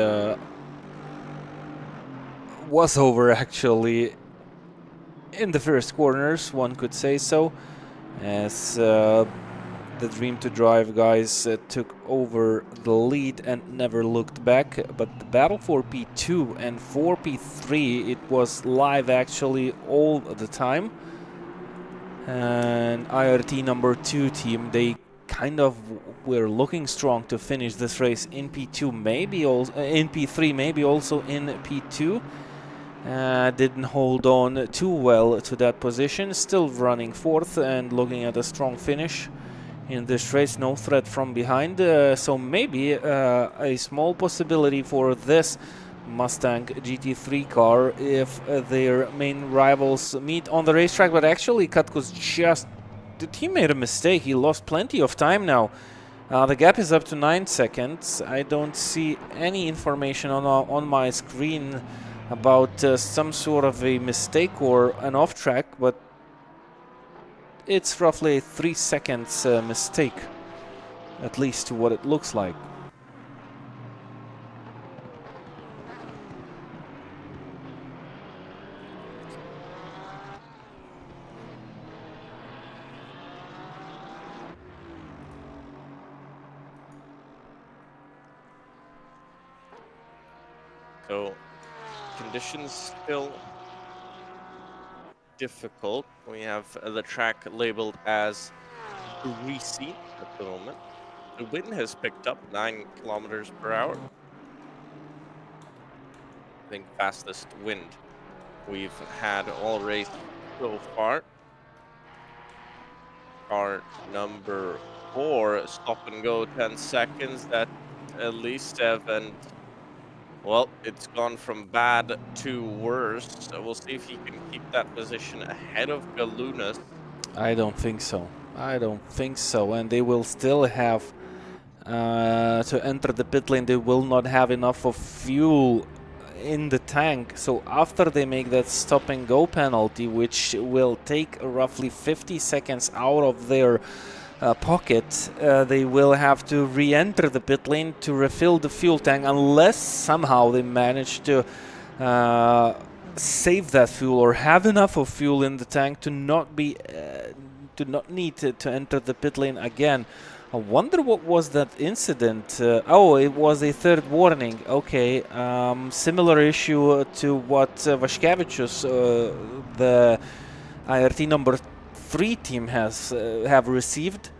was over actually in the first corners, one could say so, as the Dream to Drive guys took over the lead and never looked back. But the battle for P2 and for P3, it was live actually all the time. And IRT number 2 team, they kind of were looking strong to finish this race in P2, maybe also in P3, maybe also in P2. Didn't hold on too well to that position, still running 4th and looking at a strong finish in this race. No threat from behind, so maybe a small possibility for this Mustang GT3 car if their main rivals meet on the racetrack. But actually Katkus he made a mistake. He lost plenty of time now. The gap is up to 9 seconds. I don't see any information on my screen about some sort of a mistake or an off track, but it's roughly a 3 seconds mistake, at least to what it looks like. So conditions still difficult. We have the track labeled as greasy at the moment. The wind has picked up 9 kilometers per hour. I think fastest wind we've had all race so far. Car number 4, stop and go 10 seconds. That at least 7. Well, it's gone from bad to worse. So we'll see if he can keep that position ahead of Galunas. I don't think so. I don't think so. And they will still have to enter the pit lane. They will not have enough of fuel in the tank. So after they make that stop and go penalty, which will take roughly 50 seconds out of their pocket, they will have to re-enter the pit lane to refill the fuel tank, unless somehow they manage to save that fuel or have enough of fuel in the tank to not be need to enter the pit lane again. I wonder what was that incident. Oh, it was a third warning. Okay, similar issue to what Vaškevičius, the IRT number 3 team have received.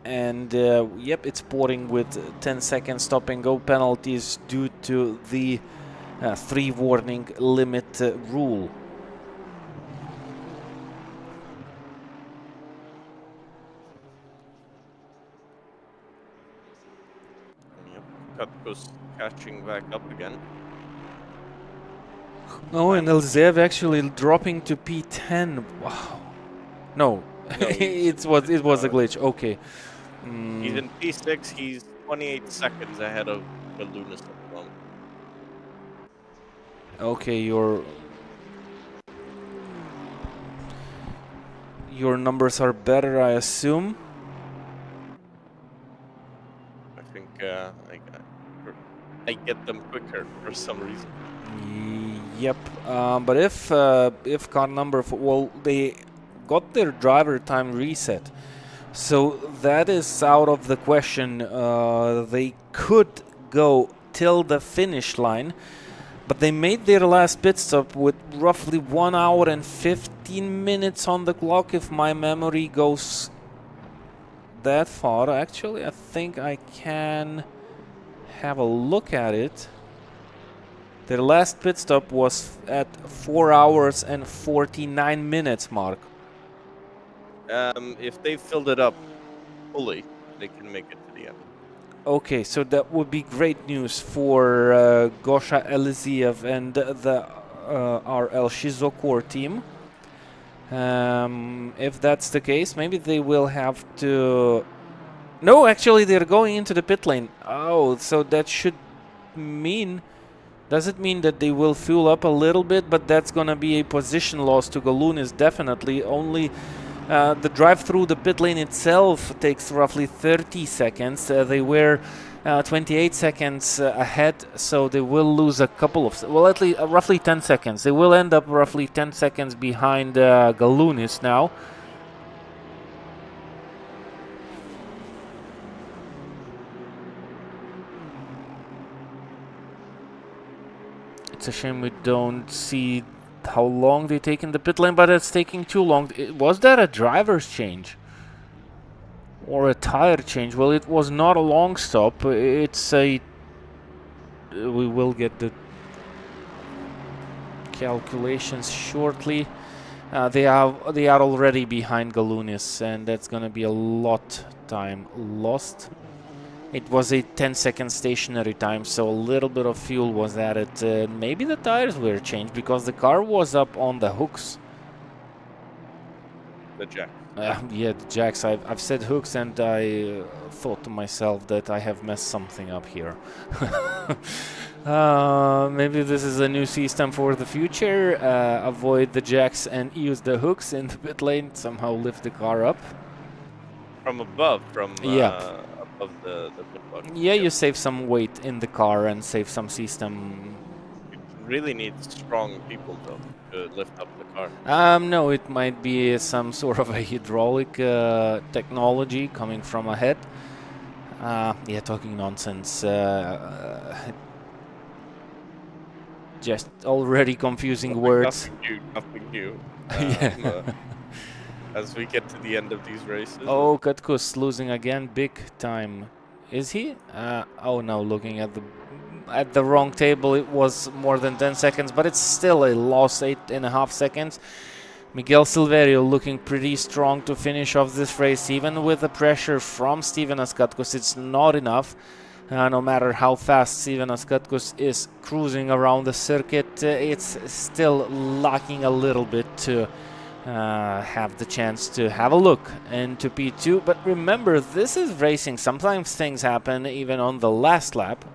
And yep, it's porting with 10-second stop and go penalties due to the 3 warning limit rule. Katkus catching back up again. Oh, and Elzev actually dropping to P10. Wow. No, it was a glitch. Okay. He's in P6. He's 28 seconds ahead of Lunas at the moment. Okay, your numbers are better, I assume. I think I get them quicker for some reason. Yep, but if car number well, they got their driver time reset, so that is out of the question. They could go till the finish line, but they made their last pit stop with roughly 1 hour and 15 minutes on the clock, if my memory goes that far. Actually, I think I can have a look at it. Their last pit stop was at 4 hours and 49 minutes, Mark. If they filled it up fully, they can make it to the end. Okay, so that would be great news for Gosha Eliziev and the RL Shizokor team. If that's the case, maybe they will have to... No, actually, they're going into the pit lane. Oh, so that should mean... Does it mean that they will fuel up a little bit, but that's gonna be a position loss to Galunis, definitely. Only the drive through the pit lane itself takes roughly 30 seconds. They were 28 seconds ahead, so they will lose a couple of... Well, at least roughly 10 seconds. They will end up roughly 10 seconds behind Galunis now. It's a shame we don't see how long they take in the pit lane, but it's taking too long. Was that a driver's change? Or a tire change? Well, it was not a long stop. It's a... We will get the calculations shortly. They are already behind Galunis, and that's gonna be a lot time lost. It was a 10-second stationary time, so a little bit of fuel was added. Maybe the tires were changed because the car was up on the hooks. The jack. Yeah, the jacks. I've said hooks, and I thought to myself that I have messed something up here. Maybe this is a new system for the future. Avoid the jacks and use the hooks in the pit lane. Somehow lift the car up. From above, yeah. Above the pit box. Yeah, you save some weight in the car and save some system. You really need strong people, though, to lift up the car. No, it might be some sort of a hydraulic technology coming from ahead. Yeah, talking nonsense. Just already confusing words. Nothing new. Yeah. As we get to the end of these races. Oh, Katkus losing again, big time. Is he? Oh no, looking at the wrong table, it was more than 10 seconds, but it's still a loss, 8.5 seconds. Miguel Silverio looking pretty strong to finish off this race, even with the pressure from Steven Ascatkus. It's not enough. No matter how fast Steven Ascatkus is cruising around the circuit, it's still lacking a little bit to have the chance to have a look into P2. But remember, this is racing. Sometimes things happen even on the last lap.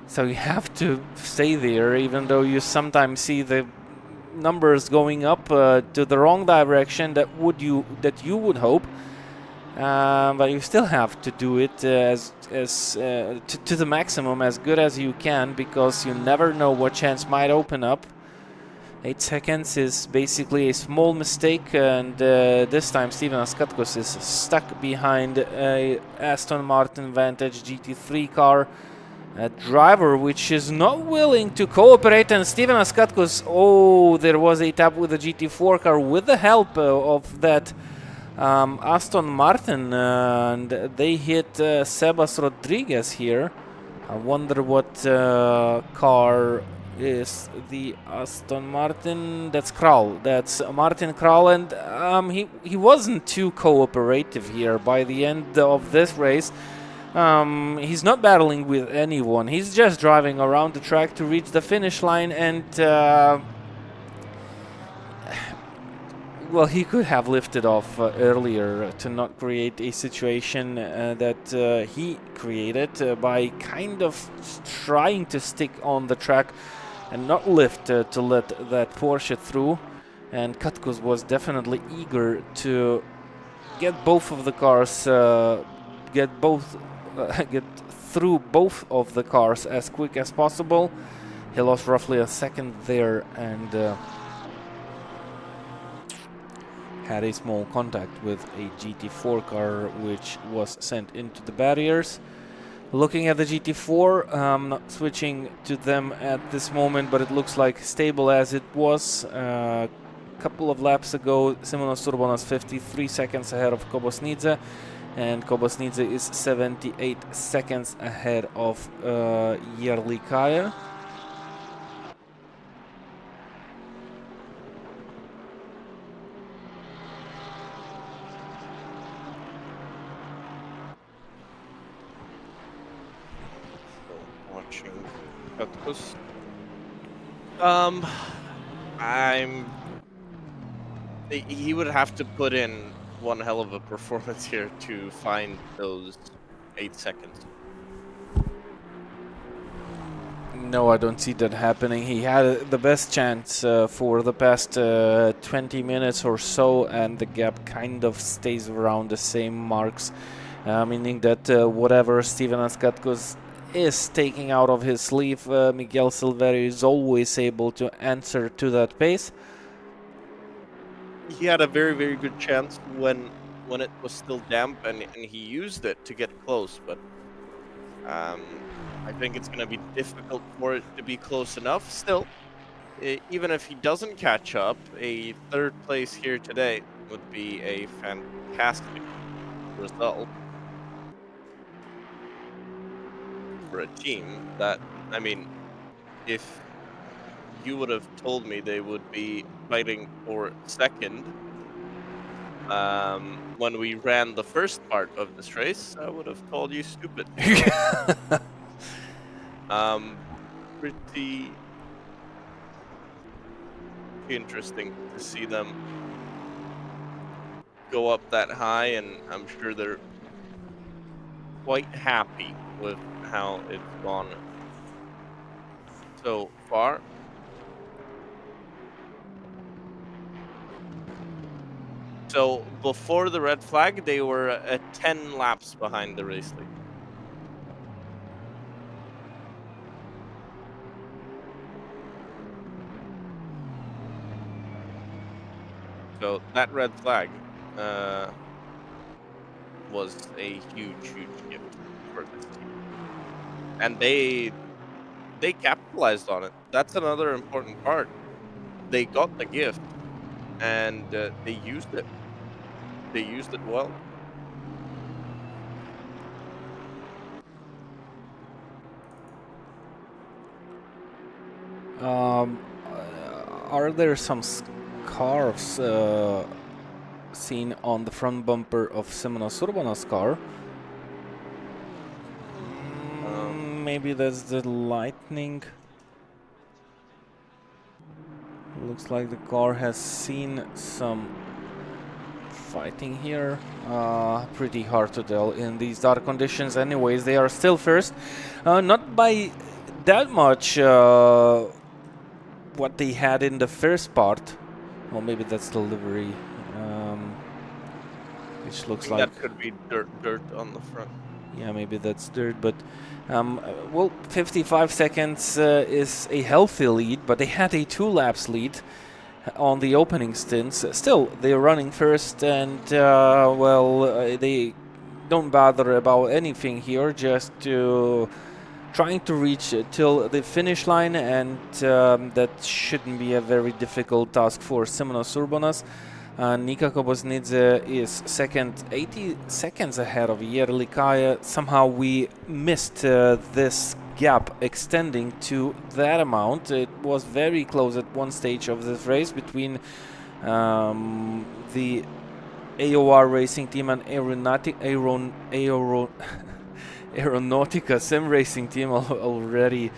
So you have to stay there, even though you sometimes see the numbers going up to the wrong direction that you would hope. But you still have to do it to the maximum, as good as you can, because you never know what chance might open up. 8 seconds is basically a small mistake, and this time Steven Ascatkus is stuck behind a Aston Martin Vantage GT3 car. A driver which is not willing to cooperate, and Steven Ascatkus, oh, there was a tap with the GT4 car with the help of that Aston Martin, and they hit Sebas Rodriguez here. I wonder what car is the Aston Martin. That's Kral. That's Martin Kral, and he wasn't too cooperative here. By the end of this race, he's not battling with anyone. He's just driving around the track to reach the finish line, and well, he could have lifted off earlier to not create a situation that he created by kind of trying to stick on the track and not lift to let that Porsche through. And Katkus was definitely eager to get both of the cars, get through both of the cars as quick as possible. He lost roughly a second there and had a small contact with a GT4 car, which was sent into the barriers. Looking at the GT4, not switching to them at this moment, but it looks like stable as it was a couple of laps ago. Simonas Urbonas 53 seconds ahead of Kobosnidze, and Kobosnidze is 78 seconds ahead of Yerlikaya. He would have to put in one hell of a performance here to find those 8 seconds. No, I don't see that happening. He had the best chance for the past 20 minutes or so, and the gap kind of stays around the same marks, meaning that whatever Steven Askatkos is taking out of his sleeve, Miguel Silverio is always able to answer to that pace. He had a very, very good chance when it was still damp, and he used it to get close, but I think it's going to be difficult for it to be close enough still. Even if he doesn't catch up, a third place here today would be a fantastic result for a team that, I mean, if you would have told me they would be fighting for second when we ran the first part of this race, I would have called you stupid. Pretty interesting to see them go up that high, and I'm sure they're quite happy with how it's gone so far. So before the red flag, they were at 10 laps behind the race lead. So that red flag was a huge, huge gift for this team, and they capitalized on it. That's another important part. They got the gift, and they used it. They used it well. Are there some scarves seen on the front bumper of Simonas Urbonas' car? Maybe that's the lightning. Looks like the car has seen some fighting here. Pretty hard to tell in these dark conditions. Anyways, they are still first. Not by that much what they had in the first part. Well, maybe that's the livery, which looks like that could be dirt on the front. Yeah, maybe that's dirt, but well, 55 seconds is a healthy lead, but they had a 2 laps lead on the opening stints. Still, they're running first, and well, they don't bother about anything here, just trying to reach till the finish line, and that shouldn't be a very difficult task for Simonas Urbonas. Nika Kobosnidze is second, 80 seconds ahead of Yerlikaya. Somehow we missed this gap extending to that amount. It was very close at one stage of this race between the AOR Racing Team and Aeronautica Sim Racing Team, already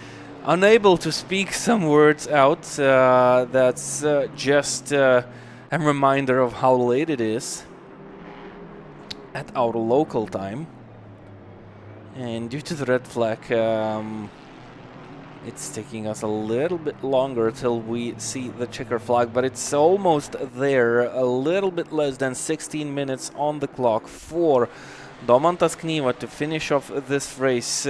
unable to speak some words out. That's just a a reminder of how late it is at our local time. And due to the red flag, it's taking us a little bit longer till we see the checker flag, but it's almost there. A little bit less than 16 minutes on the clock for Domantas Kniva to finish off this race,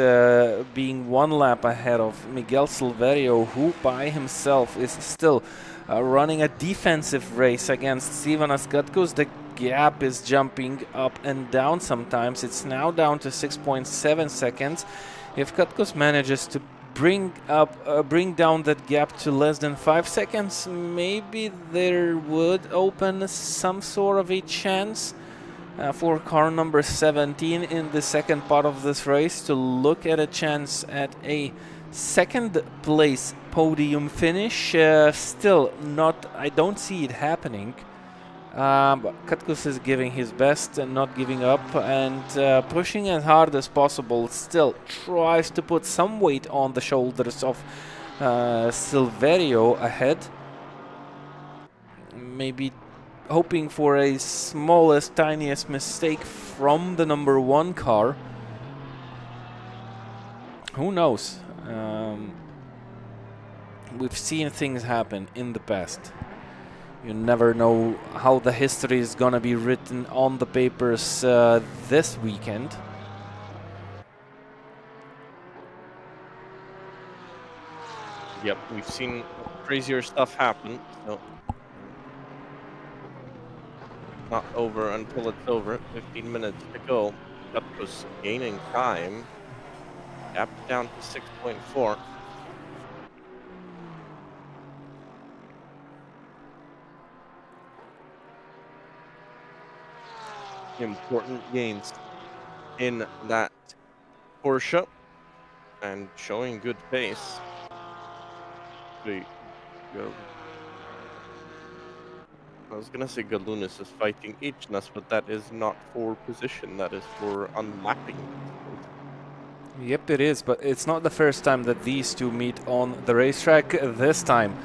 being 1 lap ahead of Miguel Silverio, who by himself is still running a defensive race against Stevanas Katkus. The gap is jumping up and down sometimes. It's now down to 6.7 seconds. If Katkus manages to bring down that gap to less than 5 seconds, maybe there would open some sort of a chance for car number 17 in the second part of this race to look at a chance at a second place podium finish. Still not, I don't see it happening. But Katkus is giving his best and not giving up, and pushing as hard as possible. Still tries to put some weight on the shoulders of Silverio ahead. Maybe hoping for a smallest, tiniest mistake from the number 1 car. Who knows? We've seen things happen in the past. You never know how the history is gonna be written on the papers this weekend. Yep, we've seen crazier stuff happen, so not over until it's over. 15 minutes to go. That was gaining time. Gap down to 6.4. Important gains in that Corsa and showing good pace. There you go. I was gonna say Galunas is fighting Ichnas, but that is not for position, that is for unlapping. Yep, it is, but it's not the first time that these two meet on the racetrack. This time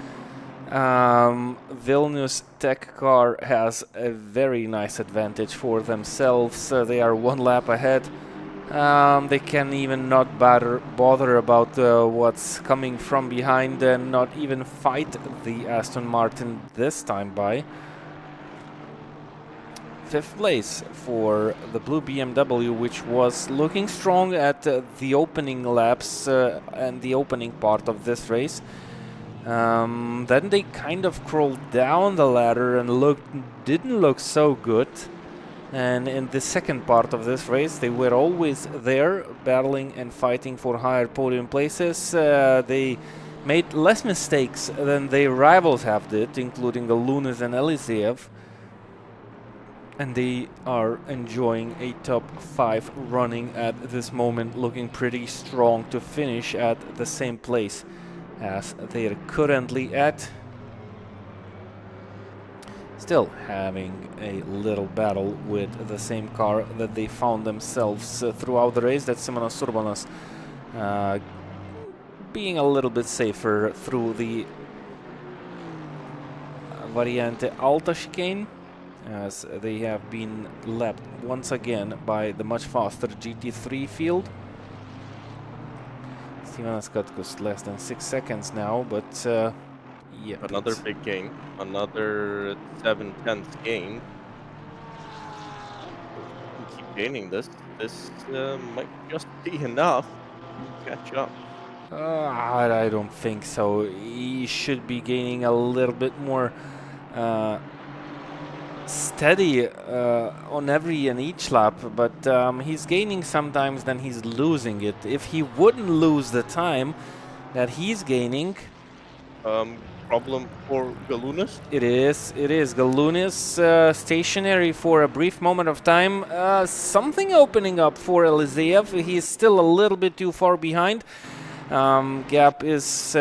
Vilnius Tech car has a very nice advantage for themselves. They are 1 lap ahead. They can even not bother about what's coming from behind and not even fight the Aston Martin this time by. 5th place for the blue BMW, which was looking strong at the opening laps and the opening part of this race. Then they kind of crawled down the ladder and didn't look so good. And in the second part of this race, they were always there, battling and fighting for higher podium places. They made less mistakes than their rivals have did, including Galunas and Eliseev. And they are enjoying a top 5 running at this moment, looking pretty strong to finish at the same place as they're currently at. Still having a little battle with the same car that they found themselves throughout the race. That's Simonas Urbanas being a little bit safer through the Variante Alta chicane, as they have been lapped once again by the much faster GT3 field. Stevanas Katkus less than 6 seconds now, but yeah, Another big gain, another 7/10 gain. Keep gaining this. This might just be enough to catch up. I don't think so. He should be gaining a little bit more steady on every and each lap, but he's gaining sometimes, then he's losing it. If he wouldn't lose the time that he's gaining, problem for Galunas? It is. Galunas stationary for a brief moment of time. Something opening up for Eliseev. He's still a little bit too far behind. Gap is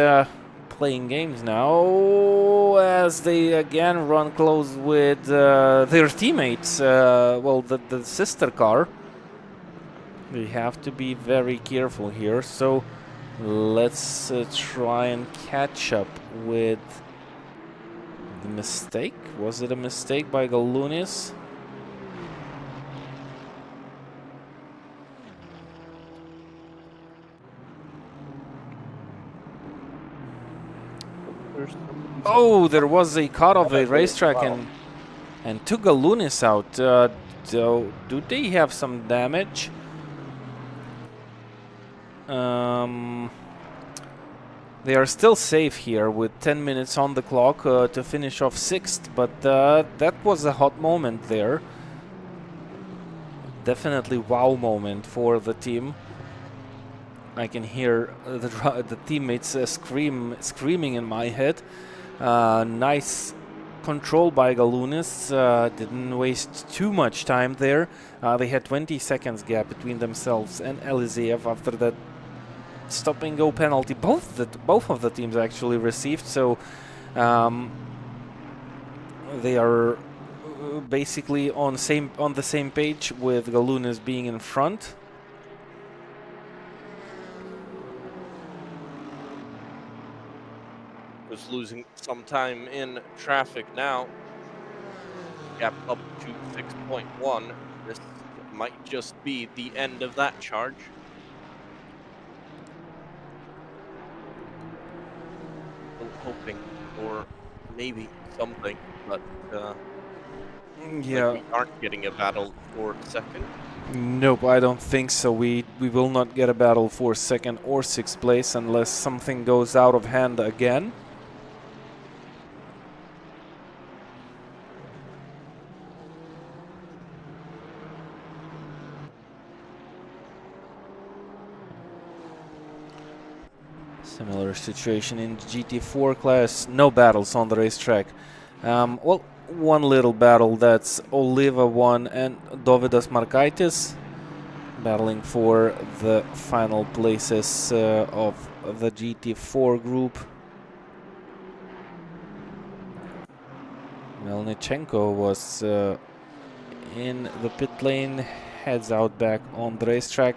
playing games now as they again run close with their teammates. Well, the sister car. We have to be very careful here. So let's try and catch up with The mistake? Was it a mistake by Galunis? Oh, there was a cut of a racetrack and took Galunis out. Do they have some damage? They are still safe here with 10 minutes on the clock to finish off 6th, but that was a hot moment there. Definitely wow moment for the team. I can hear the teammates screaming in my head. Nice control by Galunis. Didn't waste too much time there. They had 20 seconds gap between themselves and Eliseev after that stop and go penalty. Both of the teams actually received, so they are basically on the same page, with Galunis being in front. Was losing some time in traffic now. Gap up to 6.1. This might just be the end of that charge. Still hoping for maybe something, but yeah, we aren't getting a battle for second. Nope, I don't think so. We will not get a battle for 2nd or 6th place unless something goes out of hand again. Similar situation in GT4 class. No battles on the racetrack. Well, one little battle, that's Oliva 1 and Dovydas Markaitis battling for the final places of the GT4 group. Melnichenko was in the pit lane, heads out back on the racetrack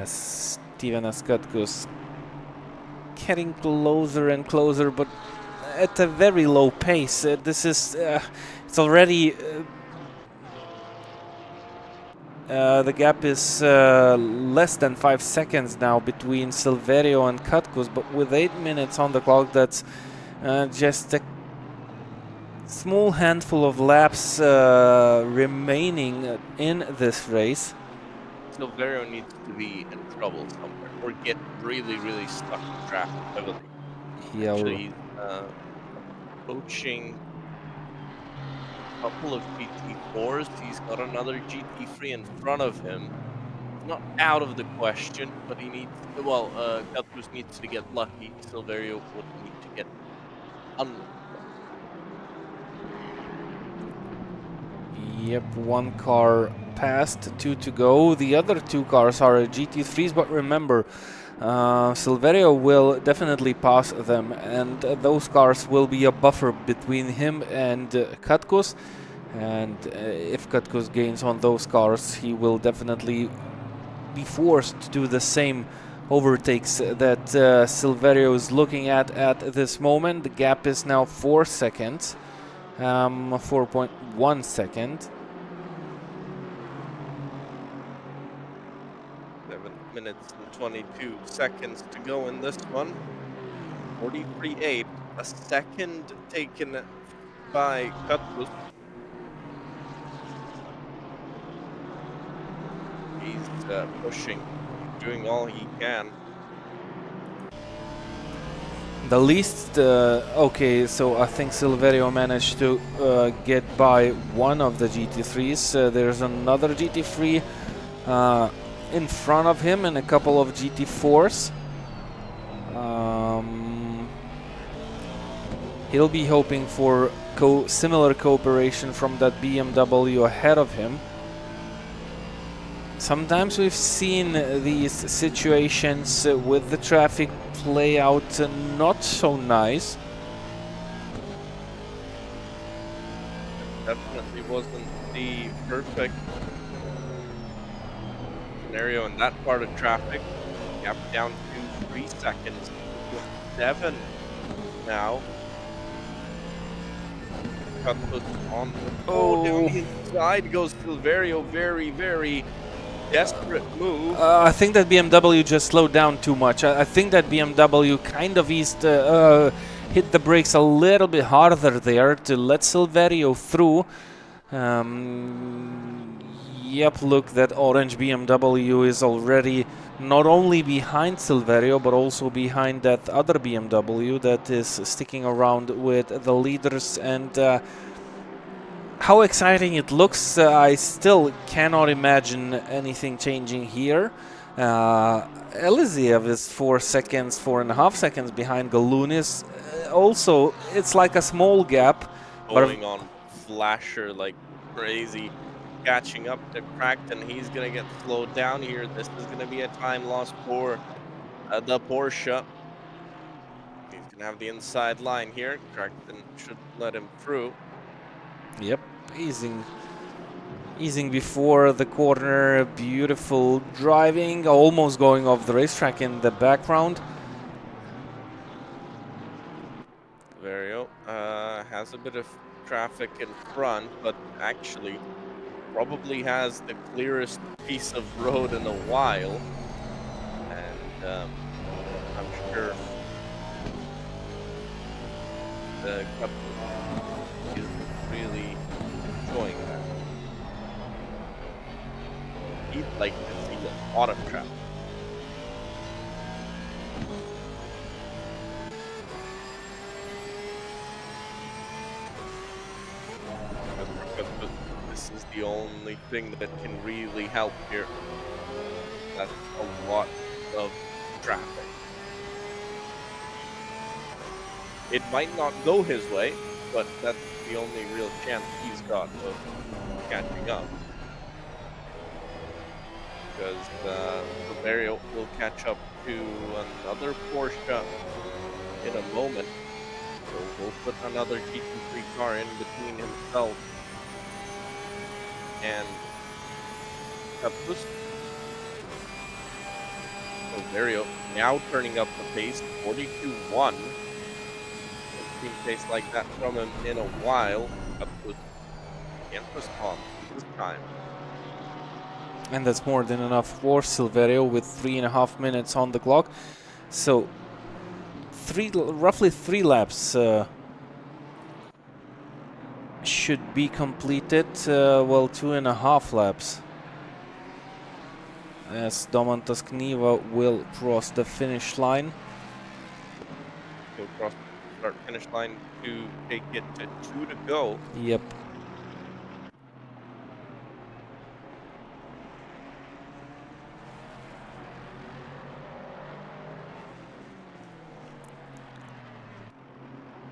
as Steven Askatkus getting closer and closer, but at a very low pace. This is it's already the gap is less than 5 seconds now between Silverio and Katkus, but with 8 minutes on the clock, that's just a small handful of laps remaining in this race. Silverio needs to be in trouble somewhere, or get really, really stuck in traffic heavily. Yeah, actually, he's approaching a couple of GT4s. He's got another GT3 in front of him. Not out of the question, but he needs. Well, Katkus needs to get lucky. Silverio would need to get unlucky. Yep, one car passed, 2 to go. The other 2 cars are GT3s, but remember, Silverio will definitely pass them, and those cars will be a buffer between him and Katkus. And if Katkus gains on those cars, he will definitely be forced to do the same overtakes that Silverio is looking at this moment. The gap is now 4 seconds. 4.1 second. 7 minutes and 22 seconds to go in this one. 43.8. A second taken by Katkus. He's pushing, doing all he can. The least, okay, so I think Silverio managed to get by one of the GT3s. There's another GT3 in front of him and a couple of GT4s. He'll be hoping for similar cooperation from that BMW ahead of him. Sometimes we've seen these situations with the traffic play out not so nice. Definitely wasn't the perfect scenario in that part of traffic. Gap down to 3 seconds. 7 now. Campos on the down Oh, the inside goes Silverio. Very, very desperate move. I think that BMW just slowed down too much. I think that BMW kind of hit the brakes a little bit harder there to let Silverio through. Yep, look, that orange BMW is already not only behind Silverio, but also behind that other BMW that is sticking around with the leaders. And how exciting it looks, I still cannot imagine anything changing here. Eliziev is 4 seconds, 4.5 seconds behind Galunis. Also, it's like a small gap. Going on Flasher like crazy. Catching up to Crackton. He's going to get slowed down here. This is going to be a time loss for the Porsche. He's going to have the inside line here. Crackton should let him through. Yep, easing before the corner. Beautiful driving, almost going off the racetrack in the background. Vario has a bit of traffic in front, but actually probably has the clearest piece of road in a while. And I'm sure the couple is really enjoying that. He'd like to see a lot of traffic. This is the only thing that can really help here. That's a lot of traffic. It might not go his way, but that's the only real chance he's got of catching up. Because Silverio will catch up to another Porsche in a moment. So we'll put another GT3 car in between himself and Campos. Silverio now turning up the pace, 42.1. Team pace like that from him in a while. Campos can't respond this time. And that's more than enough for Silverio with 3.5 minutes on the clock. So roughly 3 laps should be completed. Well, 2.5 laps. As Domantas Kniva will cross the finish line. He'll cross the start finish line to take it to 2 to go. Yep.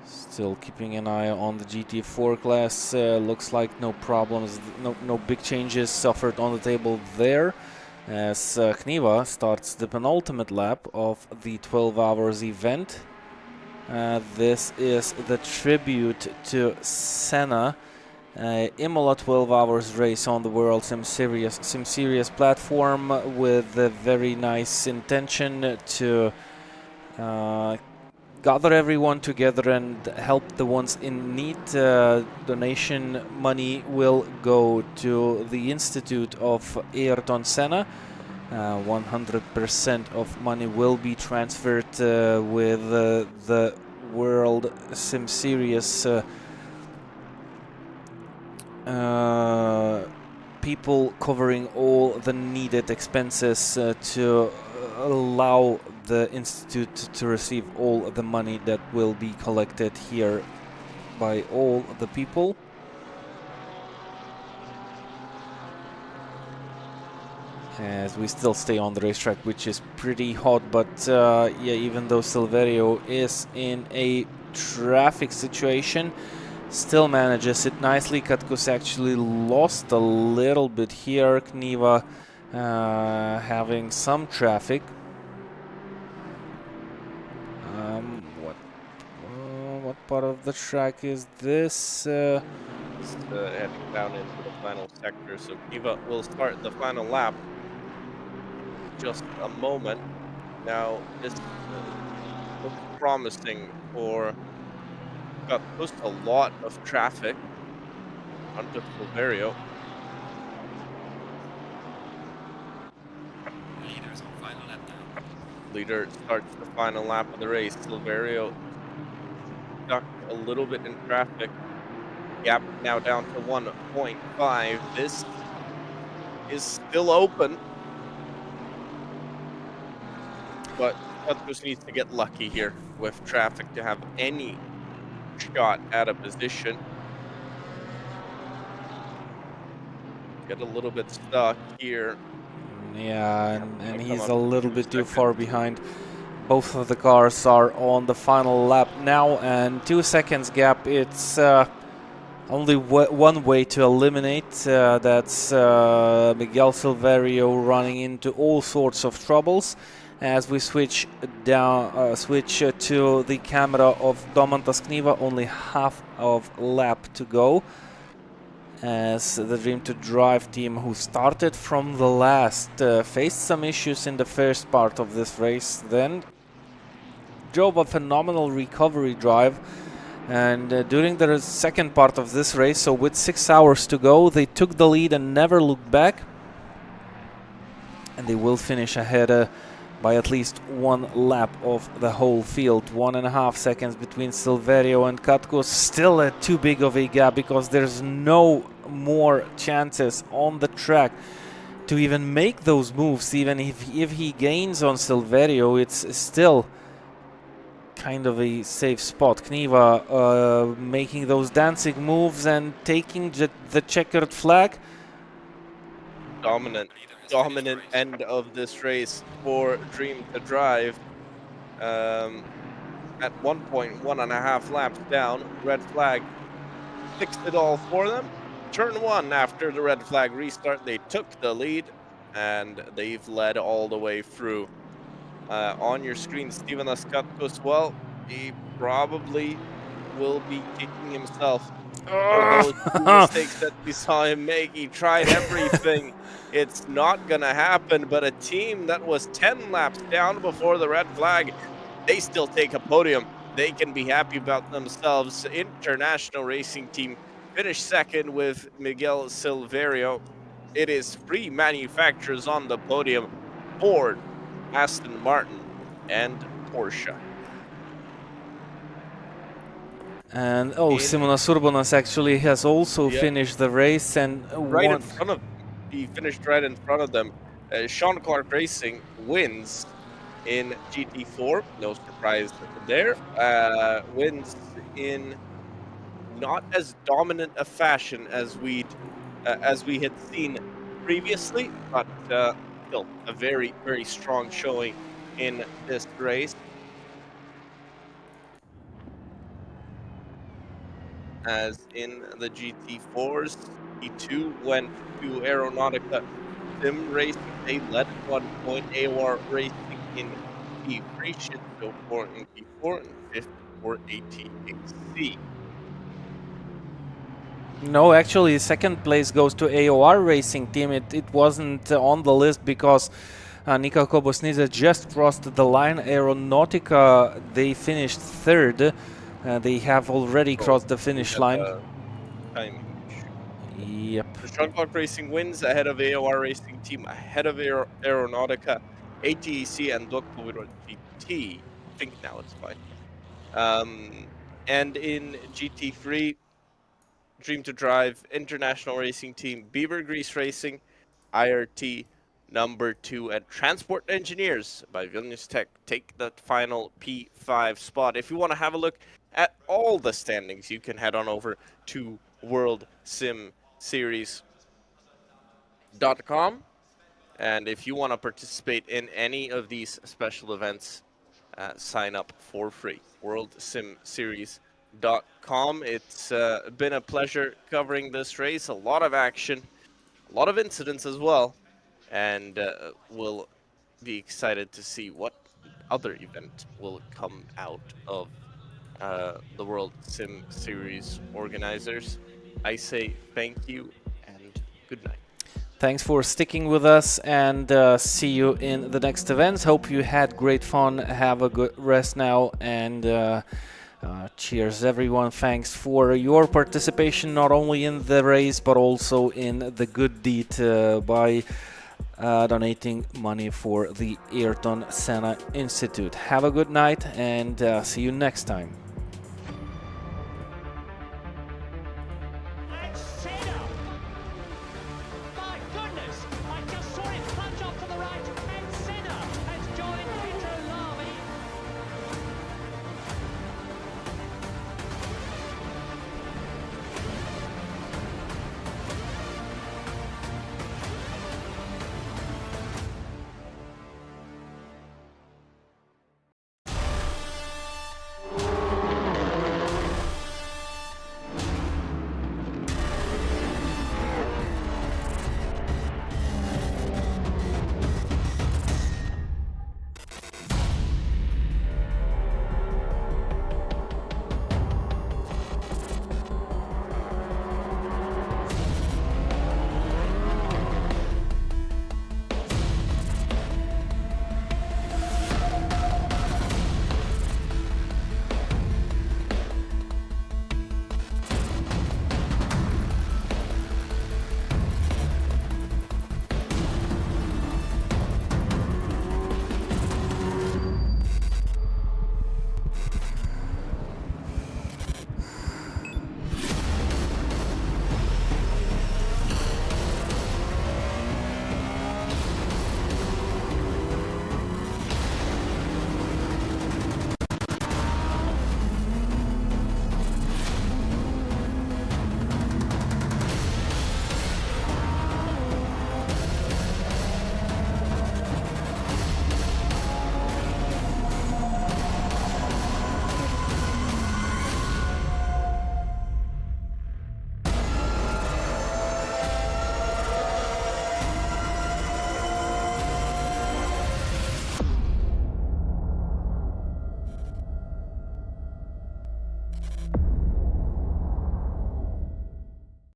Still keeping an eye on the GT4 class. Looks like no problems, no big changes suffered on the table there. As Kniva starts the penultimate lap of the 12 hours event. This is the tribute to Senna. Imola 12 hours race on the WorldSimSeries platform with a very nice intention to gather everyone together and help the ones in need. Donation money will go to the Institute of Ayrton Senna. 100% of money will be transferred with the WorldSimSeries people covering all the needed expenses to allow the Institute to receive all the money that will be collected here by all the people. As we still stay on the racetrack, which is pretty hot, but yeah, even though Silverio is in a traffic situation, still manages it nicely. Katkus actually lost a little bit here. Kniva having some traffic. What part of the track is this? Heading down into the final sector, so Kniva will start the final lap. Just a moment. Now, this looks promising for got just a lot of traffic in front of Silverio. Leader starts the final lap of the race. Silverio stuck a little bit in traffic. Gap now down to 1.5. This is still open, but Santos needs to get lucky here with traffic to have any shot at a position. Get a little bit stuck here. Yeah, and he's a little bit too far behind. Both of the cars are on the final lap now, and 2 seconds gap. It's only one way to eliminate. That's Miguel Silverio running into all sorts of troubles. As we switch to the camera of Domantas Kniva, only half of lap to go. As the Dream to Drive team, who started from the last, faced some issues in the first part of this race, then drove a phenomenal recovery drive, and during the second part of this race, so with 6 hours to go, they took the lead and never looked back, and they will finish ahead by at least one lap of the whole field. 1.5 seconds between Silverio and Katkos. Still too big of a gap, because there's no more chances on the track to even make those moves. Even if he gains on Silverio, it's still kind of a safe spot. Kniva making those dancing moves and taking the checkered flag. Dominant end of this race for Dream to Drive. At 1.5 laps down, red flag fixed it all for them. Turn 1, after the red flag restart, they took the lead, and they've led all the way through. On your screen, Steven Askatkos, well, he probably will be kicking himself for those two mistakes that we saw him make. He tried everything. It's not gonna happen, but a team that was 10 laps down before the red flag, they still take a podium. They can be happy about themselves. International Racing Team finished second with Miguel Silverio. It is 3 manufacturers on the podium: Ford, Aston Martin, and Porsche. And Simonas Urbonas actually has also finished the race and right in front of. He finished right in front of them. Sean Clark Racing wins in GT4. No surprise there. Wins in not as dominant a fashion as we had seen previously, but still a very, very strong showing in this race. As in the GT4s, T2 went to Aeronautica Sim Racing. They led at 1 point. AOR Racing in P3, Shitso 4 in P4, and 5th for ATAC. No, actually, second place goes to AOR Racing Team. It wasn't on the list because Nika Kobosniza just crossed the line. Aeronautica, they finished third. They have already crossed the finish line. Yep. Sean Clark Racing wins ahead of AOR Racing Team, ahead of Aeronautica, ATEC, and Dokuro GT. I think now it's fine. And in GT3, Dream to Drive, International Racing Team, Beaver Grease Racing, IRT number 2, and Transport Engineers by Vilnius Tech take the final P5 spot. If you want to have a look at all the standings, you can head on over to WorldSimSeries.com. And if you want to participate in any of these special events, sign up for free. WorldSimSeries.com. It's been a pleasure covering this race. A lot of action, a lot of incidents as well. And we'll be excited to see what other event will come out of the World Sim Series organizers. I say thank you and good night. Thanks for sticking with us, and see you in the next events. Hope you had great fun. Have a good rest now, and Cheers, everyone. Thanks for your participation, not only in the race, but also in the good deed by donating money for the Ayrton Senna Institute. Have a good night and see you next time.